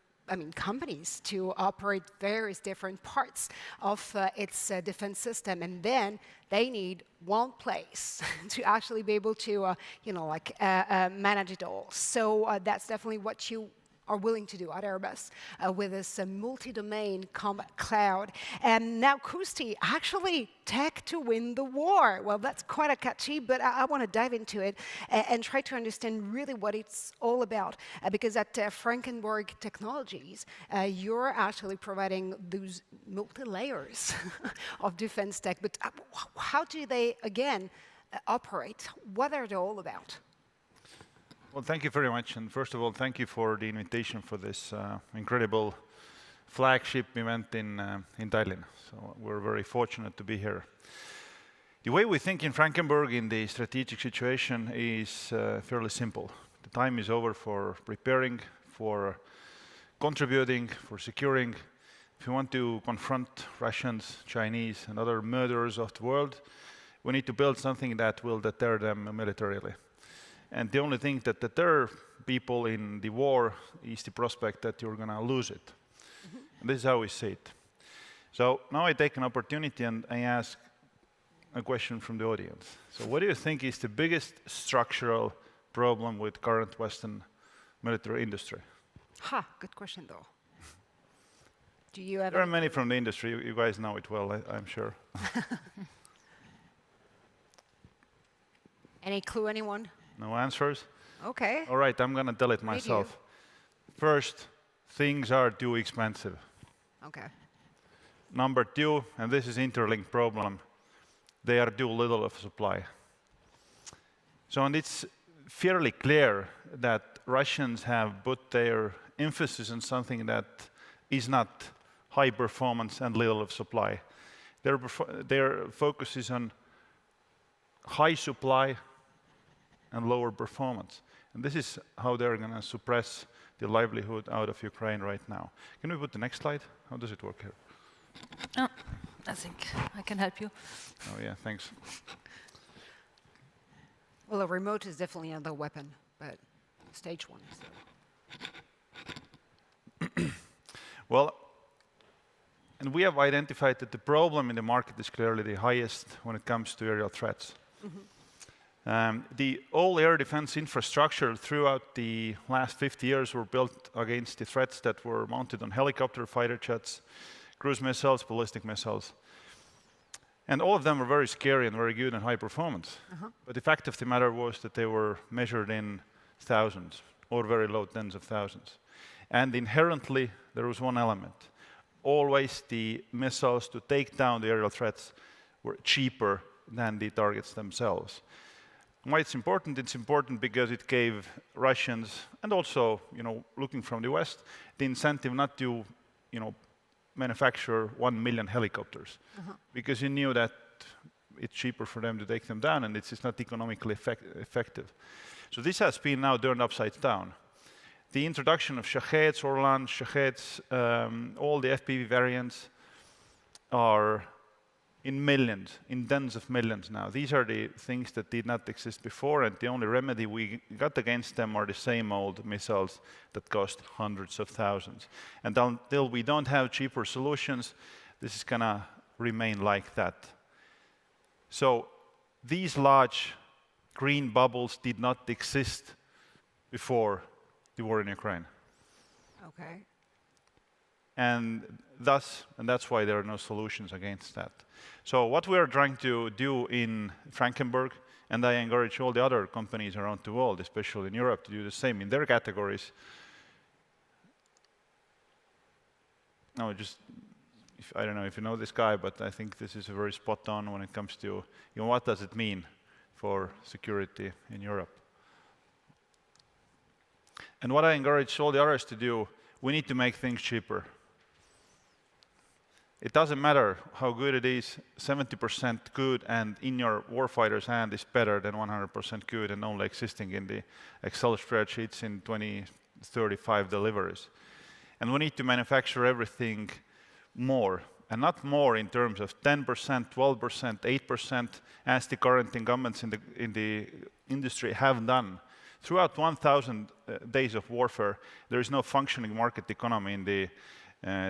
companies to operate various different parts of its defense system, and then they need one place to actually be able to, manage it all. So that's definitely what you are willing to do at Airbus with this multi-domain combat cloud. And now, Kusti, actually tech to win the war. Well, that's quite a catchy, but I want to dive into it and try to understand really what it's all about. Because at Frankenberg Technologies, you're actually providing those multi-layers of defense tech. But how do they, again, operate? What are they all about? Well, thank you very much. And first of all, thank you for the invitation for this incredible flagship event in Tallinn. So we're very fortunate to be here. The way we think in Frankenberg in the strategic situation is fairly simple. The time is over for preparing, for contributing, for securing. If we want to confront Russians, Chinese, and other murderers of the world, we need to build something that will deter them militarily. And the only thing that deter people in the war is the prospect that you're going to lose it. And this is how we see it. So now I take an opportunity and I ask a question from the audience. So what do you think is the biggest structural problem with current Western military industry? Good question, though. Do you have? There are many from the industry. You guys know it well, I'm sure. Any clue, anyone? No answers? Okay. All right, I'm going to tell it myself. First, things are too expensive. Okay. Number two, and this is interlinked problem, they are too little of supply. So, and it's fairly clear that Russians have put their emphasis on something that is not high performance and little of supply. Their focus is on high supply and lower performance. And this is how they're going to suppress the livelihood out of Ukraine right now. Can we put the next slide? How does it work here? Oh, I think I can help you. Oh yeah, thanks. Well, a remote is definitely another weapon, but stage one. So. Well, and we have identified that the problem in the market is clearly the highest when it comes to aerial threats. The all air defense infrastructure throughout the last 50 years were built against the threats that were mounted on helicopter, fighter jets, cruise missiles, ballistic missiles. And all of them were very scary and very good and high performance. But the fact of the matter was that they were measured in thousands or very low tens of thousands. And inherently, there was one element. Always the missiles to take down the aerial threats were cheaper than the targets themselves. Why it's important? It's important because it gave Russians, and also, looking from the West, the incentive not to, manufacture 1 million helicopters, because you knew that it's cheaper for them to take them down, and it's not economically effective. So this has been now turned upside down. The introduction of Shaheds, Orlan, Shaheds, all the FPV variants are in millions, in tens of millions now. These are the things that did not exist before, and the only remedy we got against them are the same old missiles that cost hundreds of thousands. And until we don't have cheaper solutions, this is gonna remain like that. So these large green bubbles did not exist before the war in Ukraine. Okay. And that's why there are no solutions against that. So what we are trying to do in Frankenberg, and I encourage all the other companies around the world, especially in Europe, to do the same in their categories. No, I don't know if you know this guy, but I think this is very spot on when it comes to, what does it mean for security in Europe. And what I encourage all the others to do, we need to make things cheaper. It doesn't matter how good it is, 70% good and in your warfighter's hand is better than 100% good and only existing in the Excel spreadsheets in 2035 deliveries. And we need to manufacture everything more, and not more in terms of 10%, 12%, 8%, as the current incumbents in the industry have done. Throughout 1,000 days of warfare, there is no functioning market economy in the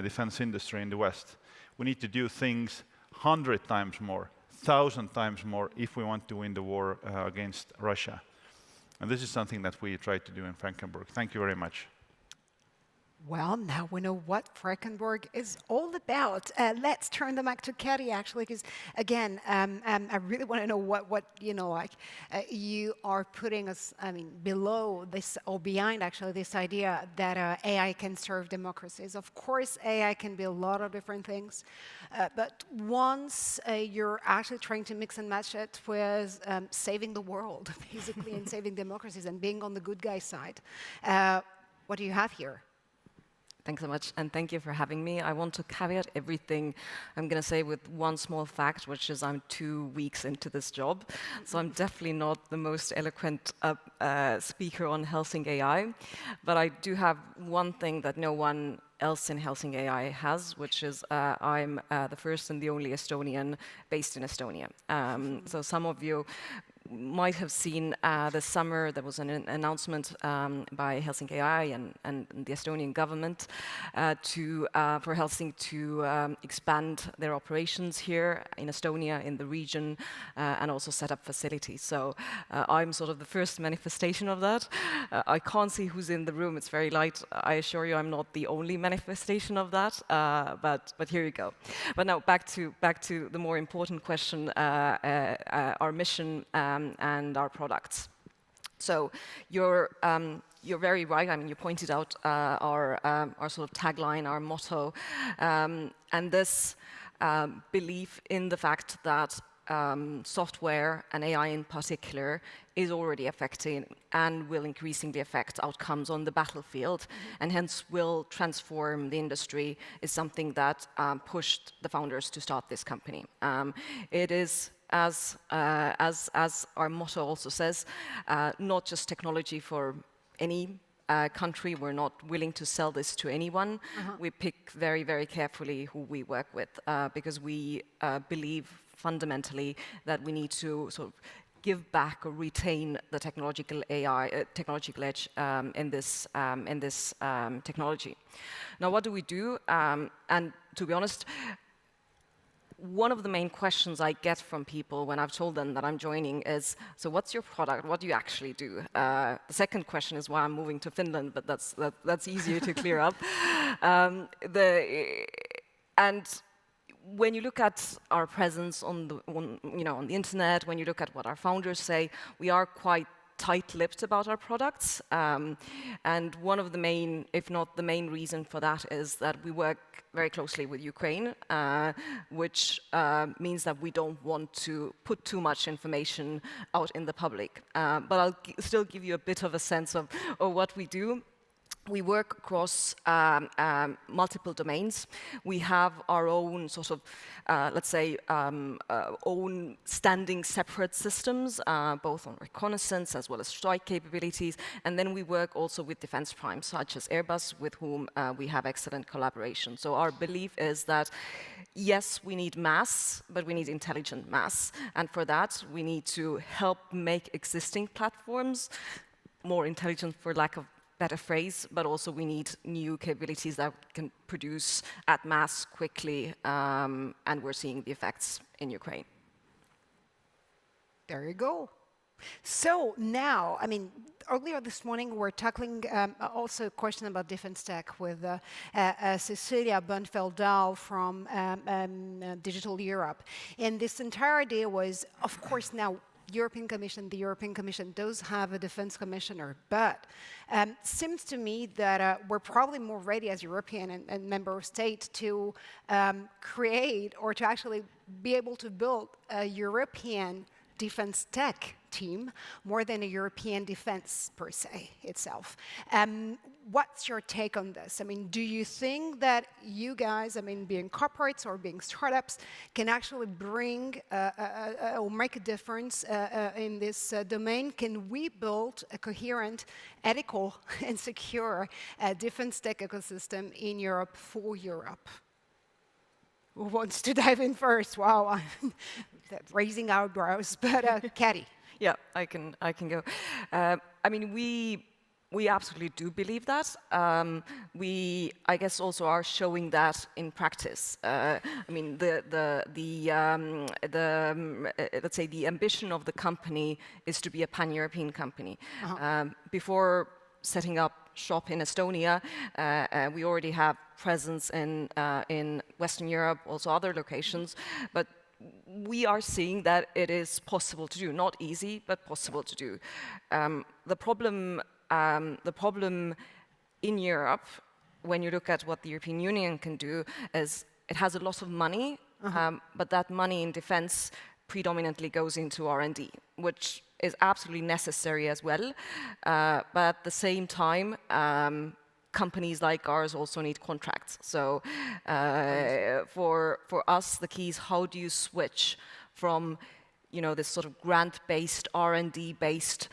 defense industry in the West. We need to do things 100 times more, 1,000 times more if we want to win the war against Russia. And this is something that we try to do in Frankenburg. Thank you very much. Well, now we know what Frankenburg is all about. Let's turn the mic to Kari, actually, because again, I really want to know what you know, like you are putting us, I mean, below this or behind actually this idea that AI can serve democracies. Of course, AI can be a lot of different things, but once you're actually trying to mix and match it with saving the world, basically, and saving democracies and being on the good guy side, what do you have here? Thanks so much, and thank you for having me. I want to caveat everything I'm going to say with one small fact, which is I'm 2 weeks into this job, so I'm definitely not the most eloquent speaker on Helsing AI, but I do have one thing that no one else in Helsing AI has, which is I'm the first and the only Estonian based in Estonia. So some of you might have seen this summer there was an announcement by Helsing AI and the Estonian government for Helsing to expand their operations here in Estonia, in the region, and also set up facilities. So I'm sort of the first manifestation of that. I can't see who's in the room, it's very light. I assure you I'm not the only manifestation of that, but here you go. But now back to the more important question, our mission and our products. So you're very right. I mean, you pointed out our sort of tagline, our motto, and this belief in the fact that software and AI in particular is already affecting and will increasingly affect outcomes on the battlefield, and hence will transform the industry, is something that pushed the founders to start this company. It is, as our motto also says, not just technology for any country. We're not willing to sell this to anyone. We pick very, very carefully who we work with because we believe fundamentally that we need to sort of give back or retain the technological edge in this technology. Now, what do we do? And to be honest, one of the main questions I get from people when I've told them that I'm joining is, so what's your product? What do you actually do? The second question is why I'm moving to Finland, but that's easier to clear up. And when you look at our presence on the internet, when you look at what our founders say, we are quite tight-lipped about our products. And one of the main, if not the main reason for that is that we work very closely with Ukraine, which means that we don't want to put too much information out in the public. But I'll still give you a bit of a sense of what we do. We work across multiple domains. We have our own sort of, let's say, own standing separate systems, both on reconnaissance as well as strike capabilities. And then we work also with defense primes, such as Airbus, with whom we have excellent collaboration. So our belief is that, yes, we need mass, but we need intelligent mass. And for that, we need to help make existing platforms more intelligent, for lack of better phrase, but also we need new capabilities that can produce at mass quickly, and we're seeing the effects in Ukraine. There you go. So now, I mean, earlier this morning we were tackling also a question about defense tech with Cecilia Bönfeldt from Digital Europe. And this entire idea was, of course, now the European Commission does have a defense commissioner, but seems to me that we're probably more ready as European and member state to create or to actually be able to build a European defense tech team more than a European defense per se itself. what's your take on this? I mean, do you think that you guys, I mean, being corporates or being startups, can actually bring or make a difference in this domain? Can we build a coherent, ethical, and secure defense tech ecosystem in Europe for Europe? Who wants to dive in first? Wow, I'm raising eyebrows, but Kati. Yeah, I can go. I mean, we absolutely do believe that. We, I guess, also are showing that in practice. I mean, let's say the ambition of the company is to be a pan-European company. Before setting up shop in Estonia, we already have presence in Western Europe, also other locations, but we are seeing that it is possible to do. Not easy, but possible to do. The problem in Europe, when you look at what the European Union can do, is it has a lot of money, but that money in defense predominantly goes into R&D, which is absolutely necessary as well. But at the same time, companies like ours also need contracts. So for us, the key is how do you switch from this sort of grant-based, R&D-based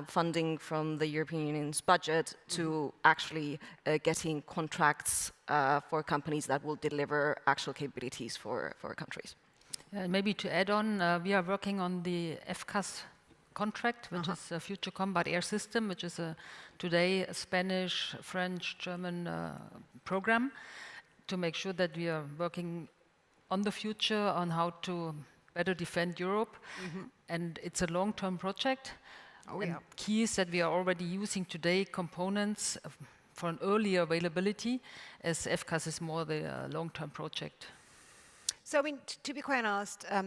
funding from the European Union's budget to actually getting contracts for companies that will deliver actual capabilities for countries. Maybe to add on, we are working on the FCAS contract, which is a future combat air system, which is today a Spanish, French, German program, to make sure that we are working on the future, on how to better defend Europe. And it's a long-term project. Key is that we are already using today components for an earlier availability, as FCAS is more the long-term project. So, I mean, to be quite honest, how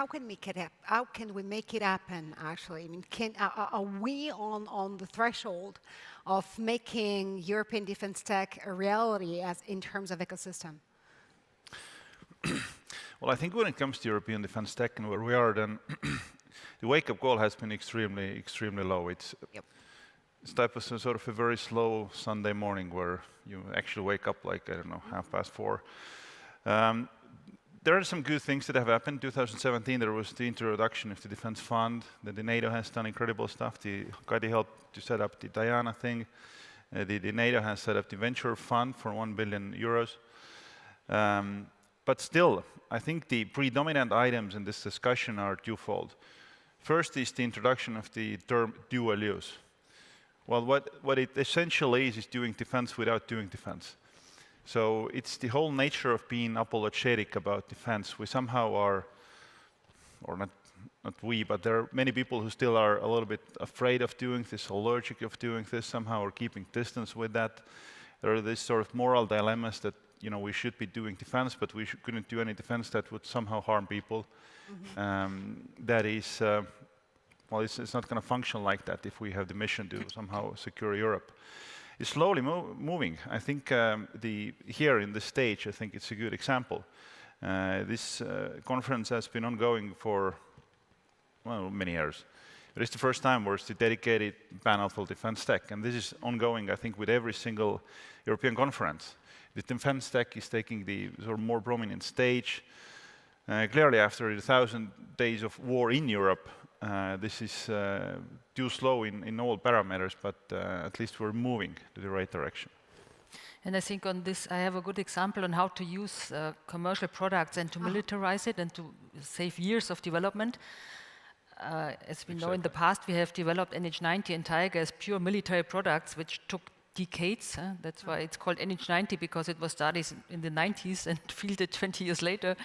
can we make it happen? How can we make it happen? Actually, I mean, are we on the threshold of making European defense tech a reality in terms of ecosystem? Well, I think when it comes to European defense tech and where we are, then the wake-up call has been extremely low. It's type of sort of a very slow Sunday morning where you actually wake up like, I don't know, 4:30. There are some good things that have happened. 2017, there was the introduction of the defense fund. The NATO has done incredible stuff. Kadi helped to set up the Diana thing. The NATO has set up the venture fund for 1 billion euros. But still, I think the predominant items in this discussion are twofold. First is the introduction of the term dual use. Well, what it essentially is doing defense without doing defense. So it's the whole nature of being apologetic about defense. We somehow are, or not we, but there are many people who still are a little bit afraid of doing this, allergic of doing this, somehow are keeping distance with that. There are these sort of moral dilemmas that, we should be doing defense, but we couldn't do any defense that would somehow harm people. That is, well, it's not going to function like that if we have the mission to somehow secure Europe. It's slowly moving. I think here in this stage, I think it's a good example. This conference has been ongoing for, well, many years. But it's the first time where it's a dedicated panel for defense tech. And this is ongoing, I think, with every single European conference. The defense tech is taking the sort of more prominent stage. Clearly, after 1,000 days of war in Europe, this is too slow in all parameters, but at least we're moving to the right direction. And I think on this, I have a good example on how to use commercial products and to militarize it and to save years of development. As we know, in the past, we have developed NH90 and Tiger as pure military products, which took decades. That's why it's called NH90, because it was started in the 90s and fielded 20 years later.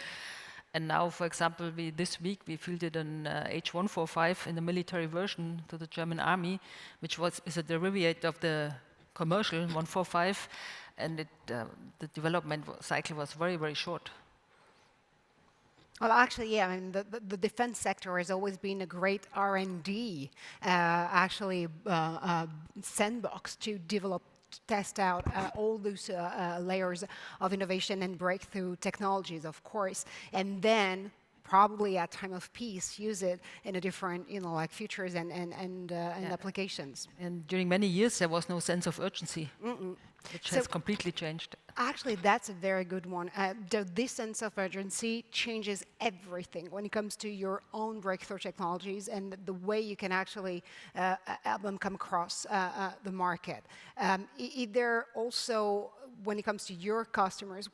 And now, for example, this week we fielded an H145 in the military version to the German army, which is a derivative of the commercial 145, and the development cycle was very, very short. Well, actually, yeah, I mean, the defense sector has always been a great R&D, sandbox to develop, test out all those layers of innovation and breakthrough technologies, of course, and then probably at time of peace use it in a different, like features and applications. And during many years, there was no sense of urgency, which has completely changed. Actually, that's a very good one. This sense of urgency changes everything when it comes to your own breakthrough technologies and the way you can actually have them come across the market. Either also, when it comes to your customers,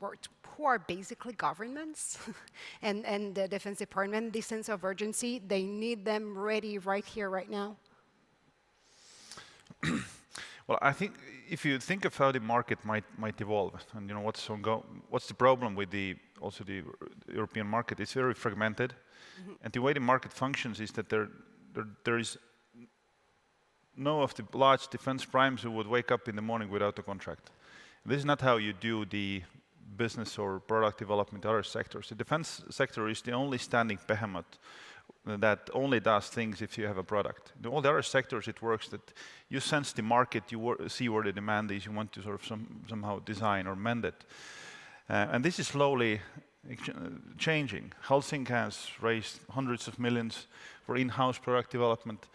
who are basically governments and the Defense Department, this sense of urgency, they need them ready right here, right now? Well, I think if you think of how the market might evolve, and what's the problem with the European market? It's very fragmented, and the way the market functions is that there is no of the large defense primes who would wake up in the morning without a contract. This is not how you do the business or product development in other sectors. The defense sector is the only standing behemoth that only does things if you have a product. In all the other sectors, it works that you sense the market, you see where the demand is, you want to sort of somehow design or mend it. And this is slowly changing. Helsinki has raised hundreds of millions for in-house product development.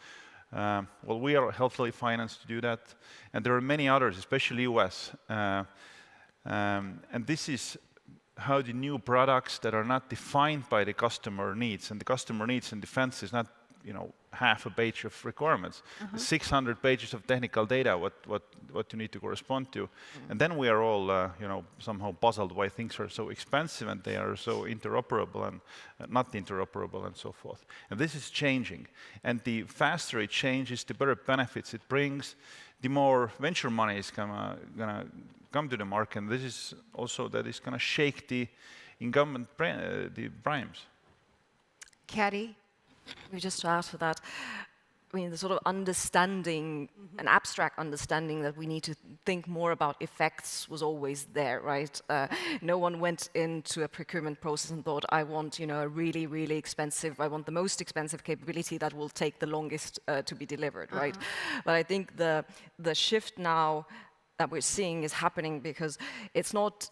Well, we are healthily financed to do that. And there are many others, especially US. And this is how the new products that are not defined by the customer needs, and the customer needs in defense is not, half a page of requirements. 600 pages of technical data, what you need to correspond to. And then we are all, somehow puzzled why things are so expensive and they are so interoperable and not interoperable and so forth. And this is changing. And the faster it changes, the better benefits it brings, the more venture money is gonna come to the market. And this is also that is gonna shake the incumbent the primes. Kari? Just to add to that, I mean, the sort of understanding, an abstract understanding that we need to think more about effects was always there, right? No one went into a procurement process and thought, I want, a really, really expensive, I want the most expensive capability that will take the longest to be delivered, right? But I think the shift now that we're seeing is happening because it's not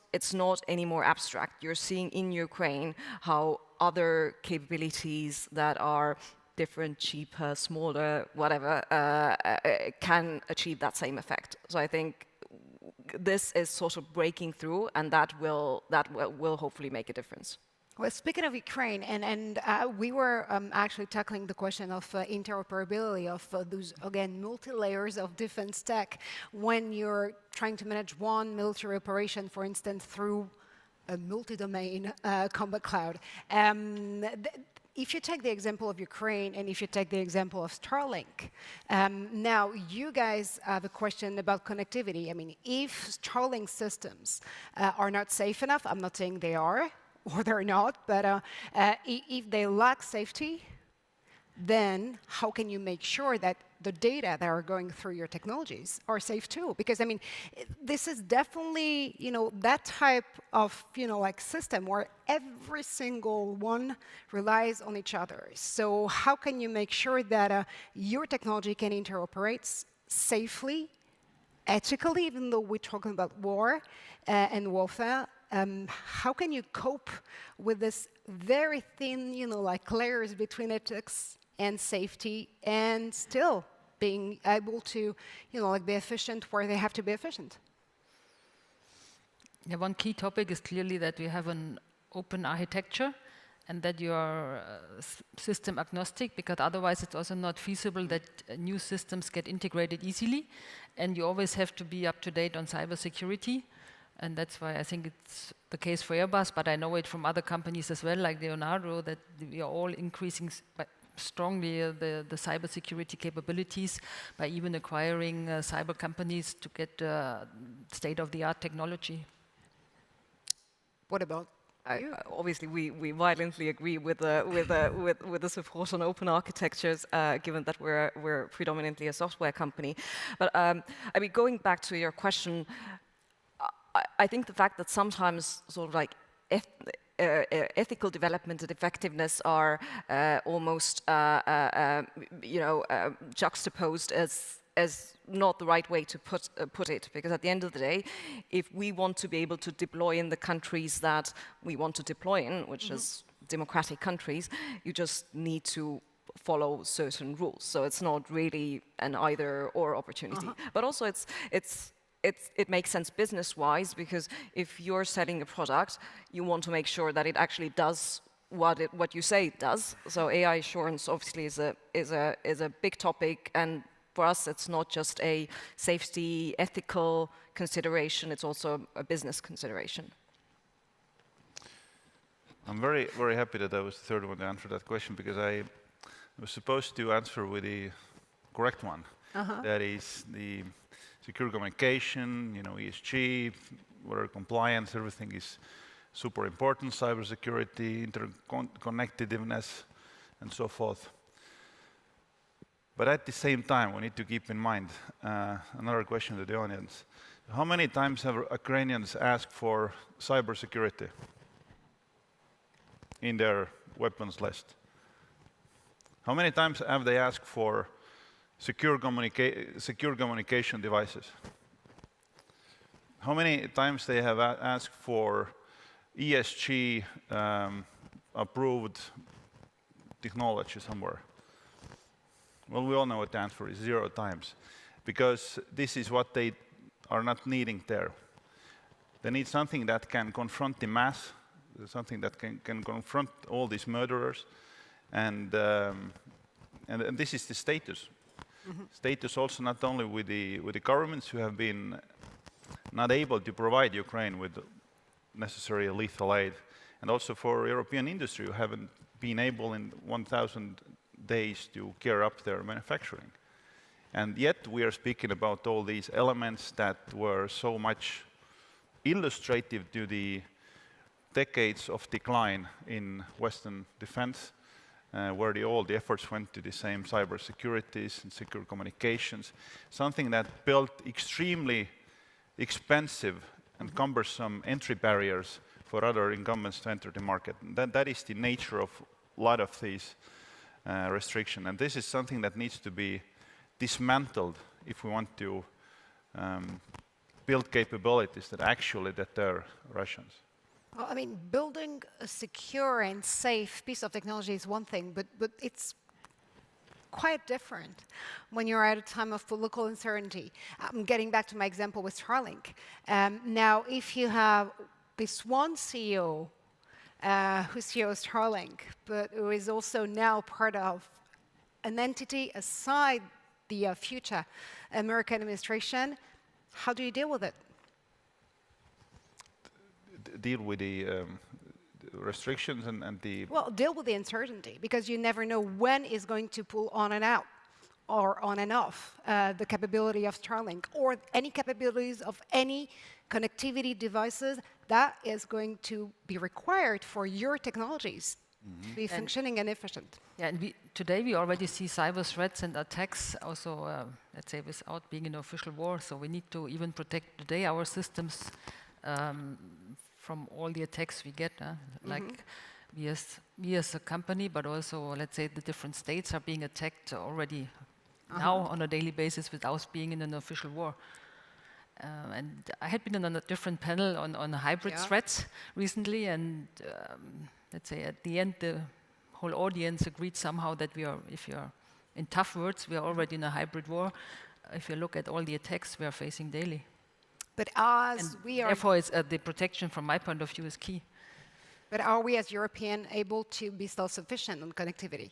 any more abstract. You're seeing in Ukraine how other capabilities that are different, cheaper, smaller, whatever, can achieve that same effect. So I think this is sort of breaking through, and that will hopefully make a difference. Well, speaking of Ukraine, and we were actually tackling the question of interoperability of those, again, multi-layers of defense tech when you're trying to manage one military operation, for instance, through a multi-domain combat cloud. If you take the example of Ukraine and if you take the example of Starlink, now you guys have a question about connectivity. I mean, if Starlink systems are not safe enough, I'm not saying they are, or they're not, but if they lack safety, then how can you make sure that the data that are going through your technologies are safe too? Because, I mean, this is definitely, that type of, like system where every single one relies on each other. So how can you make sure that your technology can interoperate safely, ethically, even though we're talking about war and warfare? How can you cope with this very thin, like layers between ethics and safety and still being able to, like be efficient where they have to be efficient? Yeah, one key topic is clearly that we have an open architecture and that you are system agnostic, because otherwise it's also not feasible that new systems get integrated easily, and you always have to be up to date on cybersecurity. And that's why I think it's the case for Airbus, but I know it from other companies as well, like Leonardo, that we are all increasing strongly the cybersecurity capabilities by even acquiring cyber companies to get state-of-the-art technology. What about you? Obviously, we violently agree with the support on open architectures, given that we're predominantly a software company. But I mean, going back to your question, I think the fact that sometimes sort of like ethical development and effectiveness are almost juxtaposed as not the right way to put it, because at the end of the day, if we want to be able to deploy in the countries that we want to deploy in, which is democratic countries, you just need to follow certain rules. So it's not really an either-or opportunity. But also it makes sense business-wise, because if you're selling a product, you want to make sure that it actually does what you say it does. So AI assurance obviously is a big topic, and for us it's not just a safety, ethical consideration, it's also a business consideration. I'm very, very happy that I was the third one to answer that question, because I was supposed to answer with the correct one. That is the secure communication, ESG, water compliance, everything is super important, cybersecurity, interconnectedness, and so forth. But at the same time, we need to keep in mind another question to the audience. How many times have Ukrainians asked for cybersecurity in their weapons list? How many times have they asked for secure communication devices? How many times they have asked for ESG approved technology somewhere? Well, we all know what the answer is, 0 times, because this is what they are not needing there. They need something that can confront the mass, something that can confront all these murderers, and this is the status. Status also not only with the governments who have been not able to provide Ukraine with necessary lethal aid, and also for European industry who haven't been able in 1,000 days to gear up their manufacturing. And yet we are speaking about all these elements that were so much illustrative to the decades of decline in Western defense, where all the efforts went to the same cybersecurities and secure communications, something that built extremely expensive and cumbersome entry barriers for other incumbents to enter the market. That is the nature of a lot of these restrictions, and this is something that needs to be dismantled if we want to build capabilities that actually deter Russians. Well, I mean, building a secure and safe piece of technology is one thing, but it's quite different when you're at a time of political uncertainty. I'm getting back to my example with Starlink. Now, if you have this one CEO who CEOs Starlink, but who is also now part of an entity aside the future American administration, how do you deal with it? Deal with the restrictions and the... Well, deal with the uncertainty, because you never know when is going to pull on and out, or on and off, the capability of Starlink, or any capabilities of any connectivity devices that is going to be required for your technologies to be functioning and efficient. Yeah, and today we already see cyber threats and attacks also, let's say, without being in an official war. So we need to even protect today our systems from all the attacks we get. Like we as a company, but also, let's say, the different states are being attacked already now on a daily basis without being in an official war. And I had been on a different panel on hybrid threats recently, and let's say at the end the whole audience agreed somehow that we are, if you're in tough words, we are already in a hybrid war. If you look at all the attacks we are facing daily. But as we are... Therefore, the protection from my point of view is key. But are we as Europeans able to be self-sufficient on connectivity?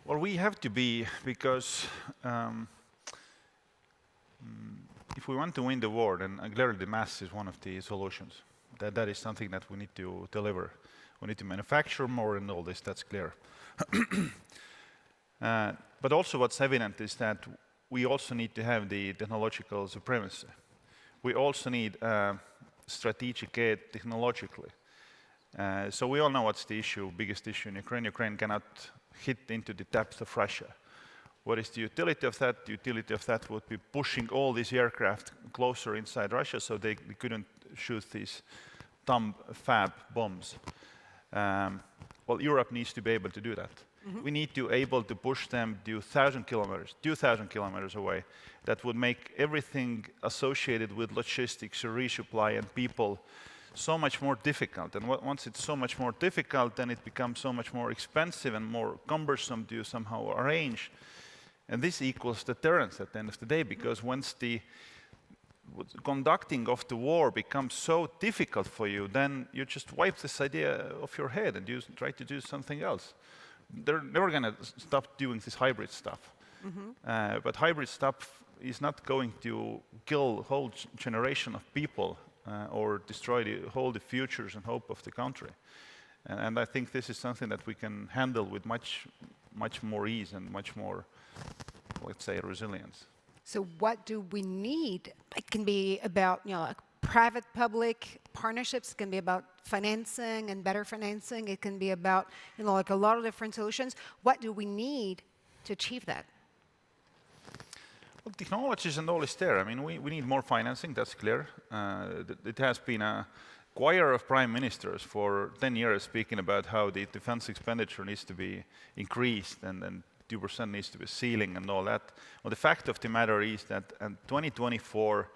Well, we have to be, because if we want to win the war, then clearly the mass is one of the solutions. That is something that we need to deliver. We need to manufacture more and all this, that's clear. But also what's evident is that we also need to have the technological supremacy. We also need strategic aid technologically. So we all know what's the issue, biggest issue in Ukraine. Ukraine cannot hit into the depths of Russia. What is the utility of that? The utility of that would be pushing all these aircraft closer inside Russia so they couldn't shoot these thumb fab bombs. Well, Europe needs to be able to do that. We need to be able to push them to 2,000 kilometers away. That would make everything associated with logistics, resupply, and people so much more difficult. And once it's so much more difficult, then it becomes so much more expensive and more cumbersome to somehow arrange. And this equals deterrence at the end of the day, because once the conducting of the war becomes so difficult for you, then you just wipe this idea off your head and you try to do something else. They're never going to stop doing this hybrid stuff. But hybrid stuff is not going to kill a whole generation of people or destroy the whole the futures and hope of the country. And I think this is something that we can handle with much more ease and much more, let's say, resilience. So what do we need? It can be about, like private-public partnerships. It can be about financing and better financing. It can be about, like a lot of different solutions. What do we need to achieve that? Well, technologies and all is there. I mean, we need more financing, that's clear. It has been a choir of prime ministers for 10 years speaking about how the defense expenditure needs to be increased and 2% needs to be ceiling and all that. Well, the fact of the matter is that in 2024,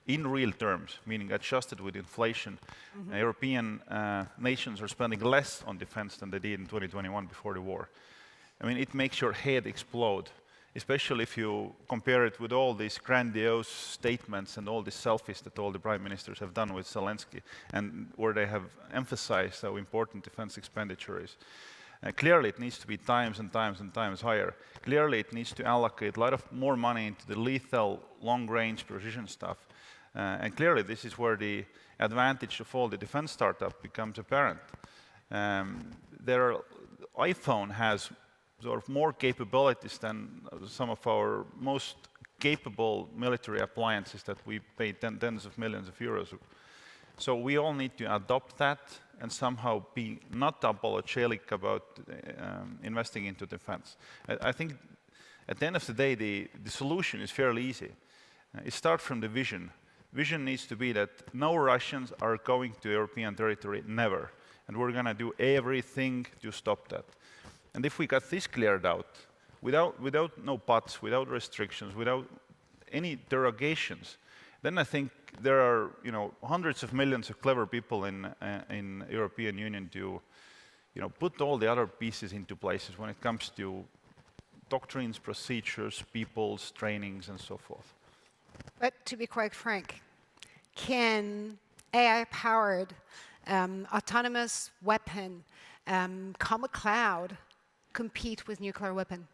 in real terms, meaning adjusted with inflation, European nations are spending less on defense than they did in 2021 before the war. I mean, it makes your head explode, especially if you compare it with all these grandiose statements and all these selfies that all the prime ministers have done with Zelensky, and where they have emphasized how important defense expenditure is. Clearly, it needs to be times and times and times higher. Clearly, it needs to allocate a lot of more money into the lethal, long-range precision stuff. And clearly, this is where the advantage of all the defense startup becomes apparent. iPhone has sort of more capabilities than some of our most capable military appliances that we pay tens of millions of euros. So we all need to adopt that and somehow be not apologetic about investing into defense. I think at the end of the day, the solution is fairly easy. It starts from the vision. Vision needs to be that no Russians are going to European territory, never. And we're going to do everything to stop that. And if we got this cleared out, without no buts, without restrictions, without any derogations, then I think there are, hundreds of millions of clever people in European Union to, put all the other pieces into places when it comes to doctrines, procedures, peoples, trainings, and so forth. But to be quite frank, can AI-powered autonomous weapon, comma cloud, compete with nuclear weapon?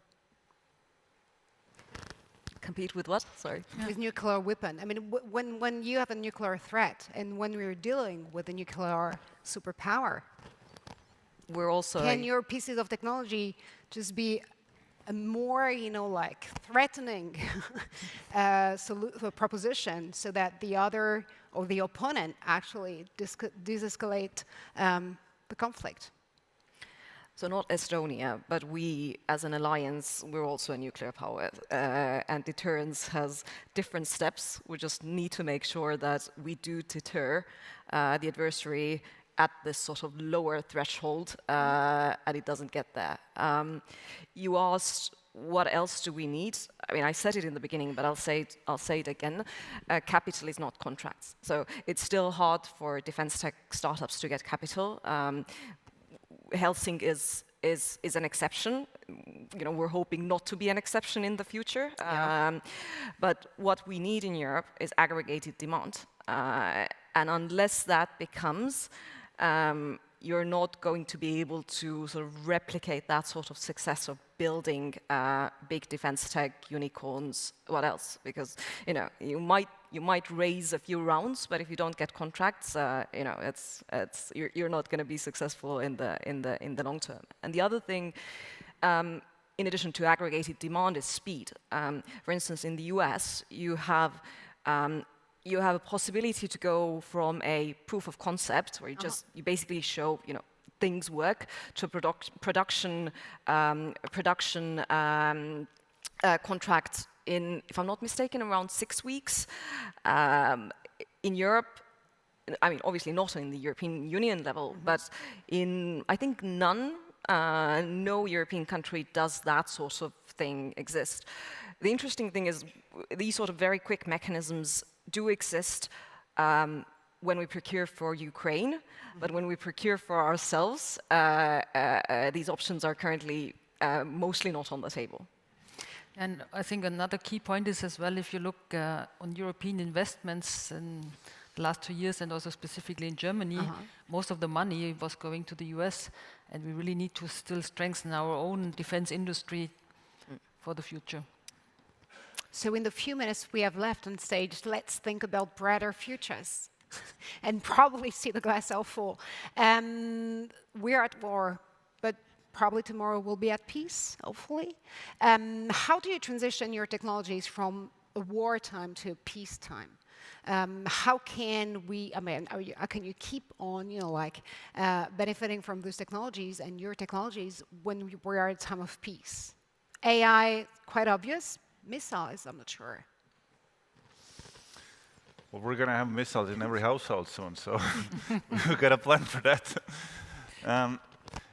Compete with what? Sorry. With nuclear weapon. I mean, when you have a nuclear threat and when we're dealing with a nuclear superpower, we're also can your pieces of technology just be a more, like threatening proposition so that the other or the opponent actually de-escalate the conflict? So not Estonia, but we, as an alliance, we're also a nuclear power. And deterrence has different steps. We just need to make sure that we do deter the adversary at this sort of lower threshold, and it doesn't get there. You asked, what else do we need? I mean, I said it in the beginning, but I'll say it again. Capital is not contracts. So it's still hard for defense tech startups to get capital. Helsinki is an exception. We're hoping not to be an exception in the future. But what we need in Europe is aggregated demand. And unless that becomes, you're not going to be able to sort of replicate that sort of success of building big defense tech unicorns. What else? Because you might raise a few rounds, but if you don't get contracts, you're not going to be successful in the long term. And the other thing, in addition to aggregated demand, is speed. For instance, in the US, you have a possibility to go from a proof of concept, where you basically show things work, to production contract in, if I'm not mistaken, around 6 weeks. In Europe, I mean, obviously not in the European Union level, but I think no European country does that sort of thing exist. The interesting thing is these sort of very quick mechanisms do exist when we procure for Ukraine, but when we procure for ourselves, these options are currently mostly not on the table. And I think another key point is as well, if you look on European investments in the last 2 years, and also specifically in Germany, most of the money was going to the US, and we really need to still strengthen our own defense industry for the future. So in the few minutes we have left on stage, let's think about brighter futures and probably see the glass half full. We're at war, but probably tomorrow we'll be at peace, hopefully. How do you transition your technologies from a wartime to peacetime? How can we, how can you keep on, benefiting from those technologies and your technologies when we are at a time of peace? AI, quite obvious. Missiles, I'm not sure. Well, we're going to have missiles in every household soon, so we've got a plan for that.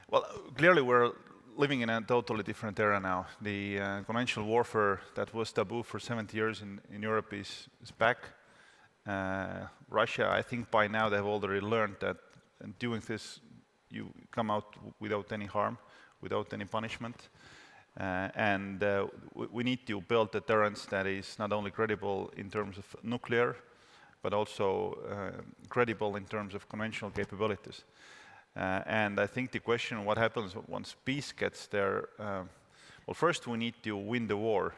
Well, clearly we're living in a totally different era now. The conventional warfare that was taboo for 70 years in Europe is back. Russia, I think by now they've already learned that doing this, you come out without any harm, without any punishment. We need to build deterrence that is not only credible in terms of nuclear, but also credible in terms of conventional capabilities. And I think the question, what happens once peace gets there, well, first we need to win the war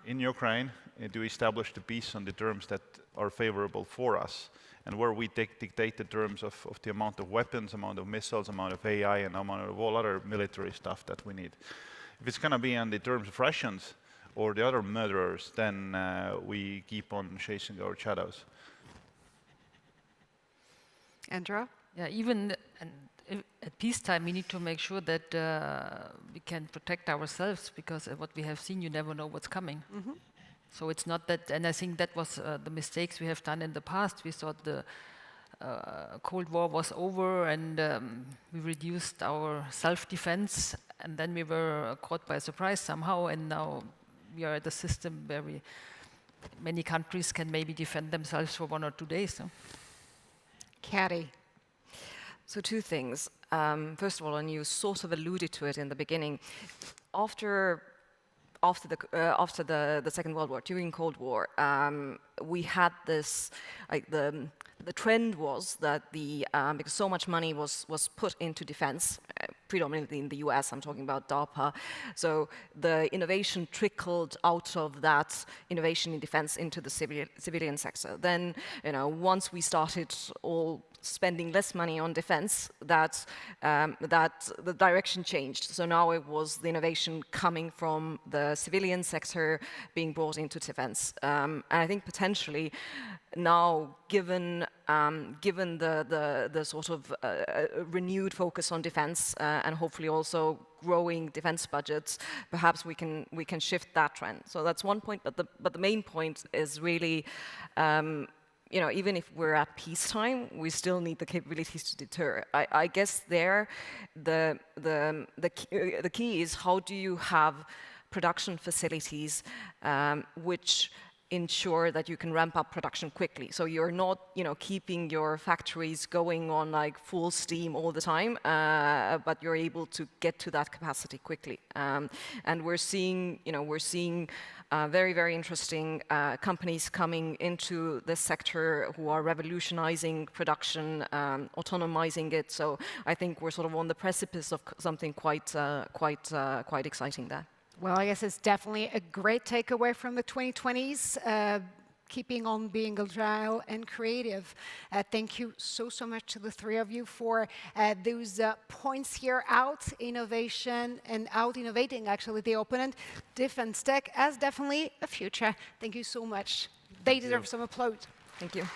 in Ukraine to establish the peace on the terms that are favorable for us, and where we dictate the terms of the amount of weapons, amount of missiles, amount of AI, and amount of all other military stuff that we need. If it's going to be on the terms of Russians or the other murderers, then we keep on chasing our shadows. Andrew? Yeah, even at peacetime, we need to make sure that we can protect ourselves, because what we have seen, you never know what's coming. So it's not that, and I think that was the mistakes we have done in the past. We thought the Cold War was over, and we reduced our self-defense, and then we were caught by surprise somehow, and now we are at a system where many countries can maybe defend themselves for 1 or 2 days. No? Kari. So 2 things. First of all, and you sort of alluded to it in the beginning, after the Second World War, during Cold War, we had this, the trend was that because so much money was put into defense, predominantly in the US, I'm talking about DARPA, so the innovation trickled out of that innovation in defense into the civilian sector. Then, once we started all spending less money on defense, that the direction changed. So now it was the innovation coming from the civilian sector being brought into defense. And I think potentially now, given the sort of renewed focus on defense and hopefully also growing defense budgets, perhaps we can shift that trend. So that's one point. But the main point is really, even if we're at peacetime, we still need the capabilities to deter. I guess there, the key is, how do you have production facilities which ensure that you can ramp up production quickly. So you're not, keeping your factories going on like full steam all the time, but you're able to get to that capacity quickly. And we're seeing very, very interesting companies coming into this sector who are revolutionizing production, autonomizing it. So I think we're sort of on the precipice of something quite exciting there. Well, I guess it's definitely a great takeaway from the 2020s, keeping on being agile and creative. Thank you so much to the 3 of you for those points here: out innovation and out innovating actually the opponent. Defense tech as definitely a future. Thank you so much. They deserve some applause. Thank you.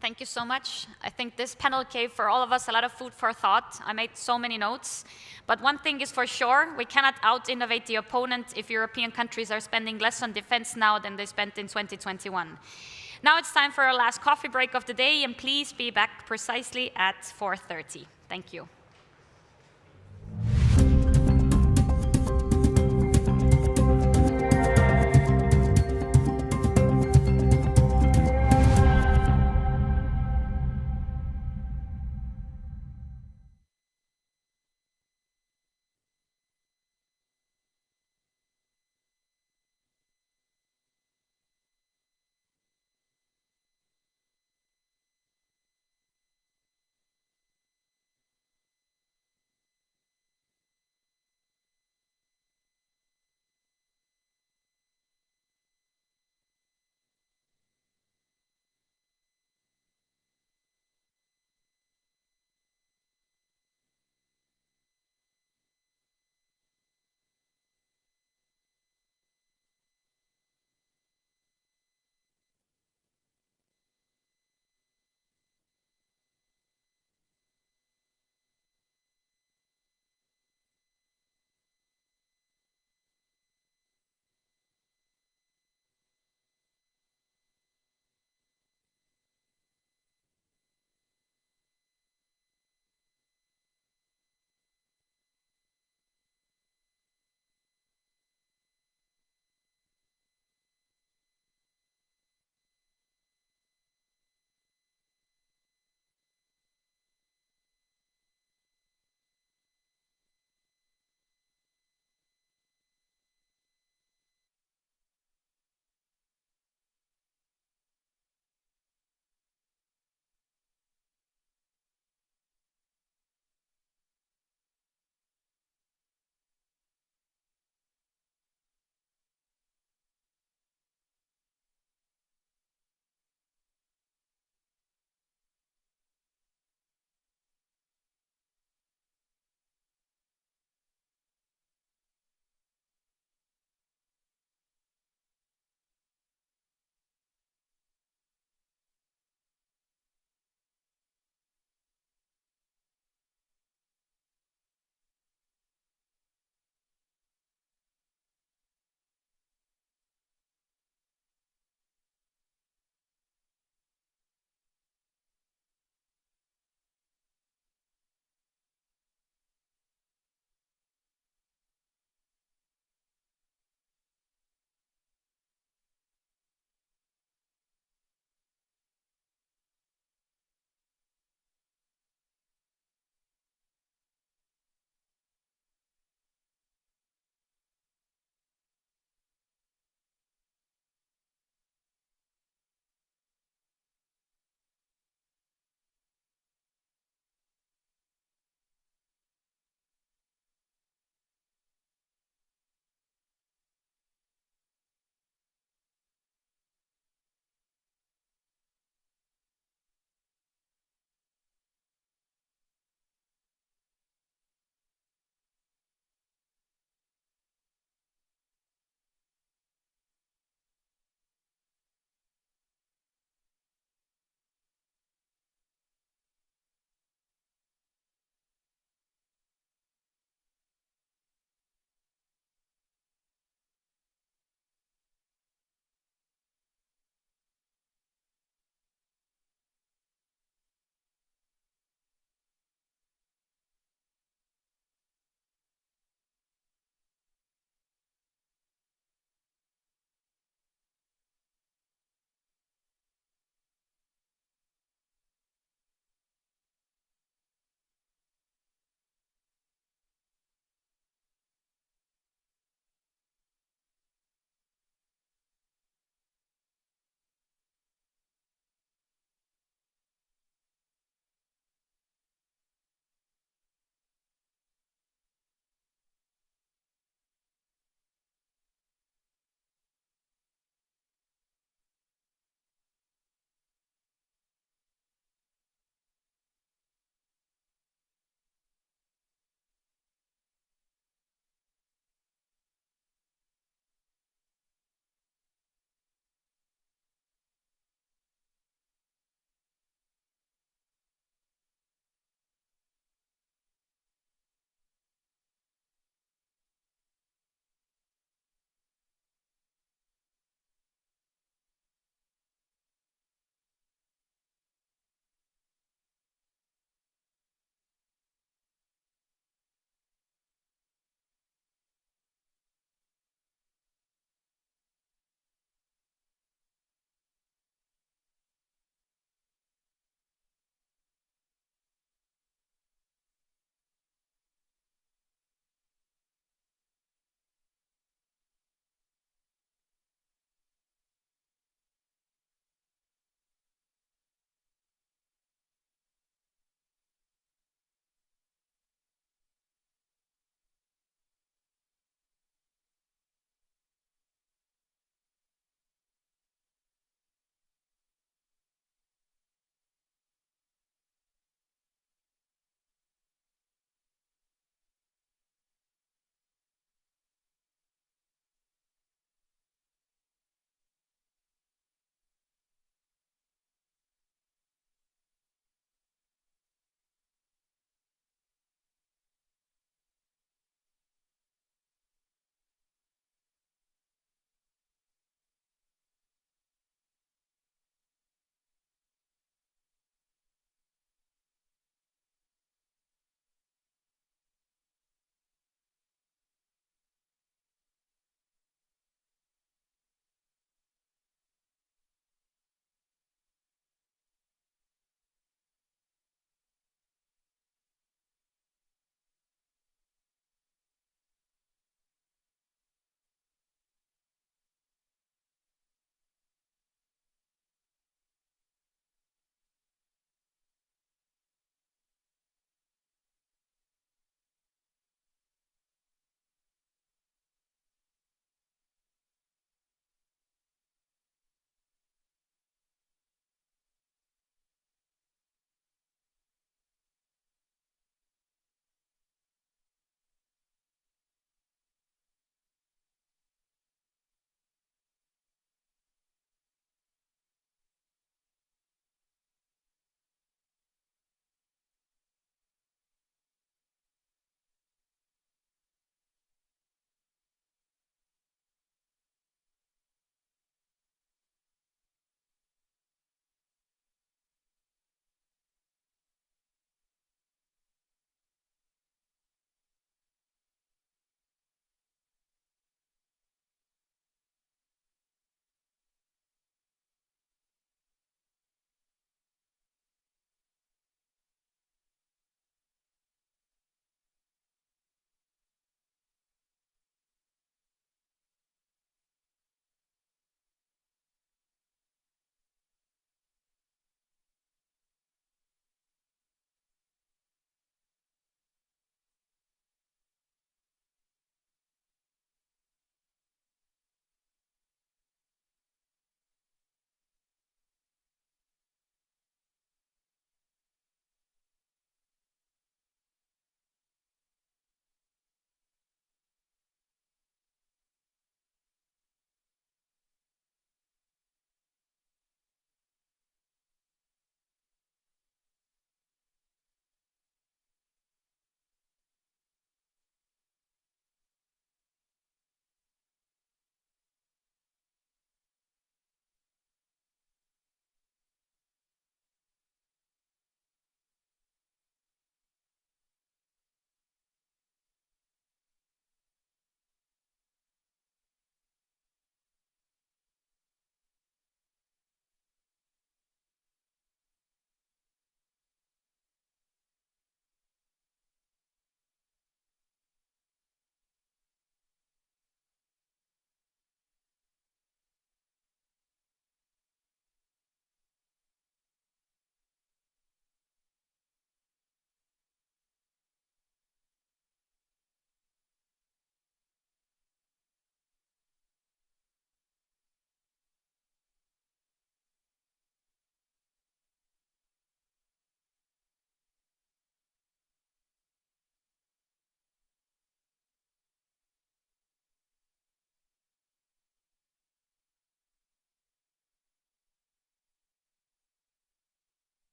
Thank you so much. I think this panel gave for all of us a lot of food for thought. I made so many notes. But one thing is for sure, we cannot out-innovate the opponent if European countries are spending less on defense now than they spent in 2021. Now it's time for our last coffee break of the day, and please be back precisely at 4:30. Thank you.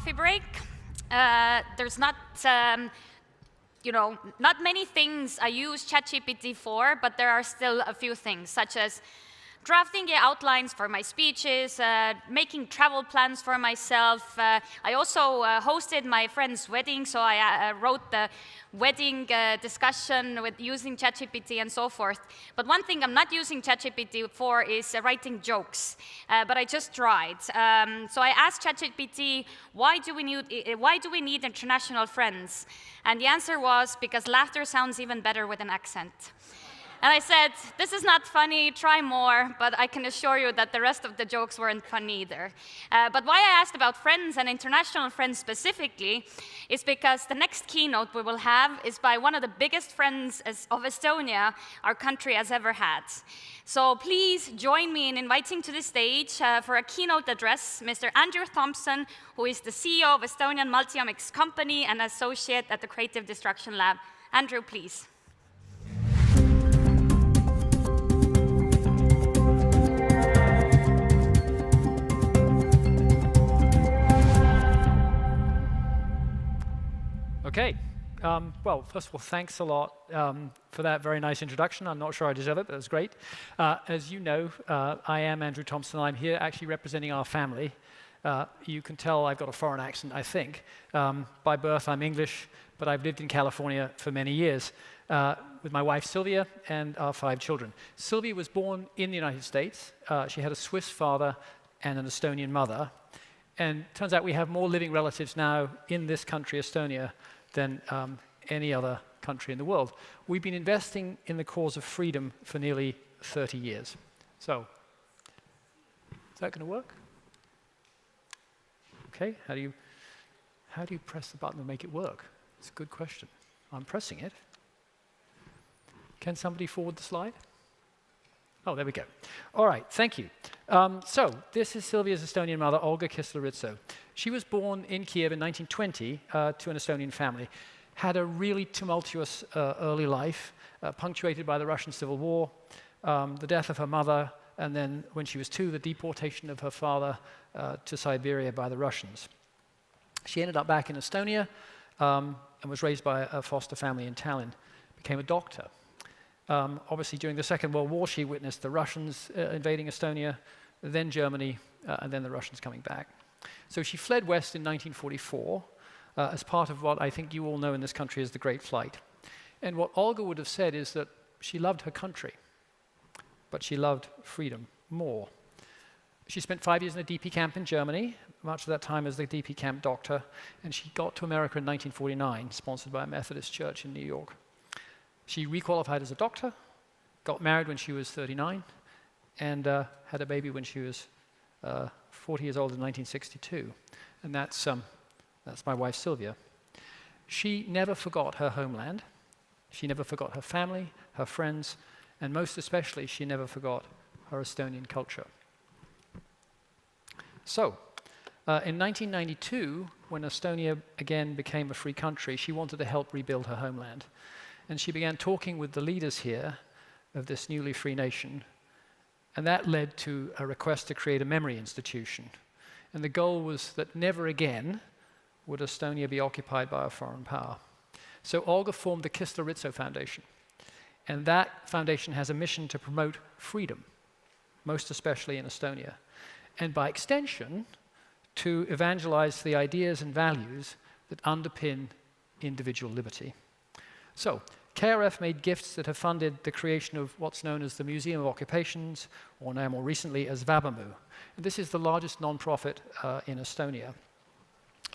coffee break. There's not, not many things I use ChatGPT for, but there are still a few things, such as drafting the outlines for my speeches, making travel plans for myself. I also hosted my friend's wedding, so I wrote the wedding discussion with using ChatGPT and so forth. But one thing I'm not using ChatGPT for is writing jokes, but I just tried. So I asked ChatGPT, why do we need international friends? And the answer was, because laughter sounds even better with an accent. And I said, this is not funny, try more, but I can assure you that the rest of the jokes weren't funny either. But why I asked about friends and international friends specifically is because the next keynote we will have is by one of the biggest friends of Estonia our country has ever had. So please join me in inviting to the stage for a keynote address Mr. Andrew Thompson, who is the CEO of Estonian Multiomics Company and associate at the Creative Destruction Lab. Andrew, please. Okay. Well, first of all, thanks a lot for that very nice introduction. I'm not sure I deserve it, but it's great. As you know, I am Andrew Thompson. I'm here actually representing our family. You can tell I've got a foreign accent, I think. By birth, I'm English, but I've lived in California for many years with my wife, Sylvia, and our 5 children. Sylvia was born in the United States. She had a Swiss father and an Estonian mother. And it turns out we have more living relatives now in this country, Estonia, than any other country in the world. We've been investing in the cause of freedom for nearly 30 years. So, is that going to work? Okay, how do you press the button and make it work? It's a good question. I'm pressing it. Can somebody forward the slide? Oh, there we go. All right, thank you. So this is Sylvia's Estonian mother, Olga Kisler-Ritso. She was born in Kiev in 1920 to an Estonian family. Had a really tumultuous early life, punctuated by the Russian Civil War, the death of her mother, and then when she was 2, the deportation of her father to Siberia by the Russians. She ended up back in Estonia and was raised by a foster family in Tallinn, became a doctor. Obviously, during the Second World War, she witnessed the Russians invading Estonia, then Germany, and then the Russians coming back. So she fled west in 1944 as part of what I think you all know in this country as the Great Flight. And what Olga would have said is that she loved her country, but she loved freedom more. She spent 5 years in a DP camp in Germany, much of that time as the DP camp doctor, and she got to America in 1949, sponsored by a Methodist church in New York. She requalified as a doctor, got married when she was 39, and had a baby when she was 40 years old in 1962. And that's my wife, Sylvia. She never forgot her homeland. She never forgot her family, her friends, and most especially, she never forgot her Estonian culture. So, in 1992, when Estonia again became a free country, she wanted to help rebuild her homeland. And she began talking with the leaders here of this newly free nation. And that led to a request to create a memory institution. And the goal was that never again would Estonia be occupied by a foreign power. So Olga formed the Kisler-Ritso Foundation. And that foundation has a mission to promote freedom, most especially in Estonia. And by extension, to evangelize the ideas and values that underpin individual liberty. So, KRF made gifts that have funded the creation of what's known as the Museum of Occupations, or now more recently as Vabamu. And this is the largest non-profit in Estonia.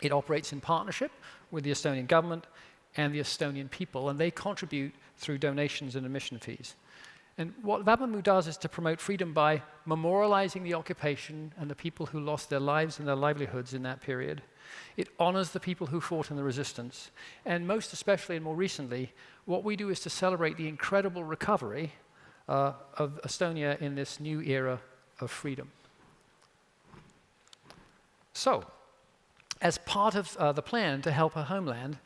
It operates in partnership with the Estonian government and the Estonian people, and they contribute through donations and admission fees. And what Vabamu does is to promote freedom by memorializing the occupation and the people who lost their lives and their livelihoods in that period. It honors the people who fought in the resistance. And most especially and more recently, what we do is to celebrate the incredible recovery of Estonia in this new era of freedom. So, as part of the plan to help her homeland,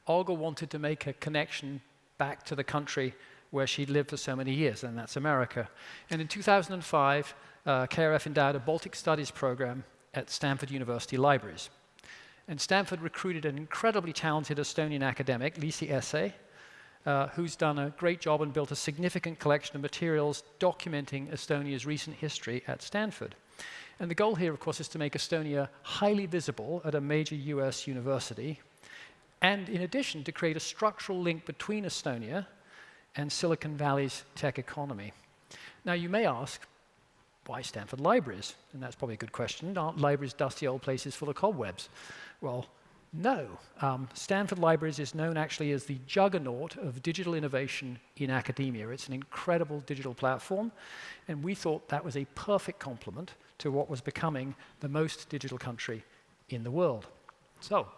Olga wanted to make a connection back to the country where she'd lived for so many years, and that's America. And in 2005, KRF endowed a Baltic Studies program at Stanford University Libraries. And Stanford recruited an incredibly talented Estonian academic, Liisi Ese, who's done a great job and built a significant collection of materials documenting Estonia's recent history at Stanford. And the goal here, of course, is to make Estonia highly visible at a major US university, and in addition, to create a structural link between Estonia and Silicon Valley's tech economy. Now, you may ask, why Stanford libraries? And that's probably a good question. Aren't libraries dusty old places full of cobwebs? Well, no. Stanford Libraries is known actually as the juggernaut of digital innovation in academia. It's an incredible digital platform, and we thought that was a perfect complement to what was becoming the most digital country in the world. So,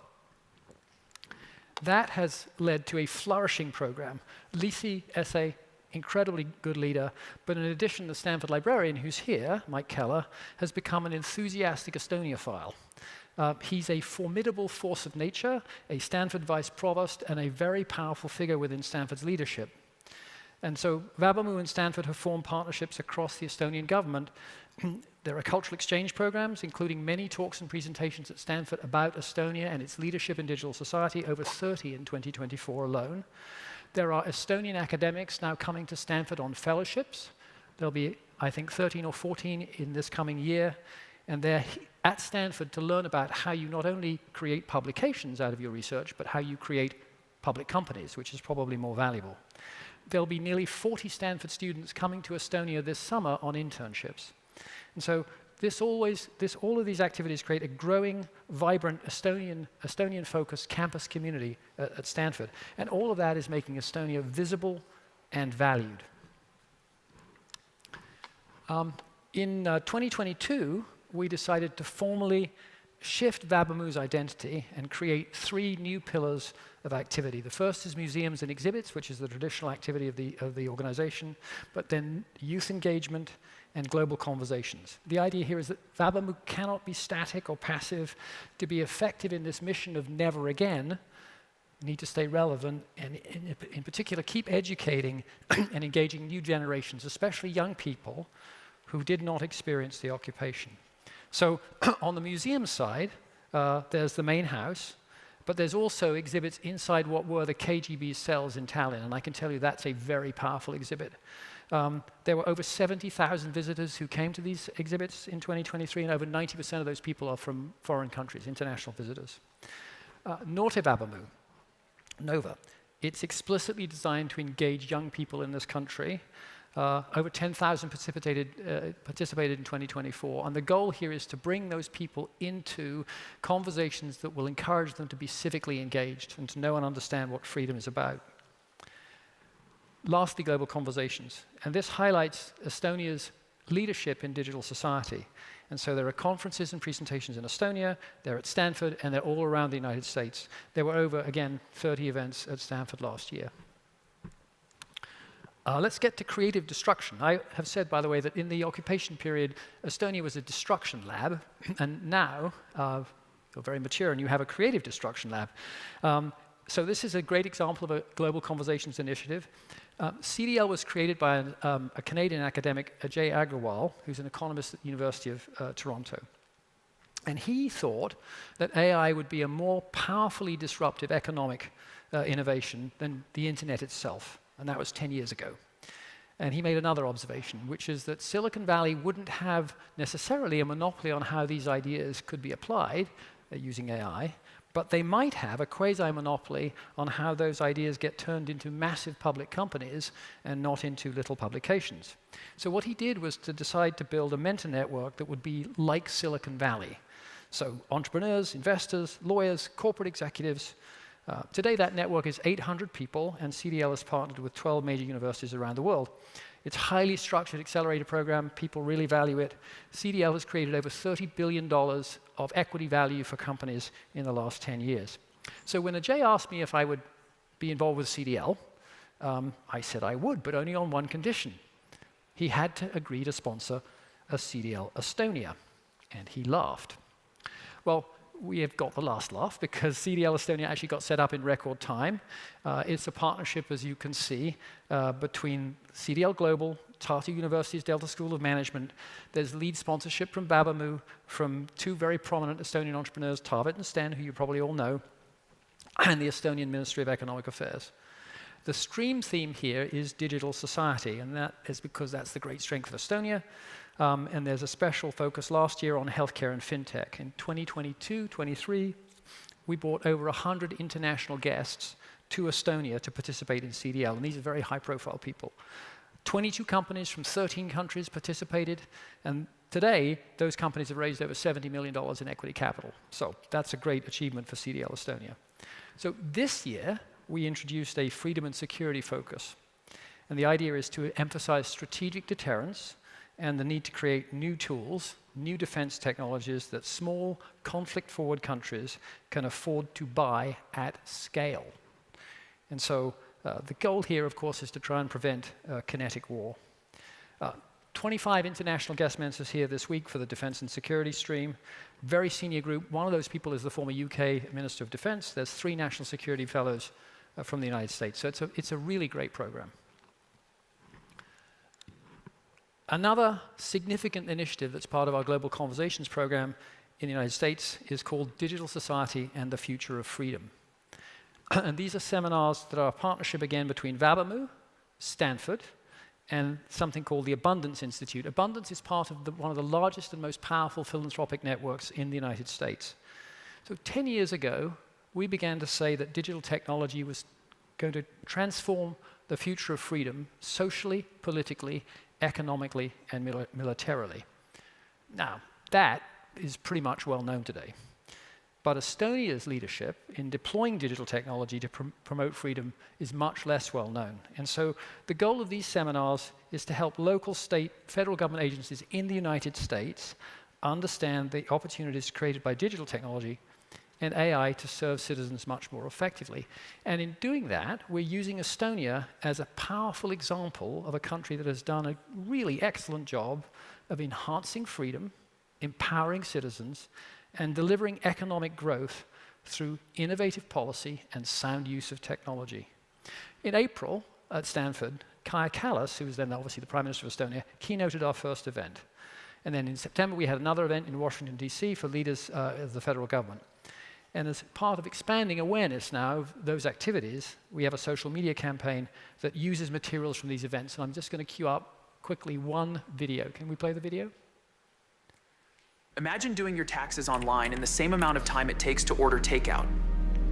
that has led to a flourishing program. Liisi Ese, incredibly good leader, but in addition, the Stanford librarian who's here, Mike Keller, has become an enthusiastic Estonia-phile. He's a formidable force of nature, a Stanford vice provost, and a very powerful figure within Stanford's leadership. And so Vabamu and Stanford have formed partnerships across the Estonian government. There are cultural exchange programs, including many talks and presentations at Stanford about Estonia and its leadership in digital society, over 30 in 2024 alone. There are Estonian academics now coming to Stanford on fellowships. There'll be, I think, 13 or 14 in this coming year. And they're at Stanford to learn about how you not only create publications out of your research, but how you create public companies, which is probably more valuable. There'll be nearly 40 Stanford students coming to Estonia this summer on internships. And so all of these activities create a growing, vibrant, Estonian-focused campus community at Stanford. And all of that is making Estonia visible and valued. In 2022, we decided to formally shift Vabamu's identity and create 3 new pillars of activity. The first is museums and exhibits, which is the traditional activity of the organization, but then youth engagement and global conversations. The idea here is that Vabamu cannot be static or passive. To be effective in this mission of never again, you need to stay relevant and in particular keep educating and engaging new generations, especially young people who did not experience the occupation. So on the museum side, there's the main house, but there's also exhibits inside what were the KGB cells in Tallinn, and I can tell you that's a very powerful exhibit. There were over 70,000 visitors who came to these exhibits in 2023, and over 90% of those people are from foreign countries, international visitors. Norte Vabamu, Nova, it's explicitly designed to engage young people in this country. Over 10,000 participated in 2024, and the goal here is to bring those people into conversations that will encourage them to be civically engaged and to know and understand what freedom is about. Lastly, global conversations, and this highlights Estonia's leadership in digital society. And so there are conferences and presentations in Estonia, they're at Stanford, and they're all around the United States. There were over, again, 30 events at Stanford last year. Let's get to creative destruction. I have said, by the way, that in the occupation period, Estonia was a destruction lab, and now you're very mature and you have a creative destruction lab. So this is a great example of a global conversations initiative. CDL was created by a Canadian academic, Ajay Agrawal, who's an economist at the University of Toronto. And he thought that AI would be a more powerfully disruptive economic innovation than the internet itself. And that was 10 years ago. And he made another observation, which is that Silicon Valley wouldn't have necessarily a monopoly on how these ideas could be applied using AI, but they might have a quasi-monopoly on how those ideas get turned into massive public companies and not into little publications. So what he did was to decide to build a mentor network that would be like Silicon Valley. So entrepreneurs, investors, lawyers, corporate executives. Today, that network is 800 people, and CDL has partnered with 12 major universities around the world. It's a highly structured accelerator program. People really value it. CDL has created over $30 billion of equity value for companies in the last 10 years. So when Ajay asked me if I would be involved with CDL, I said I would, but only on one condition. He had to agree to sponsor a CDL Estonia, and he laughed. Well, we have got the last laugh because CDL Estonia actually got set up in record time. It's a partnership, as you can see, between CDL Global, Tartu University's Delta School of Management. There's lead sponsorship from Babamu, from two very prominent Estonian entrepreneurs, Taavet and Sten, who you probably all know, and the Estonian Ministry of Economic Affairs. The stream theme here is digital society, and that is because that's the great strength of Estonia. And there's a special focus last year on healthcare and fintech. In 2022-23, we brought over 100 international guests to Estonia to participate in CDL, and these are very high-profile people. 22 companies from 13 countries participated, and today, those companies have raised over $70 million in equity capital. So that's a great achievement for CDL Estonia. So this year, we introduced a freedom and security focus. And the idea is to emphasize strategic deterrence and the need to create new tools, new defense technologies that small, conflict-forward countries can afford to buy at scale. And so the goal here, of course, is to try and prevent kinetic war. 25 international guest mentors here this week for the defense and security stream. Very senior group. One of those people is the former UK Minister of Defense. There's 3 national security fellows from the United States. So it's a really great program. Another significant initiative that's part of our Global Conversations program in the United States is called Digital Society and the Future of Freedom. And these are seminars that are a partnership again between Vabamu, Stanford, and something called the Abundance Institute. Abundance is part of one of the largest and most powerful philanthropic networks in the United States. So 10 years ago, we began to say that digital technology was going to transform the future of freedom socially, politically, economically, and militarily. Now, that is pretty much well known today. But Estonia's leadership in deploying digital technology to promote freedom is much less well known. And so the goal of these seminars is to help local, state, federal government agencies in the United States understand the opportunities created by digital technology and AI to serve citizens much more effectively. And in doing that, we're using Estonia as a powerful example of a country that has done a really excellent job of enhancing freedom, empowering citizens, and delivering economic growth through innovative policy and sound use of technology. In April at Stanford, Kaja Kallas, who was then obviously the Prime Minister of Estonia, keynoted our first event. And then in September, we had another event in Washington, D.C. for leaders of the federal government. And as part of expanding awareness now of those activities, we have a social media campaign that uses materials from these events. And I'm just going to queue up quickly one video. Can we play the video? Imagine doing your taxes online in the same amount of time it takes to order takeout,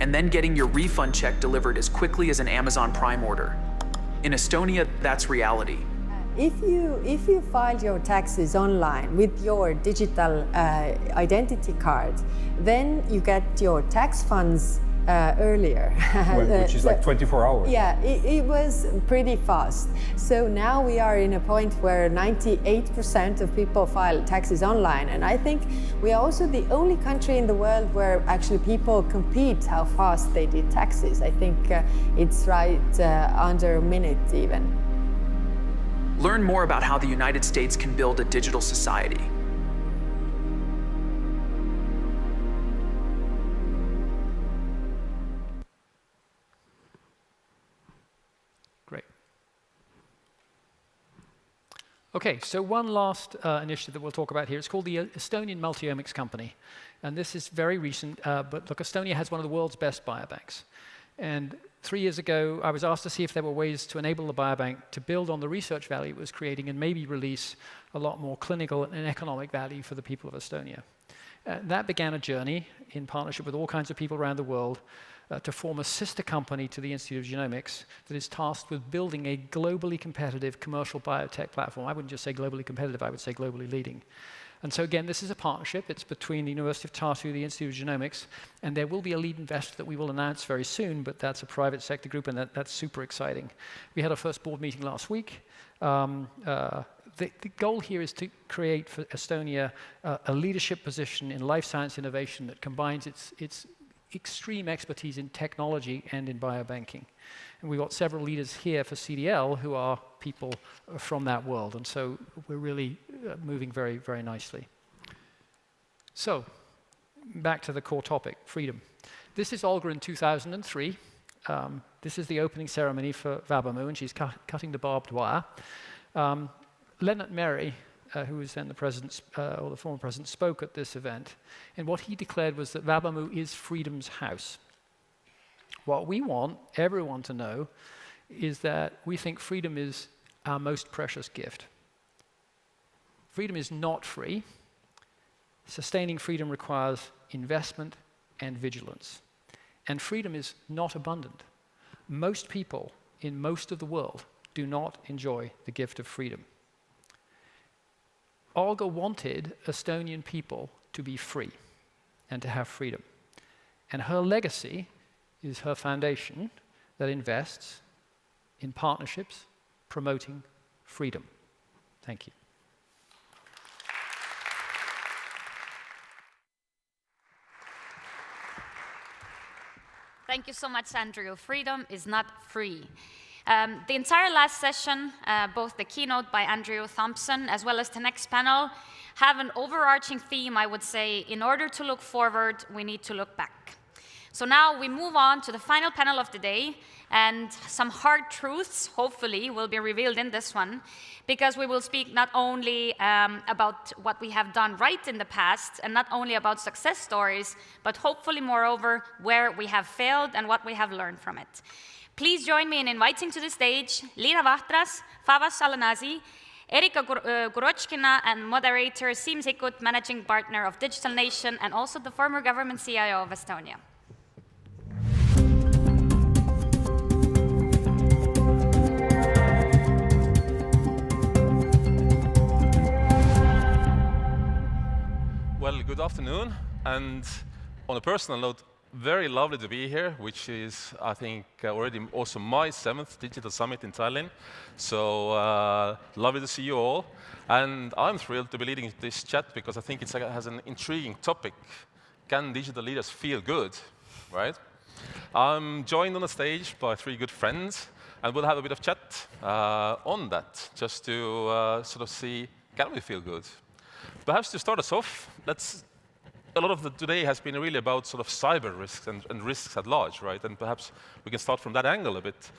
and then getting your refund check delivered as quickly as an Amazon Prime order. In Estonia, that's reality. If you filed your taxes online with your digital identity card, then you get your tax funds earlier. Which is like 24 hours. Yeah, it was pretty fast. So now we are in a point where 98% of people file taxes online. And I think we are also the only country in the world where actually people compete how fast they did taxes. I think it's right under a minute even. Learn more about how the United States can build a digital society. Great. Okay, so one last initiative that we'll talk about here. It's called the Estonian Multiomics Company. And this is very recent, but look, Estonia has one of the world's best biobanks. And 3 years ago, I was asked to see if there were ways to enable the biobank to build on the research value it was creating and maybe release a lot more clinical and economic value for the people of Estonia. That began a journey in partnership with all kinds of people around the world to form a sister company to the Institute of Genomics that is tasked with building a globally competitive commercial biotech platform. I wouldn't just say globally competitive, I would say globally leading. And so again, this is a partnership. It's between the University of Tartu, the Institute of Genomics, and there will be a lead investor that we will announce very soon, but that's a private sector group, and that's super exciting. We had our first board meeting last week. The goal here is to create for Estonia a leadership position in life science innovation that combines its extreme expertise in technology and in biobanking. And we've got several leaders here for CDL who are people from that world. And so we're really moving very, very nicely. So back to the core topic, freedom. This is Olga in 2003. This is the opening ceremony for Vabamu, and she's cutting the barbed wire. Leonard Merry, who was then the president, or the former president, spoke at this event, and what he declared was that Vabamu is freedom's house. What we want everyone to know is that we think freedom is our most precious gift. Freedom is not free. Sustaining freedom requires investment and vigilance. And freedom is not abundant. Most people in most of the world do not enjoy the gift of freedom. Olga wanted Estonian people to be free and to have freedom. And her legacy is her foundation that invests in partnerships promoting freedom. Thank you. Thank you so much, Andrew. Freedom is not free. The entire last session, both the keynote by Andrew Thompson as well as the next panel, have an overarching theme, I would say. In order to look forward, we need to look back. So now we move on to the final panel of the day, and some hard truths, hopefully, will be revealed in this one, because we will speak not only about what we have done right in the past, and not only about success stories, but hopefully, moreover, where we have failed and what we have learned from it. Please join me in inviting to the stage Liina Vahtras, Favas Salanazi, Erika Kurochkina, and moderator Siim Sikkut, managing partner of Digital Nation, and also the former government CIO of Estonia. Well, good afternoon, and on a personal note, very lovely to be here, which is, I think, already also my 7th Digital Summit in Tallinn. So lovely to see you all. And I'm thrilled to be leading this chat because I think it has an intriguing topic. Can digital leaders feel good, right? I'm joined on the stage by 3 good friends, and we'll have a bit of chat on that, just to sort of see, can we feel good? Perhaps to start us off, a lot of today has been really about sort of cyber risks and risks at large, right? And perhaps we can start from that angle a bit.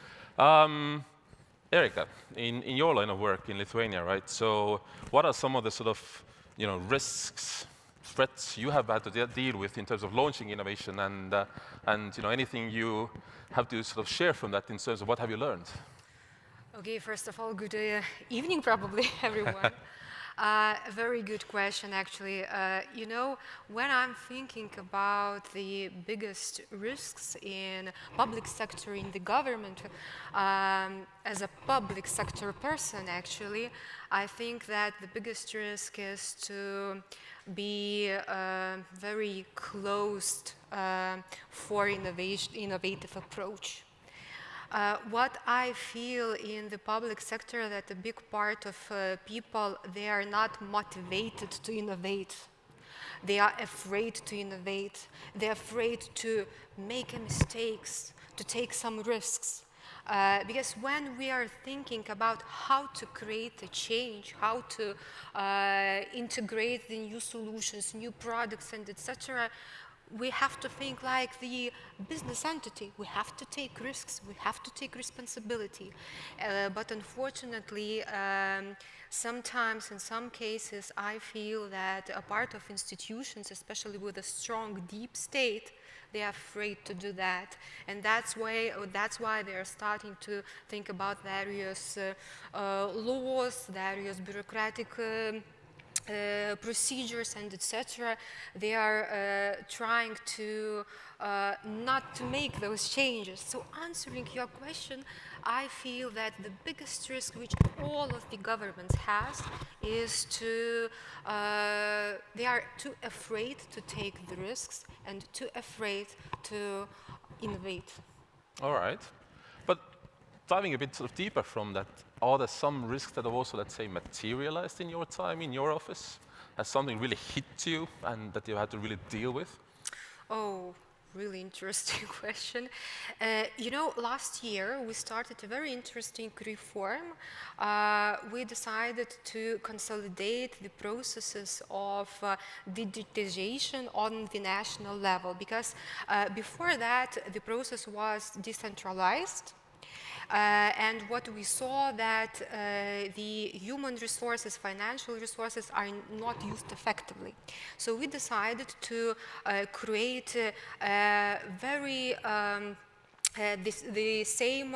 Erika, in your line of work in Lithuania, right? So what are some of the sort of risks, threats you have had to deal with in terms of launching innovation, and anything you have to sort of share from that in terms of what have you learned? Okay, first of all, good evening, probably, everyone. A very good question, actually. When I'm thinking about the biggest risks in public sector, in the government, as a public sector person, actually, I think that the biggest risk is to be very closed for innovative approach. What I feel in the public sector, that a big part of people, they are not motivated to innovate. They are afraid to innovate. They're afraid to make mistakes, to take some risks. Because when we are thinking about how to create a change, how to integrate the new solutions, new products, and etc., we have to think like the business entity. We have to take risks. We have to take responsibility. But unfortunately, sometimes, in some cases, I feel that a part of institutions, especially with a strong, deep state, they are afraid to do that. And that's why they are starting to think about various laws, various bureaucratic procedures, and etc. They are trying to not to make those changes. So answering your question, I feel that the biggest risk which all of the governments has is they are too afraid to take the risks and too afraid to innovate. All right. But diving a bit sort of deeper from that, are there some risks that have also, let's say, materialized in your time in your office? Has something really hit you and that you had to really deal with? Oh, really interesting question. Last year we started a very interesting reform. We decided to consolidate the processes of digitization on the national level, because before that the process was decentralized. And what we saw that the human resources, financial resources are not used effectively. So we decided to create very the same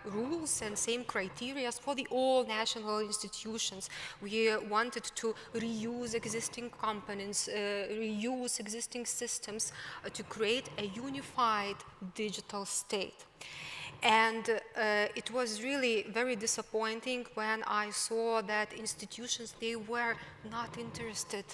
rules and same criteria for all national institutions. We wanted to reuse existing components, reuse existing systems to create a unified digital state. And it was really very disappointing when I saw that institutions, they were not interested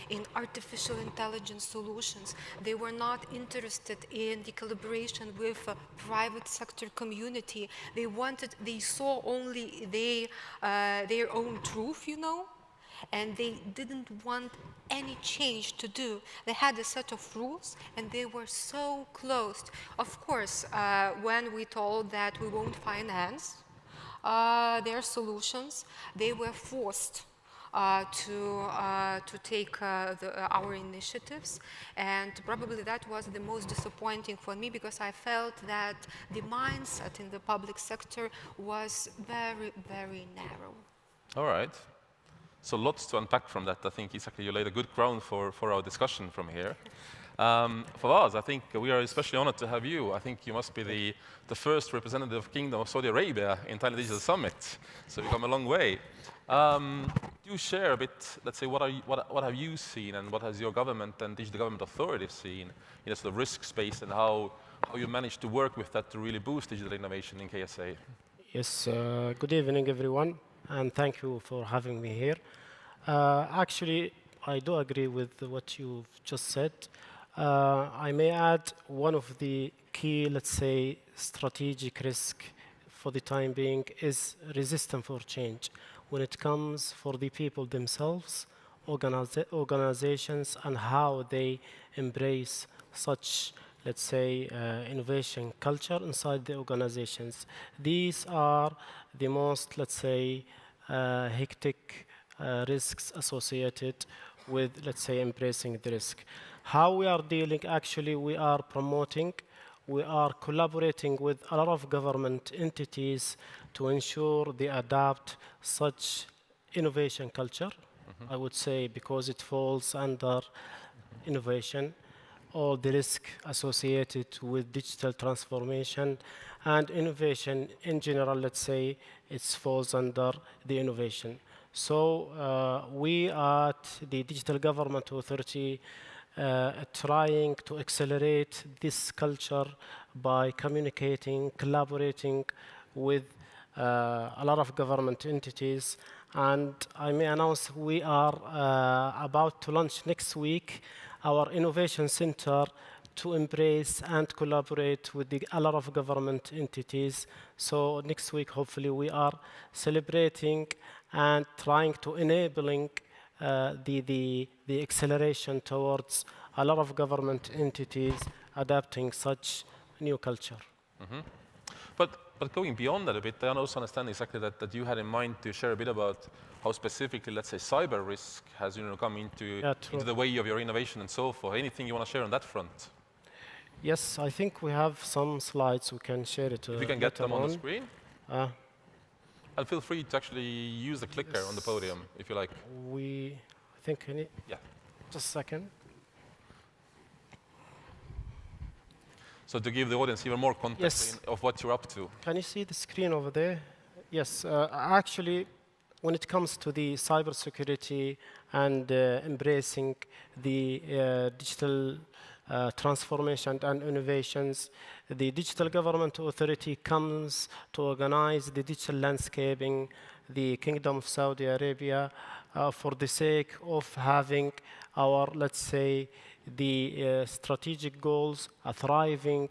in artificial intelligence solutions. They were not interested in the collaboration with private sector community. They saw only their own truth, you know, and they didn't want any change to do. They had a set of rules and they were so closed. Of course, when we told that we won't finance their solutions, they were forced to take our initiatives, and probably that was the most disappointing for me, because I felt that the mindset in the public sector was very, very narrow. All right. So lots to unpack from that. I think exactly you laid a good ground for our discussion from here. For us, I think we are especially honored to have you. I think you must be the first representative of Kingdom of Saudi Arabia in Tallinn Digital Summit. So you've come a long way. Do share a bit, let's say, what have you seen and what has your government and digital government authorities seen in a sort of risk space, and how you managed to work with that to really boost digital innovation in KSA? Yes, good evening, everyone, and thank you for having me here. Actually, I do agree with what you've just said. I may add one of the key, let's say, strategic risk for the time being is resistance for change when it comes for the people themselves, organizations, and how they embrace such, let's say, innovation culture inside the organizations. These are the most, let's say, hectic risks associated with, let's say, embracing the risk. How we are dealing, actually, we are promoting, we are collaborating with a lot of government entities to ensure they adapt such innovation culture, I would say, because it falls under innovation, all the risk associated with digital transformation and innovation in general, let's say, it falls under the innovation. So we at the Digital Government Authority trying to accelerate this culture by communicating, collaborating with a lot of government entities. And I may announce we are about to launch next week our innovation center to embrace and collaborate with a lot of government entities. So next week, hopefully, we are celebrating and trying to enabling the acceleration towards a lot of government entities adapting such new culture. But going beyond that a bit, I also understand exactly that you had in mind to share a bit about how specifically, let's say, cyber risk has come into the way of your innovation and so forth. Anything you want to share on that front? Yes, I think we have some slides we can share it. If we can get them on the screen. And feel free to actually use the clicker on the podium, if you like. I think we need, yeah. Just a second. So to give the audience even more context of what you're up to. Can you see the screen over there? Yes, actually, when it comes to the cybersecurity and embracing the digital transformation and innovations, the Digital Government Authority comes to organize the digital landscaping, the Kingdom of Saudi Arabia, for the sake of having our, let's say, the strategic goals, a thriving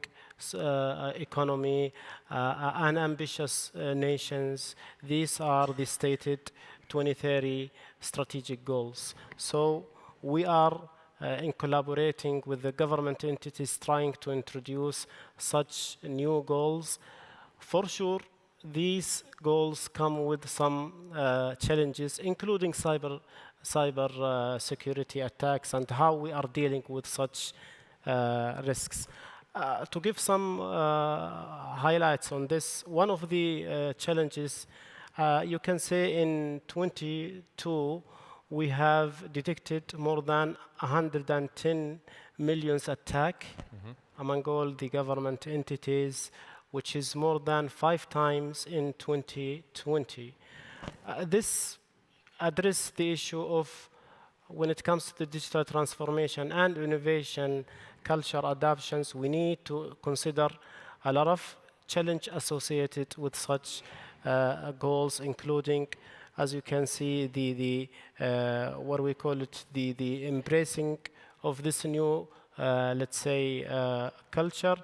economy, and ambitious nations. These are the stated 2030 strategic goals. So we are in collaborating with the government entities trying to introduce such new goals. For sure, these goals come with some challenges, including cyber security attacks and how we are dealing with such risks. To give some highlights on this. One of the challenges, you can say in 22, we have detected more than 110 million attack among all the government entities, which is more than 5 times in 2020. This addresses the issue of when it comes to the digital transformation and innovation, culture adaptations, we need to consider a lot of challenge associated with such goals, including, as you can see, the what we call it, the embracing of this new, let's say, culture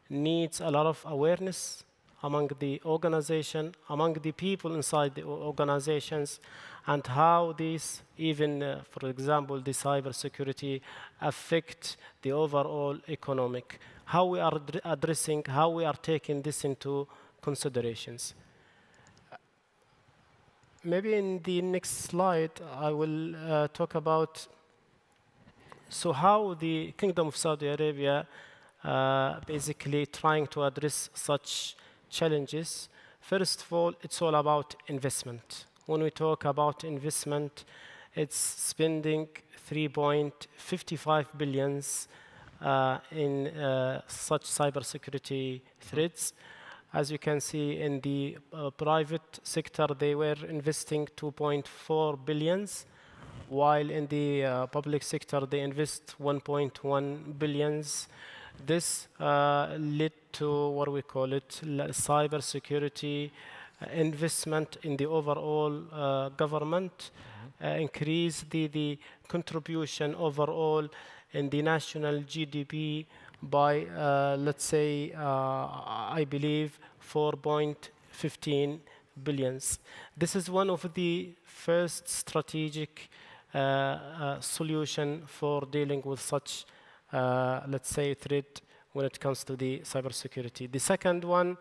needs a lot of awareness among the organization, among the people inside the organizations, and how these, even, for example, the cybersecurity affect the overall economic, how we are addressing, how we are taking this into considerations. Maybe in the next slide, I will talk about how the Kingdom of Saudi Arabia basically trying to address such challenges. First of all, it's all about investment. When we talk about investment, it's spending 3.55 billion in such cybersecurity threats. As you can see, in the private sector, they were investing 2.4 billion, while in the public sector, they invest 1.1 billion. This led to what we call it cybersecurity investment in the overall government, increase the contribution overall in the national GDP by, let's say, I believe 4.15 billion. This is one of the first strategic solution for dealing with such, let's say, threat when it comes to the cybersecurity. The second one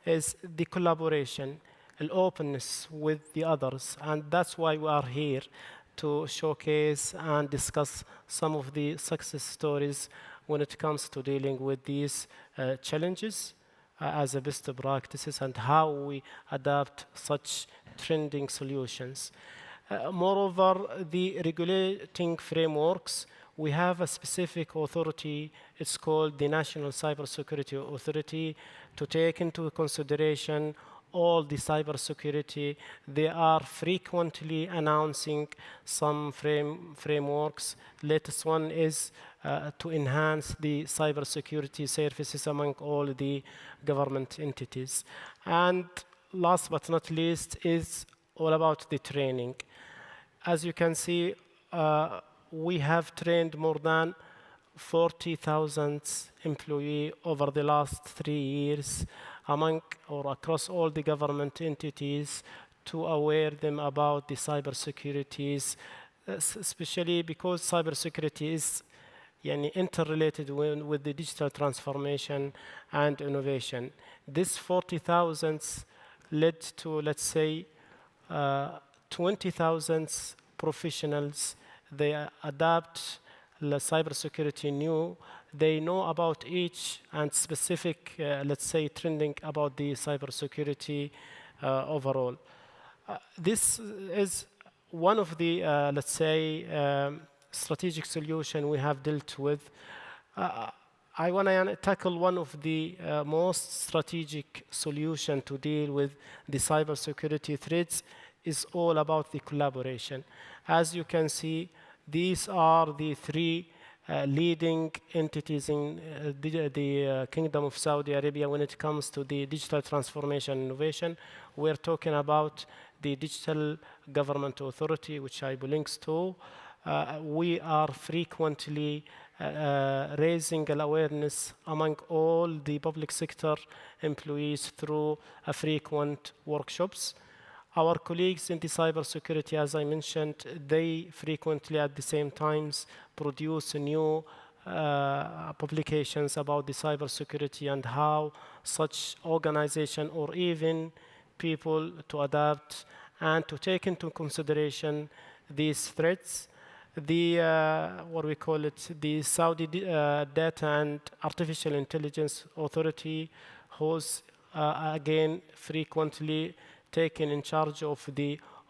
is the collaboration, and openness with the others, and that's why we are here to showcase and discuss some of the success stories when it comes to dealing with these challenges as a best practices and how we adapt such trending solutions. Moreover, the regulating frameworks, we have a specific authority, it's called the National Cybersecurity Authority, to take into consideration all the cybersecurity. They are frequently announcing some frameworks. Latest one is to enhance the cybersecurity services among all the government entities. And last but not least is all about the training. As you can see, we have trained more than 40,000 employees over the last 3 years among or across all the government entities to aware them about the cybersecurities, especially because cybersecurity is interrelated with the digital transformation and innovation. This 40,000 led to, let's say, 20,000 professionals. They adapt the cybersecurity new. They know about each and specific, let's say, trending about the cybersecurity overall. This is one of the, let's say, strategic solution we have dealt with. I want to tackle one of the most strategic solution to deal with the cybersecurity threats is all about the collaboration. As you can see, these are the 3 leading entities in the Kingdom of Saudi Arabia when it comes to the digital transformation and innovation. We're talking about the Digital Government Authority, which I belong to. We are frequently raising awareness among all the public sector employees through frequent workshops. Our colleagues in the cybersecurity, as I mentioned, they frequently at the same times produce new publications about the cybersecurity and how such organization or even people to adapt and to take into consideration these threats. The, what we call it, the Saudi Data and Artificial Intelligence Authority, whose again, frequently taken in charge of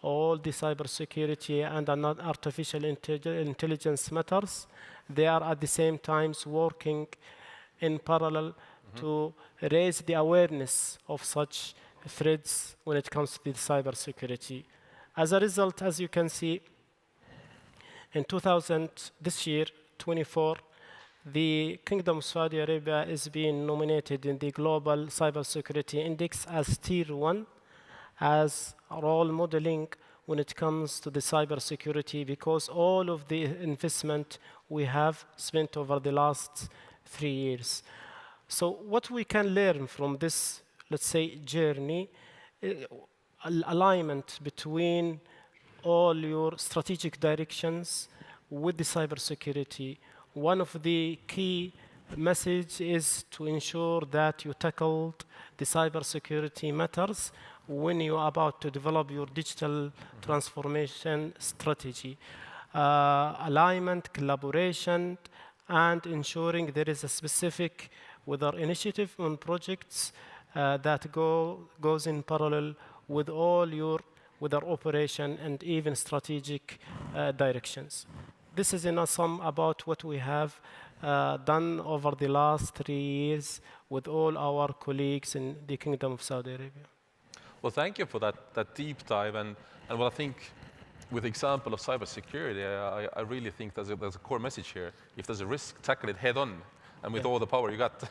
all the cybersecurity and artificial intelligence matters. They are at the same time working in parallel to raise the awareness of such threats when it comes to the cybersecurity. As a result, as you can see, in this year, 24, the Kingdom of Saudi Arabia is being nominated in the Global Cybersecurity Index as Tier 1, as role modeling when it comes to the cybersecurity, because all of the investment we have spent over the last 3 years. So what we can learn from this, let's say, journey, alignment between all your strategic directions with the cybersecurity. One of the key messages is to ensure that you tackled the cybersecurity matters when you are about to develop your digital transformation strategy. Alignment, collaboration, and ensuring there is a specific whether initiative on projects that goes in parallel with all your operation and even strategic directions. This is in a sum about what we have done over the last 3 years with all our colleagues in the Kingdom of Saudi Arabia. Well, thank you for that deep dive. And what I think, with the example of cybersecurity, I really think there's a core message here. If there's a risk, tackle it head on, and with all the power you got,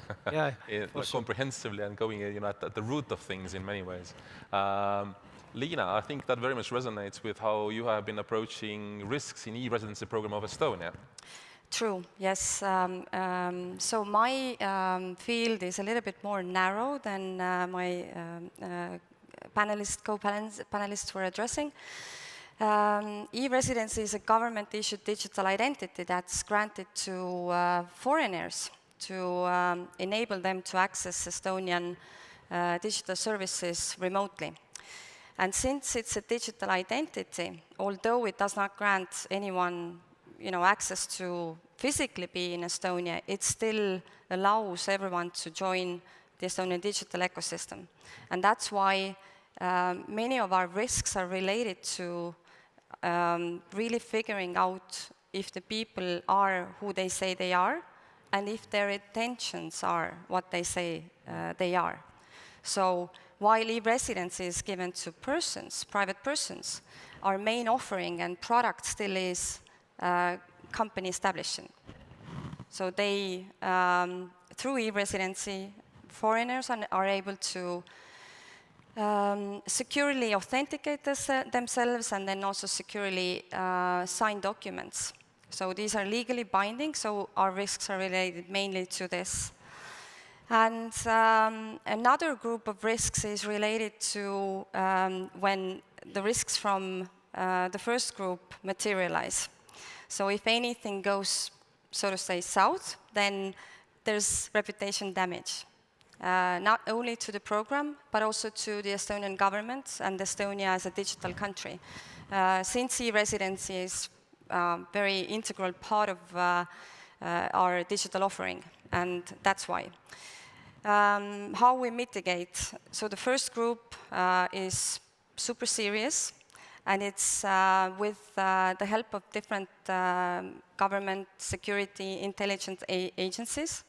comprehensively and going at the root of things in many ways. Liina, I think that very much resonates with how you have been approaching risks in e-residency program of Estonia. True, yes. So my field is a little bit more narrow than my co-panelists were addressing. E-residency is a government-issued digital identity that's granted to foreigners to enable them to access Estonian digital services remotely. And since it's a digital identity, although it does not grant anyone access to physically be in Estonia, it still allows everyone to join the Estonian digital ecosystem. And that's why many of our risks are related to really figuring out if the people are who they say they are, and if their intentions are what they say they are. So while e-residency is given to persons, private persons, our main offering and product still is company establishing. So they, through e-residency, foreigners are able to securely authenticate themselves and then also securely sign documents. So these are legally binding, so our risks are related mainly to this. And another group of risks is related to when the risks from the first group materialize. So if anything goes, so to say, south, then there's reputation damage. Not only to the program, but also to the Estonian government and Estonia as a digital country. Since e-residency is a very integral part of our digital offering, and that's why. How we mitigate. So the first group is super serious, and it's with the help of different government, security, intelligence agencies,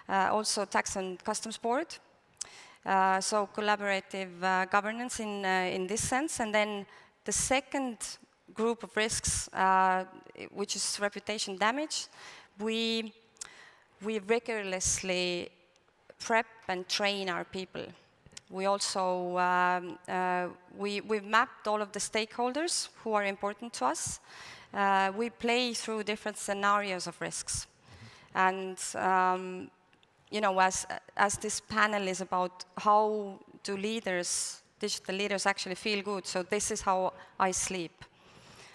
also Tax and Customs Board. So collaborative governance in this sense. And then the second group of risks, which is reputation damage, we rigorously prep and train our people. We also, we've mapped all of the stakeholders who are important to us. We play through different scenarios of risks. And, as this panel is about how do leaders, digital leaders actually feel good, so this is how I sleep.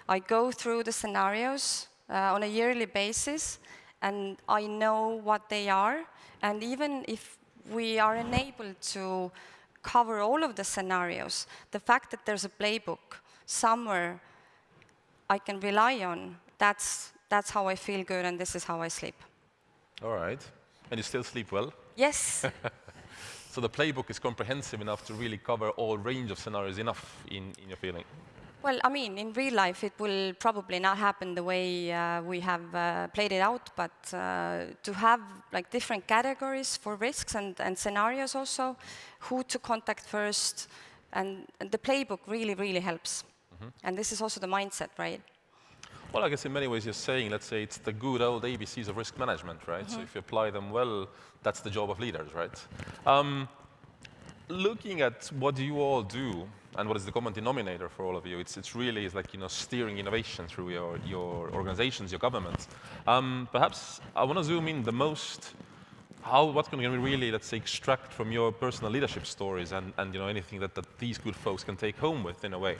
I go through the scenarios on a yearly basis, and I know what they are. And even if we are unable to cover all of the scenarios, the fact that there's a playbook somewhere I can rely on, that's how I feel good, and this is how I sleep. All right. And you still sleep well? Yes. So the playbook is comprehensive enough to really cover all range of scenarios enough in your feeling? Well, I mean, in real life, it will probably not happen the way we have played it out, but to have like different categories for risks and scenarios also, who to contact first, and the playbook really, really helps. And this is also the mindset, right? Well, I guess in many ways you're saying, let's say, it's the good old ABCs of risk management, right? So if you apply them well, that's the job of leaders, right? Looking at what you all do, and what is the common denominator for all of you, it's really like, you know, steering innovation through your organizations, your governments. Perhaps I want to zoom in the most, what can we really, let's say, extract from your personal leadership stories and you know, anything that these good folks can take home with in a way.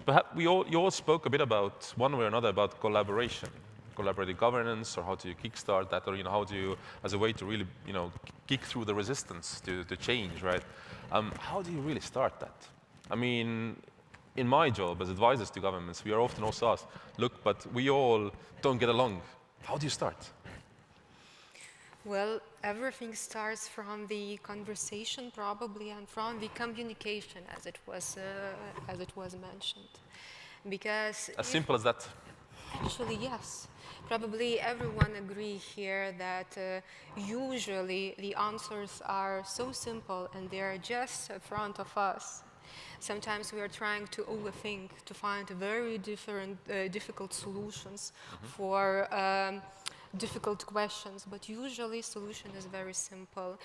Perhaps you all spoke a bit about, one way or another, about collaboration, collaborative governance, or how do you kickstart that, or you know, how do you, as a way to really, you know, kick through the resistance to change, right? How do you really start that? I mean, in my job as advisors to governments, we are often also asked, look, but we all don't get along. How do you start? Well, everything starts from the conversation probably, and from the communication, as it was mentioned. Because as simple as that? Actually, yes. Probably everyone agree here that usually the answers are so simple and they are just in front of us. Sometimes we are trying to overthink, to find very difficult solutions for difficult questions, but usually solution is very simple.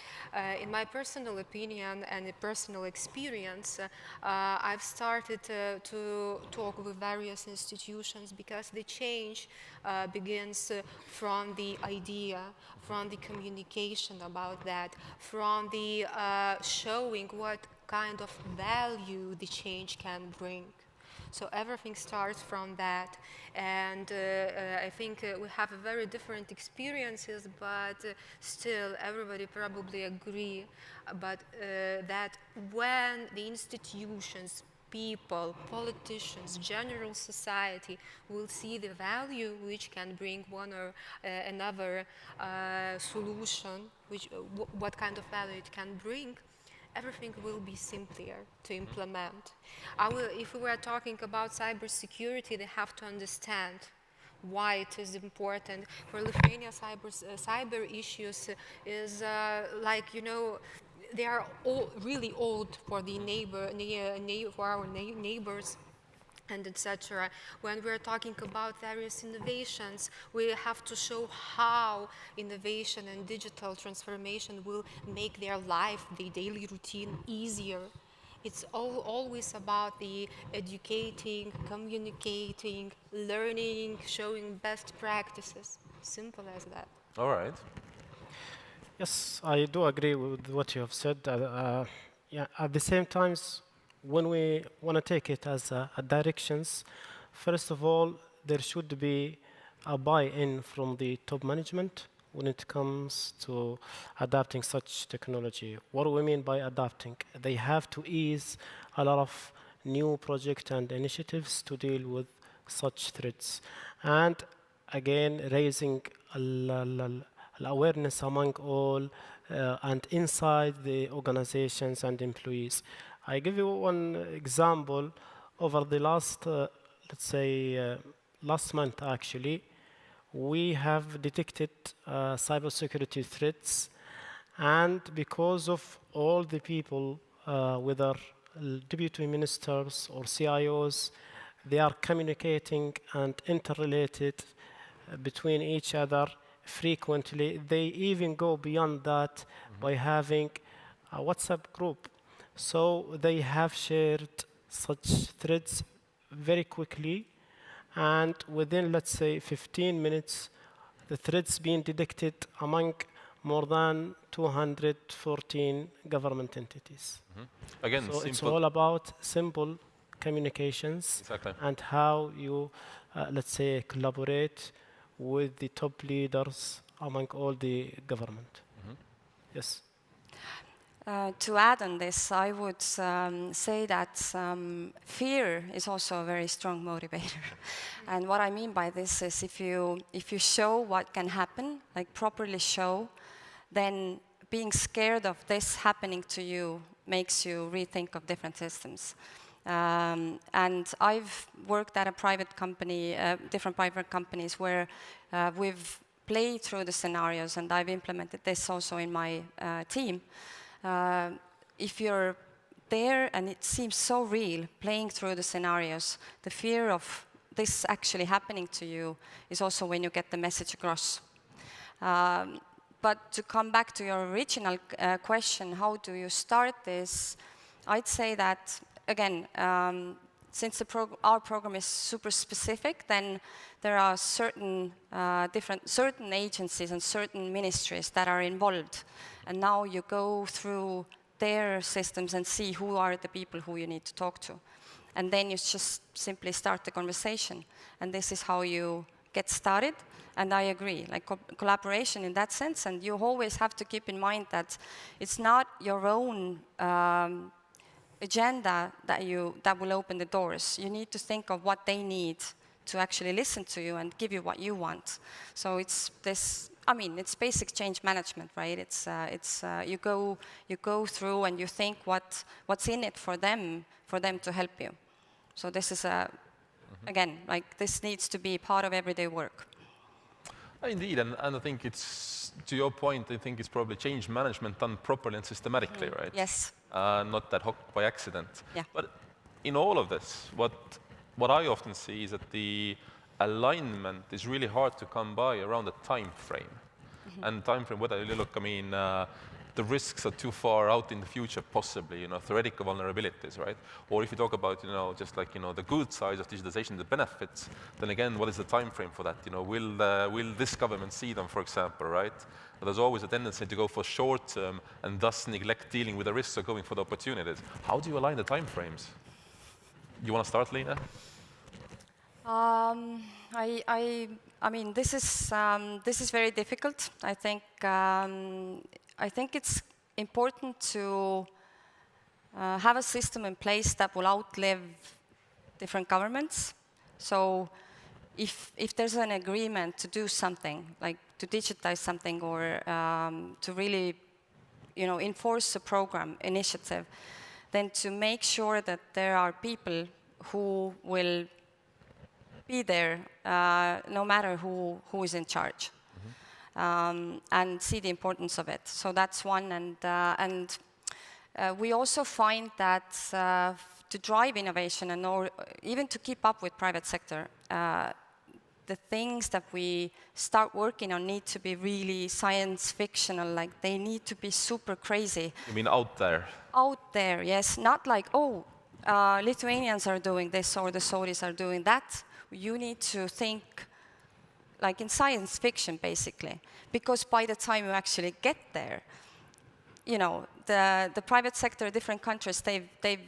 In my personal opinion and personal experience, I've started to talk with various institutions because the change begins from the idea, from the communication about that, from the showing what kind of value the change can bring. So everything starts from that, and I think we have very different experiences, but still everybody probably agree but that when the institutions, people, politicians, general society will see the value which can bring one or another solution, what kind of value it can bring, everything will be simpler to implement. If we were talking about cybersecurity, they have to understand why it is important. For Lithuania, cyber issues is like, you know, they are all really old for the for our neighbors, and etc. When we're talking about various innovations, we have to show how innovation and digital transformation will make their life, their daily routine easier. It's always about the educating, communicating, learning, showing best practices. Simple as that. All right. Yes, I do agree with what you have said. Yeah, at the same time, when we want to take it as directions, first of all, there should be a buy-in from the top management when it comes to adapting such technology. What do we mean by adapting? They have to ease a lot of new projects and initiatives to deal with such threats. And again, raising awareness among all and inside the organizations and employees. I give you one example. Over the last, let's say, last month actually, we have detected cybersecurity threats, and because of all the people, whether deputy ministers or CIOs, they are communicating and interrelated between each other frequently. They even go beyond that by having a WhatsApp group. So they have shared such threads very quickly, and within, let's say, 15 minutes, the threats being detected among more than 214 government entities. Again, so simple. It's all about simple communications and how you, let's say, collaborate with the top leaders among all the government. Yes. To add on this, I would say that fear is also a very strong motivator. And what I mean by this is if you show what can happen, like properly show, then being scared of this happening to you makes you rethink of different systems. And I've worked at a private company, different private companies, where we've played through the scenarios, and I've implemented this also in my team. If you're there and it seems so real, playing through the scenarios, the fear of this actually happening to you is also when you get the message across. But to come back to your original question, how do you start this? I'd say that, again, since our program is super specific, then there are certain certain agencies and certain ministries that are involved. And now you go through their systems and see who are the people who you need to talk to. And then you just simply start the conversation. And this is how you get started. And I agree, like collaboration in that sense. And you always have to keep in mind that it's not your own agenda that will open the doors. You need to think of what they need to actually listen to you and give you what you want. So it's this, I mean, it's basic change management, right? You go through and you think what's in it for them to help you. So this is again, like this needs to be part of everyday work. Indeed, and I think it's, to your point, I think it's probably change management done properly and systematically, right? Yes. Not ad hoc by accident. Yeah. But in all of this, what I often see is that the alignment is really hard to come by around the time frame. And time frame, whether you look, I mean, the risks are too far out in the future, possibly, you know, theoretical vulnerabilities, right? Or if you talk about, you know, just like, you know, the good side of digitization, the benefits, then again, what is the time frame for that? You know, will this government see them, for example, right? But there's always a tendency to go for short term and thus neglect dealing with the risks or going for the opportunities. How do you align the time frames? You want to start, Lena? I mean, this is very difficult. I think it's important to have a system in place that will outlive different governments. So if there's an agreement to do something, like to digitize something or to really, you know, enforce a program, initiative, then to make sure that there are people who will be there no matter who is in charge. And see the importance of it. So that's one. And we also find that to drive innovation and or even to keep up with private sector, the things that we start working on need to be really science fictional, like they need to be super crazy. You mean out there? Out there, yes. Not like, oh, Lithuanians are doing this or the Saudis are doing that. You need to think like in science fiction, basically, because by the time you actually get there, you know, the private sector, different countries, they've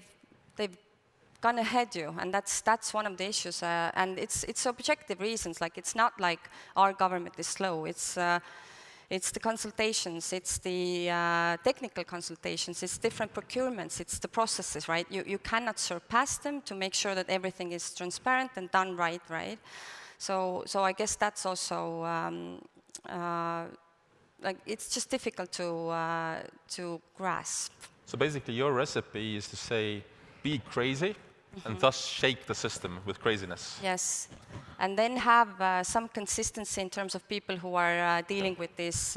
gone ahead you, and that's one of the issues. And it's objective reasons. Like it's not like our government is slow. It's the consultations, it's the technical consultations, it's different procurements, it's the processes, right? You cannot surpass them to make sure that everything is transparent and done right, right? So I guess that's also like it's just difficult to grasp. So basically, your recipe is to say, be crazy, and thus shake the system with craziness. Yes, and then have some consistency in terms of people who are dealing with these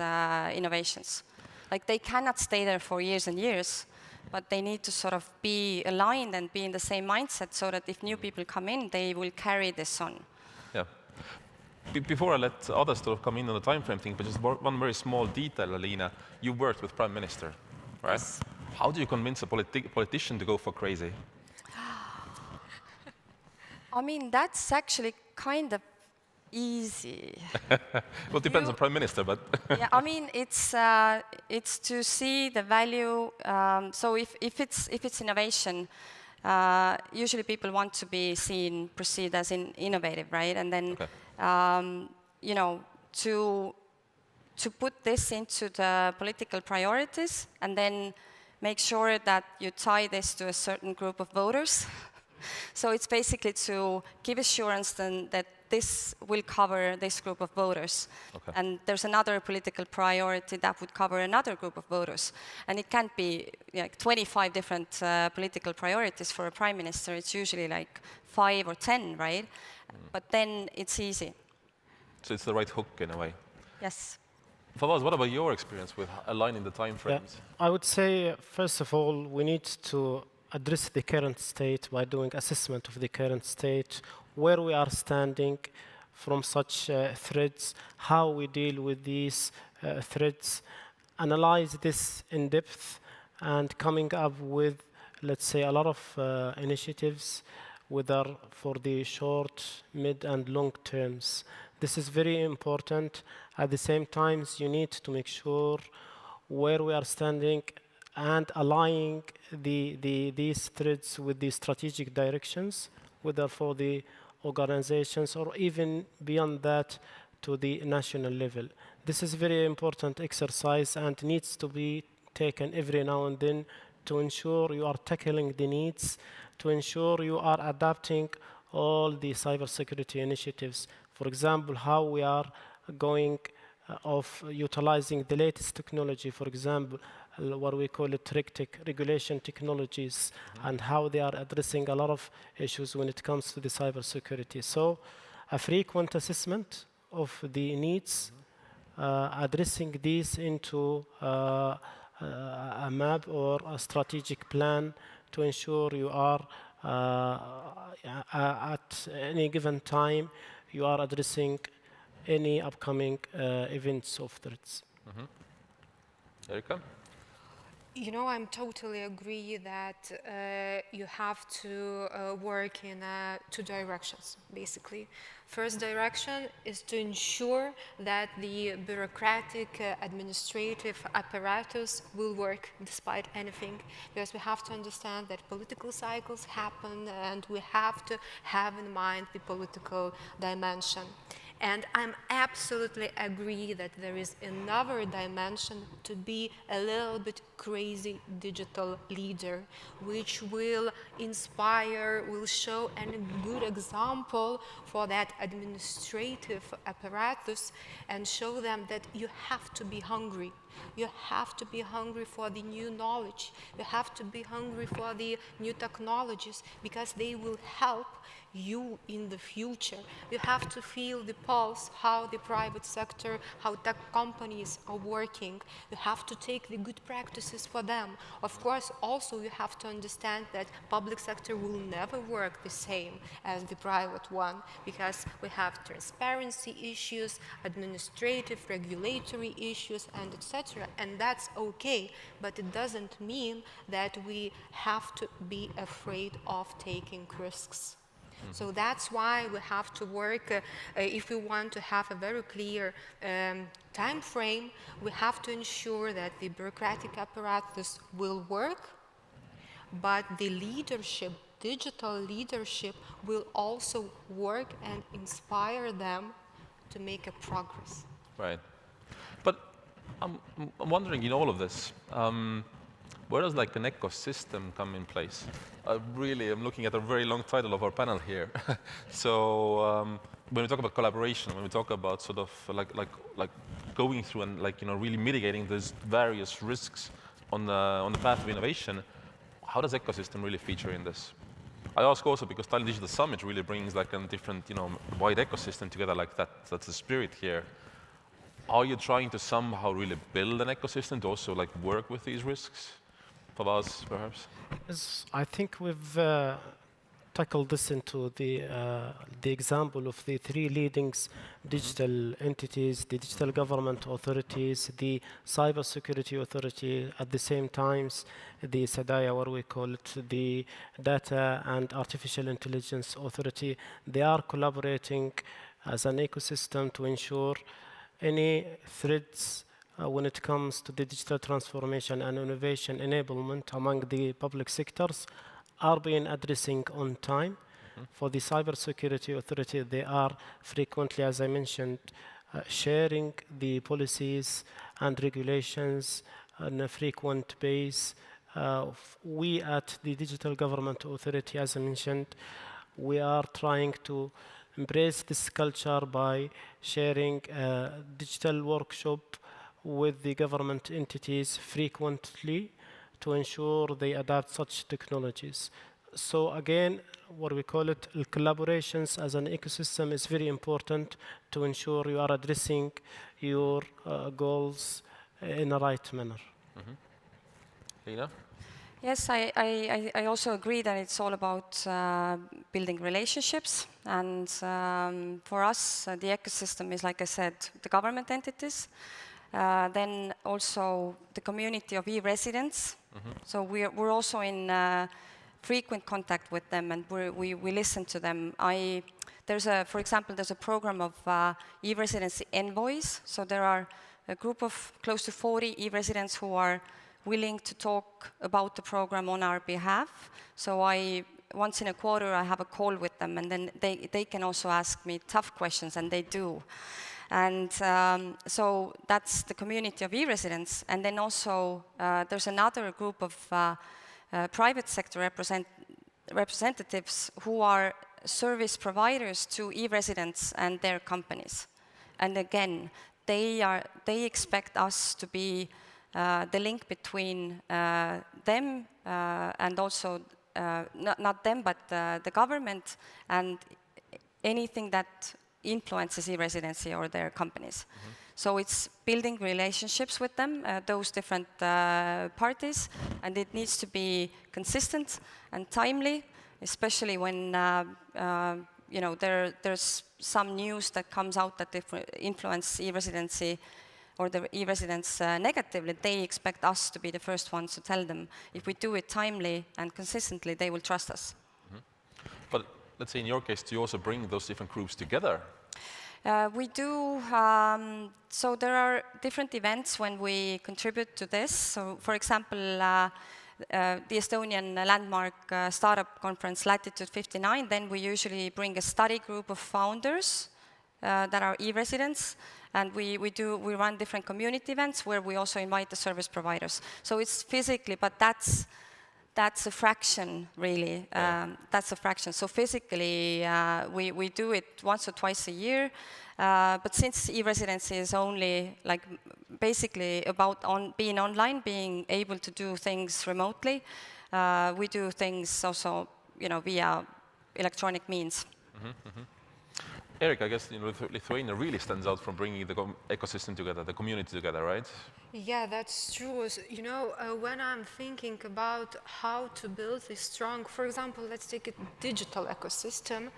innovations. Like they cannot stay there for years and years, but they need to sort of be aligned and be in the same mindset so that if new people come in, they will carry this on. Yeah. Before I let others sort of come in on the time frame thing, but just one very small detail, Alina. You worked with Prime Minister, right? Yes. How do you convince a politician to go for crazy? I mean, that's actually kind of easy. Well, it depends on Prime Minister, but... Yeah, I mean, it's to see the value. So if it's innovation, usually people want to be seen, perceived as innovative, right? And then, you know, to put this into the political priorities and then make sure that you tie this to a certain group of voters. So it's basically to give assurance then that this will cover this group of voters. Okay. And there's another political priority that would cover another group of voters. And it can't be like 25 different political priorities for a prime minister. It's usually like 5 or 10, right? But then it's easy. So it's the right hook in a way. Yes. Fawaz, what about your experience with aligning the time frames? Yeah. I would say, first of all, we need to address the current state by doing assessment of the current state, where we are standing from such threats, how we deal with these threats, analyze this in depth, and coming up with, let's say, a lot of initiatives, whether for the short, mid, and long terms. This is very important. At the same time, you need to make sure where we are standing and aligning these threats with the strategic directions, whether for the organizations or even beyond that to the national level. This is very important exercise and needs to be taken every now and then to ensure you are tackling the needs, to ensure you are adapting all the cybersecurity initiatives. For example, how we are going of utilizing the latest technology, for example, what we call it RegTech, regulation technologies, and how they are addressing a lot of issues when it comes to the cybersecurity. So a frequent assessment of the needs, addressing these into a map or a strategic plan to ensure you are at any given time you are addressing any upcoming events of threats. Erika? You know, I'm totally agree that you have to work in two directions, basically. First direction is to ensure that the bureaucratic administrative apparatus will work despite anything, because we have to understand that political cycles happen and we have to have in mind the political dimension. And I'm absolutely agree that there is another dimension to be a little bit crazy digital leader, which will inspire, will show a good example for that administrative apparatus and show them that you have to be hungry. You have to be hungry for the new knowledge. You have to be hungry for the new technologies because they will help you in the future. You have to feel the pulse, how the private sector, how tech companies are working. You have to take the good practices for them. Of course, also you have to understand that public sector will never work the same as the private one because we have transparency issues, administrative, regulatory issues, and etc. And that's okay, but it doesn't mean that we have to be afraid of taking risks. So that's why we have to work, if we want to have a very clear time frame, we have to ensure that the bureaucratic apparatus will work, but the leadership, digital leadership, will also work and inspire them to make a progress. Right. But I'm wondering in all of this, where does like an ecosystem come in place? I'm looking at a very long title of our panel here. So when we talk about collaboration, when we talk about sort of like going through and really mitigating these various risks on the path of innovation, how does ecosystem really feature in this? I ask also because Tallinn Digital Summit really brings like a different wide ecosystem together like that. That's the spirit here. Are you trying to somehow really build an ecosystem to also like work with these risks? Fawaz, perhaps? Yes, I think we've tackled this into the example of the three leading digital entities, the digital government authorities, the cybersecurity authority, at the same times the SADAIA, what we call it, the data and artificial intelligence authority. They are collaborating as an ecosystem to ensure any threats when it comes to the digital transformation and innovation enablement among the public sectors are being addressing on time. For the cybersecurity authority, they are frequently, as I mentioned, sharing the policies and regulations on a frequent basis. We at the Digital Government Authority, as I mentioned, we are trying to embrace this culture by sharing a digital workshop with the government entities frequently to ensure they adapt such technologies. So again, what we call it, collaborations as an ecosystem is very important to ensure you are addressing your goals in the right manner. Lina? Yes, I also agree that it's all about building relationships. And for us, the ecosystem is, like I said, the government entities, then also the community of e-residents. So we're also in frequent contact with them, and we listen to them. For example, there's a program of e-residency envoys. So there are a group of close to 40 e-residents who are willing to talk about the program on our behalf. So once in a quarter, I have a call with them, and then they can also ask me tough questions, and they do. And so that's the community of e-residents. And then also there's another group of private sector representatives who are service providers to e-residents and their companies. And again, they expect us to be the link between them and also, not them, but the government and anything that influences e-residency or their companies. So it's building relationships with them, those different parties, and it needs to be consistent and timely, especially when there's some news that comes out that influence e-residency or the e-residents negatively. They expect us to be the first ones to tell them. If we do it timely and consistently, they will trust us. But let's say in your case, do you also bring those different groups together? We do. So there are different events when we contribute to this. So, for example, the Estonian landmark startup conference, Latitude 59, then we usually bring a study group of founders that are e-residents, and we run different community events where we also invite the service providers. So it's physically, but that's a fraction, really. That's a fraction. So physically, we do it once or twice a year. But since e-residency is only basically about being online, being able to do things remotely, we do things also, via electronic means. Eric, I guess Lithuania really stands out from bringing the ecosystem together, the community together, right? Yeah, that's true. When I'm thinking about how to build this strong, for example, let's take a digital ecosystem,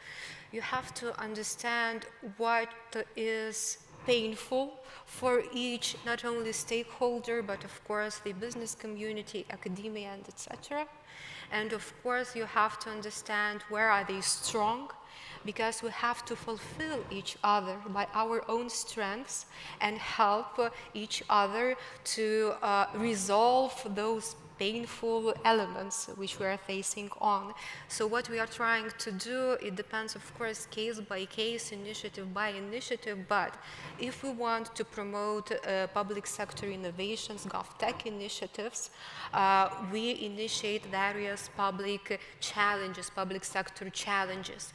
you have to understand what is painful for each, not only stakeholder, but of course the business community, academia, and etc. And of course you have to understand where are they strong, because we have to fulfill each other by our own strengths and help each other to resolve those painful elements which we are facing on. So what we are trying to do, it depends, of course, case by case, initiative by initiative, but if we want to promote public sector innovations, GovTech initiatives, we initiate various public challenges, public sector challenges,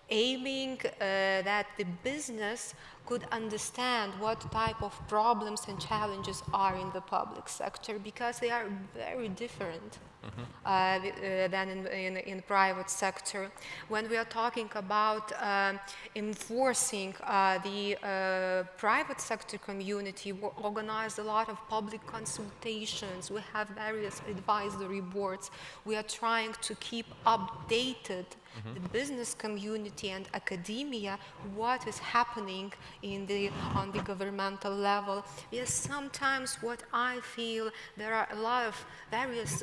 aiming that the business could understand what type of problems and challenges are in the public sector, because they are very different than in private sector. When we are talking about enforcing the private sector community, we organize a lot of public consultations. We have various advisory boards. We are trying to keep updated the business community and academia, what is happening on the governmental level. Yes, sometimes what I feel, there are a lot of various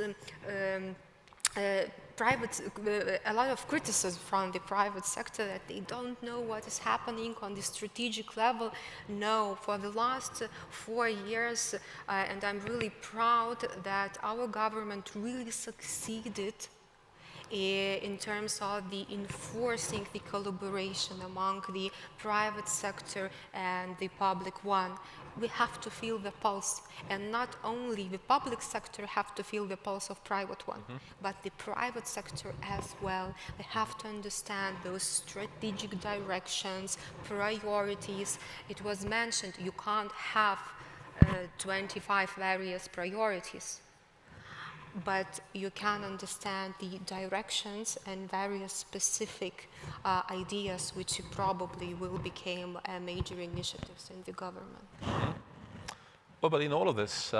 a lot of criticism from the private sector that they don't know what is happening on the strategic level. No, for the last 4 years, and I'm really proud that our government really succeeded in terms of the enforcing the collaboration among the private sector and the public one. we have to feel the pulse. And not only the public sector have to feel the pulse of private one, but the private sector as well. They have to understand those strategic directions, priorities. It was mentioned you can't have 25 various priorities, but you can understand the directions and various specific ideas which probably will become major initiatives in the government. Well, but in all of this,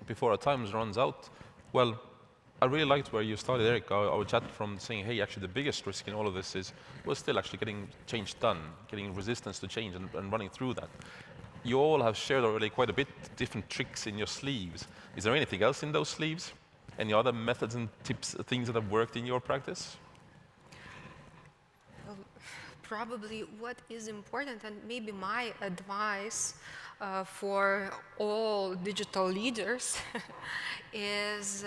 before our time runs out, well, I really liked where you started, Eric, our chat from saying, hey, actually the biggest risk in all of this is we're still actually getting change done, getting resistance to change and running through that. You all have shared already quite a bit different tricks in your sleeves. Is there anything else in those sleeves? Any other methods and tips, things that have worked in your practice? Well, probably what is important, and maybe my advice for all digital leaders is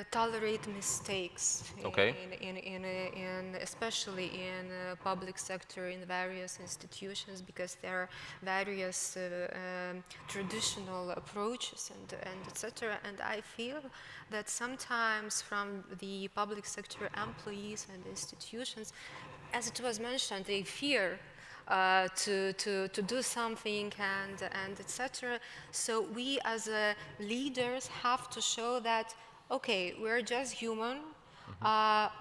tolerate mistakes, okay. especially in public sector, in various institutions, because there are various traditional approaches and etc. And I feel that sometimes from the public sector employees and institutions, as it was mentioned, they fear to do something and etc. So we as leaders have to show that, okay, we're just human,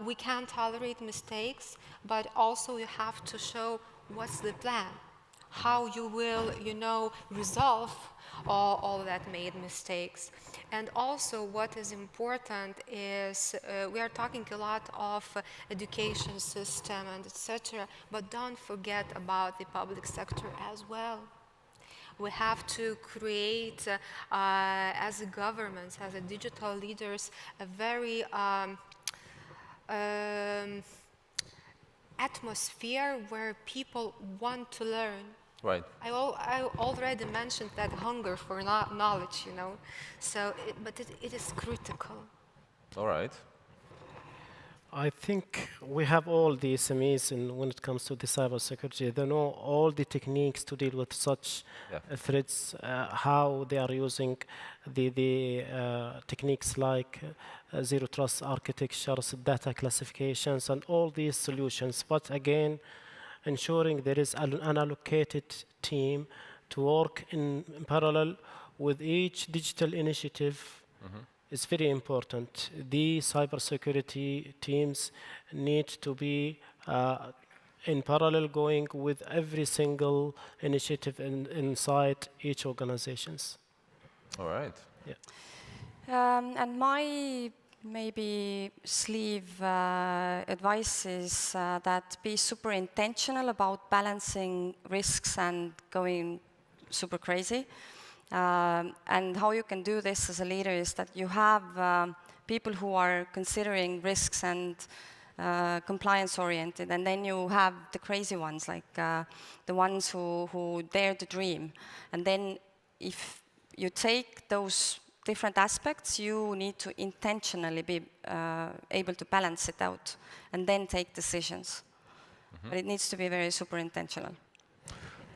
we can tolerate mistakes, but also you have to show what's the plan, how you will, resolve all that made mistakes. And also what is important is we are talking a lot of education system and etc., but don't forget about the public sector as well. We have to create, as a governments, as a digital leaders, a very atmosphere where people want to learn. Right. I already mentioned that hunger for knowledge, So, but it is critical. All right. I think we have all the SMEs when it comes to the cybersecurity. They know all the techniques to deal with such threats, how they are using the techniques like zero trust architectures, data classifications, and all these solutions. But again, ensuring there is an allocated team to work in parallel with each digital initiative is very important. The cybersecurity teams need to be in parallel going with every single initiative inside each organizations. All right. Yeah. And my maybe sleeve advice is that be super intentional about balancing risks and going super crazy. And how you can do this as a leader is that you have people who are considering risks and compliance oriented, and then you have the crazy ones, like the ones who dare to dream. And then if you take those different aspects, you need to intentionally be able to balance it out and then take decisions. But it needs to be very super intentional.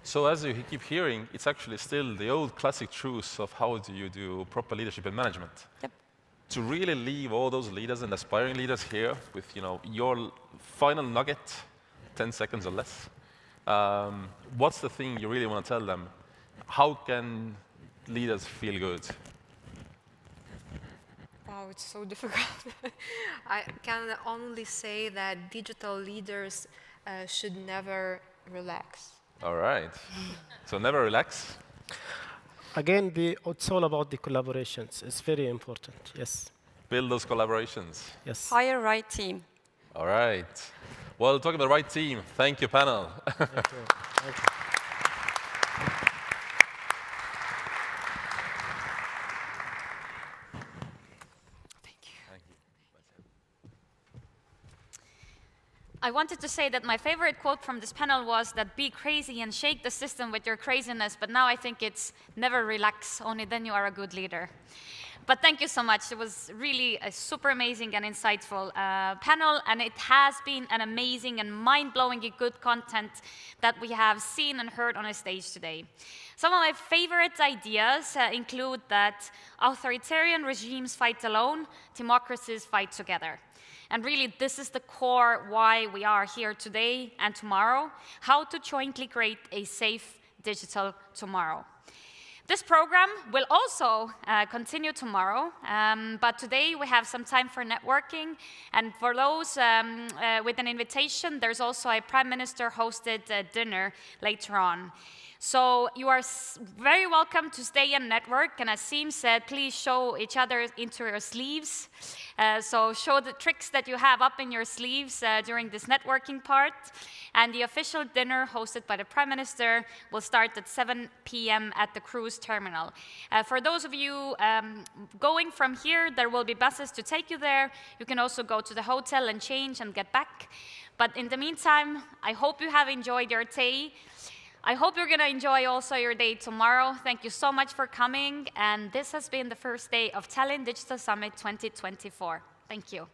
So as you keep hearing, it's actually still the old classic truths of how do you do proper leadership and management. Yep. To really leave all those leaders and aspiring leaders here with your final nugget, 10 seconds or less. What's the thing you really want to tell them? How can leaders feel good? Wow, it's so difficult. I can only say that digital leaders should never relax. All right. So never relax. Again, it's all about the collaborations. It's very important, yes. Build those collaborations. Yes. Hire right team. All right. Well, talking about the right team, thank you, panel. Thank you. Thank you. I wanted to say that my favorite quote from this panel was that be crazy and shake the system with your craziness, but now I think it's never relax, only then you are a good leader. But thank you so much. It was really a super amazing and insightful panel, and it has been an amazing and mind-blowingly good content that we have seen and heard on a stage today. Some of my favorite ideas include that authoritarian regimes fight alone, democracies fight together. And really, this is the core why we are here today and tomorrow, how to jointly create a safe digital tomorrow. This program will also continue tomorrow, but today we have some time for networking, and for those with an invitation, there's also a Prime Minister-hosted dinner later on. So you are very welcome to stay and network, and as Siim said, please show each other into your sleeves. So show the tricks that you have up in your sleeves during this networking part. And the official dinner hosted by the Prime Minister will start at 7 p.m. at the cruise terminal. For those of you going from here, there will be buses to take you there. You can also go to the hotel and change and get back. But in the meantime, I hope you have enjoyed your day. I hope you're going to enjoy also your day tomorrow. Thank you so much for coming. And this has been the first day of Tallinn Digital Summit 2024. Thank you.